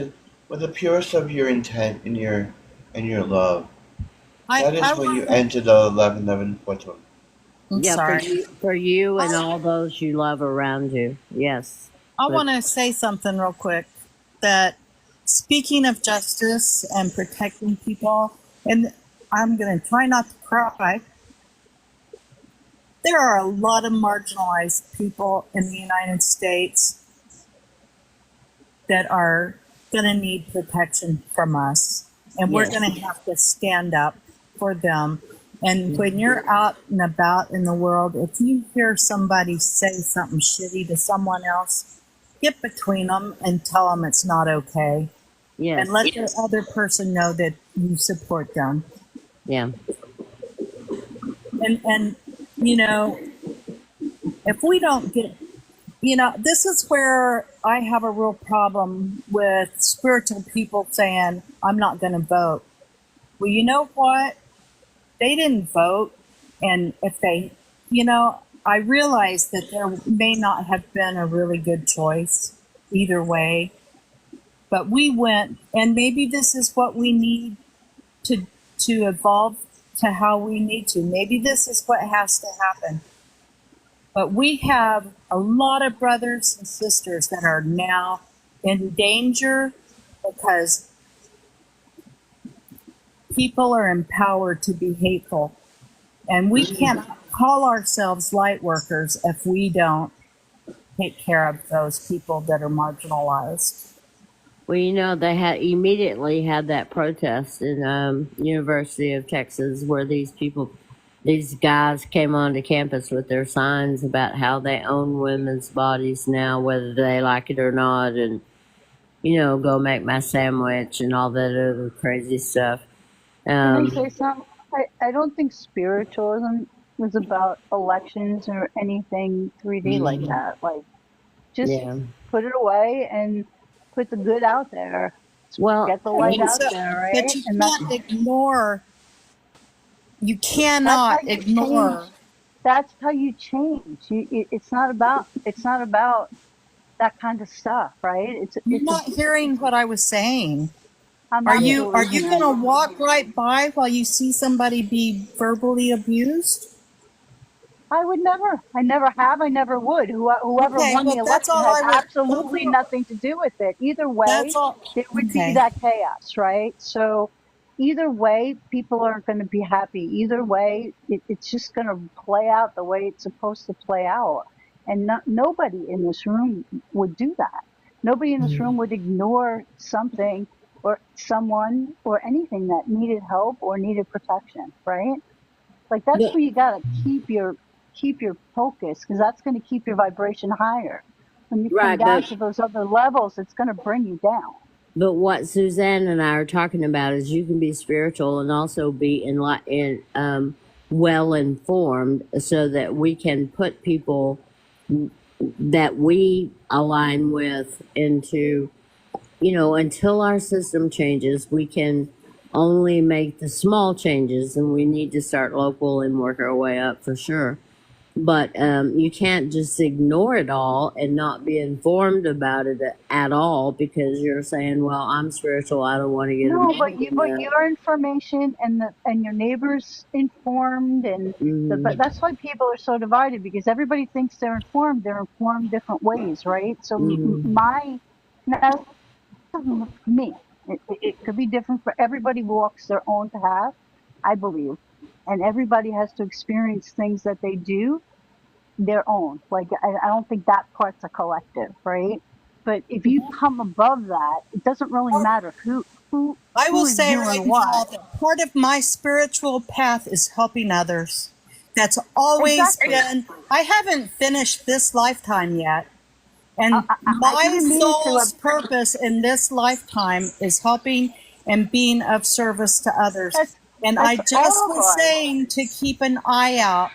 with the purest of your intent and your love. That I is when you want to. enter the 1111 portal. I'm Yeah, sorry. for you and I, all those you love around you. Yes. I But want to say something real quick. That speaking of justice and protecting people, and I'm going to try not to cry. There are a lot of marginalized people in the United States that are going to need protection from us, and we're yes. going to have to stand up for them. And when you're out and about in the world, if you hear somebody say something shitty to someone else, get between them and tell them it's not okay. And Yes. let the other person know that you support them. Yeah. And you know, if we don't get, this is where I have a real problem with spiritual people saying, I'm not going to vote. Well, you know what? They didn't vote. And if they, I realize that there may not have been a really good choice either way, but we went, and maybe this is what we need to to evolve to how we need to. Maybe this is what has to happen. But we have a lot of brothers and sisters that are now in danger because people are empowered to be hateful. And we can't call ourselves light workers if we don't take care of those people that are marginalized. Well, they had immediately had that protest in University of Texas where these guys came onto campus with their signs about how they own women's bodies now, whether they like it or not, and go make my sandwich and all that other crazy stuff. Can I Um, say something? I don't think spiritualism was about elections or anything 3D like mhm, that. Like, just yeah. put it away and put the good out there. Well, Get the light But, out so, there, but right? you And can't ignore, you that's how cannot you change. ignore. That's how you change. It's not about that kind of stuff, right? You're not hearing what I was saying. I'm Are not you still are you listening. going to walk right by while you see somebody be verbally abused? I never have, I never would. Whoever Okay, won the well that's election all has I was. absolutely nothing to do with it. Either That's way, all. there would be Okay. that chaos, right? So either way, people aren't going to be happy. Either way, it's just going to play out the way it's supposed to play out. And nobody in this room would do that. Nobody in this room would ignore something or someone or anything that needed help or needed protection, right? Like that's but where you gotta keep your focus because that's going to keep your vibration higher. When you come right, down to those other levels, it's going to bring you down. but what Suzanne and I are talking about is you can be spiritual and also be well informed, so that we can put people that we align with into, until our system changes, we can only make the small changes, and we need to start local and work our way up for sure. But you can't just ignore it all and not be informed about it at all because you're saying, "Well, I'm spiritual. I don't want to get No, involved in but that." your information and your neighbors informed but Hmm. that's why people are so divided because everybody thinks they're informed. They're informed different ways, right? So Hmm. my now for me, it could be different for everybody. Walks their own path, I believe, and everybody has to experience things that they do their own. Like I don't think that part's a collective, right? But if you come above that, it doesn't really matter who I will who is say doing right what. now that part of my spiritual path is helping others. That's always Exactly. been. I haven't finished this lifetime yet. And I my didn't mean it to. soul's purpose in this lifetime is helping and being of service to others. That's And I that's just all of was ours. saying to keep an eye out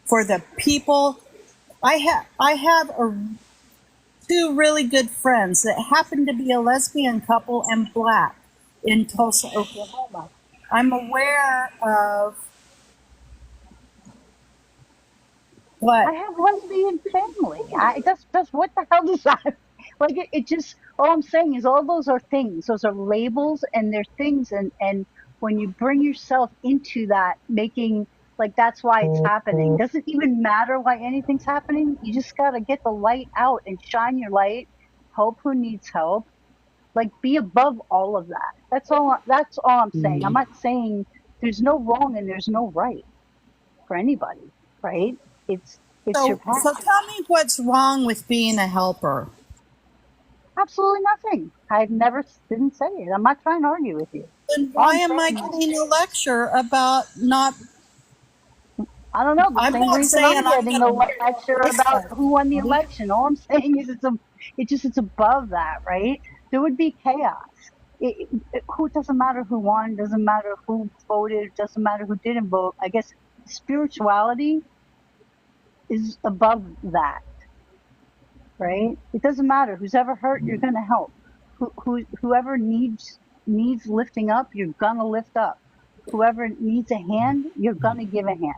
for the people. I have two really good friends that happen to be a lesbian couple and black in Tulsa, Oklahoma. I'm aware of I what. have lesbian family. That's what the hell does that like it just all I'm saying is all those are things. Those are labels and they're things and when you bring yourself into that making like that's why it's happening. Doesn't even matter why anything's happening. You just gotta get the light out and shine your light, help who needs help. Like be above all of that. That's all I'm saying. I'm not saying there's no wrong and there's no right for anybody, right? It's your So path. tell me what's wrong with being a helper. Absolutely nothing. I've never didn't say it. I'm not trying to argue with you. Then All why I'm am I saying is getting a lecture about not? I don't know. The I'm same not reason saying I'm I'm getting a going to lecture about listen. who won the election. All I'm saying is it's above that, right? There would be chaos. Who doesn't matter who won, doesn't matter who voted, doesn't matter who didn't vote. I guess spirituality is above that, right? It doesn't matter who's ever hurt, you're gonna help. Whoever needs lifting up, you're gonna lift up. Whoever needs a hand, you're gonna give a hand.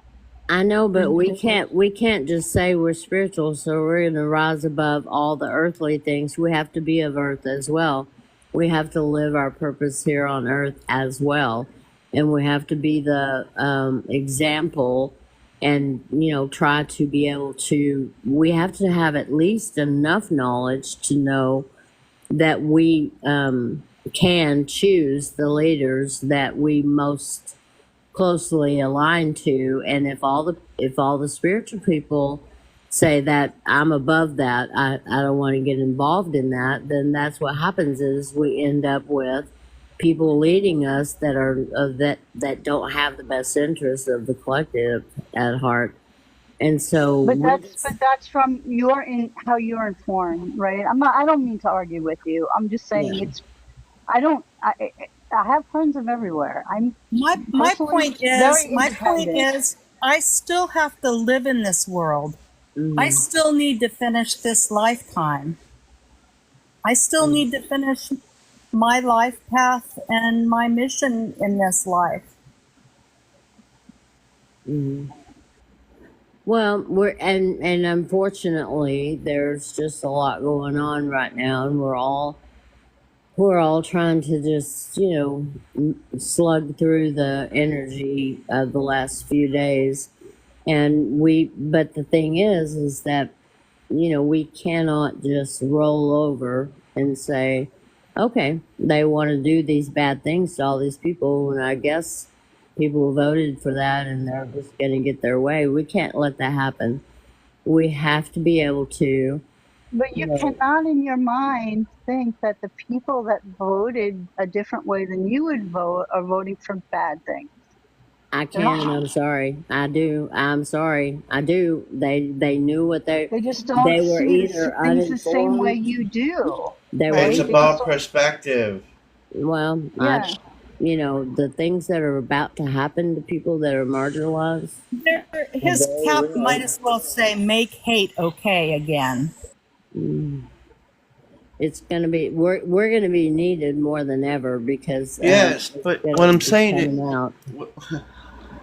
I know, but There's, we can't just say we're spiritual, so we're going to rise above all the earthly things. We have to be of earth as well. We have to live our purpose here on earth as well, and we have to be the example, and try to be able to. We have to have at least enough knowledge to know that we can choose the leaders that we most closely aligned to, and if all the spiritual people say that I'm above that, I don't want to get involved in that, then that's what happens is we end up with people leading us that are that don't have the best interests of the collective at heart. And so but that's from how you're informed, right? I don't mean to argue with you. I'm just saying yeah. I don't I have friends of everywhere. I'm My personally very point independent. is, I still have to live in this world. I Mm-hmm. still need to finish this lifetime. I still need to finish my life path and my mission in this life. Mm-hmm. Well, and unfortunately, there's just a lot going on right now, and we're all trying to just slug through the energy of the last few days, but the thing is that we cannot just roll over and say, okay, they want to do these bad things to all these people, and I guess people voted for that and they're just going to get their way. We can't let that happen. We have to be able to, But you you know, cannot in your mind think that the people that voted a different way than you would vote are voting for bad things. I They're can. not. I'm sorry. I do. I'm sorry. I do. They knew what They just don't they were see either things the same way uninformed. you do, They were It's right? They just about don't. perspective. well. I Yeah. the things that are about to happen to people that are marginalized are His very cap might real. as well say, make hate okay again. Mm. It's gonna be we're gonna be needed more than ever because Yes, but what I'm it's saying is, coming out.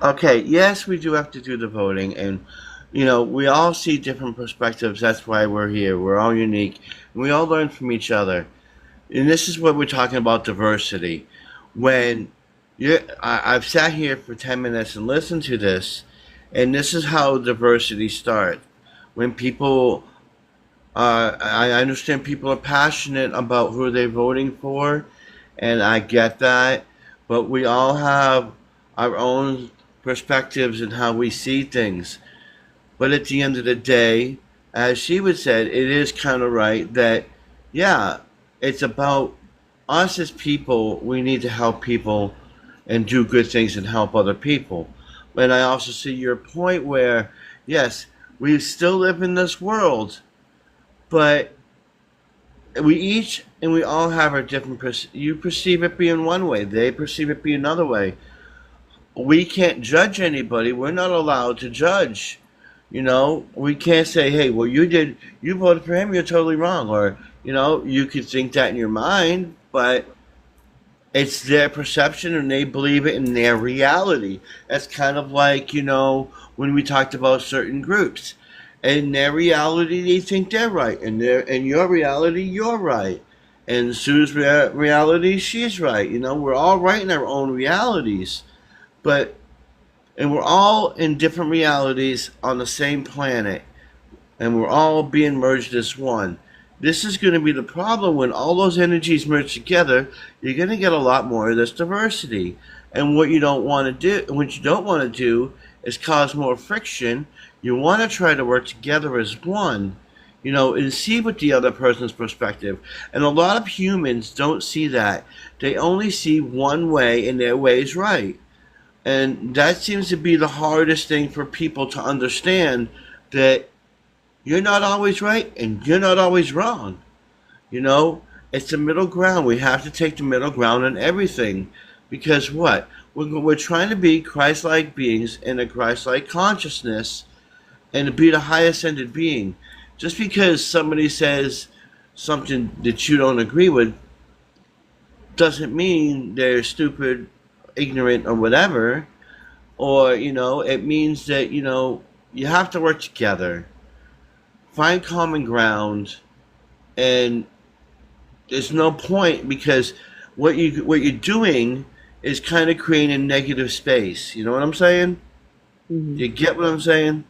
okay, yes, we do have to do the voting, and we all see different perspectives. That's why we're here. We're all unique, and we all learn from each other. And this is what we're talking about diversity. When I've sat here for 10 minutes and listened to this, and this is how diversity starts. When people, I understand people are passionate about who they're voting for, and I get that, but we all have our own perspectives and how we see things. But at the end of the day, as she would said, it is kind of right that, yeah, it's about us as people. We need to help people and do good things and help other people. And I also see your point where, yes, we still live in this world, but we each and we all have our different. You perceive it being one way, they perceive it being another way. We can't judge anybody. We're not allowed to judge. We can't say, hey, well, you voted for him, you're totally wrong. Or, you could think that in your mind, but it's their perception and they believe it in their reality. That's kind of like, when we talked about certain groups. In their reality, they think they're right. In your reality, you're right. In Sue's reality, she's right. We're all right in our own realities. But and we're all in different realities on the same planet, and we're all being merged as one. This is going to be the problem when all those energies merge together. You're going to get a lot more of this diversity, and what you don't want to do, is cause more friction. You want to try to work together as one, and see what the other person's perspective. And a lot of humans don't see that. They only see one way, and their way is right. And that seems to be the hardest thing for people to understand, that you're not always right and you're not always wrong. You know, it's the middle ground. We have to take the middle ground in everything. Because what? We're trying to be Christ like beings in a Christ like consciousness, and to be the highest ended being. Just because somebody says something that you don't agree with doesn't mean they're stupid, ignorant, or whatever. Or, it means that, you have to work together, find common ground, and there's no point, because what you're doing is kind of creating a negative space. You know what I'm saying? Hmm. You get what I'm saying?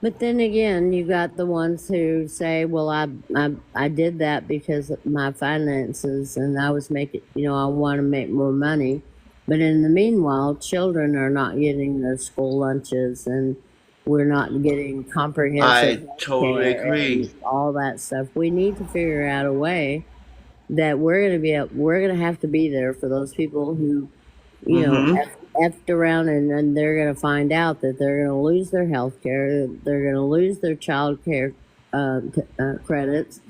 But then again, you got the ones who say, "Well, I did that because of my finances, and I was making, I want to make more money." But in the meanwhile, children are not getting their school lunches, and we're not getting comprehensive I health totally care and agree. all that stuff. We need to figure out a way that we're gonna have to be there for those people who, Mm-hmm. effed around, and they're gonna find out that they're gonna lose their health care, they're gonna lose their child care credits,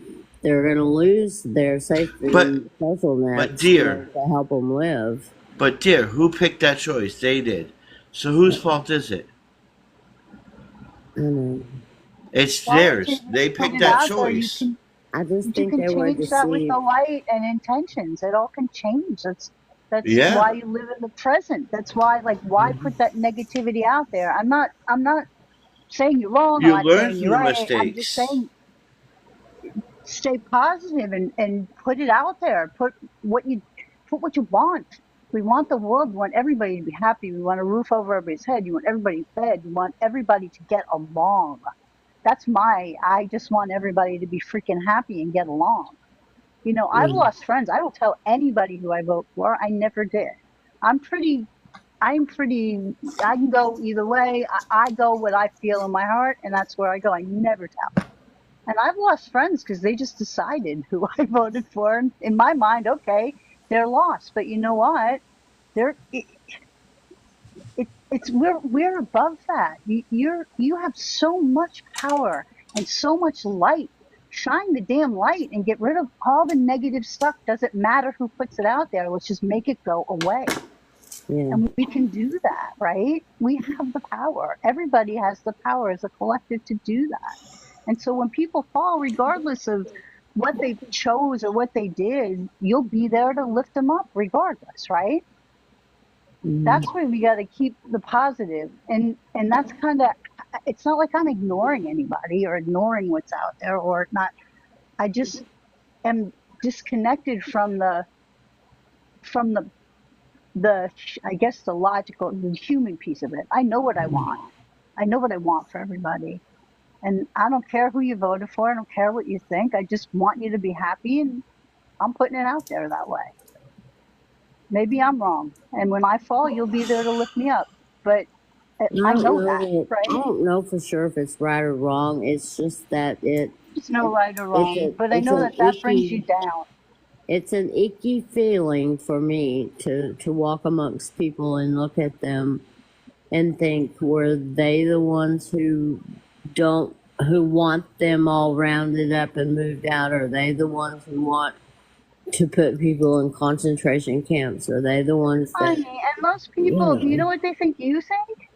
they're gonna lose their safety But social but nets, dear, to help them live. who picked that choice? They did. So whose fault is it? I know. It's Why would you theirs. just They put picked it that out there? choice. I just You think can they were change that with the deceived. light and intentions. It all can change. That's Yeah. why you live in the present. That's why, like, why put that negativity out there? I'm not saying you're wrong. I'm You not learn saying from you're the right. I'm just mistakes. saying stay positive and put it out there. Put what you want. We want the world. We want everybody to be happy. We want a roof over everybody's head. You want everybody fed. You want everybody to get along. I just want everybody to be freaking happy and get along. I've Mm. lost friends. I will tell anybody who I vote for. I never did. I'm pretty, I'm pretty, I can go either way. I go what I feel in my heart, and that's where I go. I never tell. And I've lost friends because they just decided who I voted for. And in my mind, okay, they're lost. But you know what? They're, it's we're above that. You have so much power and so much light. Shine the damn light and get rid of all the negative stuff. Doesn't matter who puts it out there. Let's just make it go away. Yeah. And we can do that, right? We have the power. Everybody has the power as a collective to do that. And so when people fall, regardless of what they chose or what they did, you'll be there to lift them up regardless, right? Mm. That's where we got to keep the positive. And that's kind of, it's not like I'm ignoring anybody or ignoring what's out there or not. I just am disconnected from the I guess the logical, the human piece of it. I know what I want. I know what I want for everybody. And I don't care who you voted for. I don't care what you think. I just want you to be happy, and I'm putting it out there that way. Maybe I'm wrong. And when I fall, you'll be there to lift me up. But I know that, I right? don't know for sure if it's right or wrong. It's just that There's no right or it's wrong. But I it's know an that that brings you icky down. it's an icky feeling for me to walk amongst people and look at them and think, were they the ones don't who want them all rounded up and moved out? Are they the ones who want to put people in concentration camps? Are they the ones that, Honey, and most you people, do you know? know what they think you think?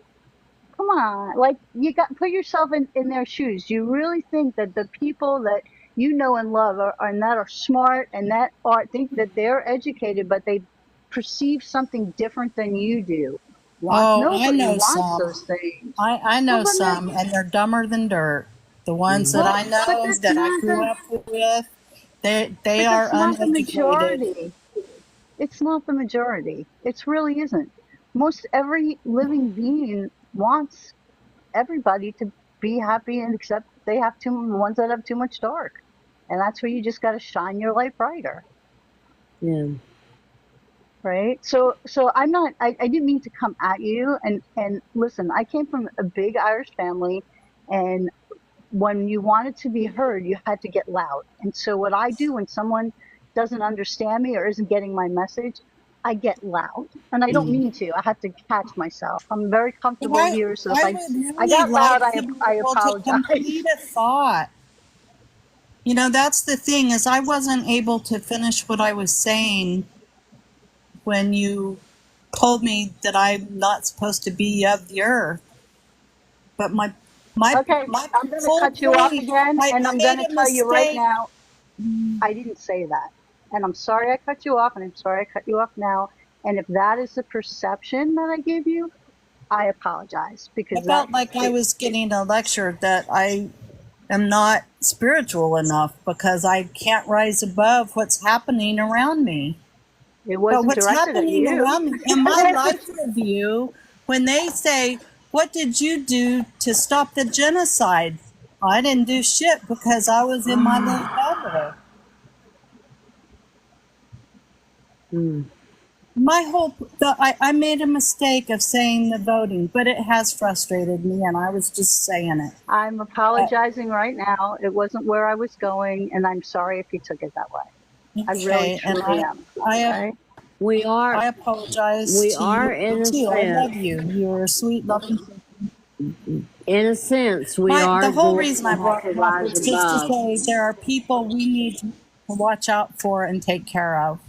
Come on. Like, you got put yourself in their shoes. Do you really think that the people that you know and love and that are smart and that are think that they're educated, but they perceive something different than you do? Oh, I Nobody know wants some. those things. I Well, know then that, some, and they're dumber than dirt. The ones that well, I know that I grew up with, they but are that's not the uneducated. majority. It's not the majority. It really isn't. Most every living being wants everybody to be happy, and except they have too ones that have too much dark, and that's where you just got to shine your light brighter, Yeah. right? So I didn't mean to come at you, and listen, I came from a big Irish family, and when you wanted to be heard, you had to get loud. And so what I do when someone doesn't understand me or isn't getting my message, I get loud, and I don't mean to. I have to catch myself. I'm very But comfortable here, so if I I would I really got loud, like to be I able to complete apologize. a thought. You know, that's the thing is I wasn't able to finish what I was saying when you told me that I'm not supposed to be of the earth. But my Okay, my I'm going to whole cut you off point, again, and I I'm going made to a tell you right mistake. now, I didn't say that. And I'm sorry I cut you off, and I'm sorry I cut you off now. And if that is the perception that I gave you, I apologize I because felt like I was getting a lecture that I am not spiritual enough because I can't rise above what's happening around me. it But wasn't what's directed at happening you. around me in my life review, when they say, "What did you do to stop the genocide?" I didn't do shit because I was in my little bubble. Mm. My whole, I made a mistake of saying the voting, but it has frustrated me, and I was just saying it. I'm apologizing right now. It wasn't where I was going, and I'm sorry if you took it that way. I really, Okay, and truly am. I Okay? We are I apologize we to you are in a too. I love sense, you. You're a sweet, loving. we The are whole going reason to I have brought to it up rise was just to above. say there are people we need to watch out for and take care of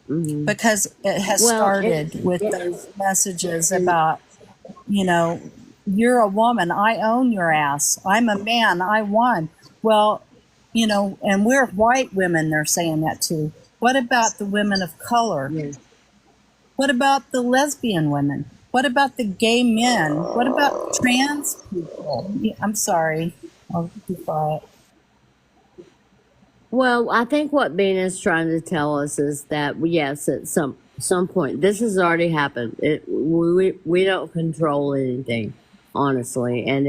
Hmm. because it has Well, started with it those messages and about, you know, you're a woman, I own your ass. I'm a man, I won. Well, you know, and we're white women, they're saying that too. What about the women of color? yeah. What about the lesbian women? What about the gay men? What about trans people? I'm sorry. I'll be quiet. Well, I think what Bean is trying to tell us is that yes, at some point, this has already happened. We don't control anything, honestly, and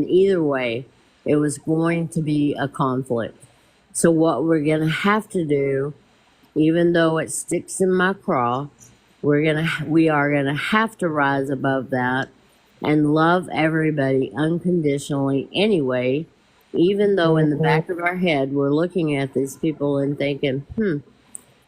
either way, it was going to be a conflict. So what we're gonna have to do, even though it sticks in my craw, we are gonna have to rise above that and love everybody unconditionally anyway, even though in the back of our head we're looking at these people and thinking,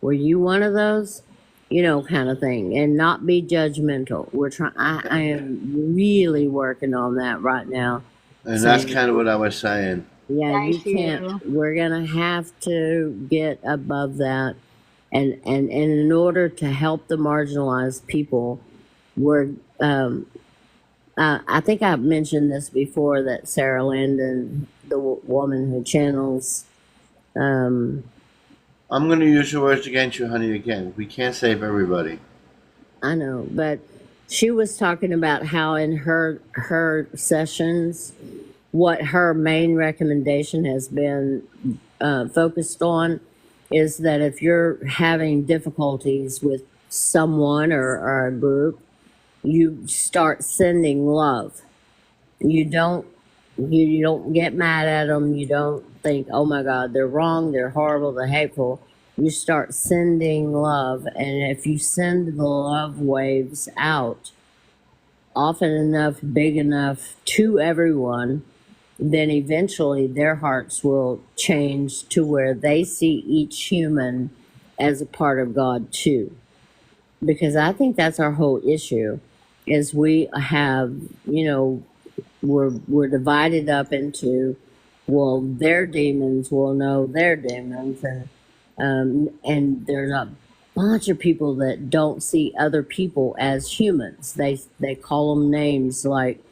were you one of those? You know, kind of thing, and not be judgmental. I am really working on that right now. And that's Saying, kind of what I was saying. yeah, you Thank can't. you. We're gonna have to get above that, and in order to help the marginalized people, we're I think I've mentioned this before that Sarah Landon, the woman who channels, um, I'm going to use your words against you, honey, again. We can't save everybody. I know, but she was talking about how in her sessions, what her main recommendation has been focused on is that if you're having difficulties with someone or a group, you start sending love. You don't you don't get mad at them. You don't think, oh my God, they're wrong, they're horrible, they're hateful. You start sending love, and if you send the love waves out often enough, big enough to everyone, then eventually their hearts will change to where they see each human as a part of God too. Because I think that's our whole issue is we have, you know, we're divided up into, well, their demons will know their demons, and there's a bunch of people that don't see other people as humans. They call them names like,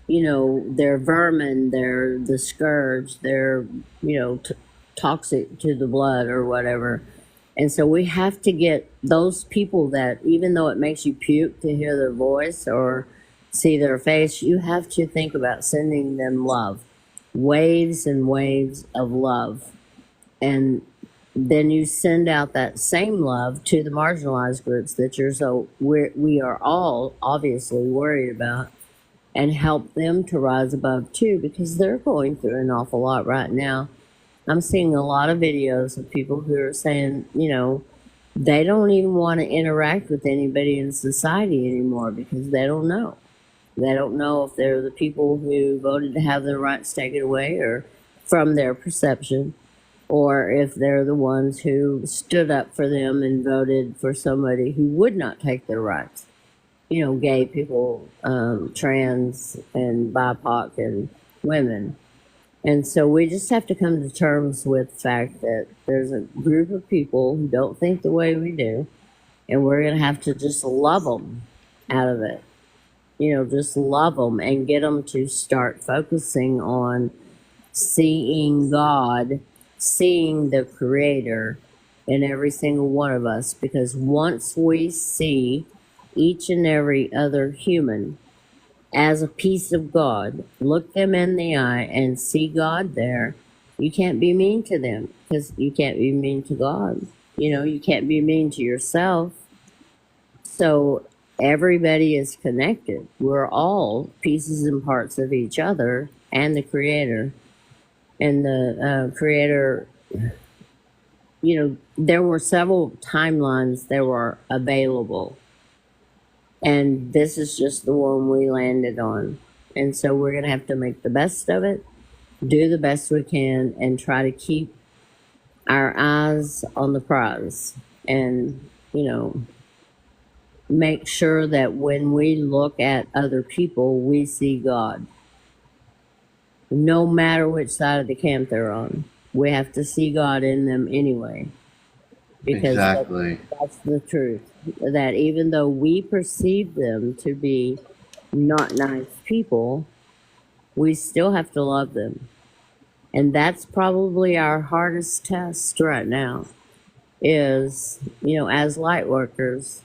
you know, they're vermin, they're the scourge, they're, you know, toxic to the blood or whatever. And so we have to get those people that, even though it makes you puke to hear their voice or see their face, you have to think about sending them love, waves and waves of love. And then you send out that same love to the marginalized groups that we are all obviously worried about, and help them to rise above too, because they're going through an awful lot right now. I'm seeing a lot of videos of people who are saying, you know, they don't even want to interact with anybody in society anymore because they don't know. They don't know if they're the people who voted to have their rights taken away or from their perception. or if they're the ones who stood up for them and voted for somebody who would not take their rights. You know, gay people, trans and BIPOC and women. And so we just have to come to terms with the fact that there's a group of people who don't think the way we do, and we're going to have to just love them out of it. You know, just love them and get them to start focusing on seeing God, seeing the Creator in every single one of us. Because once we see each and every other human as a piece of God, look them in the eye and see God there, you can't be mean to them, because you can't be mean to God. You know, you can't be mean to yourself. So everybody is connected. We're all pieces and parts of each other and the Creator. And the Creator, you know, there were several timelines that were available. And this is just the one we landed on. And so we're going to have to make the best of it, do the best we can, and try to keep our eyes on the prize. And, you know, make sure that when we look at other people, we see God. No matter which side of the camp they're on, we have to see God in them anyway. Because Exactly. that's the truth. That even though we perceive them to be not nice people, we still have to love them. And that's probably our hardest test right now is, you know, as light workers,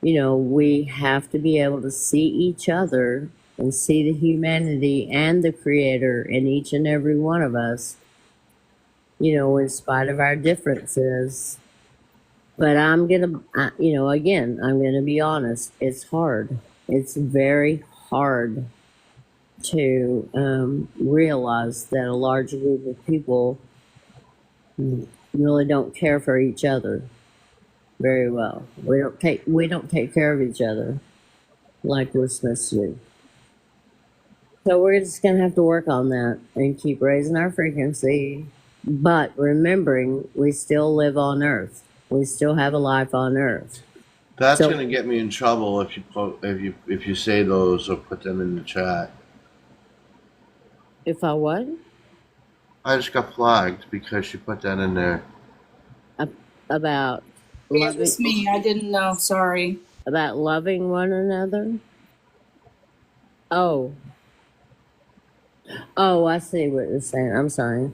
you know, we have to be able to see each other and see the humanity and the Creator in each and every one of us, you know, in spite of our differences. But I'm going to, you know, again, I'm going to be honest. It's hard. It's very hard to realize that a large group of people really don't care for each other very well. We don't take care of each other like we're supposed to do. So we're just going to have to work on that and keep raising our frequency, but remembering we still live on Earth. We still have a life on Earth. That's So gonna get me in trouble if you say those or put them in the chat. if I what? I just got flagged because she put that in there. About It loving was me. I didn't know. Sorry. about loving one another. Oh, I see what you're saying. I'm sorry.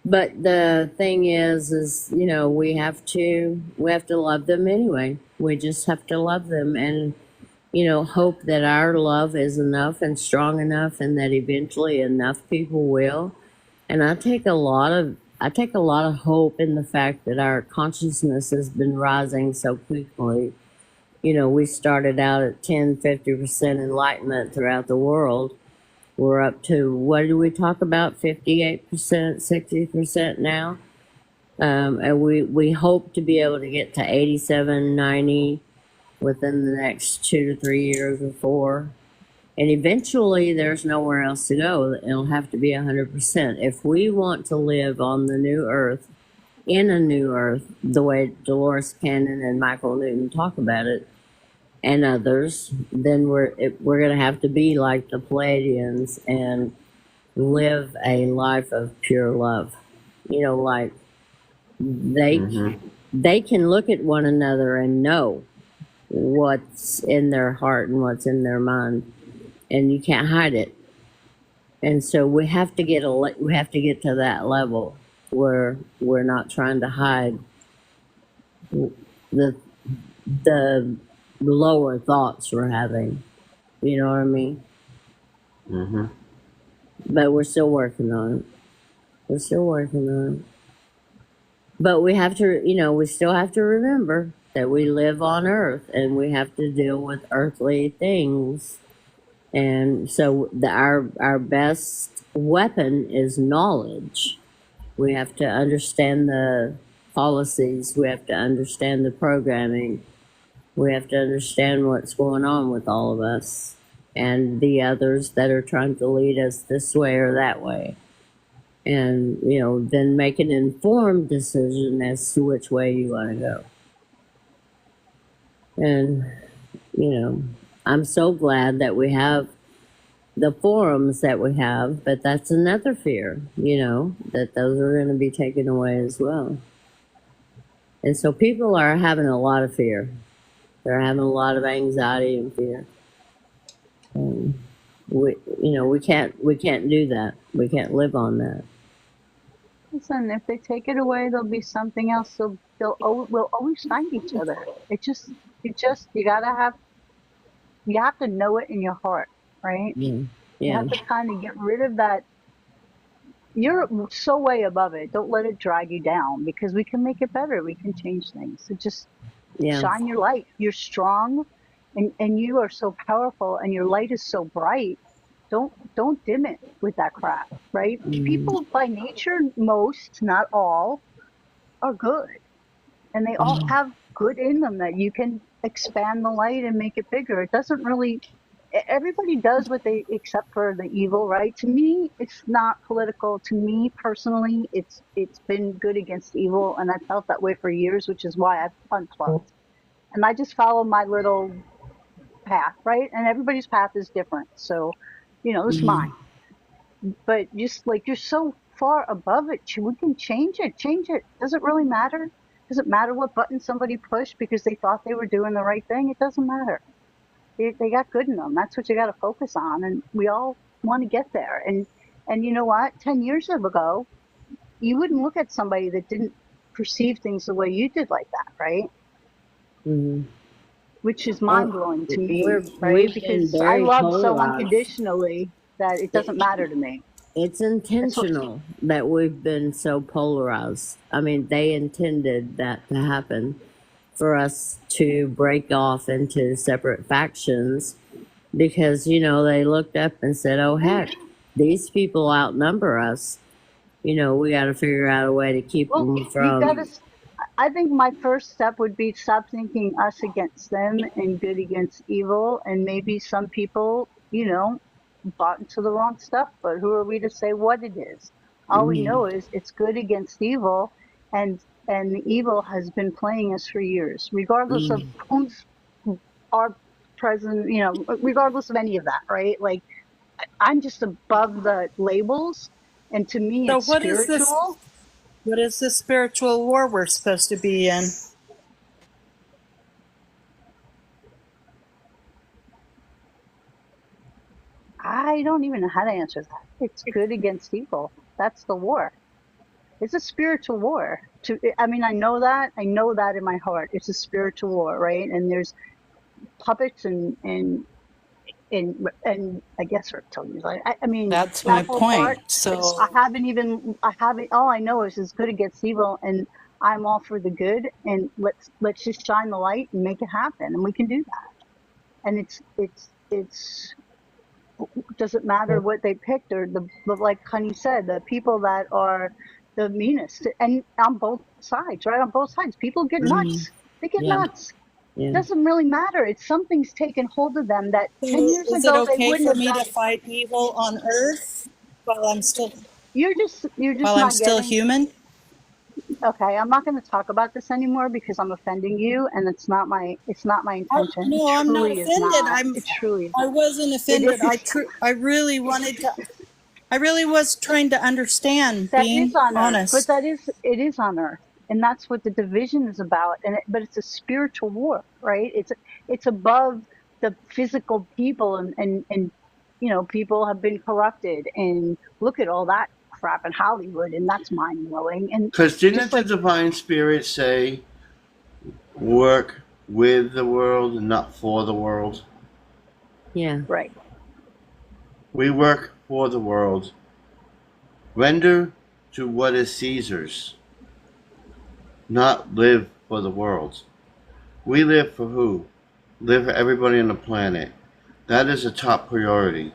But the thing is, you know, we have to love them anyway. We just have to love them and, you know, hope that our love is enough and strong enough and that eventually enough people will. And I take a lot of hope in the fact that our consciousness has been rising so quickly. You know, we started out at 50% enlightenment throughout the world. We're up to, what do we talk about, 58%, 60% now? And we hope to be able to get to 87, 90 within the next 2 to 3 years or 4. And eventually there's nowhere else to go. It'll have to be 100%. If we want to live on the new earth, in a new earth, the way Dolores Cannon and Michael Newton talk about it, and others, then we're going to have to be like the Palladians and live a life of pure love. You know, like Mm-hmm. they can look at one another and know what's in their heart and what's in their mind, and you can't hide it. And so we have to get to that level where we're not trying to hide the the lower thoughts we're having. You know what I mean? Mm-hmm. But we're still working on it. We're still working on it. But we have to, you know, we still have to remember that we live on Earth and we have to deal with earthly things. And so our best weapon is knowledge. We have to understand the policies. We have to understand the programming. We have to understand what's going on with all of us and the others that are trying to lead us this way or that way. and then make an informed decision as to which way you want to go. And I'm so glad that we have the forums that we have, but that's another fear, that those are going to be taken away as well. And so people are having a lot of fear. They're having a lot of anxiety and fear. We can't do that. We can't live on that. Listen, if they take it away, there'll be something else. We'll always find each other. You have to know it in your heart, right? Yeah. You have to kind of get rid of that. You're so way above it. Don't let it drag you down, because we can make it better. We can change things. So just shine your light. You're strong, and you are so powerful, and your light is so bright. Don't dim it with that crap, right? People by nature, most, not all, are good, and they all have good in them that you can expand the light and make it bigger. It doesn't really. Everybody does what they, except for the evil, right? To me, it's not political. To me personally, it's been good against evil, and I felt that way for years, which is why I've unplugged. And I just follow my little path, right? And everybody's path is different. So, this is mine. But just like, you're so far above it, we can change it. Does it really matter? Does it matter what button somebody pushed because they thought they were doing the right thing? It doesn't matter. They got good in them. That's what you got to focus on. And we all want to get there. And you know what? 10 years ago, you wouldn't look at somebody that didn't perceive things the way you did like that, right? Which is mind-blowing to me, right? Because I love so unconditionally that it doesn't matter to me. It's intentional that we've been so polarized. I mean, they intended that to happen, for us to break off into separate factions, because they looked up and said, oh heck, these people outnumber us. We got to figure out a way to keep them from. I think my first step would be stop thinking us against them and good against evil. And maybe some people bought into the wrong stuff, but who are we to say what it is? All we know is it's good against evil, and the evil has been playing us for years, regardless of who's our president, regardless of any of that, right? Like, I'm just above the labels, and to me, it's spiritual. What is this spiritual war we're supposed to be in? I don't even know how to answer that. It's good against evil. That's the war. It's a spiritual war. I know that. I know that in my heart. It's a spiritual war, right? And there's puppets and I guess reptilians. That's my point. Part, so I haven't. All I know is it's good against evil, and I'm all for the good. And let's just shine the light and make it happen, and we can do that. And it's doesn't matter what they picked, or like Honey said, the people that are the meanest, and on both sides, right? On both sides, people get nuts. They get nuts. It doesn't really matter. It's something's taken hold of them that 10 years is ago it okay they wouldn't for have me done. to fight evil on Earth while I'm still human? Okay, I'm not going to talk about this anymore because I'm offending you, and it's not my intention. No, I'm not offended. It truly is I wasn't offended. I really was trying to understand. That being is on honest. Earth, but it is on Earth, and that's what the division is about. But it's a spiritual war, right? It's above the physical people, and people have been corrupted, and look at all that crap in Hollywood, and that's mind blowing. And because didn't the divine spirit say, work with the world and not for the world? Yeah. Right. We work for the world. Render to what is Caesar's, not live for the world. We live for who? Live for everybody on the planet. That is a top priority.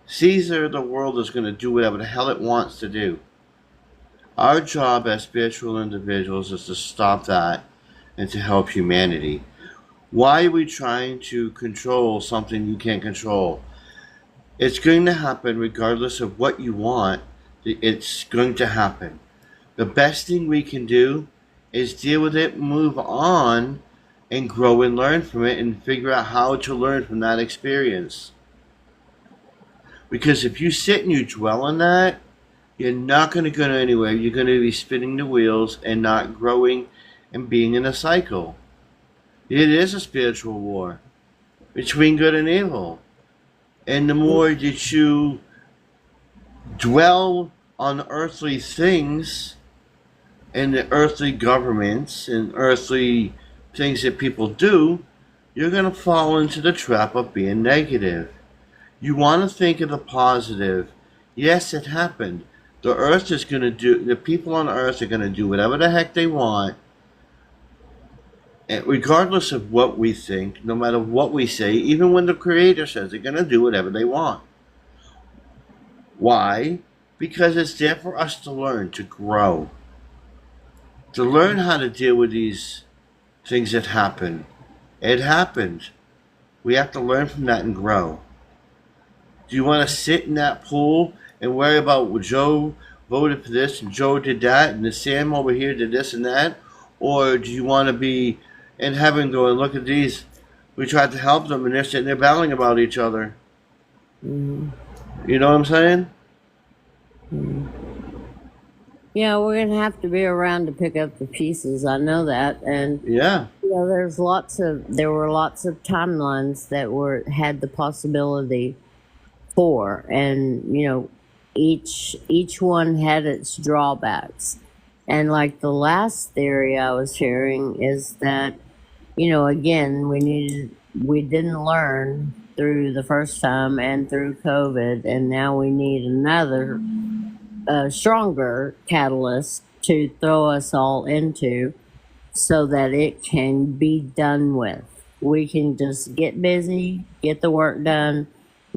Caesar, the world, is going to do whatever the hell it wants to do. Our job as spiritual individuals is to stop that and to help humanity. Why are we trying to control something you can't control? It's going to happen regardless of what you want. It's going to happen. The best thing we can do is deal with it, move on, and grow and learn from it and figure out how to learn from that experience. Because if you sit and you dwell on that, you're not going to go anywhere. You're going to be spinning the wheels and not growing and being in a cycle. It is a spiritual war between good and evil. And the more that you dwell on earthly things and the earthly governments and earthly things that people do, you're going to fall into the trap of being negative. You want to think of the positive. Yes, it happened. The people on earth are going to do whatever the heck they want, and regardless of what we think, no matter what we say, even when the Creator says they're going to do whatever they want. Why? Because it's there for us to learn, to grow, to learn how to deal with these things that happen. It happened. We have to learn from that and grow. Do you want to sit in that pool and worry about, well, Joe voted for this and Joe did that and the Sam over here did this and that? Or do you want to be in heaven going, look at these, we tried to help them and they're sitting there battling about each other? Mm. You know what I'm saying? Mm. Yeah, we're gonna have to be around to pick up the pieces. I know that, and Yeah. there were lots of timelines that had the possibility for, and each one had its drawbacks. And like the last theory I was hearing is that again we didn't learn through the first time and through COVID, and now we need another stronger catalyst to throw us all into so that it can be done with. We can just get busy, get the work done,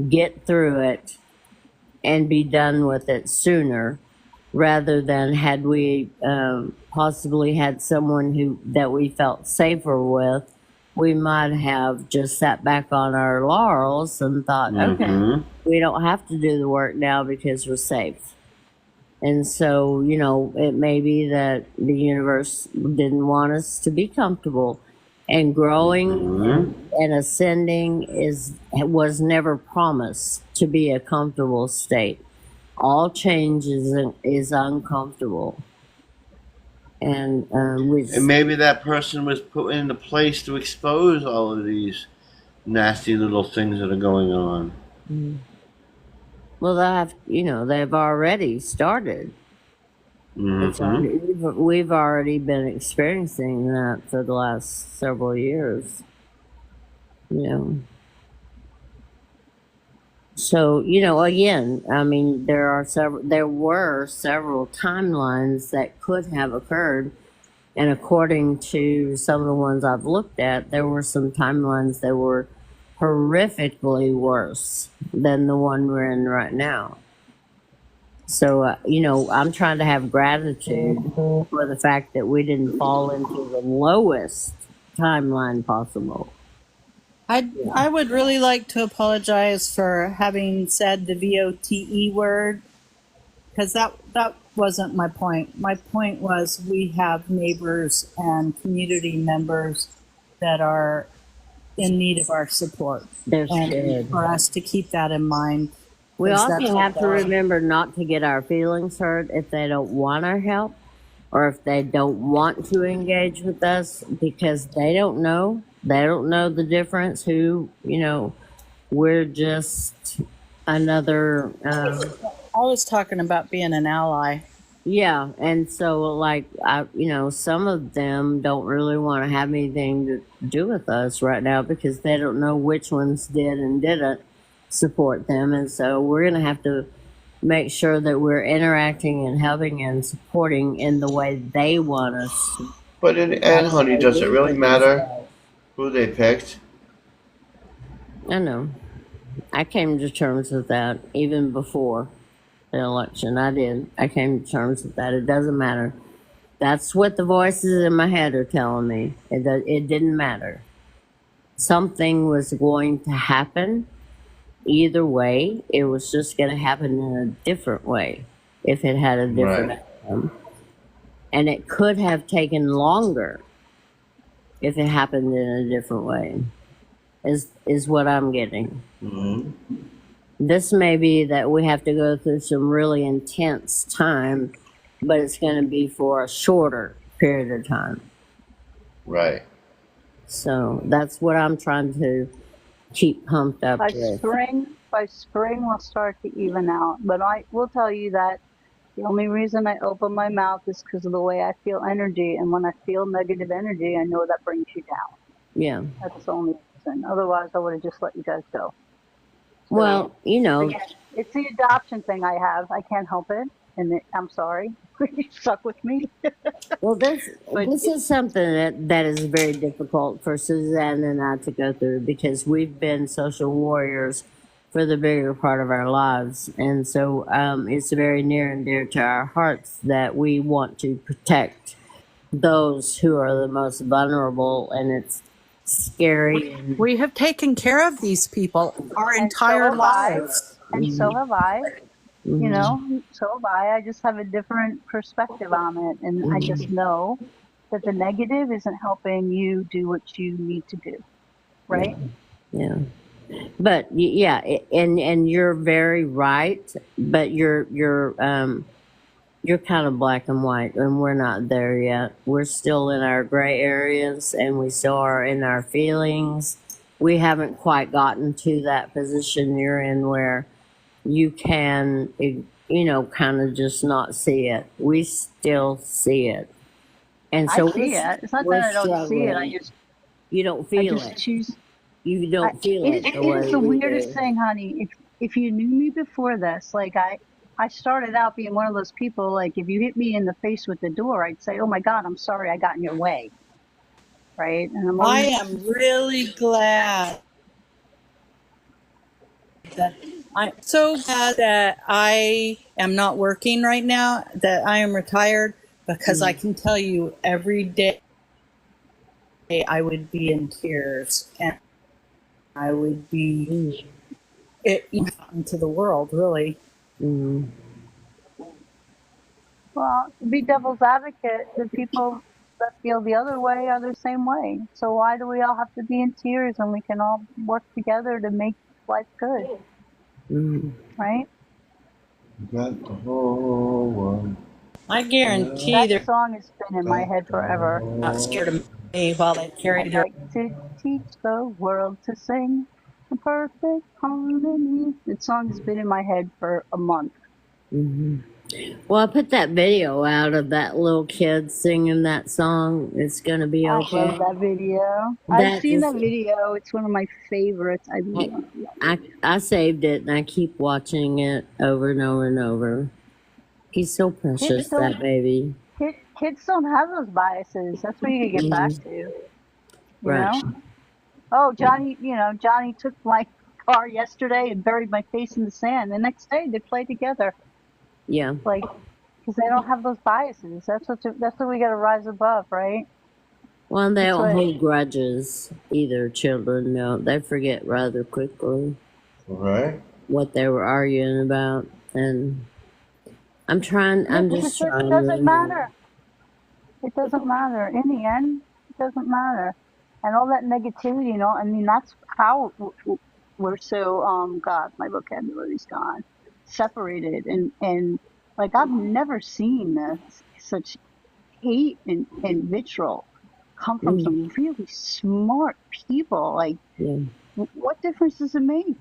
get through it, and be done with it sooner, rather than had we possibly had someone that we felt safer with, we might have just sat back on our laurels and thought, okay, we don't have to do the work now because we're safe. And so, it may be that the universe didn't want us to be comfortable. And growing and ascending was never promised to be a comfortable state. All change is uncomfortable. And And maybe that person was put into place to expose all of these nasty little things that are going on. Well, they've already started. We've already been experiencing that for the last several years. So, again, I mean, there were several timelines that could have occurred. And according to some of the ones I've looked at, there were some timelines that were horrifically worse than the one we're in right now. So, I'm trying to have gratitude for the fact that we didn't fall into the lowest timeline possible. I would really like to apologize for having said the VOTE word, because that wasn't my point. My point was we have neighbors and community members that are in need of our support. And for us to keep that in mind. We also have to remember not to get our feelings hurt if they don't want our help or if they don't want to engage with us, because they don't know. They don't know the difference. We're just another. I was talking about being an ally. Yeah, and so some of them don't really want to have anything to do with us right now because they don't know which ones did and didn't support them, and so we're going to have to make sure that we're interacting and helping and supporting in the way they want us. But in the end, honey, does it really matter who they picked? I know. I came to terms with that even before the election. I came to terms with that. It doesn't matter. That's what the voices in my head are telling me. It didn't matter. Something was going to happen. Either way, it was just going to happen in a different way. if it had a different Right. outcome. And it could have taken longer if it happened in a different way, is what I'm getting. Hmm. This may be that we have to go through some really intense time, but it's going to be for a shorter period of time. Right. So that's what I'm trying to keep pumped up with. By spring, we'll start to even out. But I will tell you that the only reason I open my mouth is because of the way I feel energy. And when I feel negative energy, I know that brings you down. Yeah. That's the only reason. Otherwise, I would have just let you guys go. So, Well, you know, again, it's the adoption thing I have. I can't help it. I'm sorry. You're stuck with me. well, this But this is something that is very difficult for Suzanne and I to go through because we've been social warriors for the bigger part of our lives, and so it's very near and dear to our hearts that we want to protect those who are the most vulnerable, and it's scary. And We have taken care of these people our and so entire have I. lives. And so have I. You mhm, know, so have I. I just have a different perspective on it. And I just mhm, know that the negative isn't helping you do what you need to do. yeah, Right? yeah. But yeah, and you're very right. But you're kind of black and white, and we're not there yet. We're still in our gray areas, and we still are in our feelings. We haven't quite gotten to that position you're in where you can, kind of just not see it. We still see it, and I so see it. It's not we're that I don't see it. struggling. You don't I feel just it. choose. You don't feel it the It is way the we weirdest do. thing, honey. If you knew me before this, like I started out being one of those people, like if you hit me in the face with the door, I'd say, oh my God, I'm sorry I got in your way. Right. And I'm I always, am really glad that I'm so glad that I am not working right now, that I am retired, because I Mm, can tell you every day I would be in tears and I would be mm, it into the world, really. mm. well, to be devil's advocate, the people that feel the other way are the same way. So why do we all have to be in tears when we can all work together to make life good? Mm. Right? Got the whole world. I guarantee That they're song has been in my Got head the forever. not scared whole. of me while they carry I'd their. like to teach the world to sing in perfect harmony. That song has been in my head for a month. Hmm. Well, I put that video out of that little kid singing that song. It's gonna be I love okay. that video. I've That seen just, that video. It's one of my favorites. I I, love it. I saved it and I keep watching it over and over and over. He's so Kids precious, don't that baby. kids don't have those biases. That's what you get back Hmm. to. You Right? know? Oh, Johnny, Johnny took my car yesterday and buried my face in the sand. The next day they play together. Yeah. Like, because they don't have those biases. That's what we got to rise above, right? Well, they That's don't what. hold grudges either. Children, no, they forget rather quickly Right. what they were arguing about, and I'm trying. Yeah, I'm because just it trying doesn't really hard. matter. It doesn't matter. In the end, it doesn't matter. And all that negativity, I mean, that's how we're so, God, my vocabulary's gone, separated. And like, I've never seen such hate and vitriol come from Mm, some really smart people. Like, yeah. what difference does it make?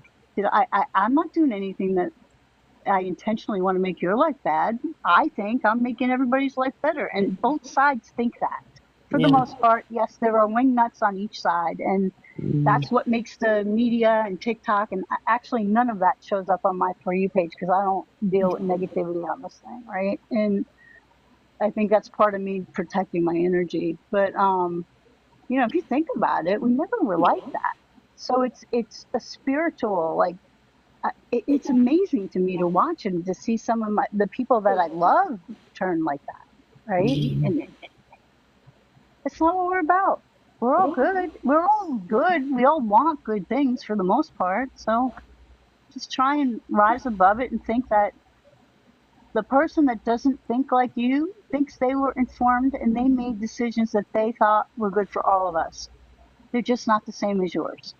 I'm not doing anything that I intentionally want to make your life bad. I think I'm making everybody's life better. And both sides think that. For the Yeah. most part, yes, there are wingnuts on each side. And Mm, that's what makes the media and TikTok, and actually none of that shows up on my For You page because I don't deal with negativity on this thing, right? And I think that's part of me protecting my energy. But if you think about it, we never were like that. So it's a spiritual, like, it's amazing to me to watch and to see some of the people that I love turn like that, right? mm. And it's not what we're about. We're all good. We're all good. We all want good things for the most part. So just try and rise above it and think that The person that doesn't think like you thinks they were informed and they made decisions that they thought were good for all of us. They're just not the same as yours,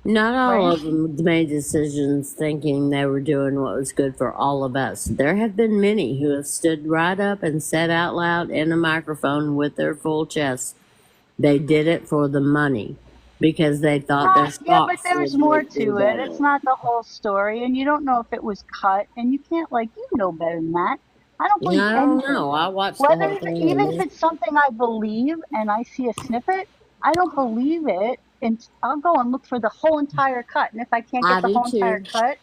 Not all right? of them made decisions thinking they were doing what was good for all of us. There have been many who have stood right up and said out loud in a microphone with their full chest they did it for the money because they thought their Yeah, but stocks there's would more make to them it. It's better. not the whole story, and you don't know if it was cut, and you can't, like, you know better than that. I don't believe I don't anything. know. I watched the Whether, whole thing even and if it's something I believe and I see a snippet, I don't believe it, and I'll go and look for the whole entire cut. And if I can't get I the do whole entire too. cut,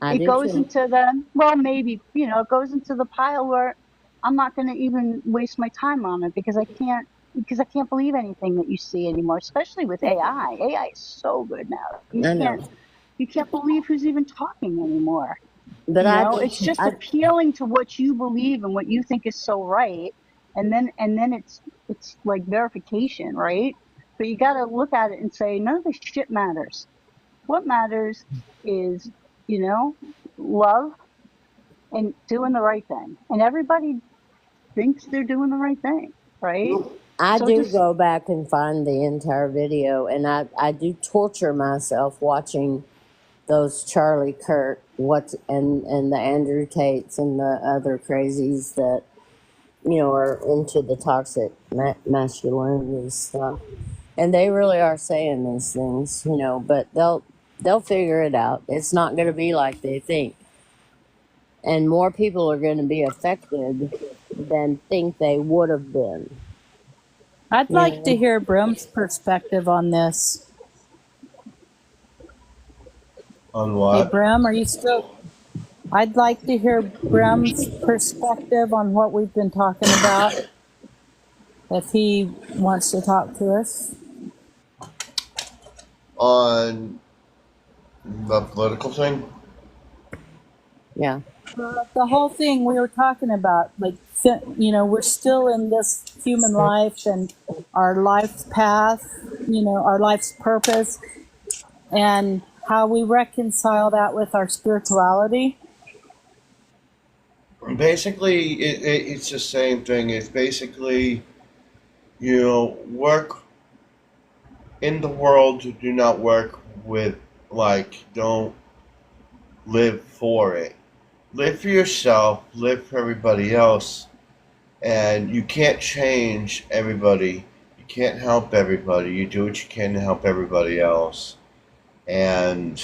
I it do goes too. into the, well, maybe, it goes into the pile where I'm not going to even waste my time on it because I can't believe anything that you see anymore, especially with AI. AI is so good now. I know. You can't believe who's even talking anymore. But I It's just just appealing to what you believe and what you think is so right, and then it's like verification, right? But you got to look at it and say none of this shit matters. What matters is, you know, love and doing the right thing. And everybody thinks they're doing the right thing, right? I So do just go back and find the entire video and I do torture myself watching those Charlie Kirk and the Andrew Tates and the other crazies that are into the toxic masculinity stuff, and they really are saying these things, but they'll figure it out. It's not going to be like they think, and more people are going to be affected than think they would have been. I'd You like to know, hear Brim's perspective on this. On Hey, what? Brim, are you still? I'd like to hear Brim's perspective on what we've been talking about. If he wants to talk to us. On the political thing? yeah. The whole thing we were talking about, like, we're still in this human life and our life's path, our life's purpose, and how we reconcile that with our spirituality. Basically, it's the same thing. It's basically, work in the world, do not work with, like, don't live for it. Live for yourself, live for everybody else, and you can't change everybody. You can't help everybody. You do what you can to help everybody else. And,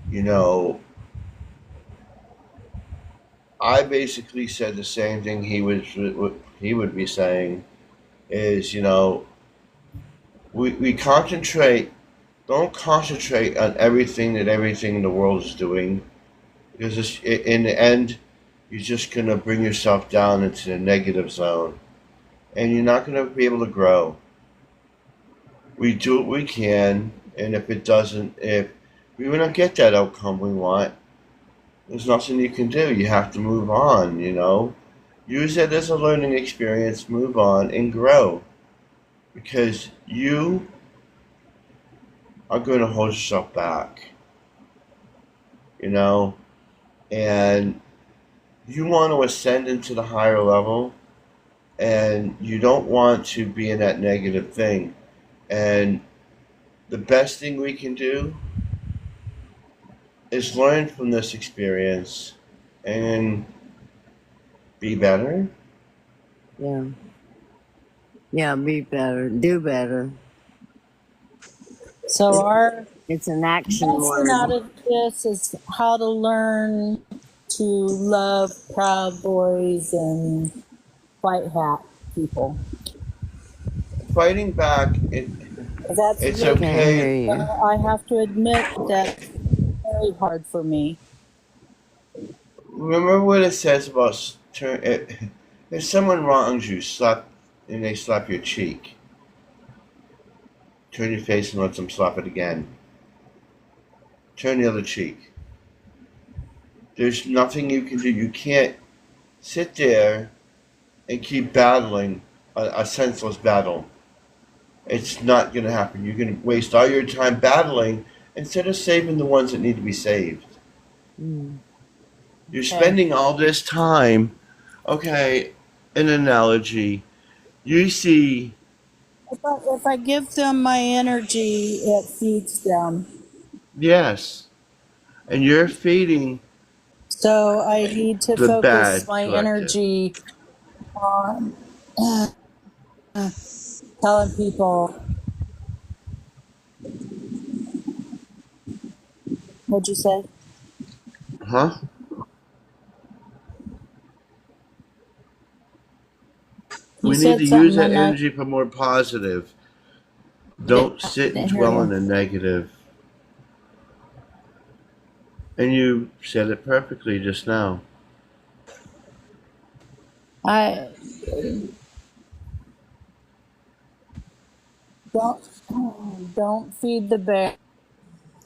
you know, I basically said the same thing he would be saying is, we concentrate, don't concentrate on everything in the world is doing, because in the end, you're just going to bring yourself down into the negative zone, and you're not going to be able to grow. We do what we can, and if we don't get that outcome we want, there's nothing you can do. You have to move on, Use it as a learning experience, move on, and grow. Because you are going to hold yourself back, and you want to ascend into the higher level, and you don't want to be in that negative thing. And the best thing we can do is learn from this experience and be better. Yeah. Yeah, be better, do better. So our It's an action lesson out word. of this is how to learn to love Proud Boys and white hat people. Fighting back, That's it's really, Can't hear okay. you. I have to admit that's very hard for me. Remember what it says about if someone wrongs you, and they slap your cheek, turn your face and let them slap it again. Turn the other cheek. There's nothing you can do. You can't sit there and keep battling a senseless battle. It's not going to happen. You're going to waste all your time battling instead of saving the ones that need to be saved. Mm. You're Okay. spending all this time. Okay, an analogy. You see, If I give them my energy, it feeds them. yes, and you're feeding So I need to the focus bad my collective. energy on telling people, what'd you say? Huh? You We need to said use something that and I energy for more positive. didn't, Don't sit and didn't hear dwell you. on the negative. And you said it perfectly just now. I don't feed the bear.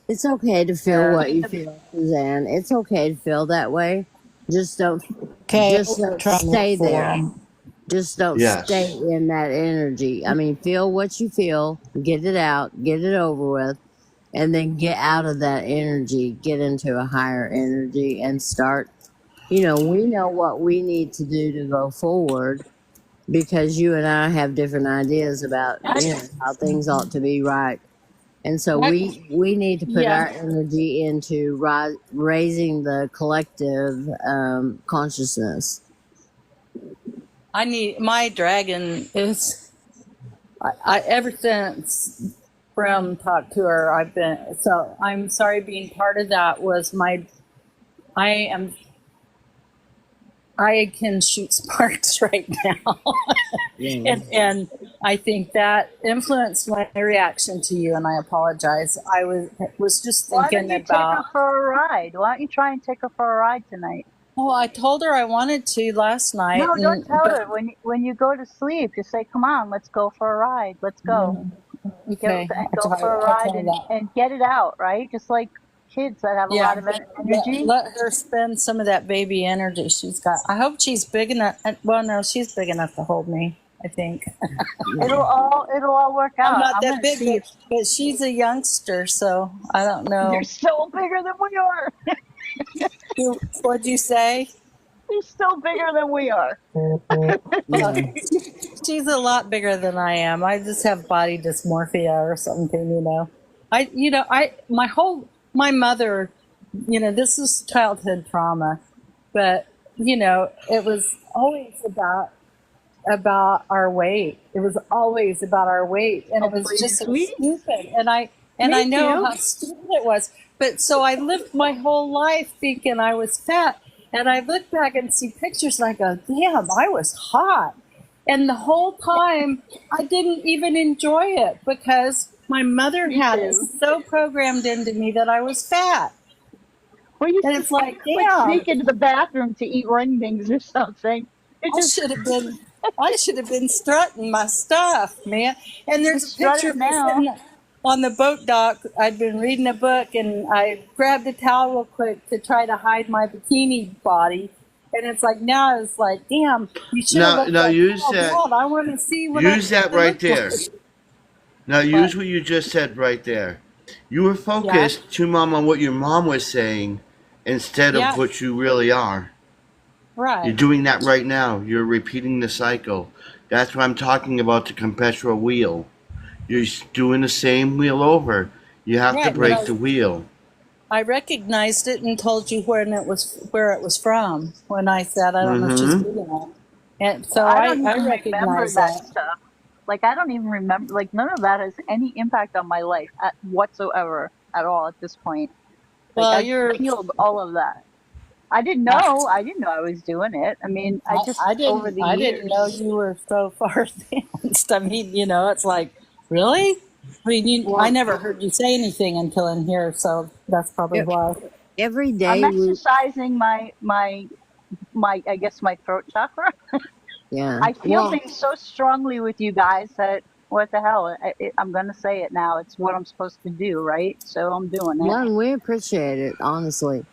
It's okay to feel what you feel, Suzanne. It's okay to feel that way. Just don't Okay, just don't trying stay for there. 'em. Just don't stay Yes. in that energy. I mean, feel what you feel, get it out, get it over with, and then get out of that energy, get into a higher energy and start. We know what we need to do to go forward because you and I have different ideas about, how things ought to be right. And so That- we need to put yeah, our energy into raising the collective consciousness. I need my dragon is. I ever since Brim talked to her, I've been so. I'm sorry. Being part of that was my. I am. I can shoot sparks right now, Yeah. and I think that influenced my reaction to you, and I apologize. I was just Why don't thinking you take about. her for a ride? Why don't you try and take her for a ride tonight? Oh, I told her I wanted to last night, No, don't and tell but her. When you go to sleep, just say, "Come on, let's go for a ride. Let's go. okay, Go for a I'll ride try and that. get it out." Right? Just like kids that have a Yeah, lot of energy. let her spend some of that baby energy she's got. I hope she's big enough. Well, no, she's big enough to hold me. I think Yeah. It'll all work I'm out. not I'm that gonna big, see if but she's a youngster, so I don't you're know. still bigger than we are. What'd you say? You're still bigger than we are. Well, Yeah. she's a lot bigger than I am. I just have body dysmorphia or something. My mother, this is childhood trauma, but it was always about our weight. It was always about our weight, and Oh, it was just please, so sweet. stupid. And I Me know too. how stupid it was. But so I lived my whole life thinking I was fat, and I look back and see pictures, and I go, "Damn, I was hot." And the whole time, I didn't even enjoy it because my mother Me had it too. so programmed into me that I was fat. We used And to it's like, like damn, sneak into the bathroom to eat ring things or something. It I just should have been I should have been strutting my stuff, man. And there's a just strut picture it of me now. sitting on the boat dock. I'd been reading a book and I grabbed a towel real quick to try to hide my bikini body. And it's like now it's like, damn, you should have left Now that use towel that. down. I want to see what I Use that right look there. like. Now But use what you just said right there. You were yeah, focused too mom on what your mom was saying instead of yeah, what you really are. You're right. doing that right now. You're repeating the cycle. That's what I'm talking about the perpetual wheel. You're doing the same wheel over. You have to Right. But break the wheel. I recognized it and told you where it was from when I said I don't know if she's Mm-hmm. big enough. And so I I, don't I even remember recognize that that. stuff. Like I don't even remember. Like none of that has any impact on my life whatsoever at all at this point. Like Well, I've you're. healed all of that. I didn't I, know. I didn't know I was doing it. I mean, I just I over didn't. the I didn't know years. you were so far advanced. I mean, it's like really. I mean, I Well, never heard you say anything until in here, so that's probably e- why. every I'm day we, exercising my I guess my throat chakra. yeah. I feel Well, things so strongly with you guys that what the hell? I'm gonna say it now. It's what I'm supposed to do, right? So I'm doing it. one, we appreciate it, honestly.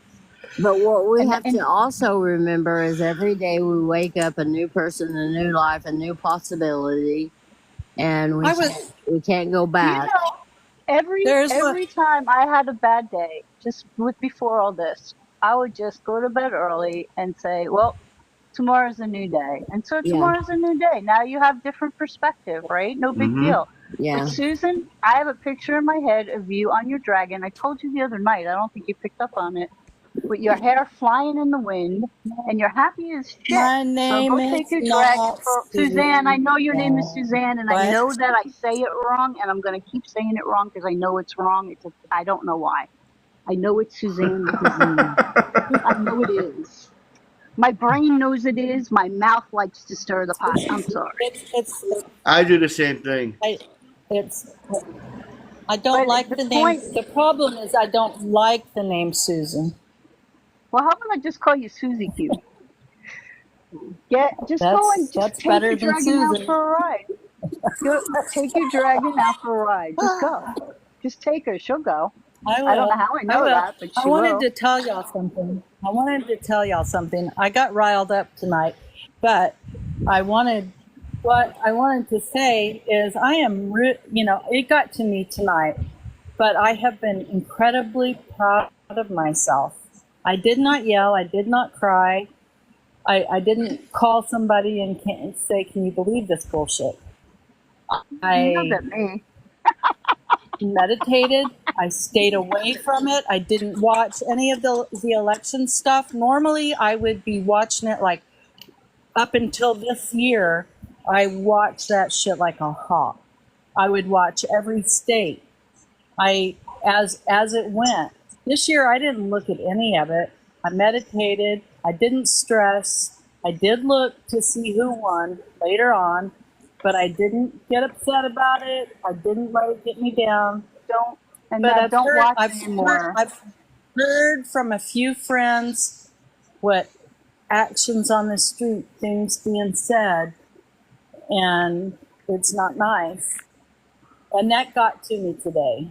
But what we have And to also remember is every day we wake up a new person, a new life, a new possibility, and I was. we can't go you back. know, There's a. every time I had a bad day, just with before all this, I would just go to bed early and say, well, tomorrow's a new day. And so Yeah. tomorrow's a new day. Now you have different perspective, right? No big Mm-hmm. deal. But Yeah. Susan, I have a picture in my head of you on your dragon. I told you the other night. I don't think you picked up on it. With your hair flying in the wind and you're happy as shit. My So go name take is your dragon not for Suzanne. I Suzanne. know your name is Suzanne, and I What? know that I say it wrong, and I'm going to keep saying it wrong because I know it's wrong. I don't know why. I know it's Suzanne with a Z. I know it is. My brain knows it is. My mouth likes to stir the pot. I'm sorry. It's I do the same thing. it's I don't But like the the name. point, The problem is I don't like the name Susan. well, how about I just call you Susie Q? Just go and just That's take better your than dragon out Susan. for a ride. Go take your dragon out for a ride. Just go. Just take her. She'll go. I I don't know will. how I I know will. that, but I she wanted will. to tell y'all something. I got riled up tonight, but what I wanted to say is I am, it got to me tonight, but I have been incredibly proud of myself. I did not yell. I did not cry. I didn't call somebody and say, "Can you believe this bullshit?" You yelled I at me. meditated. I stayed away from it. I didn't watch any of the election stuff. Normally, I would be watching it like up until this year. I watched that shit like a hawk. I would watch every state. As it went. This year, I didn't look at any of it. I meditated. I didn't stress. I did look to see who won later on, but I didn't get upset about it. I didn't let it get me down. Don't and But now don't watch anymore. I've heard from a few friends what actions on the street, things being said, and it's not nice. And that got to me today.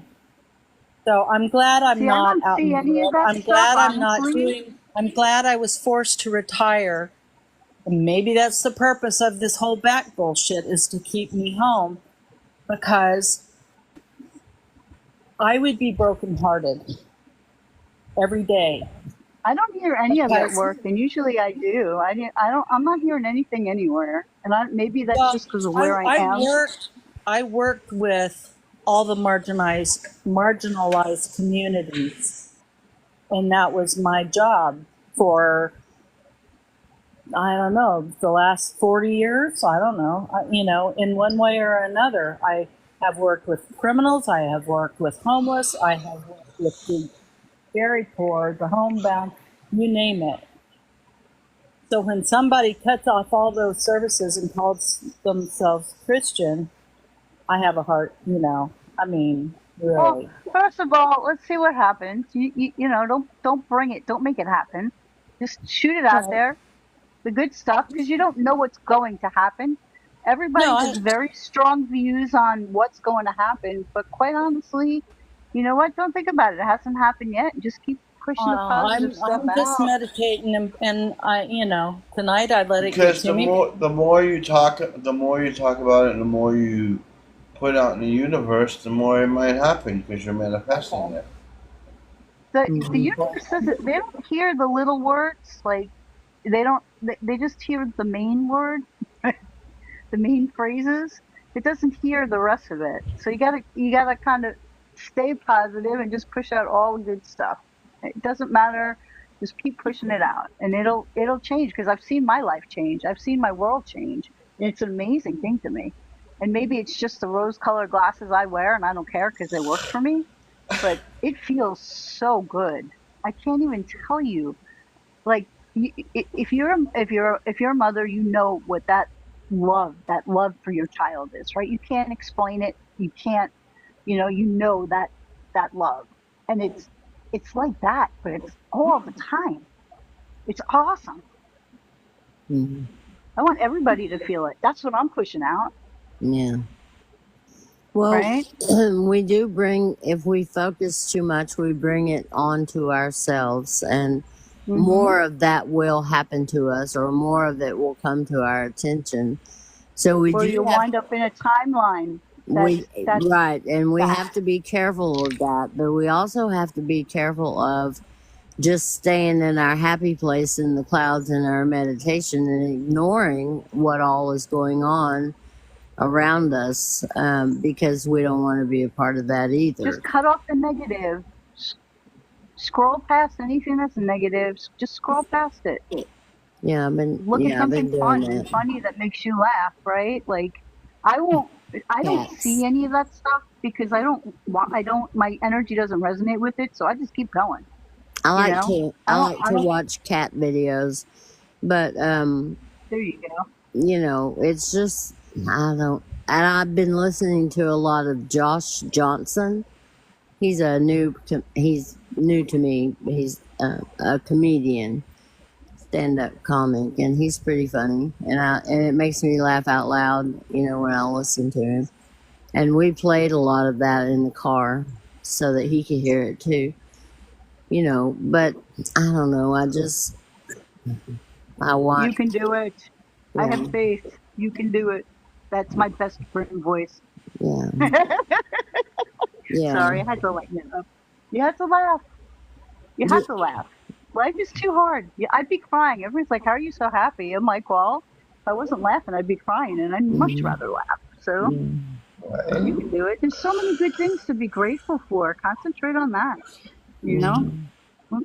So I'm glad I'm See, I not don't out in see the any of world. that I'm stuff, glad I'm not honestly. I'm glad I was forced to retire. And maybe that's the purpose of this whole back bullshit, is to keep me home, because I would be brokenhearted every day. I don't hear any of it Because, work, and usually I do. I'm not hearing anything anywhere, and maybe that's well, just because of where I am. I worked with all the marginalized communities, and that was my job for, I don't know, the last 40 years. I don't know. In one way or another, I have worked with criminals. I have worked with homeless. I have worked with the very poor, the homebound, you name it. So when somebody cuts off all those services and calls themselves Christian, I have a heart, I mean, Well, really. first of all, let's see what happens. Don't bring it. Don't make it happen. Just shoot it out Right. there, the good stuff, because you don't know what's going to happen. Everybody No, has very strong views on what's going to happen, but quite honestly, you know what? Don't think about it. It hasn't happened yet. Just keep pushing the positive stuff I'm just out. meditating, and tonight I let it get Because to me. the more you talk about it, and the more you put out in the universe, the more it might happen because you're manifesting it. The universe doesn't. They don't hear the little words. Like they don't. They just hear the main word, the main phrases. It doesn't hear the rest of it. So you gotta kind of stay positive and just push out all the good stuff. It doesn't matter. Just keep pushing it out, and it'll change. Because I've seen my life change. I've seen my world change. And it's an amazing thing to me. And maybe it's just the rose-colored glasses I wear, and I don't care because they work for me. But it feels so good. I can't even tell you. Like if you're a mother, you know what that love for your child is, right? You can't explain it. You can't, that love, and it's like that, but it's all the time. It's awesome. Hmm. I want everybody to feel it. That's what I'm pushing out, Yeah. Well, right? we do bring, if we focus too much, we bring it onto ourselves, and more of that will happen to us, or more of it will come to our attention. So we Or do you'll have, wind up in a timeline that's right, and we that. have to be careful of that, but we also have to be careful of just staying in our happy place in the clouds in our meditation and ignoring what all is going on around us, because we don't want to be a part of that either. Just cut off the negative. Scroll past anything that's negative. Just scroll past it. Yeah, Look at I've been something doing fun and that. funny that makes you laugh, right? Like, I won't. I don't Cats. see any of that stuff because I don't want. I don't. My energy doesn't resonate with it, so I just keep going. I You like know. to I I don't. like I to don't. watch cat videos, but There you go. it's just I don't. And I've been listening to a lot of Josh Johnson. He's he's new to me. He's a comedian, stand-up comic, and he's pretty funny. And it makes me laugh out loud, when I listen to him. And we played a lot of that in the car so that he could hear it too. But I don't know. I You want, can do it. I have yeah, faith. You can do it. That's my best friend voice. yeah, yeah. Sorry, I had to lighten it up. You had to laugh. You Yeah. had to laugh. Life is too hard. Yeah, I'd be crying. Everybody's like, "How are you so happy?" I'm like, "Well, if I wasn't laughing, I'd be crying, and I'd much Mm, rather laugh." So yeah. you can do it. There's so many good things to be grateful for. Concentrate on that. You know, Yeah.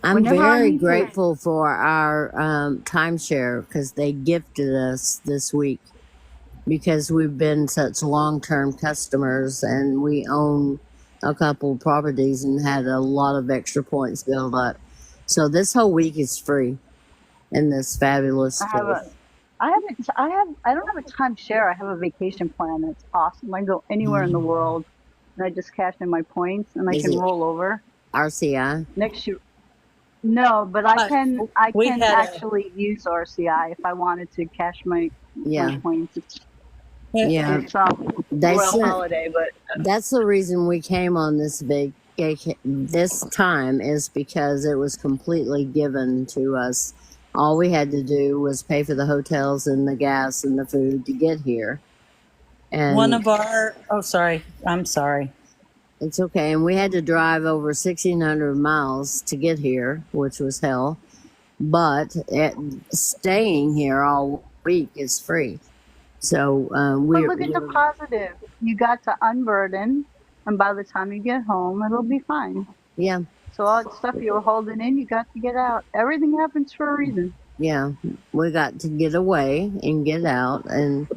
I'm whenever I very need to. grateful for our timeshare because they gifted us this week because we've been such long-term customers and we own a couple properties and had a lot of extra points built up. So this whole week is free in this fabulous I have place. a. I haven't. I have. I don't have a timeshare. I have a vacation plan that's awesome. I can go anywhere in the world, and I just cash in my points, and I Is can it roll over RCI? next year. No, but I But can. I we can had a actually use RCI if I wanted to cash my Yeah, points. yeah. It's They Royal sent. Holiday, but That's the reason we came on this vacation this time is because it was completely given to us. All we had to do was pay for the hotels and the gas and the food to get here. one And of our. Oh, sorry. I'm sorry. it's okay. And we had to drive over 1,600 miles to get here, which was hell. But staying here all week is free. So look at the positive. You got to unburden, and by the time you get home, it'll be fine. yeah, So all that stuff you were holding in, you got to get out. Everything happens for a reason. yeah. We got to get away and get out and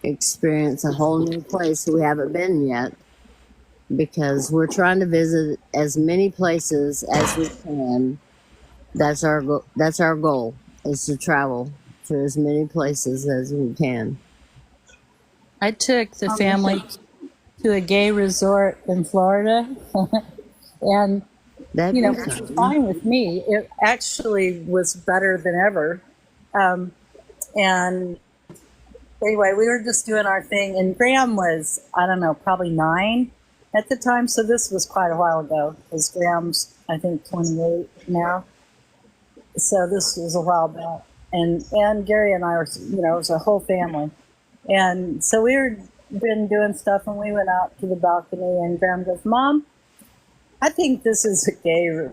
experience a whole new place we haven't been yet because we're trying to visit as many places as we can. That's our goal is to travel to as many places as we can. I took the I'm just family to a gay resort in Florida, and That'd be which was fun. fine with me. It actually was better than ever. And anyway, we were just doing our thing, and Graham was, I don't know, probably 9 at the time. So this was quite a while ago because Graham's, I think, 28 now. So this was a while back. And Gary and I were, it was a whole family. And so we were been doing stuff, and we went out to the balcony, and Graham goes, "Mom, I think this is a gay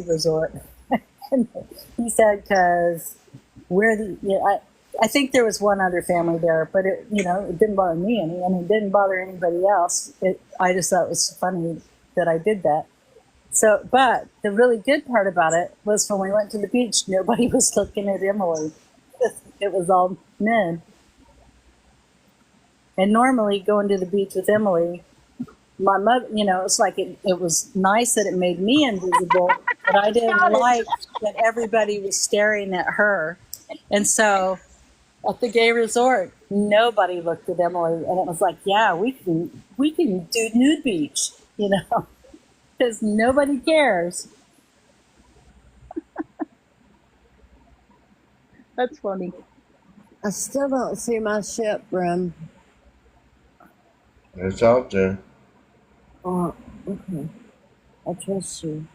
resort." And he said, "Because we're I think there was one other family there, but it didn't bother me any, and it didn't bother anybody else. I just thought it was funny that I did that." So, but the really good part about it was when we went to the beach, nobody was looking at Emily. It was all men. And normally going to the beach with Emily, my mother, it's like it was nice that it made me invisible, but I didn't got it. like that everybody was staring at her. And so at the gay resort, nobody looked at Emily, and it was like, yeah, we can do nude beach, because nobody cares. That's funny. I still don't see my ship, Brim. It's out there. Oh, okay. I trust you.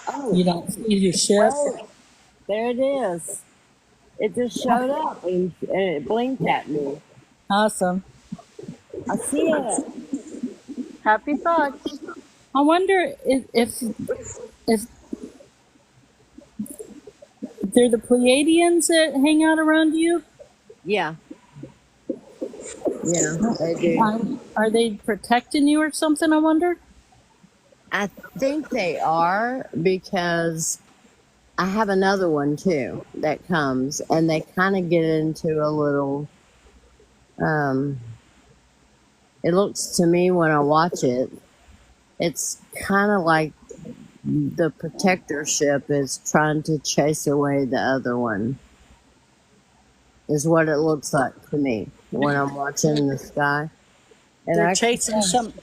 Oh, You don't see your ship. wait. There it is. It just showed up and it blinked at me. Awesome. I see it. Happy thoughts. I wonder if they're the Pleiadians that hang out around you. Yeah, yeah, they do. Are they protecting you or something? I wonder. I think they are because I have another one too that comes, and they kind of get into a little. Um, it looks to me when I watch it, it's kind of like the protectorship is trying to chase away the other one. Is what it looks like to me when I'm watching the sky. And They're I, chasing some.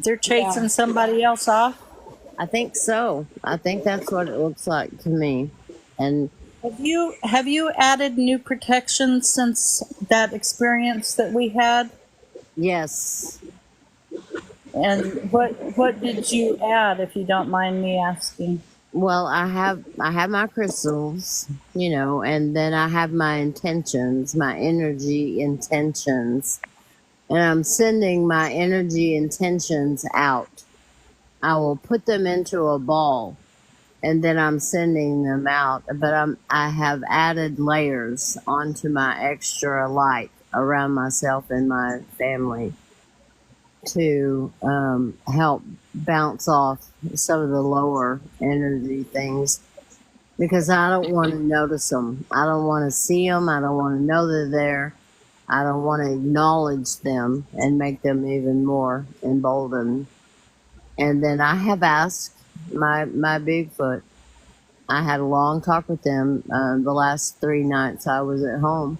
They're yeah, chasing somebody else off. I think so. I think that's what it looks like to me. And Have you added new protections since that experience that we had? yes, And what did you add, if you don't mind me asking? well, I have my crystals, and then I have my intentions, my energy intentions, and I'm sending my energy intentions out. I will put them into a ball, and then I'm sending them out. But I have added layers onto my extra light around myself and my family to help bounce off some of the lower energy things because I don't want to notice them. I don't want to see them. I don't want to know they're there. I don't want to acknowledge them and make them even more emboldened. And then I have asked my Bigfoot. I had a long talk with them the last 3 nights I was at home.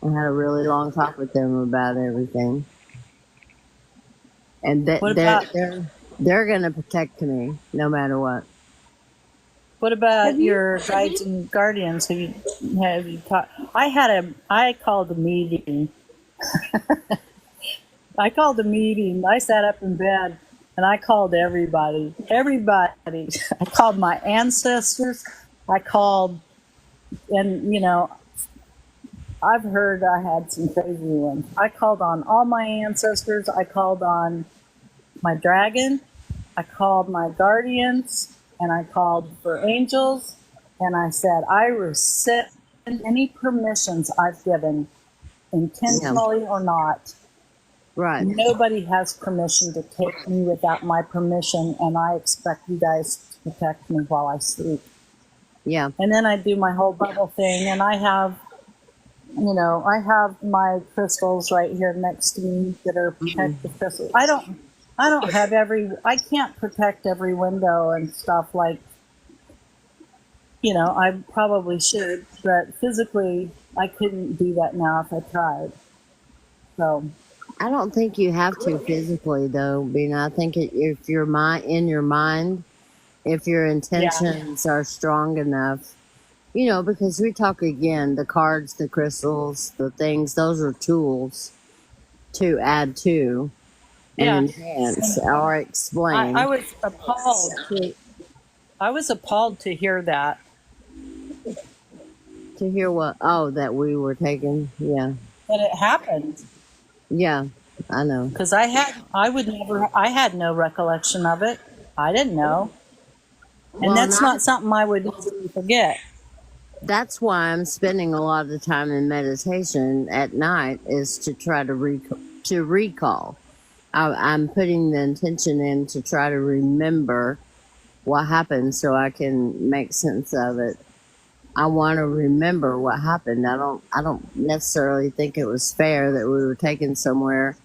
I had a really long talk with them about everything, and that What they're about they're they're gonna protect me no matter what. what Have about you? your guides and guardians? Have you taught? I called a meeting. I called a meeting. I sat up in bed and I called everybody. Everybody. I called my ancestors. I called, and I've heard I had some crazy ones. I called on all my ancestors. I called on my dragon. I called my guardians, and I called for angels. And I said, I rescind any permissions I've given, Yeah, intentionally or not. right. Nobody has permission to take me without my permission, and I expect you guys to protect me while I sleep. Yeah. And then I do my whole bubble thing, and I have my crystals right here next to me that are Mhm. protective crystals. I can't protect every window and stuff like, I probably should, but physically I couldn't do that now if I tried. So, I don't think you have to physically though, Bina. I think if your mind in your mind, if your yeah, intentions are strong enough, because we talk again, the cards, the crystals, the things, those are tools to add to and yeah. enhance And or I explain. was appalled to hear that To hear what? Oh, that we were taken. Yeah. it happened. Yeah. I know. Because I had no recollection of it. I didn't know. And Well, that's not. not something I would easily forget. That's why I'm spending a lot of the time in meditation at night is to try to recall. I'm putting the intention in to try to remember what happened so I can make sense of it. I want to remember what happened. I don't necessarily think it was fair that we were taken somewhere,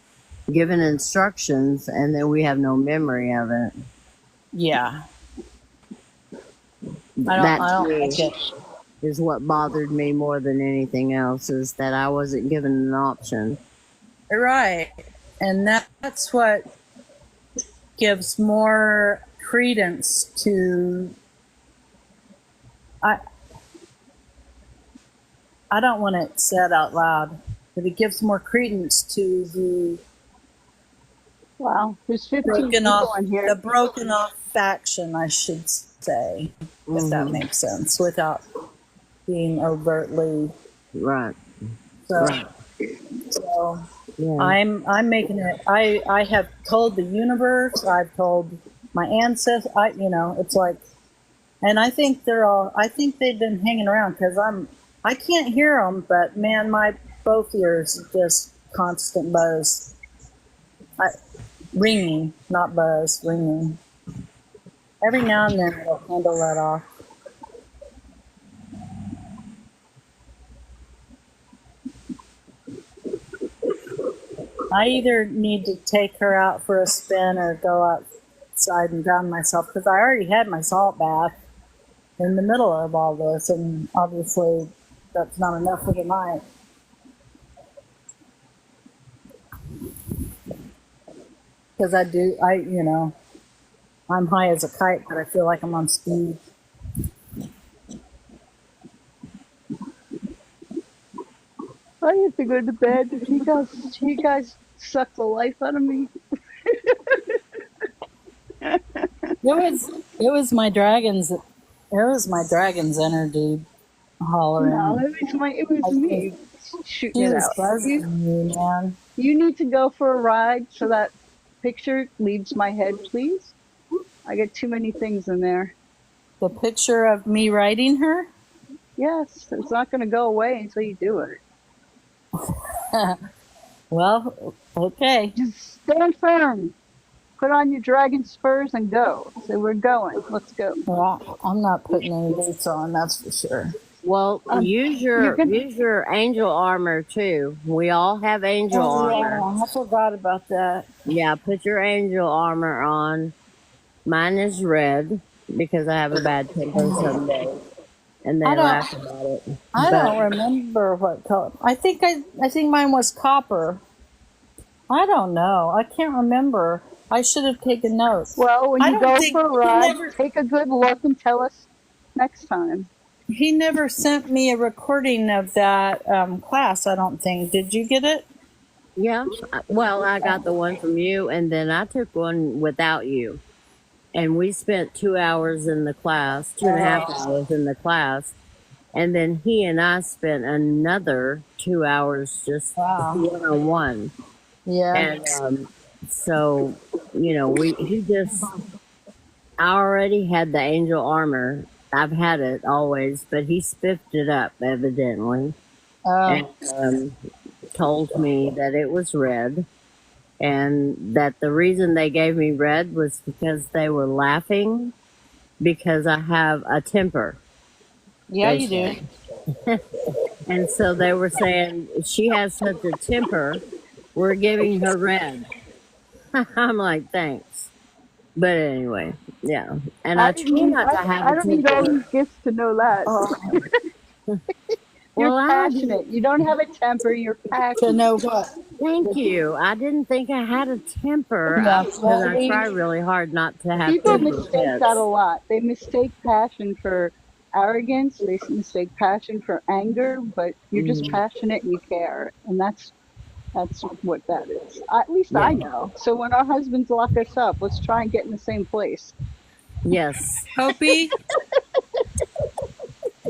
given instructions, and then we have no memory of it. Yeah. That I to don't me like it. is what bothered me more than anything else is that I wasn't given an option. Right. And that's what gives more credence to I I don't want it said out loud, but it gives more credence to Wow, there's 15 broken people off in the here. broken off faction, I should say, if that Hmm. makes sense, without being overtly Right. so. Right. So Yeah. I'm making it. I have told the universe. I've told my ancestors. It's like, and I think they're all. I think they've been hanging around because I can't hear them, but man, my both ears just constant buzz, ringing, not buzz, ringing. Every now and then it'll handle that off. I either need to take her out for a spin or go outside and drown myself because I already had my salt bath in the middle of all this, and obviously that's not enough for the night. Because I'm high as a kite, but I feel like I'm on speed. I have to go to bed. You guys suck the life out of me. It was my dragons. It was my dragon's energy No, hollering. it was I just, me shooting she it was out. buzzing me, man. You need to go for a ride so that picture leaves my head, please. I get too many things in there. The picture of me riding her. Yes, it's not going to go away until you do it. Well, okay. Just stand firm. Put on your dragon spurs and go. Say, we're going. Let's go. Well, I'm not putting any boots on, that's for sure. Well, use You're gonna. your angel armor too. We all have angel Oh, armor. yeah, I forgot about that. Yeah, put your angel armor on. Mine is red because I have a bad temper some days, and they I laugh don't. about it. I don't But remember what color. I think mine was copper. I don't know. I can't remember. I should have taken notes. Well, when I you don't go think for a ride, take a good look and tell us next time. he never sent me a recording of that class. I don't think. Did you get it? yeah, well, I got the one from you, and then I took one without you, and we spent 2 hours in the class, 2.5 hours in the class, and then he and I spent another 2 hours just Wow. one on one. Yeah. And so, I already had the angel armor. I've had it always, but he spiffed it up evidently and told me that it was red and that the reason they gave me red was because they were laughing because I have a temper. Yeah, They you do. said. And so they were saying, she has such a temper, we're giving her red. I'm like, thanks. But anyway, yeah. And I try not to have I a don't need all temper. these gifts to know that. You're Well, passionate. You don't have a temper. You're To passionate. know what? thank you. I didn't think I had a temper Yeah, because I try really hard not to have People temper mistake that a fits. lot. They mistake passion for arrogance. They mistake passion for anger. But you're just Mm, passionate and you care, and that's what that is. At least I yeah. know. So when our husbands lock us up, let's try and get in the same place. Yes. Hopi,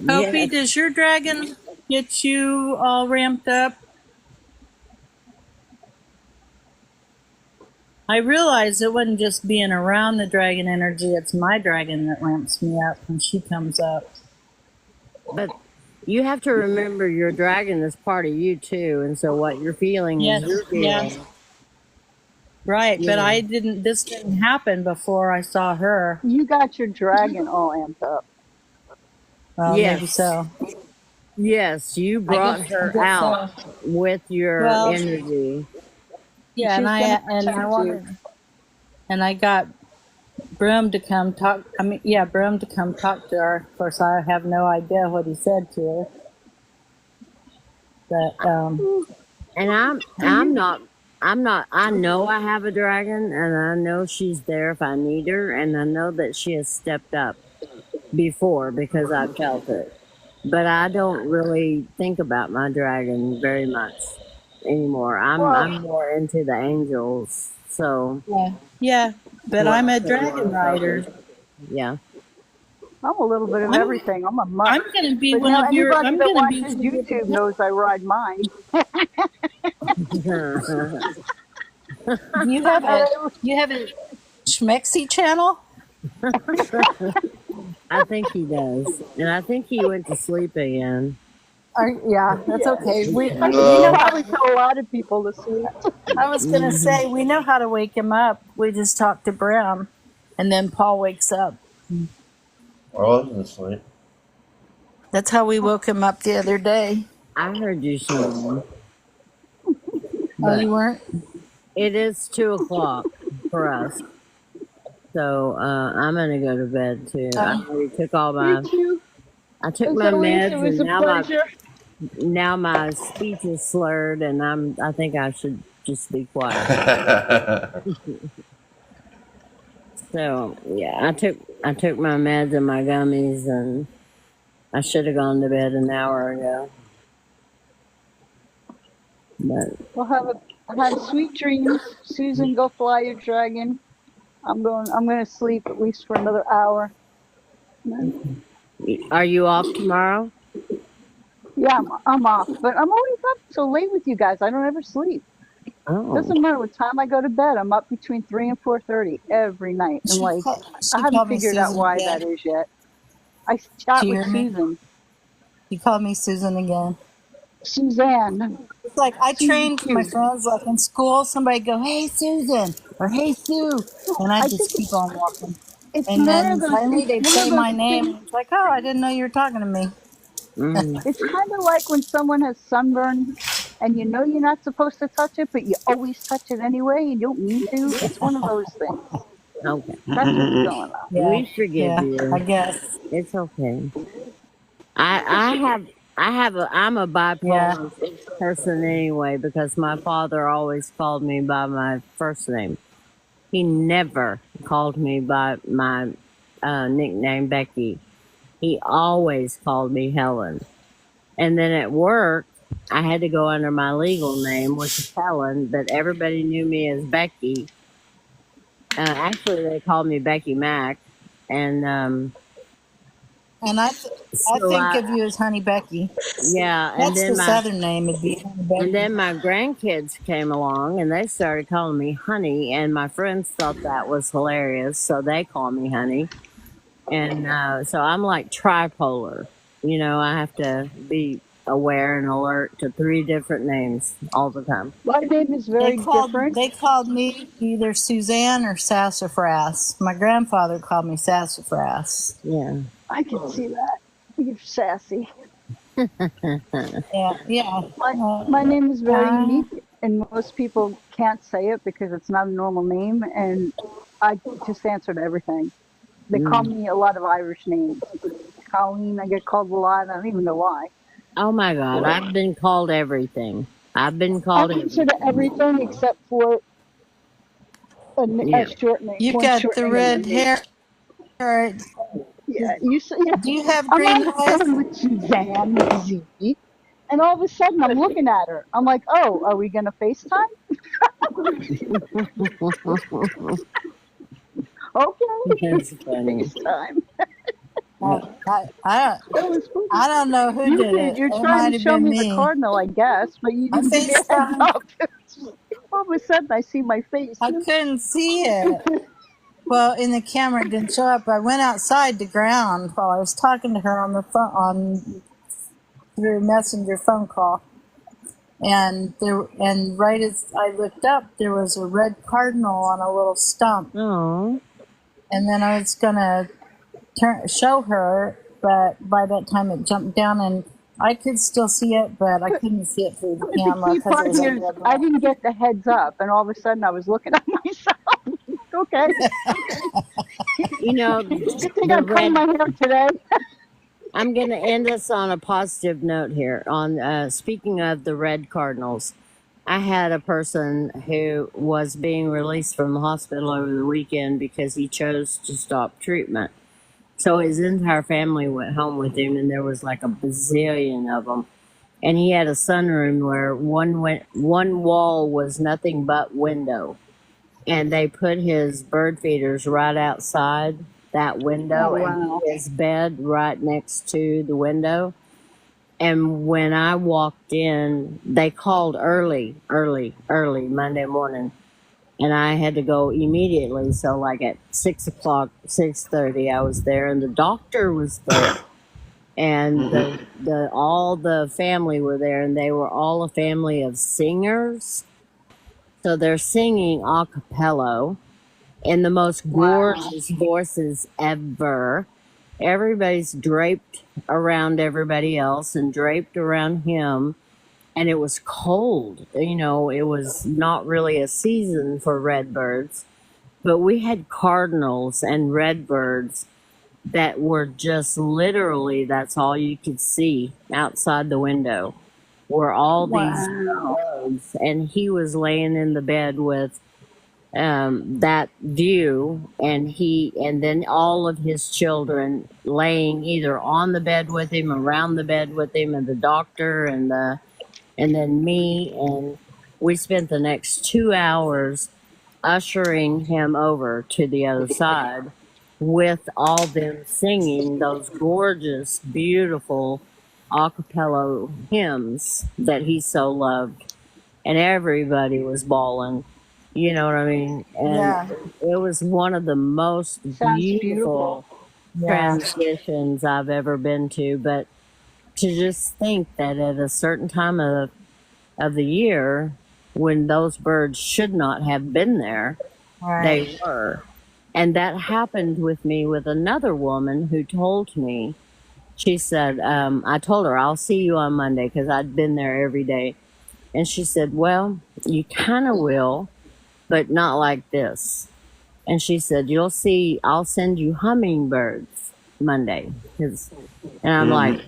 Hopi, Yes. does your dragon get you all ramped up? I realize it wasn't just being around the dragon energy, it's my dragon that ramps me up when she comes up. But you have to remember your dragon is part of you too. And so what you're feeling is Yes, your yes. feeling. Right, but Yeah. this didn't happen before I saw her. You got your dragon all amped up. Well, maybe Yes. so. Yes. You I brought guess, her out with your well, energy. yeah, She's gonna protect I you. wanted, and I got Broom to come talk. Broom to come talk to her. Of course, I have no idea what he said to her, but And I know I have a dragon and I know she's there if I need her. And I know that she has stepped up before because I felt it. But I don't really think about my dragon very much anymore. I'm more into the angels. So yeah, but I'm a dragon rider. yeah. I'm a little bit of I'm everything. I'm a mutt. I'm gonna be But one of your. anybody I'm that gonna be watches one of your. YouTube knows I ride mine. Do you have a And Schmexy channel? I think he does. And I think he went to sleep again. Yeah, that's yeah, okay. We he know No. how probably to. tell a lot of people to sleep. I was gonna Hmm. say we know how to wake him up. We just talk to Brown, and then Paul wakes up. I wasn't asleep. That's how we woke him up the other day. I heard you snoring. Oh, But you weren't? it is 2 o'clock for us. So I'm gonna go to bed too. I Oh, already took all Me my too. I took As my always, it meds was and a pleasure. now my speech is slurred and I think I should just be quiet. So yeah, I took my meds and my gummies and I should have gone to bed an hour ago. But Well, have sweet dreams, Susan. Go fly your dragon. I'm going to sleep at least for another hour. are you off tomorrow? Yeah, I'm off, but I'm always up so late with you guys. I don't ever sleep. Oh. Doesn't matter what time I go to bed. I'm up between 3 and 4:30 every night, and like I she haven't called me figured out Susan why that again. is yet. I Do chat you with hear me? Susan. She called me Susan again. Suzanne. It's like I Susan trained my Q. friends, like in school, somebody go, "Hey Susan," or "Hey Sue," and I I think just keep on walking. it's And more of then those. finally It's they'd one of say my those name, things. and it's like, "Oh, I didn't know you were talking to me." Mm. It's kind of like when someone has sunburn, and you know you're not supposed to touch it, but you always touch it anyway. You don't mean to. It's one of those things. Okay. That's what's going on. Yeah, We forgive yeah, I you. guess. It's okay. I have I'm a Yeah. bipolar person anyway because my father always called me by my first name. He never called me by my nickname Becky. He always called me Helen. And then at work, I had to go under my legal name, which is Helen, but everybody knew me as Becky. Actually, they called me Becky Mac, and And I so think of you as Honey Becky. yeah, That's the Southern name. It'd be Honey and Becky. then my grandkids came along and they started calling me Honey, and my friends thought that was hilarious, so they call me Honey. And so I'm like tripolar. You know, I have to be aware and alert to 3 different names all the time. My name is They very called different. they called me either Suzanne or Sassafras. My grandfather called me Sassafras. Yeah. I can see that. You're sassy. Yeah, yeah. My name is very Uh, unique, and most people can't say it because it's not a normal name, and I just answer to everything. They call Mm. me a lot of Irish names. Colleen, I get called a lot. I don't even know why. Oh my God, I've been called everything. I've been I called answer to everything. everything except for a Yeah. short name, you've one got short the name in my red name. hair. Yeah, you say, yeah, Do you have I'm green on the eyes? phone with Suzanne Z, and all of a sudden I'm looking at her. I'm like, oh, are we gonna FaceTime? Okay, That's funny. FaceTime. I, I, I, That was funny. I don't know who You did did. it. You're It trying might to have show been me the me. cardinal, I guess, but you I didn't give me a heads FaceTime. up. All of a sudden, I see my face. I couldn't see it. Well, in the camera, it didn't show up. I went outside to ground while I was talking to her on the phone on through messenger phone call, and right as I looked up, there was a red cardinal on a little stump, Oh. and then I was gonna show her, but by that time it jumped down, and I could still see it, but I couldn't see it through the The camera key because it part was here under is a I branch. didn't get the heads up, and all of a sudden I was looking at myself. Okay, You know, good thing the I combed red. my hair today. I'm going to end us on a positive note here. On speaking of the red cardinals, I had a person who was being released from the hospital over the weekend because he chose to stop treatment. So his entire family went home with him, and there was like a bazillion of them. And he had a sunroom where one wall was nothing but window, and they put his bird feeders right outside, that Oh, window and wow. his bed right next to the window. And when I walked in, they called early Monday morning, and I had to go immediately. So like at 6 o'clock, 6:30, I was there, and the doctor was there, and Mm-hmm. the all the family were there, and they were all a family of singers. So they're singing a cappella in the most Wow. gorgeous voices ever. Everybody's draped around everybody else and draped around him. And it was cold. You know, it was not really a season for redbirds, but we had cardinals and redbirds that were just literally, that's all you could see outside the window were all these Wow. birds. And he was laying in the bed with that view, and then all of his children laying either on the bed with him, around the bed with him, and the doctor and then me, and we spent the next 2 hours ushering him over to the other side with all them singing those gorgeous, beautiful a cappella hymns that he so loved, and everybody was bawling. You know what I mean? And Yeah. it was one of the most Sounds beautiful. beautiful Yeah. transitions I've ever been to. But to just think that at a certain time of the year, when those birds should not have been there, Right. they were. And that happened with me with another woman who told me, she said, I told her, I'll see you on Monday because I'd been there every day. And she said, well, you kind of will, but not like this. And she said, you'll see, I'll send you hummingbirds Monday. 'Cause, and Mm-hmm.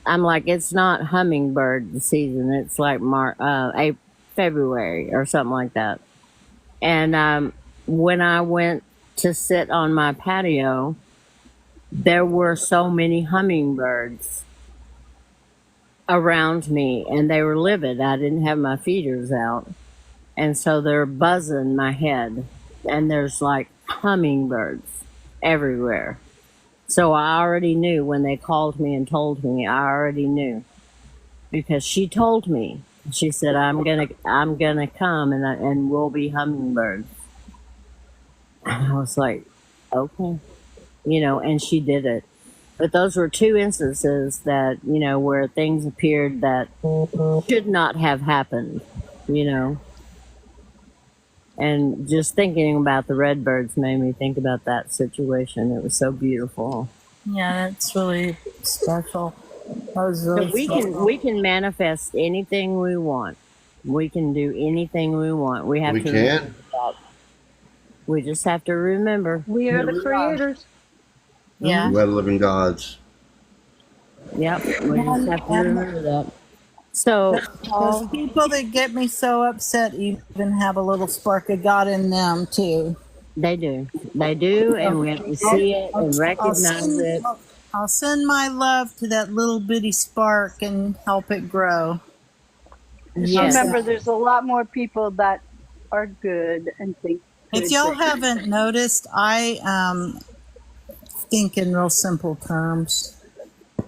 I'm like, it's not hummingbird season. It's like February or something like that. And when I went to sit on my patio, there were so many hummingbirds around me, and they were livid. I didn't have my feeders out, and so they're buzzing my head, and there's like hummingbirds everywhere. So I already knew when they called me and told me. I already knew because she told me. She said, I'm gonna come, and we'll be hummingbirds." And I was like, "Okay," and she did it. But those were two instances that where things appeared that should not have happened. You know, and just thinking about the redbirds made me think about that situation. It was so beautiful. Yeah, that's really special. That was So really special. we can manifest anything we want. We can do anything we want. We have We to remember can. that. We just have to remember. We are Here the we are. creators. Yeah. We're living gods. Yep, we just have to And remember that. So, those Paul, people that get me so upset even have a little spark of God in them too. they do. They do, and we have They to do. see it and recognize it. I'll send my love to that little bitty spark and help it grow. Just Yes. remember, there's a lot more people that are good and think If good y'all things. haven't noticed, I think in real simple terms.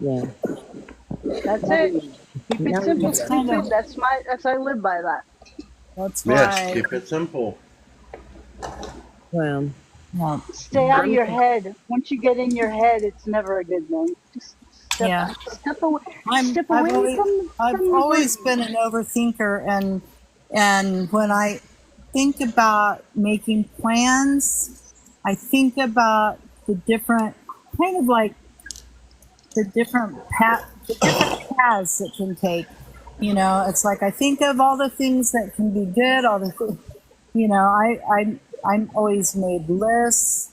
Yeah. That's it. Keep it No, simple, It's kind of stupid. That's I live by that. that's Yes, why. keep it simple. well, Yeah. Stay out of I'm, your head. Once you get in your head, it's never a good thing. Just Yeah. step away, I'm step I've away always from I've the always burden. been an overthinker, and when I think about making plans, I think about the different kind of like the different paths it can take. It's like I think of all the things that can be good, all the I'm always made lists,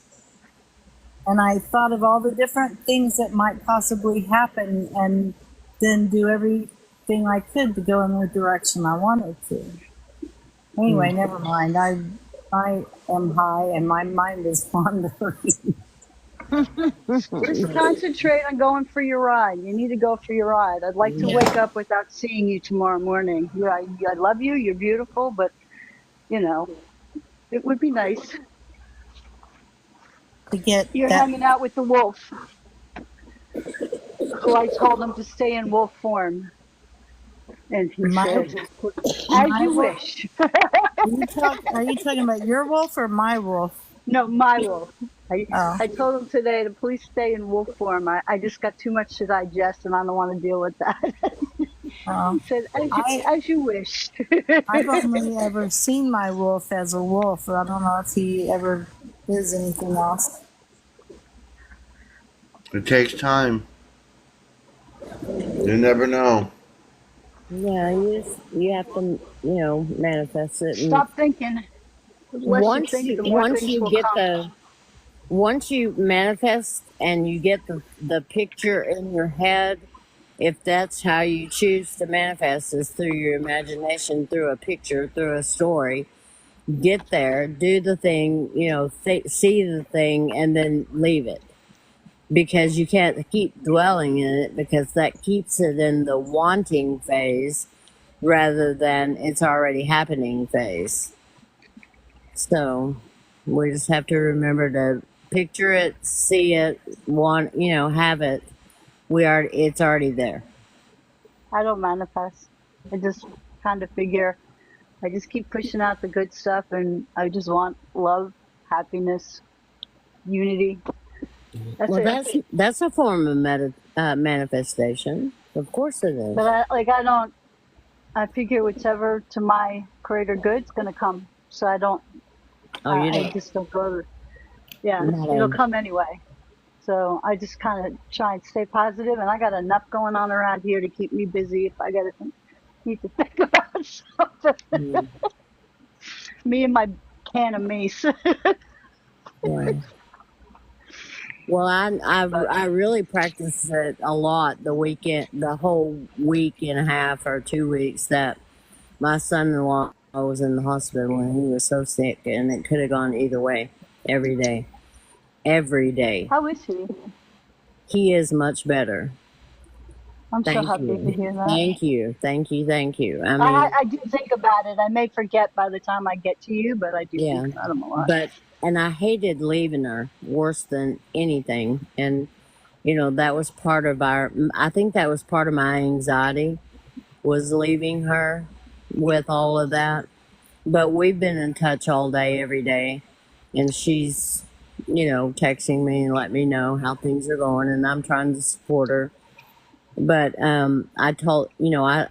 and I thought of all the different things that might possibly happen, and then do everything I could to go in the direction I wanted to. Anyway, never mind. I am high and my mind is wandering. Just concentrate on going for your ride. You need to go for your ride. I'd like to wake Yeah. up without seeing you tomorrow morning. I love you. You're beautiful, but it would be nice. to get You're that. hanging out with the wolf, who I told him to stay in wolf form. And he My said, as my you wolf. wish. Are you talking about your wolf or my wolf? No, my wolf. I, Oh, I told him today to please stay in wolf form. I just got too much to digest and I don't want to deal with that. oh. He said, I as you wish. I've only ever seen my wolf as a wolf. I don't know if he ever is anything else. It takes time. You never know. Yeah, you have to, manifest it. And Stop thinking. The less you think, the more once things you will get come. once you manifest and you get the picture in your head, if that's how you choose to manifest is through your imagination, through a picture, through a story, get there, do the thing, see the thing, and then leave it. Because you can't keep dwelling in it, because that keeps it in the wanting phase rather than it's already happening phase. So we just have to remember to picture it, see it, have it. It's already there. I don't manifest. I just kind of figure, I just keep pushing out the good stuff and I just want love, happiness, unity. That's Well, it. that's a form of manifestation. Of course it is. But I figure whichever to my greater good's going to come. So Oh, you I don't. just don't go to, yeah, Not it'll a, come anyway. So I just kind of try and stay positive, and I got enough going on around here to keep me busy if I got to need to think about something. mm, Me and my can of mace. right. Well, But I really practiced it a lot the whole week and a half or 2 weeks that my son-in-law was in the hospital and he was so sick, and it could have gone either way. Every day, every day. how is he? He is much better. I'm so Thank happy to you, hear that. thank you, thank you, thank you. I mean, I do think about it. I may forget by the time I get to you, but I do think yeah, about him a lot. and I hated leaving her worse than anything, and that was part of I think that was part of my anxiety, was leaving her with all of that. But we've been in touch all day, every day, and she's, texting me and let me know how things are going, and I'm trying to support her. But I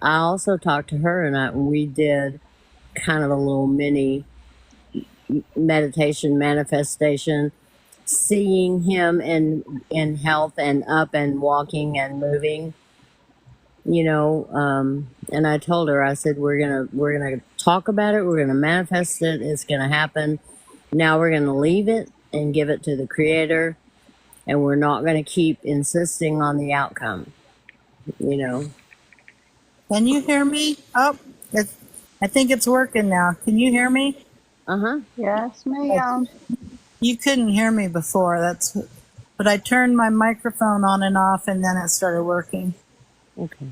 also talked to her, and we did kind of a little mini meditation manifestation, seeing him in health and up and walking and moving, and I told her, I said, we're gonna talk about it, we're gonna manifest it, it's gonna happen. Now we're gonna leave it and give it to the creator, and we're not gonna keep insisting on the outcome. Can you hear me? Oh, I think it's working now. Can you hear me? Uh-huh. Yes, Like, ma'am. you couldn't hear me before. But I turned my microphone on and off, and then it started working. Okay.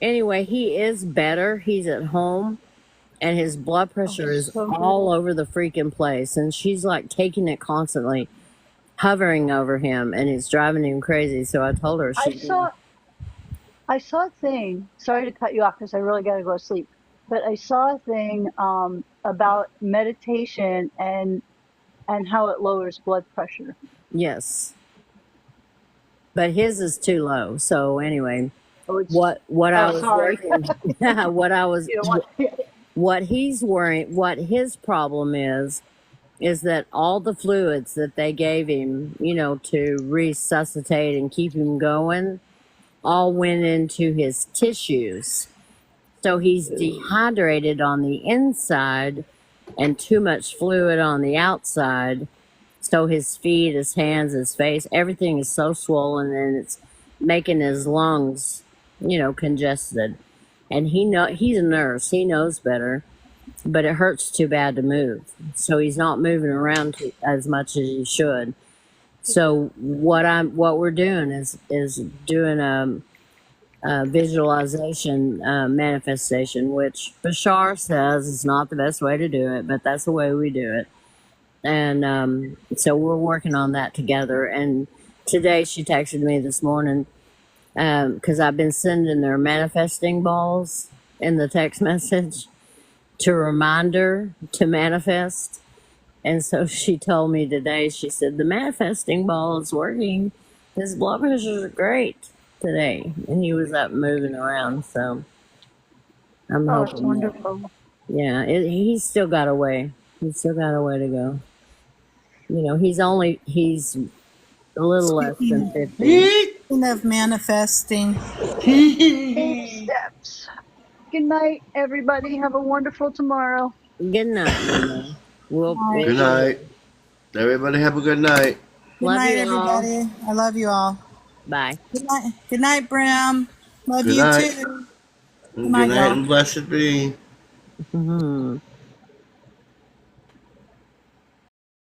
Anyway, he is better, he's at home, and his blood Oh, pressure is so all good. over the freaking place, and she's like taking it constantly, hovering over him, and it's driving him crazy. So I told her I she saw I saw a thing. Sorry to cut you off because I really got to go to sleep. But I saw a thing about meditation and how it lowers blood pressure. yes, but his is too low. So anyway, Oh, what I oh, was sorry. working, what I was, You don't want. what he's worrying, what his problem is that all the fluids that they gave him, to resuscitate and keep him going, all went into his tissues. So he's dehydrated on the inside and too much fluid on the outside. So his feet, his hands, his face, everything is so swollen, and it's making his lungs, congested. And he's a nurse, he knows better, but it hurts too bad to move. So he's not moving around as much as he should. So what we're doing is doing visualization manifestation, which Bashar says is not the best way to do it, but that's the way we do it. And so we're working on that together. And today she texted me this morning because I've been sending her manifesting balls in the text message to remind her to manifest. And so she told me today, she said, the manifesting ball is working. His blood pressures are great today. And he was up moving around. So I'm Oh, that's hoping that, wonderful. yeah, he's still got a way. He's still got a way to go. You know, he's a little less than Speaking 50. of manifesting, Baby steps. Good night, everybody. Have a wonderful tomorrow. Good night, Mama. We'll Good see night. you. Everybody have a good night. good Love night, you all. everybody. I love you all. Bye. Good night, Bram. Love Good you night. too. Good Good night, night y'all. and blessed be. Mhm.